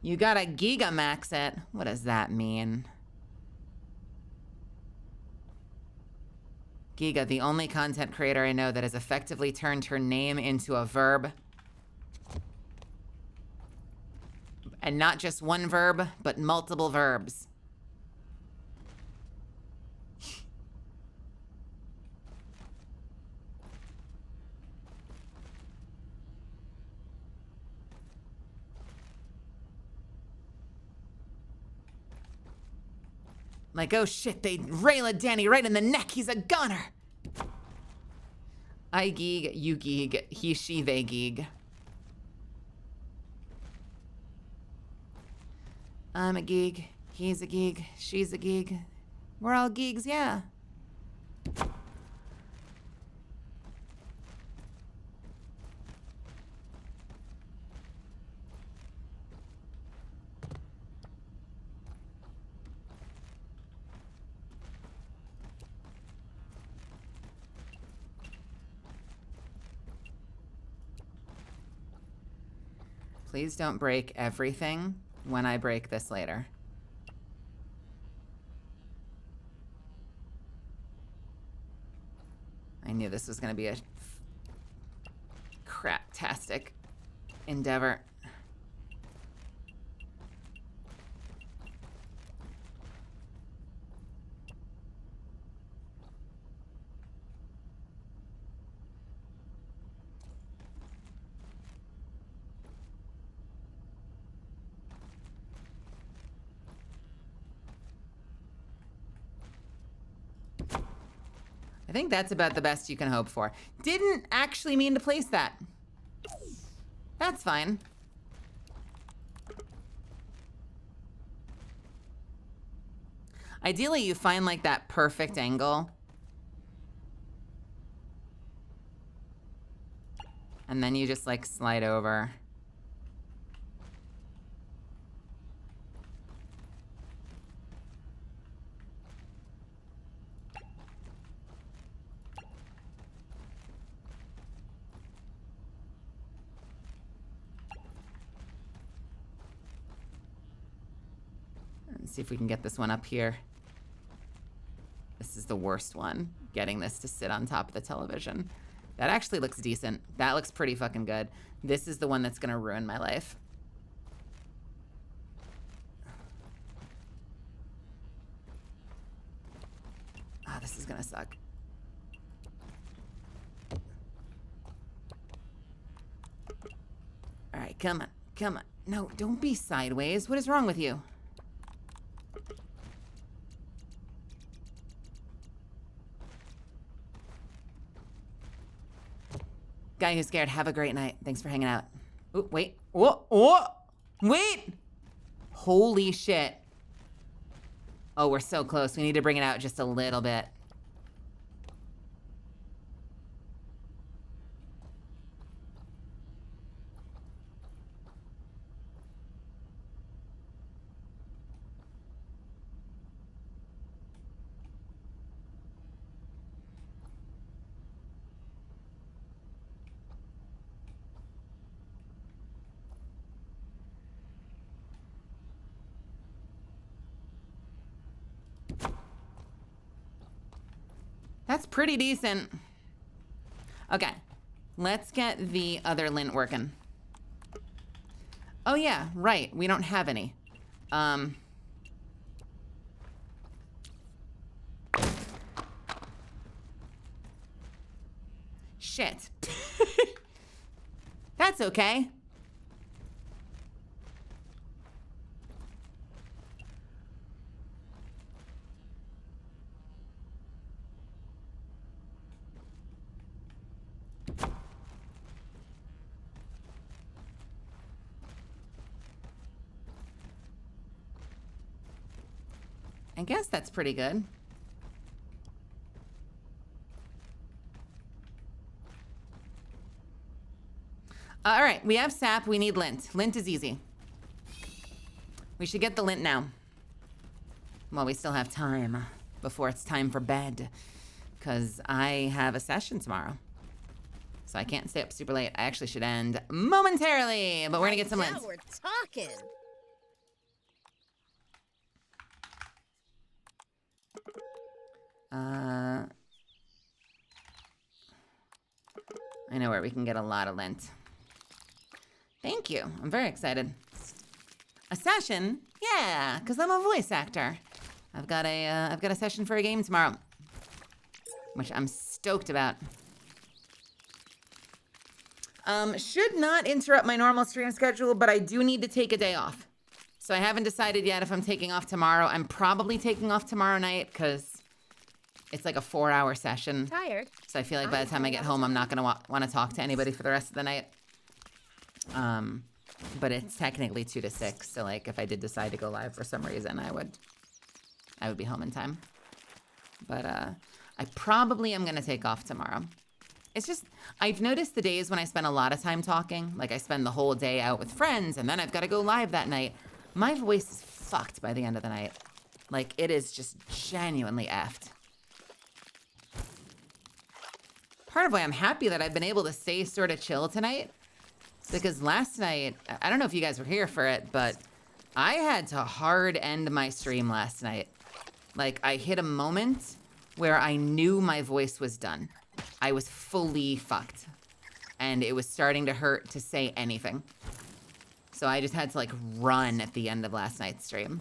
You got a Gigamax it. What does that mean? Giga, the only content creator I know that has effectively turned her name into a verb. And not just one verb, but multiple verbs. Like, oh shit, they railed Danny right in the neck. He's a goner. I geeg, you geeg, he, she, they geeg. I'm a geeg, he's a geeg, she's a geeg. We're all geeks, yeah. Please don't break everything when I break this later. I knew this was gonna be a craptastic endeavor. I think that's about the best you can hope for. Didn't actually mean to place that. That's fine. Ideally, you find like that perfect angle. And then you just like slide over. Let's see if we can get this one up here. This is the worst one, getting this to sit on top of the television. That actually looks decent. That looks pretty fucking good. This is the one that's gonna ruin my life. Ah, this is gonna suck. All right, come on, come on. No, don't be sideways. What is wrong with you? Guy who's scared, have a great night. Thanks for hanging out. Oh, wait. Oh, wait. Holy shit. Oh, we're so close. We need to bring it out just a little bit. That's pretty decent. Okay, let's get the other lint working. Oh yeah, right, we don't have any. Shit. That's okay. I guess that's pretty good. All right, we have sap, we need lint. Lint is easy. We should get the lint now. While we still have time, before it's time for bed. Because I have a session tomorrow. So I can't stay up super late. I actually should end momentarily, but we're gonna get some lint. Now we're talking. I know where we can get a lot of lint. Thank you. I'm very excited. A session? Yeah, because I'm a voice actor. I've got a session for a game tomorrow, which I'm stoked about. Should not interrupt my normal stream schedule, but I do need to take a day off. So I haven't decided yet if I'm taking off tomorrow. I'm probably taking off tomorrow night because it's like a 4-hour session. Tired. So I feel like by the time I get home, I'm not gonna want to talk to anybody for the rest of the night. But it's technically 2 to 6. So like if I did decide to go live for some reason, I would be home in time. But I probably am gonna take off tomorrow. It's just, I've noticed the days when I spend a lot of time talking, like I spend the whole day out with friends and then I've got to go live that night. My voice is fucked by the end of the night. Like it is just genuinely effed. Part of why I'm happy that I've been able to stay sort of chill tonight, because last night, I don't know if you guys were here for it, but I had to hard end my stream last night. Like I hit a moment where I knew my voice was done. I was fully fucked and it was starting to hurt to say anything. So I just had to like run at the end of last night's stream.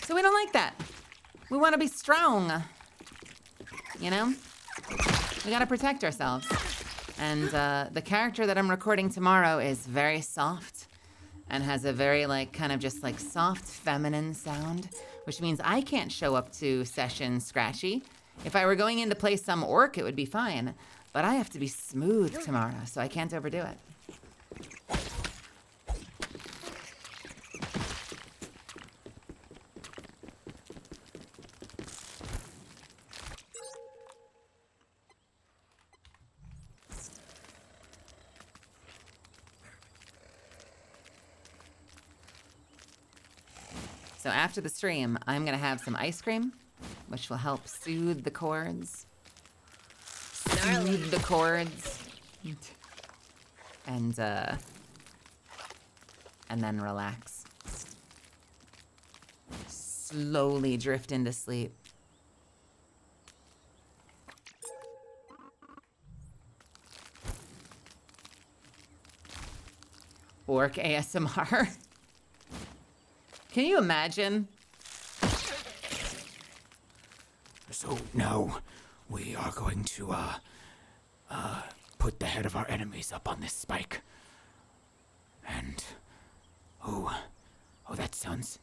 So we don't like that. We want to be strong. You know? We gotta protect ourselves. And the character that I'm recording tomorrow is very soft and has a very like kind of just like soft feminine sound, which means I can't show up to sessions scratchy. If I were going in to play some orc, it would be fine, but I have to be smooth tomorrow, so I can't overdo it. So after the stream, I'm gonna have some ice cream which will help soothe the cords. Gnarly. Soothe the cords. And then relax. Slowly drift into sleep. Orc ASMR. Can you imagine? So now we are going to put the head of our enemies up on this spike. And oh, that sounds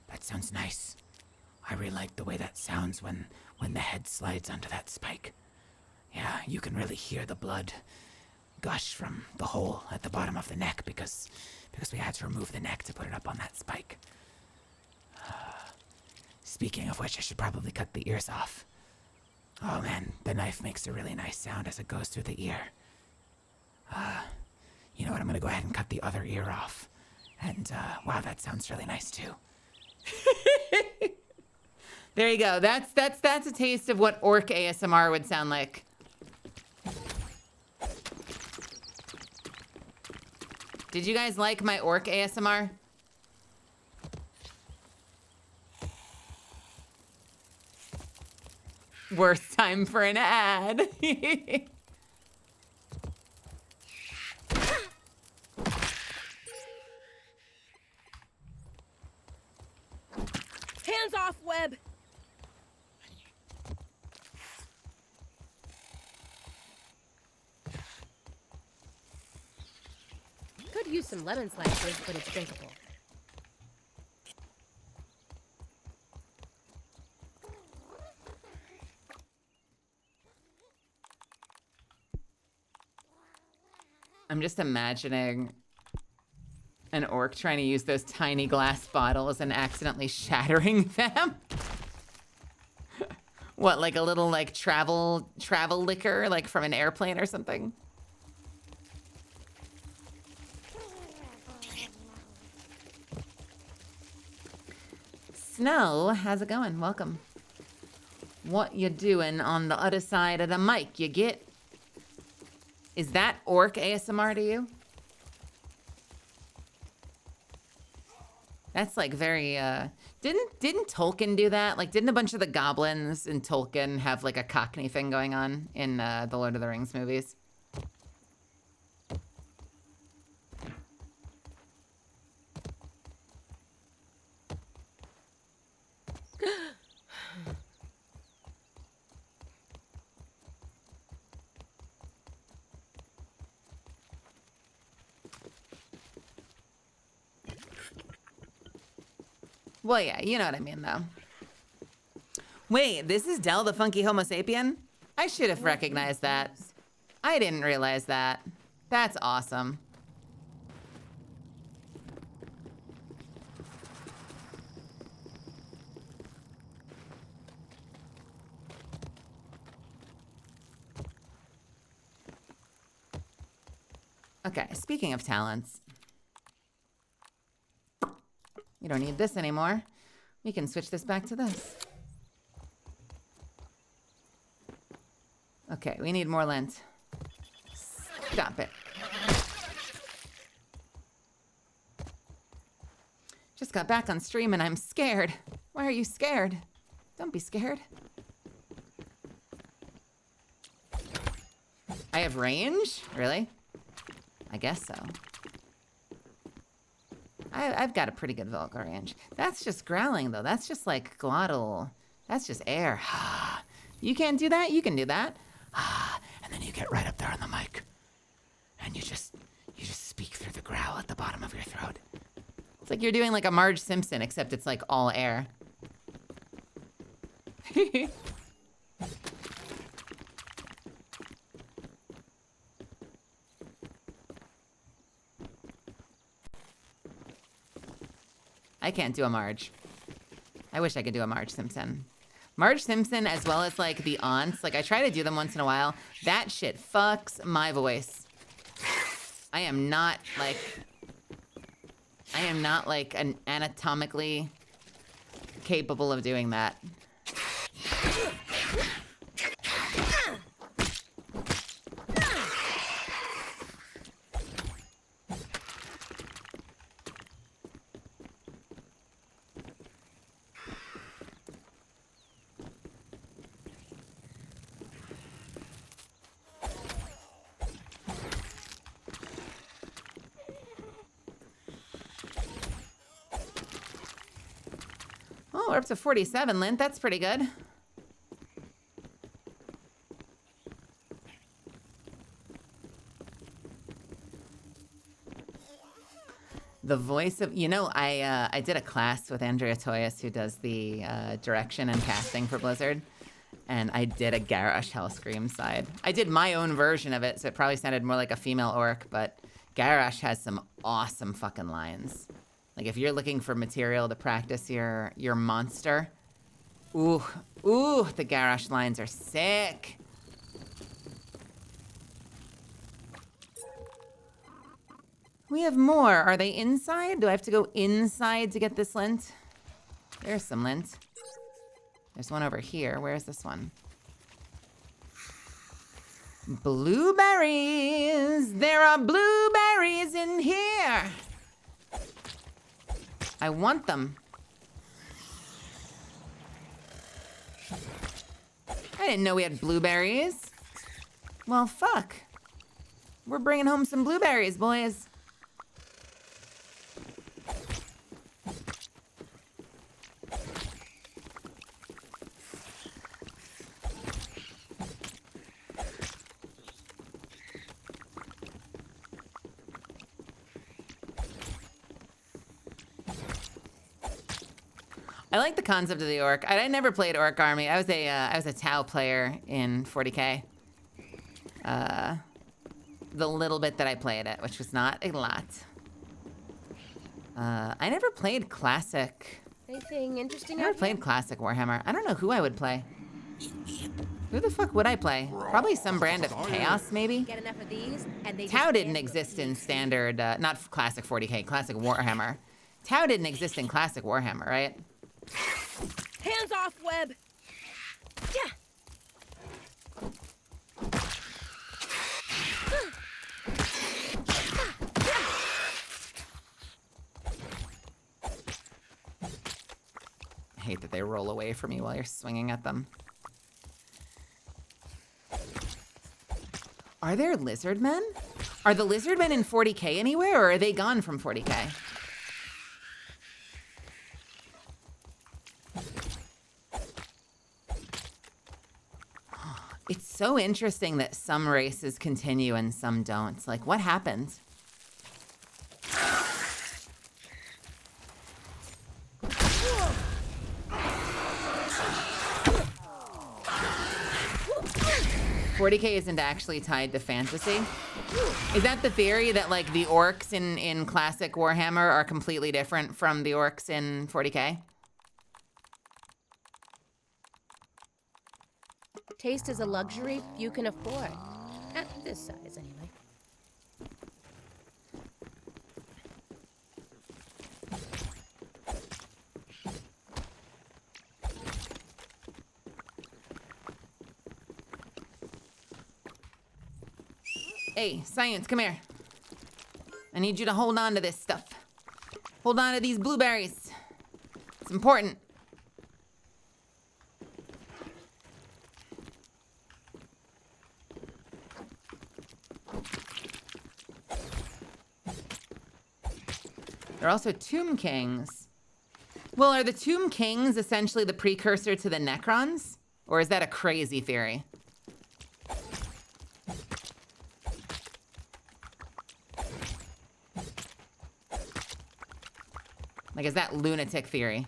nice. I really like the way that sounds when the head slides onto that spike. Yeah, you can really hear the blood gush from the hole at the bottom of the neck because we had to remove the neck to put it up on that spike. Speaking of which, I should probably cut the ears off. Oh man, the knife makes a really nice sound as it goes through the ear. You know what, I'm gonna go ahead and cut the other ear off. And wow, that sounds really nice too. There you go. That's a taste of what orc ASMR would sound like. Did you guys like my orc ASMR? Worst time for an ad. Hands off, Webb! Could use some lemon slices, but it's drinkable. I'm just imagining an orc trying to use those tiny glass bottles and accidentally shattering them. What, like a little like travel liquor, like from an airplane or something? Snow, how's it going? Welcome. What you doing on the other side of the mic, you get? Is that orc ASMR to you? That's like very, didn't Tolkien do that? Like, didn't a bunch of the goblins in Tolkien have like a Cockney thing going on in the Lord of the Rings movies? Well, yeah, you know what I mean, though. Wait, this is Del the Funky Homo Sapien? I should have recognized that. I didn't realize that. That's awesome. Okay, speaking of talents. We don't need this anymore. We can switch this back to this. Okay, we need more lint. Stop it. Just got back on stream and I'm scared. Why are you scared? Don't be scared. I have range? Really? I guess so. I've got a pretty good vocal range. That's just growling, though. That's just like glottal. That's just air. You can't do that? You can do that. And then you get right up there on the mic. And you just speak through the growl at the bottom of your throat. It's like you're doing like a Marge Simpson, except it's like all air. I can't do a Marge. I wish I could do a Marge Simpson. Marge Simpson, as well as like the aunts, like I try to do them once in a while. That shit fucks my voice. I am not like an anatomically capable of doing that. we're up to 47 lint. That's pretty good. The voice of, you know, I did a class with Andrea Toyas, who does the direction and casting for Blizzard, and I did a Garrosh Hellscream side. I did my own version of it, so it probably sounded more like a female orc, but Garrosh has some awesome fucking lines. Like, if you're looking for material to practice your monster, ooh, the Garrosh lines are sick. We have more. Are they inside? Do I have to go inside to get this lint? There's some lint. There's one over here. Where's this one? Blueberries. There are blueberries in here. I want them. I didn't know we had blueberries. Well, fuck. We're bringing home some blueberries, boys. I like the concept of the orc. I never played Orc Army. I was a Tau player in 40K. The little bit that I played it, which was not a lot. I never played classic. Anything interesting? I never played classic Warhammer. I don't know who I would play. Who the fuck would I play? Probably some brand of Chaos, maybe. Get enough of these, and they Tau didn't exist in standard, not classic 40K, classic Warhammer. Tau didn't exist in classic Warhammer, right? Hands off, Webb. Yeah. I hate that they roll away from you while you're swinging at them. Are there lizard men? Are the lizard men in 40K anywhere, or are they gone from 40K? It's so interesting that some races continue and some don't. Like, what happened? $40K isn't actually tied to fantasy. Is that the theory that, like, the orcs in classic Warhammer are completely different from the orcs in 40K? Taste is a luxury few can afford. At this size, anyway. Hey, Science, come here. I need you to hold on to this stuff. Hold on to these blueberries. It's important. There are also Tomb Kings. Well, are the Tomb Kings essentially the precursor to the Necrons? Or is that a crazy theory? Like, is that lunatic theory?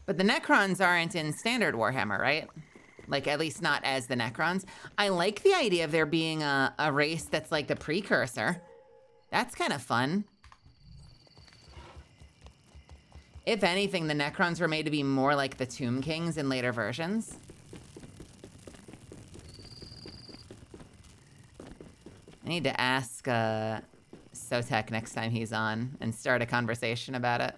But the Necrons aren't in standard Warhammer, right? Like, at least not as the Necrons. I like the idea of there being a race that's like the precursor. That's kind of fun. If anything, the Necrons were made to be more like the Tomb Kings in later versions. I need to ask Sotek next time he's on and start a conversation about it.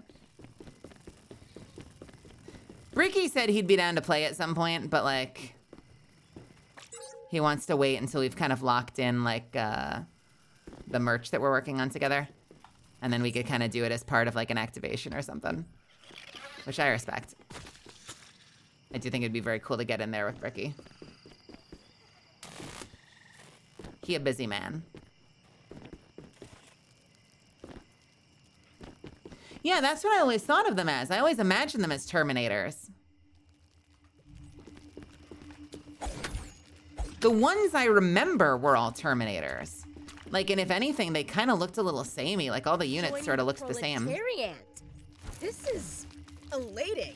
Bricky said he'd be down to play at some point, but, like, he wants to wait until we've kind of locked in, like, the merch that we're working on together. And then we could kind of do it as part of, like, an activation or something. Which I respect. I do think it'd be very cool to get in there with Ricky. He a busy man. Yeah, that's what I always thought of them as. I always imagined them as Terminators. The ones I remember were all Terminators. Like, and if anything, they kind of looked a little samey. Like, all the units sort of looked the same. Proletariat. This is elating.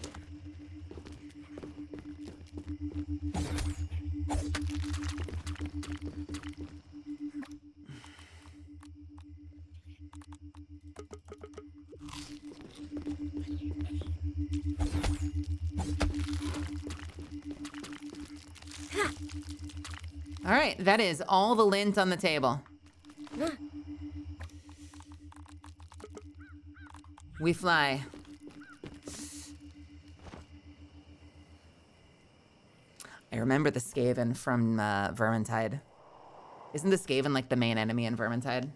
All right, that is all the lint on the table. We fly. I remember the Skaven from Vermintide. Isn't the Skaven like the main enemy in Vermintide?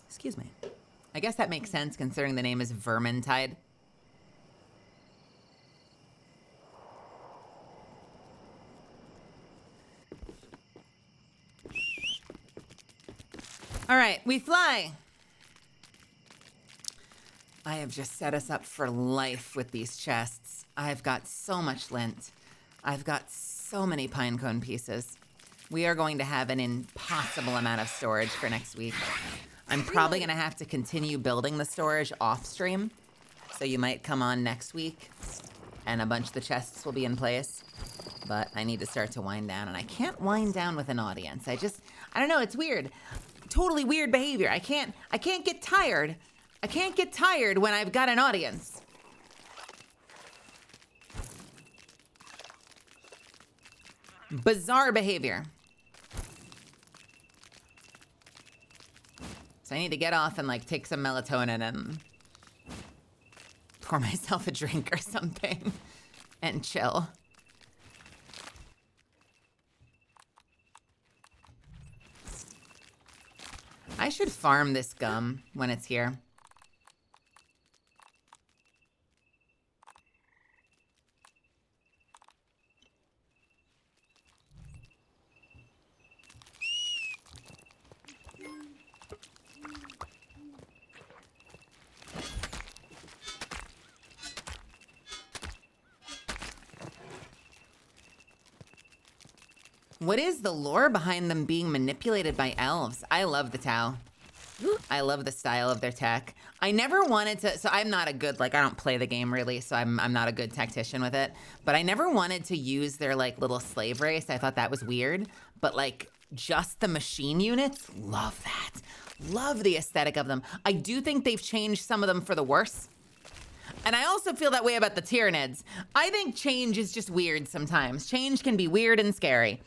Excuse me. I guess that makes sense considering the name is Vermintide. All right, we fly. I have just set us up for life with these chests. I've got so much lint. I've got so many pine cone pieces. We are going to have an impossible amount of storage for next week. I'm probably going to have to continue building the storage off stream. So you might come on next week and a bunch of the chests will be in place. But I need to start to wind down, and I can't wind down with an audience. I don't know, it's weird. Totally weird behavior. I can't get tired. I can't get tired when I've got an audience. Bizarre behavior. So I need to get off and like take some melatonin and pour myself a drink or something and chill. I should farm this gum when it's here. What is the lore behind them being manipulated by elves? I love the Tau. I love the style of their tech. I never wanted to, so I'm not a good, like, I don't play the game really, so I'm not a good tactician with it. But I never wanted to use their, like, little slave race. I thought that was weird. But, like, just the machine units, love that. Love the aesthetic of them. I do think they've changed some of them for the worse. And I also feel that way about the Tyranids. I think change is just weird sometimes. Change can be weird and scary.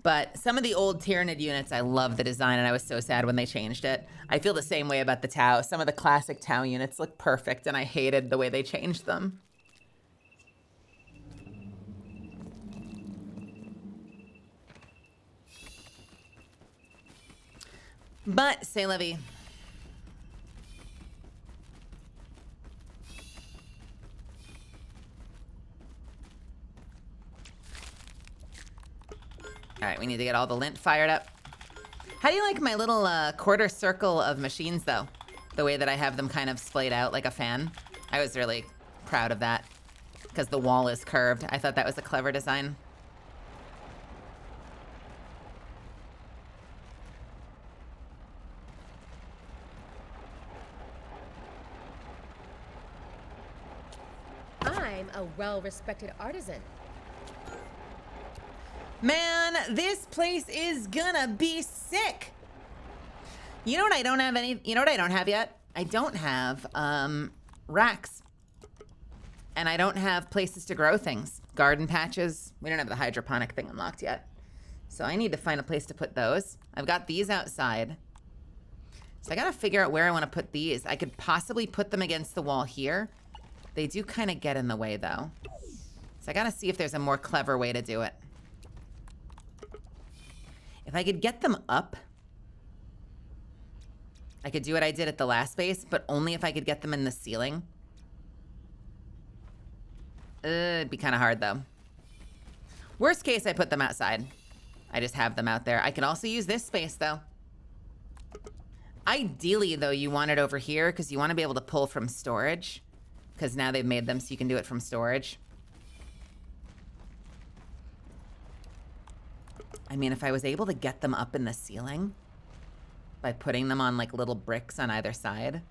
But some of the old Tyranid units, I love the design, and I was so sad when they changed it. I feel the same way about the Tau. Some of the classic Tau units look perfect, and I hated the way they changed them. But, c'est la vie. All right, we need to get all the lint fired up. How do you like my little quarter circle of machines, though? The way that I have them kind of splayed out like a fan. I was really proud of that because the wall is curved. I thought that was a clever design. I'm a well-respected artisan. Man, this place is gonna be sick. You know what I don't have you know what I don't have yet? I don't have racks. And I don't have places to grow things. Garden patches. We don't have the hydroponic thing unlocked yet. So I need to find a place to put those. I've got these outside. So I gotta figure out where I wanna put these. I could possibly put them against the wall here. They do kind of get in the way though. So I gotta see if there's a more clever way to do it. If I could get them up, I could do what I did at the last base, but only if I could get them in the ceiling. It'd be kind of hard, though. Worst case, I put them outside. I just have them out there. I can also use this space, though. Ideally, though, you want it over here because you want to be able to pull from storage. Because now they've made them so you can do it from storage. I mean, if I was able to get them up in the ceiling by putting them on like little bricks on either side.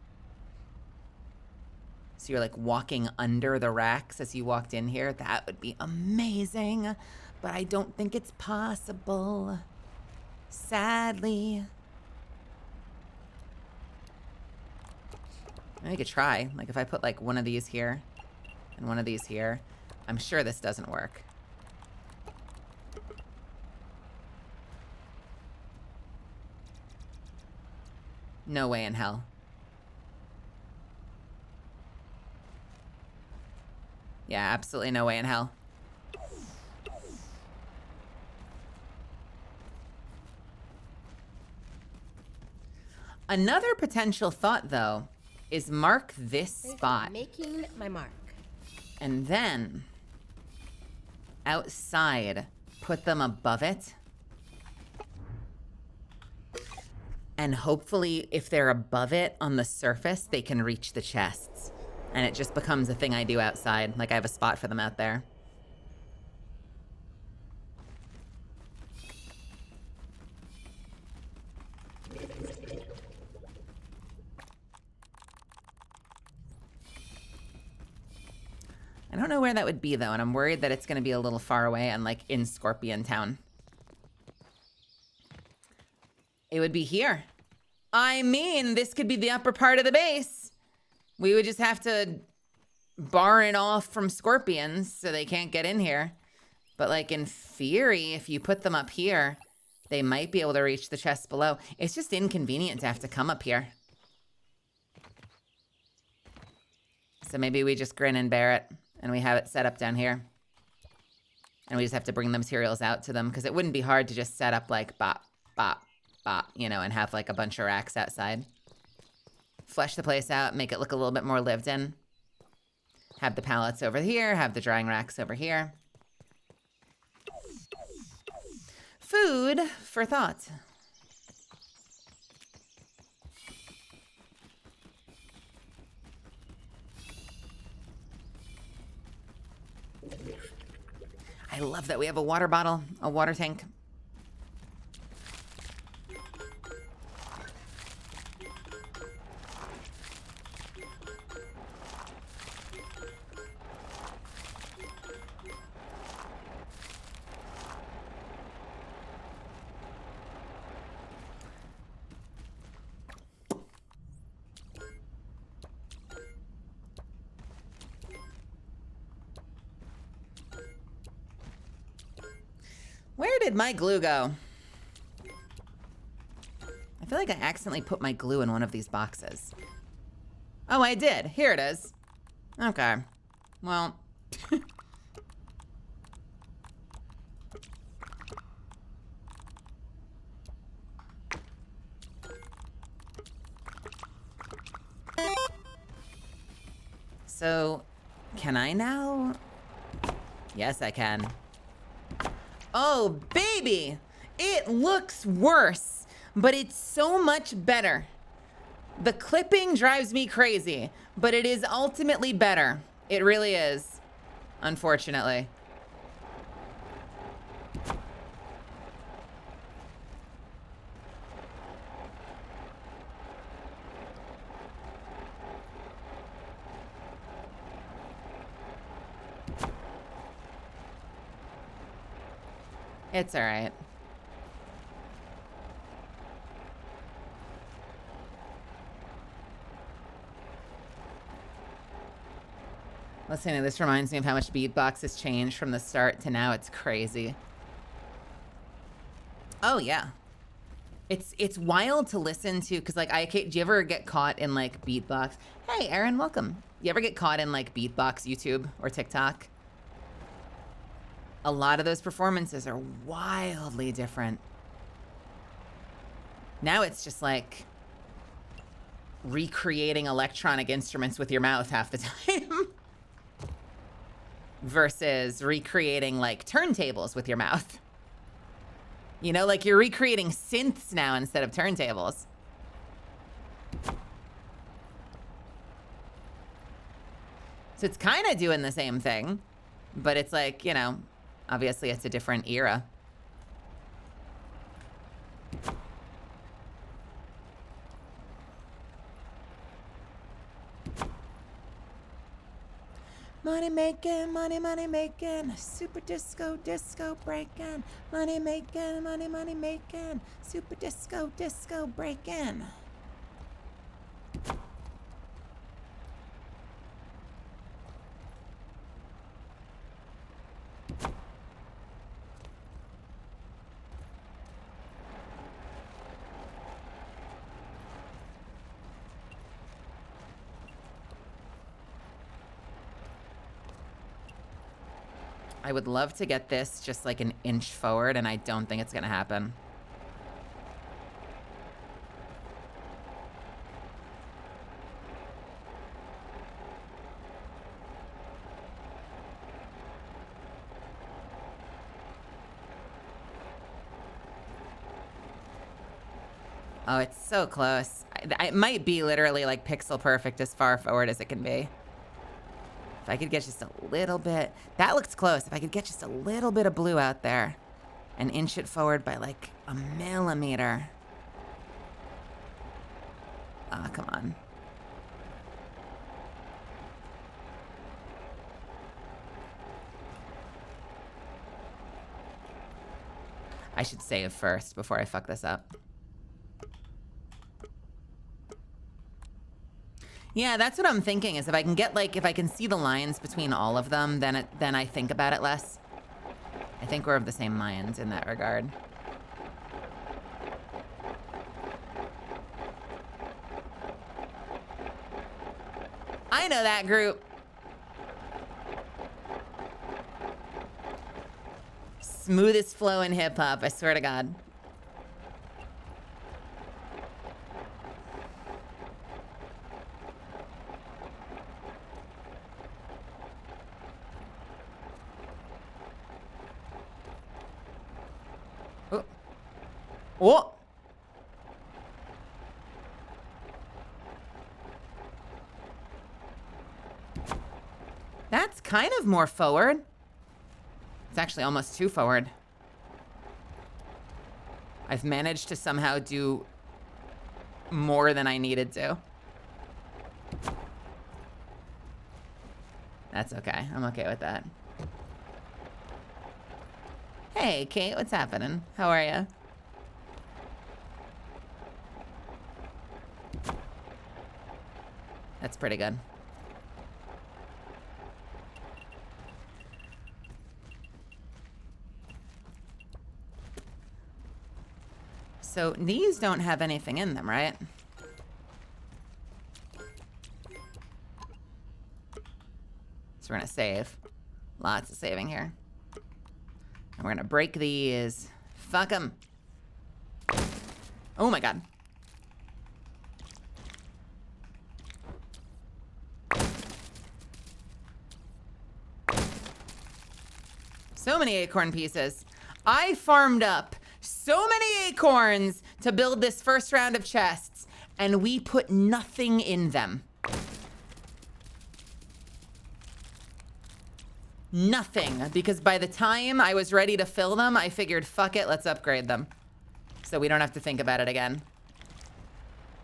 So you're like walking under the racks as you walked in here. That would be amazing. But I don't think it's possible. Sadly. I could try. Like if I put like one of these here and one of these here. I'm sure this doesn't work. No way in hell. Yeah, absolutely no way in hell. Another potential thought, though, is mark this spot. Making my mark. And then, outside, put them above it. And hopefully, if they're above it on the surface, they can reach the chests. And it just becomes a thing I do outside. Like I have a spot for them out there. I don't know where that would be, though, and I'm worried that it's going to be a little far away and, like, in Scorpion Town. It would be here. I mean, this could be the upper part of the base. We would just have to bar it off from scorpions so they can't get in here. But, like, in theory, if you put them up here, they might be able to reach the chests below. It's just inconvenient to have to come up here. So maybe we just grin and bear it, and we have it set up down here. And we just have to bring the materials out to them, because it wouldn't be hard to just set up, like, bop, bop, bop, you know, and have, like, a bunch of racks outside. Flesh the place out, make it look a little bit more lived in. Have the pallets over here, have the drying racks over here. Food for thought. I love that we have a water bottle, a water tank. Where did my glue go? I feel like I accidentally put my glue in one of these boxes. Oh, I did. Here it is. Okay. Well. So, can I now? Yes, I can. Oh, baby! It looks worse, but it's so much better. The clipping drives me crazy, but it is ultimately better. It really is, unfortunately. It's all right. Listening to this reminds me of how much beatbox has changed from the start to now. It's crazy. Oh yeah, it's wild to listen to, because like do you ever get caught in like beatbox? Hey, Aaron, welcome. You ever get caught in like beatbox YouTube or TikTok? A lot of those performances are wildly different. Now it's just like recreating electronic instruments with your mouth half the time versus recreating like turntables with your mouth. You know, like you're recreating synths now instead of turntables. So it's kind of doing the same thing, but it's like, you know, obviously it's a different era. Money making, money making, super disco, disco breaking. Money making, money making, super disco, disco breaking. I would love to get this just like an inch forward, and I don't think it's gonna happen. Oh, it's so close. It might be literally like pixel perfect as far forward as it can be. If I could get just a little bit, that looks close. If I could get just a little bit of blue out there and inch it forward by like a millimeter. Ah, come on. I should save first before I fuck this up. Yeah, that's what I'm thinking, is if I can get like, if I can see the lines between all of them, then I think about it less. I think we're of the same mind in that regard. I know that group. Smoothest flow in hip hop, I swear to God. Oh! That's kind of more forward. It's actually almost too forward. I've managed to somehow do more than I needed to. That's okay. I'm okay with that. Hey, Kate, what's happening? How are you? That's pretty good. So these don't have anything in them, right? So we're gonna save. Lots of saving here. And we're gonna break these. Fuck them. Oh my God. So many acorn pieces. I farmed up so many acorns to build this first round of chests, and we put nothing in them. Nothing, because by the time I was ready to fill them, I figured, fuck it, let's upgrade them. So we don't have to think about it again.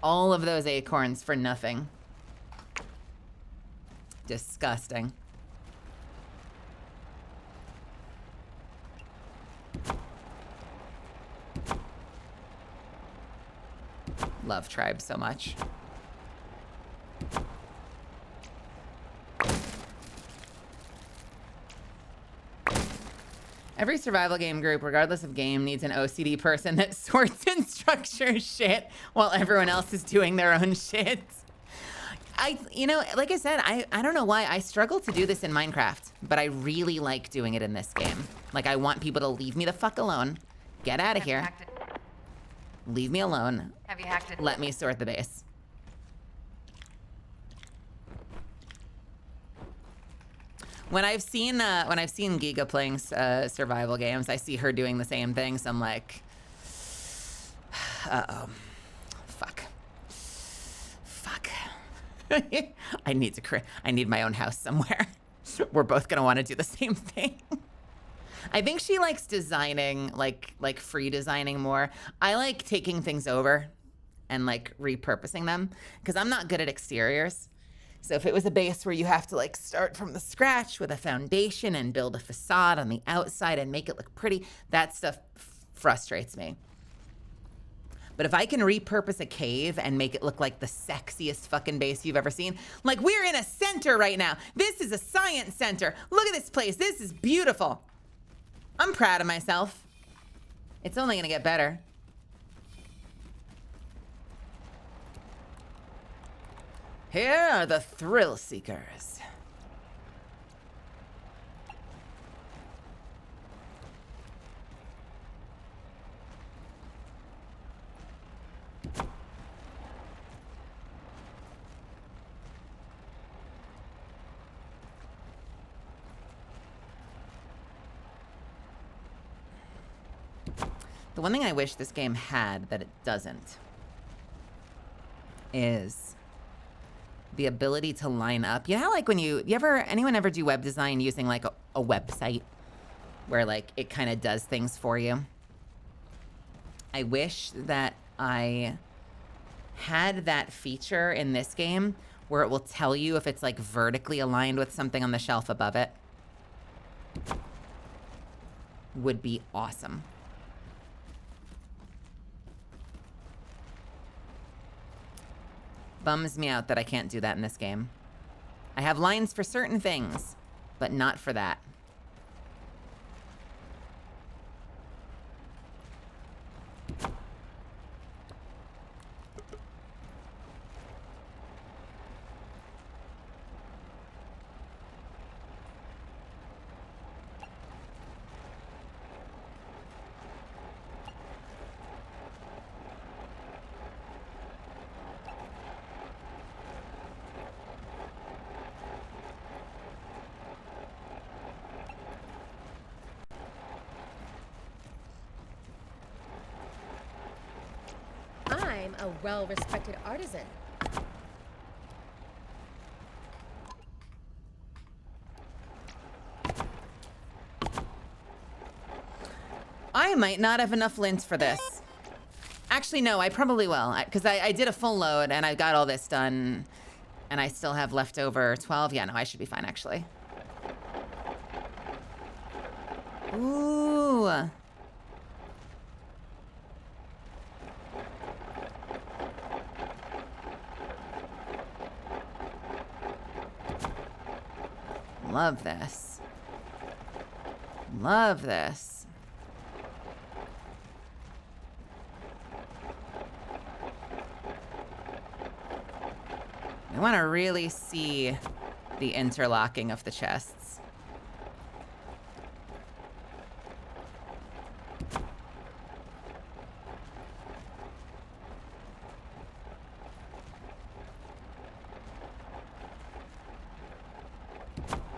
All of those acorns for nothing. Disgusting. Love Tribe so much. Every survival game group, regardless of game, needs an OCD person that sorts and structures shit while everyone else is doing their own shit. You know, like I said, I don't know why I struggle to do this in Minecraft, but I really like doing it in this game. Like, I want people to leave me the fuck alone. Get out of here. Leave me alone. Have you hacked it? Let me sort the base. When I've seen Giga playing survival games, I see her doing the same thing. So I'm like, uh-oh, fuck. I need my own house somewhere. We're both gonna want to do the same thing. I think she likes designing, like free designing more. I like taking things over and like repurposing them because I'm not good at exteriors. So if it was a base where you have to like start from the scratch with a foundation and build a facade on the outside and make it look pretty, that stuff frustrates me. But if I can repurpose a cave and make it look like the sexiest fucking base you've ever seen, like we're in a center right now. This is a science center. Look at this place. This is beautiful. I'm proud of myself. It's only gonna get better. Here are the thrill seekers. The one thing I wish this game had that it doesn't is the ability to line up. You know how like when anyone ever do web design using like a website where like it kind of does things for you? I wish that I had that feature in this game where it will tell you if it's like vertically aligned with something on the shelf above it. Would be awesome. Bums me out that I can't do that in this game. I have lines for certain things, but not for that. I'm a well-respected artisan. I might not have enough lint for this. Actually, no, I probably will, because I did a full load and I got all this done, and I still have leftover 12. Yeah, no, I should be fine, actually. Ooh. Love this. Love this. I want to really see the interlocking of the chests.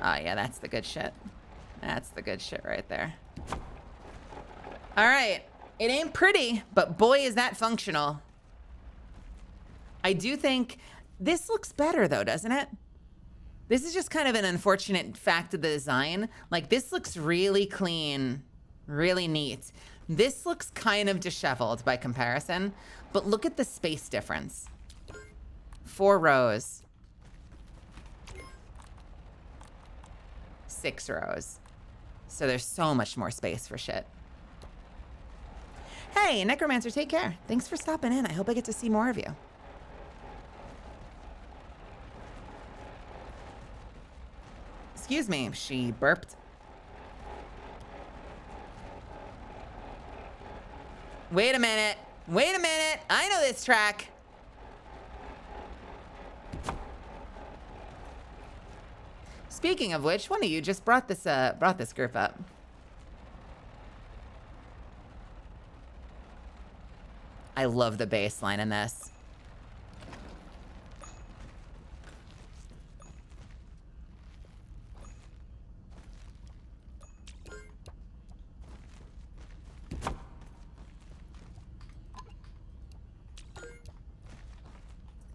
Oh, yeah, that's the good shit. That's the good shit right there. All right. It ain't pretty, but boy, is that functional. I do think this looks better, though, doesn't it? This is just kind of an unfortunate fact of the design. Like, this looks really clean, really neat. This looks kind of disheveled by comparison, but look at the space difference. 4 rows. 6 rows. So there's so much more space for shit. Hey, Necromancer, take care. Thanks for stopping in. I hope I get to see more of you. Excuse me, she burped. Wait a minute. Wait a minute. I know this track. Speaking of which, one of you just brought this group up. I love the bass line in this.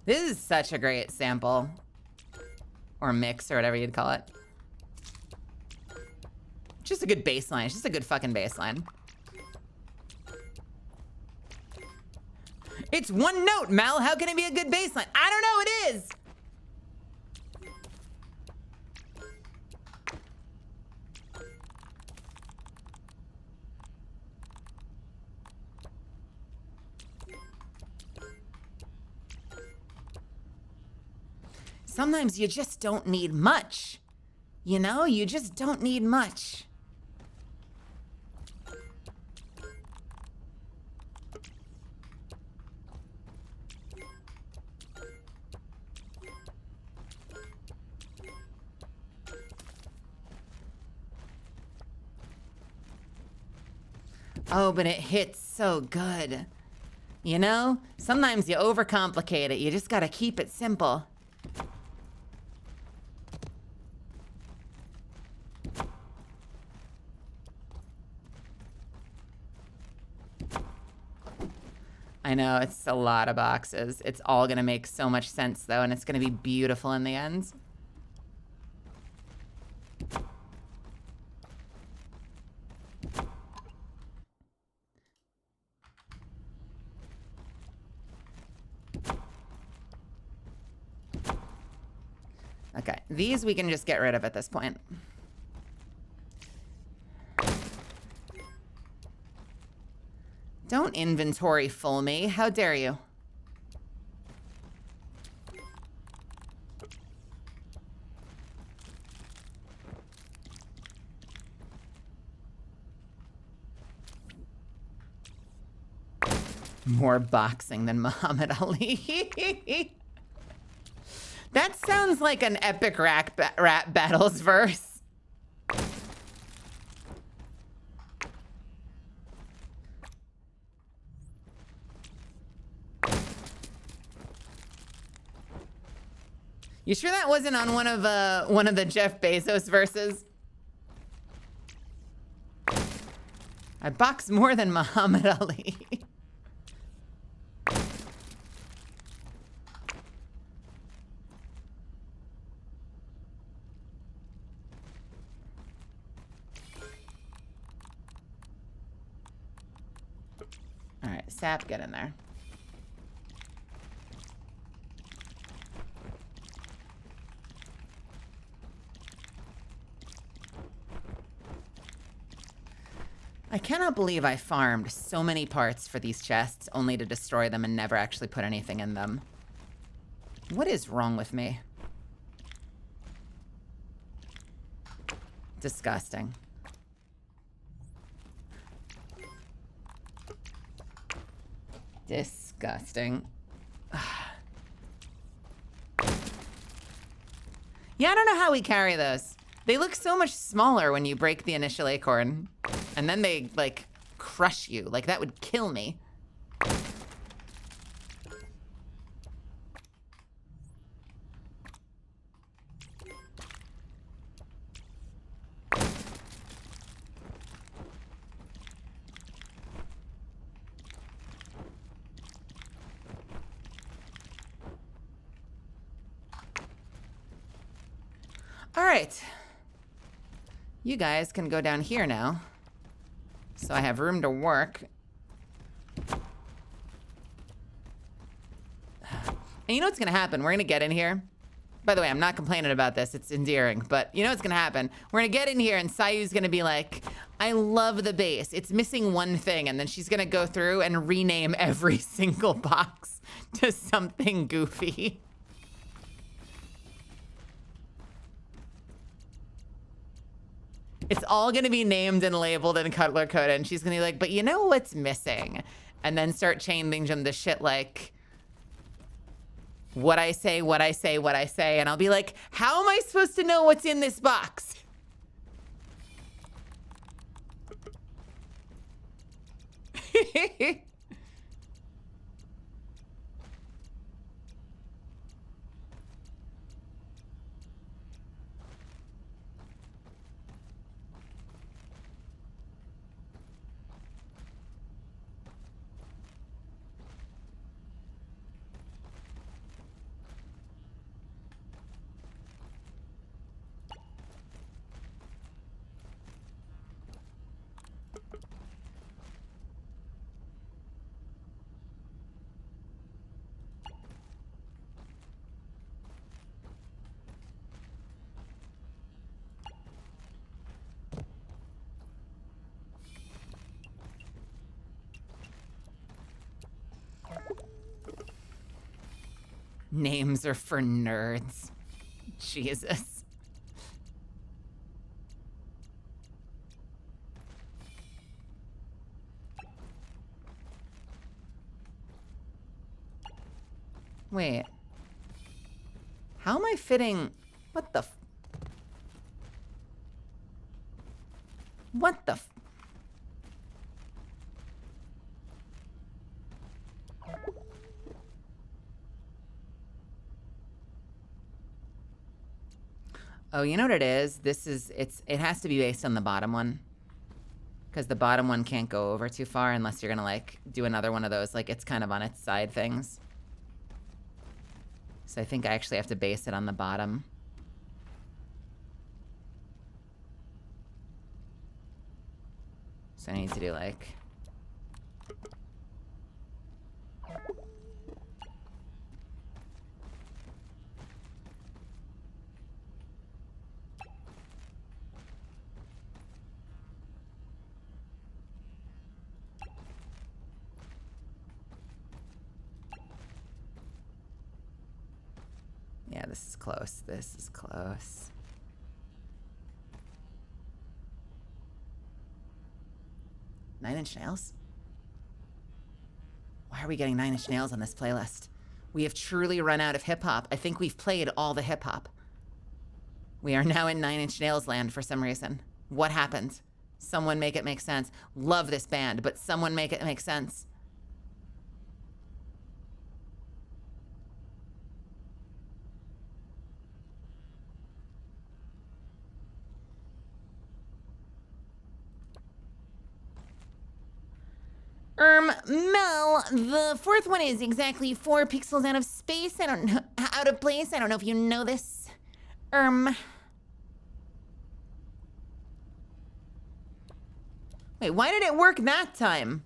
This is such a great sample. Or mix, or whatever you'd call it. Just a good bass line. It's just a good fucking bass line. It's one note, Mal. How can it be a good bass line? I don't know, it is! Sometimes you just don't need much. You know, you just don't need much. Oh, but it hits so good. You know, sometimes you overcomplicate it. You just gotta keep it simple. I know, it's a lot of boxes. It's all gonna make so much sense though, and it's gonna be beautiful in the end. Okay, these we can just get rid of at this point. Don't inventory full me. How dare you? More boxing than Muhammad Ali. That sounds like an epic rap battles verse. You sure that wasn't on one of the Jeff Bezos verses? I box more than Muhammad Ali. All right, Sap, get in there. I cannot believe I farmed so many parts for these chests only to destroy them and never actually put anything in them. What is wrong with me? Disgusting. Disgusting. Yeah, I don't know how we carry those. They look so much smaller when you break the initial acorn. And then they, like, crush you. Like, that would kill me. All right. You guys can go down here now. So I have room to work. And you know what's gonna happen? We're gonna get in here. By the way, I'm not complaining about this. It's endearing. But you know what's gonna happen? We're gonna get in here and Sayu's gonna be like, I love the base. It's missing one thing. And then she's gonna go through and rename every single box to something goofy. It's all gonna be named and labeled and color coded, and she's gonna be like, but you know what's missing? And then start changing them to shit like, what I say, what I say, what I say. And I'll be like, how am I supposed to know what's in this box? Names are for nerds. Jesus. Wait. How am I fitting? What the? What the? Oh, you know what it is? It has to be based on the bottom one. Because the bottom one can't go over too far unless you're gonna like do another one of those, like it's kind of on its side things. So I think I actually have to base it on the bottom. So I need to do like... Yeah, this is close. This is close. Nine Inch Nails? Why are we getting Nine Inch Nails on this playlist? We have truly run out of hip-hop. I think we've played all the hip-hop. We are now in Nine Inch Nails land for some reason. What happened? Someone make it make sense. Love this band, but someone make it make sense. Mel, the fourth one is exactly 4 pixels out of space. I don't know, out of place. I don't know if you know this. Wait, why did it work that time?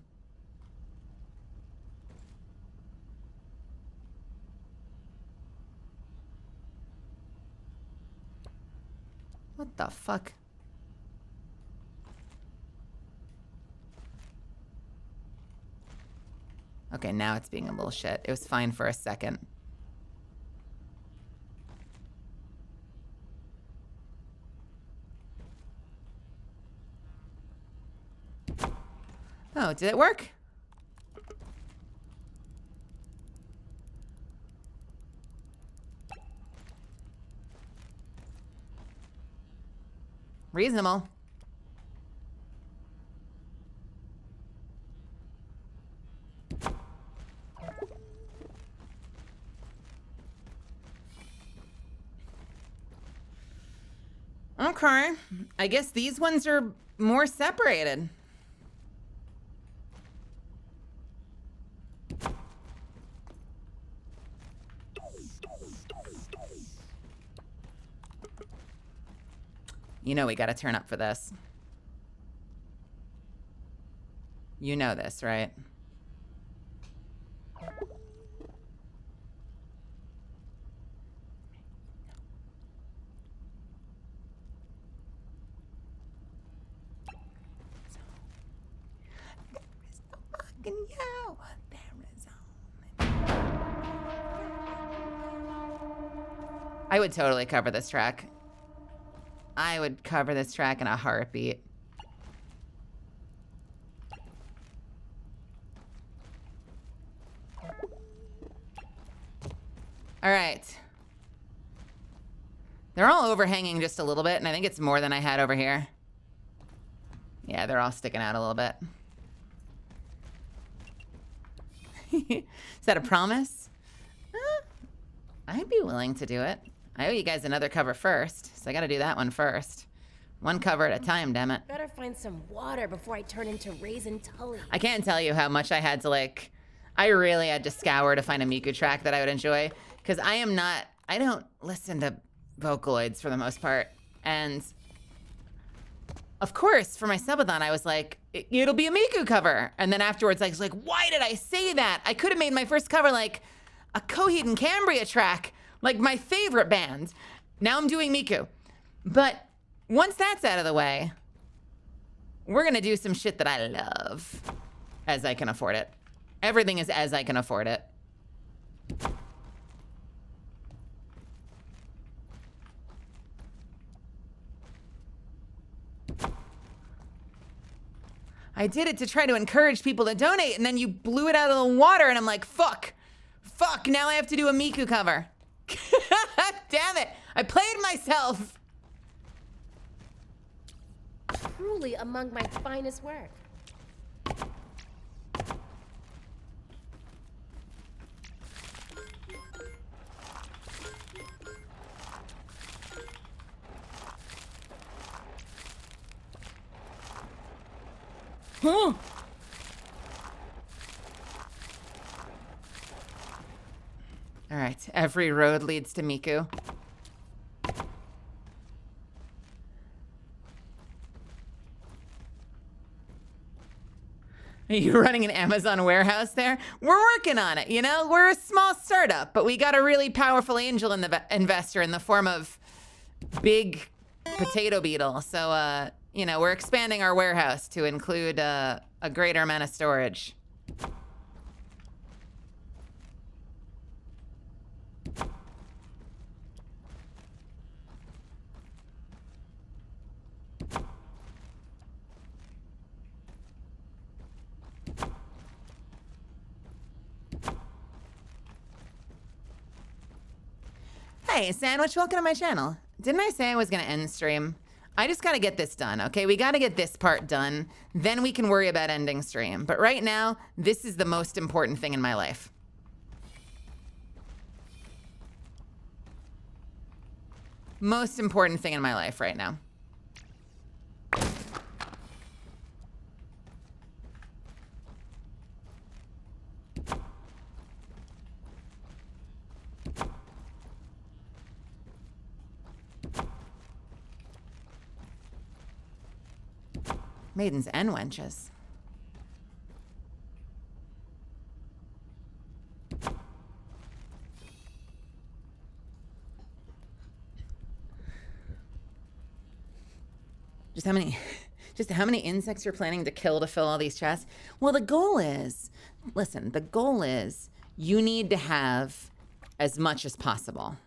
What the fuck? Okay, now it's being a little shit. It was fine for a second. Oh, did it work? Reasonable. Okay. I guess these ones are more separated. You know we gotta turn up for this. You know this, right? I would totally cover this track. I would cover this track in a heartbeat. All right. They're all overhanging just a little bit, and I think it's more than I had over here. Yeah, they're all sticking out a little bit. Is that a promise? I'd be willing to do it. I owe you guys another cover first, so I gotta do that one first. One cover at a time, damn it. Better find some water before I turn into Raisin Tully. I can't tell you how much I had to like, I really had to scour to find a Miku track that I would enjoy, because I don't listen to Vocaloids for the most part. And of course, for my subathon, I was like, it'll be a Miku cover. And then afterwards, I was like, why did I say that? I could have made my first cover like a Coheed and Cambria track, like my favorite band. Now I'm doing Miku. But once that's out of the way, we're gonna do some shit that I love as I can afford it. Everything is as I can afford it. I did it to try to encourage people to donate, and then you blew it out of the water, and I'm like, fuck. Fuck, now I have to do a Miku cover. Damn it. I played myself. Truly among my finest work. Huh. All right, every road leads to Miku. Are you running an Amazon warehouse there? We're working on it, you know? We're a small startup, but we got a really powerful angel investor in the form of Big Potato Beetle. So, you know, we're expanding our warehouse to include a greater amount of storage. Hey, Sandwich, welcome to my channel. Didn't I say I was gonna end stream? I just gotta get this done, okay? We gotta get this part done, then we can worry about ending stream. But right now, this is the most important thing in my life. Most important thing in my life right now. Maidens and wenches. Just how many insects you're planning to kill to fill all these chests? Well, the goal is, listen, the goal is you need to have as much as possible.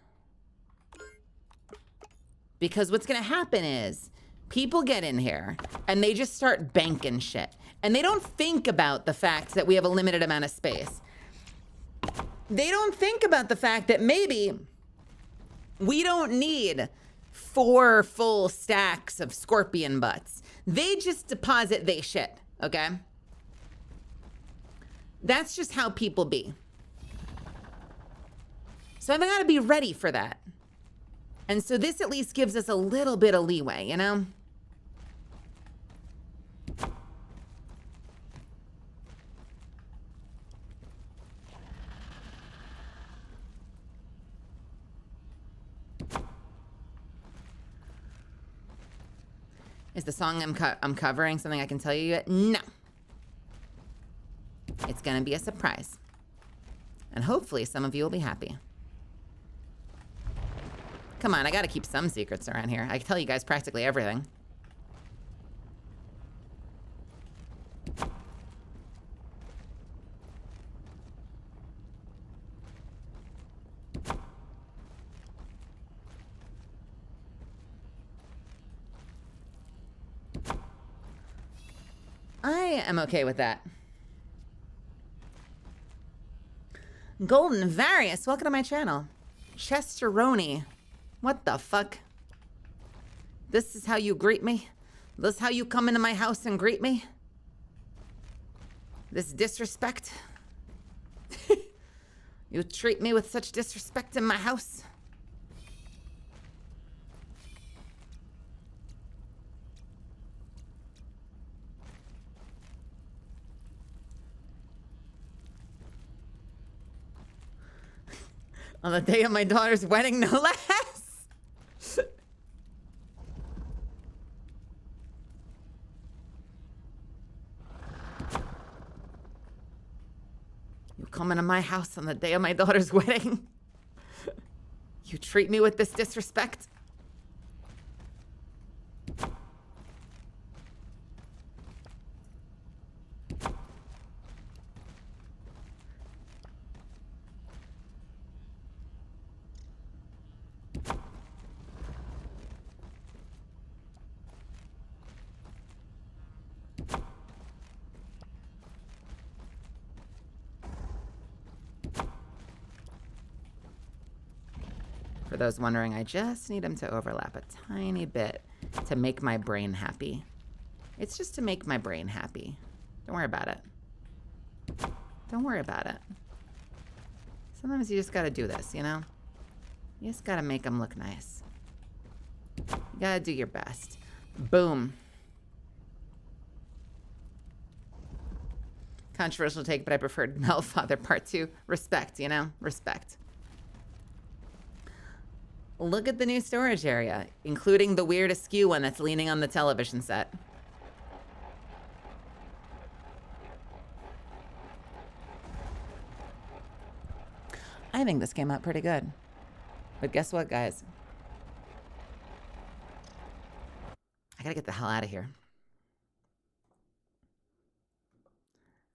Because what's gonna happen is people get in here and they just start banking shit. And they don't think about the fact that we have a limited amount of space. They don't think about the fact that maybe we don't need 4 full stacks of scorpion butts. They just deposit they shit, okay? That's just how people be. So I've got to be ready for that. And so this at least gives us a little bit of leeway, you know? Is the song I'm covering something I can tell you yet? No. It's gonna be a surprise. And hopefully some of you will be happy. Come on, I gotta keep some secrets around here. I can tell you guys practically everything. I am okay with that. Golden Various, welcome to my channel. Chesteroni, what the fuck? This is how you greet me? This is how you come into my house and greet me? This disrespect? You treat me with such disrespect in my house? On the day of my daughter's wedding, no less. You come into my house on the day of my daughter's wedding. You treat me with this disrespect. For those wondering, I just need them to overlap a tiny bit to make my brain happy. It's just to make my brain happy. Don't worry about it. Don't worry about it. Sometimes you just gotta do this, you know? You just gotta make them look nice. You gotta do your best. Boom. Controversial take, but I preferred Melfather Part 2. Respect, you know? Respect. Look at the new storage area, including the weird askew one that's leaning on the television set. I think this came out pretty good. But guess what, guys? I gotta get the hell out of here.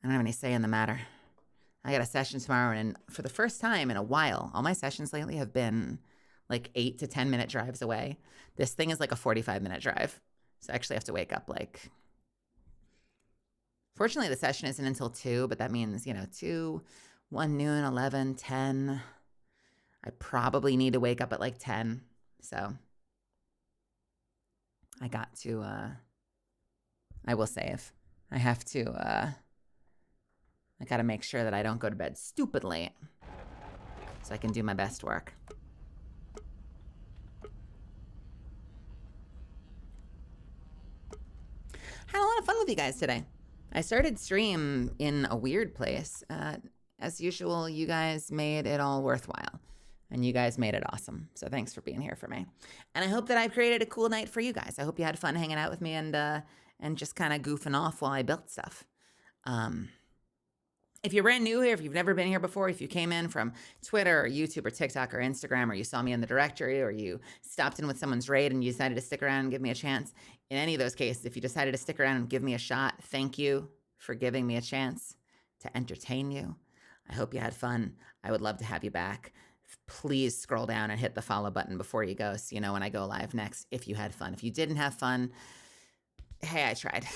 I don't have any say in the matter. I got a session tomorrow, and for the first time in a while, all my sessions lately have been like 8 to 10 minute drives away. This thing is like a 45-minute drive. So I actually have to wake up like... Fortunately, the session isn't until 2, but that means, you know, 2, 1 noon, 11, 10. I probably need to wake up at like 10. So I got to, I will save. I have to, I got to make sure that I don't go to bed stupid late so I can do my best work. Had a lot of fun with you guys today. I started stream in a weird place. As usual, you guys made it all worthwhile. And you guys made it awesome. So thanks for being here for me. And I hope that I've created a cool night for you guys. I hope you had fun hanging out with me and just kind of goofing off while I built stuff. If you're brand new here, if you've never been here before, if you came in from Twitter or YouTube or TikTok or Instagram, or you saw me in the directory, or you stopped in with someone's raid and you decided to stick around and give me a chance, in any of those cases, if you decided to stick around and give me a shot, thank you for giving me a chance to entertain you. I hope you had fun. I would love to have you back. Please scroll down and hit the follow button before you go so you know when I go live next if you had fun. If you didn't have fun, hey, I tried.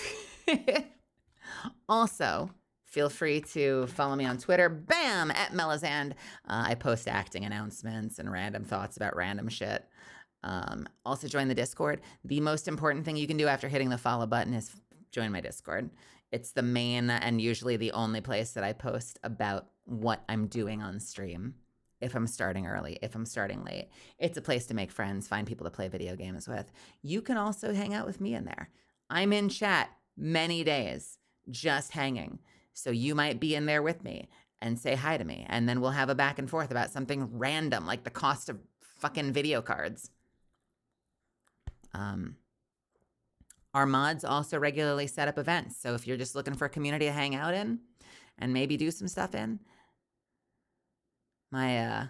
Also, feel free to follow me on Twitter, bam, at Melazand. I post acting announcements and random thoughts about random shit. Also join the Discord. The most important thing you can do after hitting the follow button is join my Discord. It's the main and usually the only place that I post about what I'm doing on stream. If I'm starting early, if I'm starting late. It's a place to make friends, find people to play video games with. You can also hang out with me in there. I'm in chat many days, just hanging. So you might be in there with me and say hi to me. And then we'll have a back and forth about something random, like the cost of fucking video cards. Our mods also regularly set up events. So if you're just looking for a community to hang out in and maybe do some stuff in, my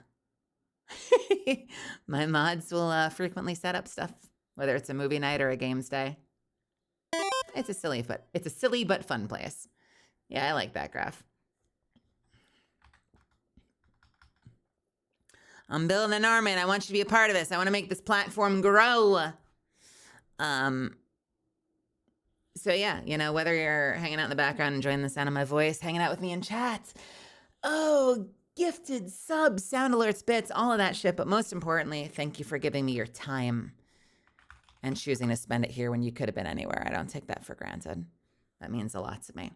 my mods will frequently set up stuff, whether it's a movie night or a games day. It's a silly but fun place. Yeah, I like that graph. I'm building an army and I want you to be a part of this. I want to make this platform grow. So yeah, you know, whether you're hanging out in the background, enjoying the sound of my voice, hanging out with me in chat. Oh, gifted subs, sound alerts, bits, all of that shit. But most importantly, thank you for giving me your time and choosing to spend it here when you could have been anywhere. I don't take that for granted. That means a lot to me.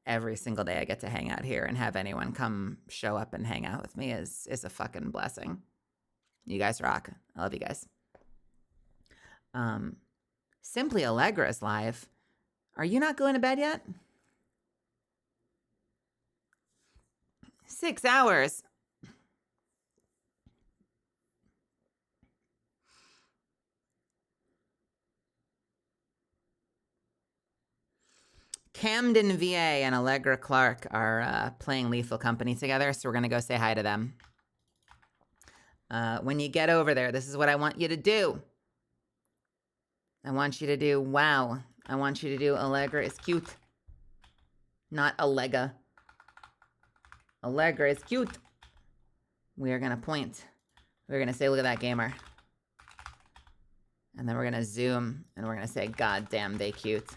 Every single day I get to hang out here and have anyone come show up and hang out with me is a fucking blessing. You guys rock. I love you guys. Simply Allegra's live. Are you not going to bed yet? 6 hours. Camden VA and Allegra Clark are playing Lethal Company together, so we're going to go say hi to them. When you get over there, this is what I want you to do. I want you to do, wow. I want you to do Allegra is cute. Not Allega. Allegra is cute. We are going to point. We're going to say, look at that gamer. And then we're going to zoom and we're going to say, God damn, they cute.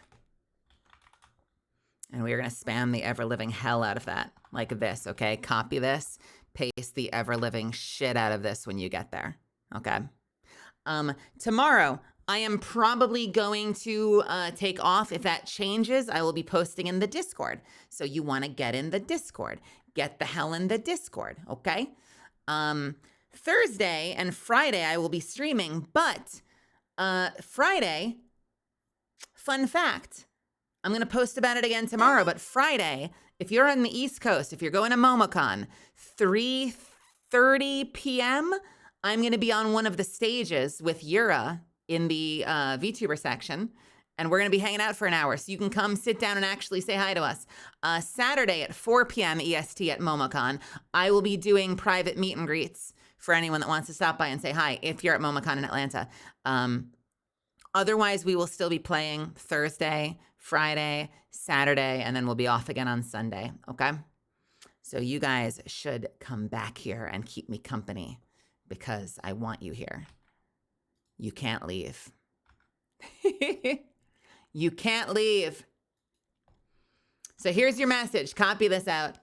And we are going to spam the ever-living hell out of that. Like this, okay? Copy this. pace the ever-living shit out of this when you get there, okay? Tomorrow, I am probably going to take off. If that changes, I will be posting in the Discord. So you want to get in the Discord. Get the hell in the Discord, okay? Thursday and Friday, I will be streaming, but Friday, fun fact, I'm going to post about it again tomorrow, but Friday, if you're on the East Coast, if you're going to MomoCon, 3:30 p.m., I'm going to be on one of the stages with Yura in the VTuber section, and we're going to be hanging out for an hour, so you can come sit down and actually say hi to us. Saturday at 4 p.m. EST at MomoCon, I will be doing private meet and greets for anyone that wants to stop by and say hi if you're at MomoCon in Atlanta. Otherwise, we will still be playing Thursday, Friday, Saturday, and then we'll be off again on Sunday, okay? So you guys should come back here and keep me company because I want you here. You can't leave. You can't leave. So here's your message. Copy this out.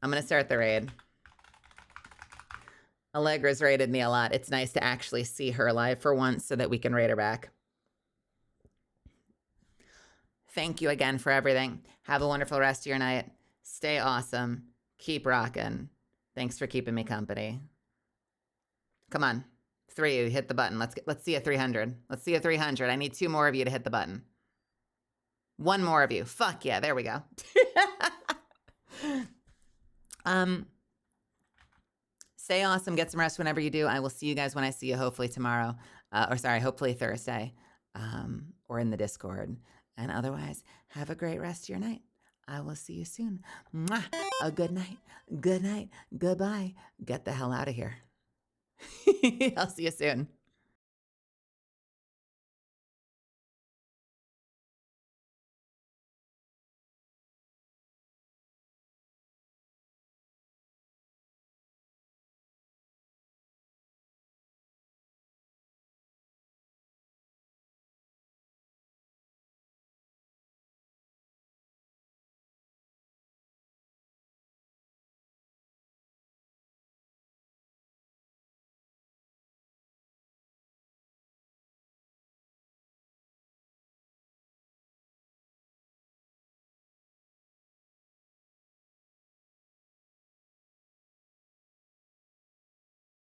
I'm going to start the raid. Allegra's raided me a lot. It's nice to actually see her live for once so that we can raid her back. Thank you again for everything. Have a wonderful rest of your night. Stay awesome. Keep rocking. Thanks for keeping me company. Come on. 3 of you hit the button. Let's see a 300. Let's see a 300. I need 2 more of you to hit the button. 1 more of you. Fuck yeah, there we go. Stay awesome. Get some rest whenever you do. I will see you guys when I see you, hopefully tomorrow. Hopefully Thursday. Or in the Discord. And otherwise, have a great rest of your night. I will see you soon. Mwah. A good night. Good night. Goodbye. Get the hell out of here. I'll see you soon.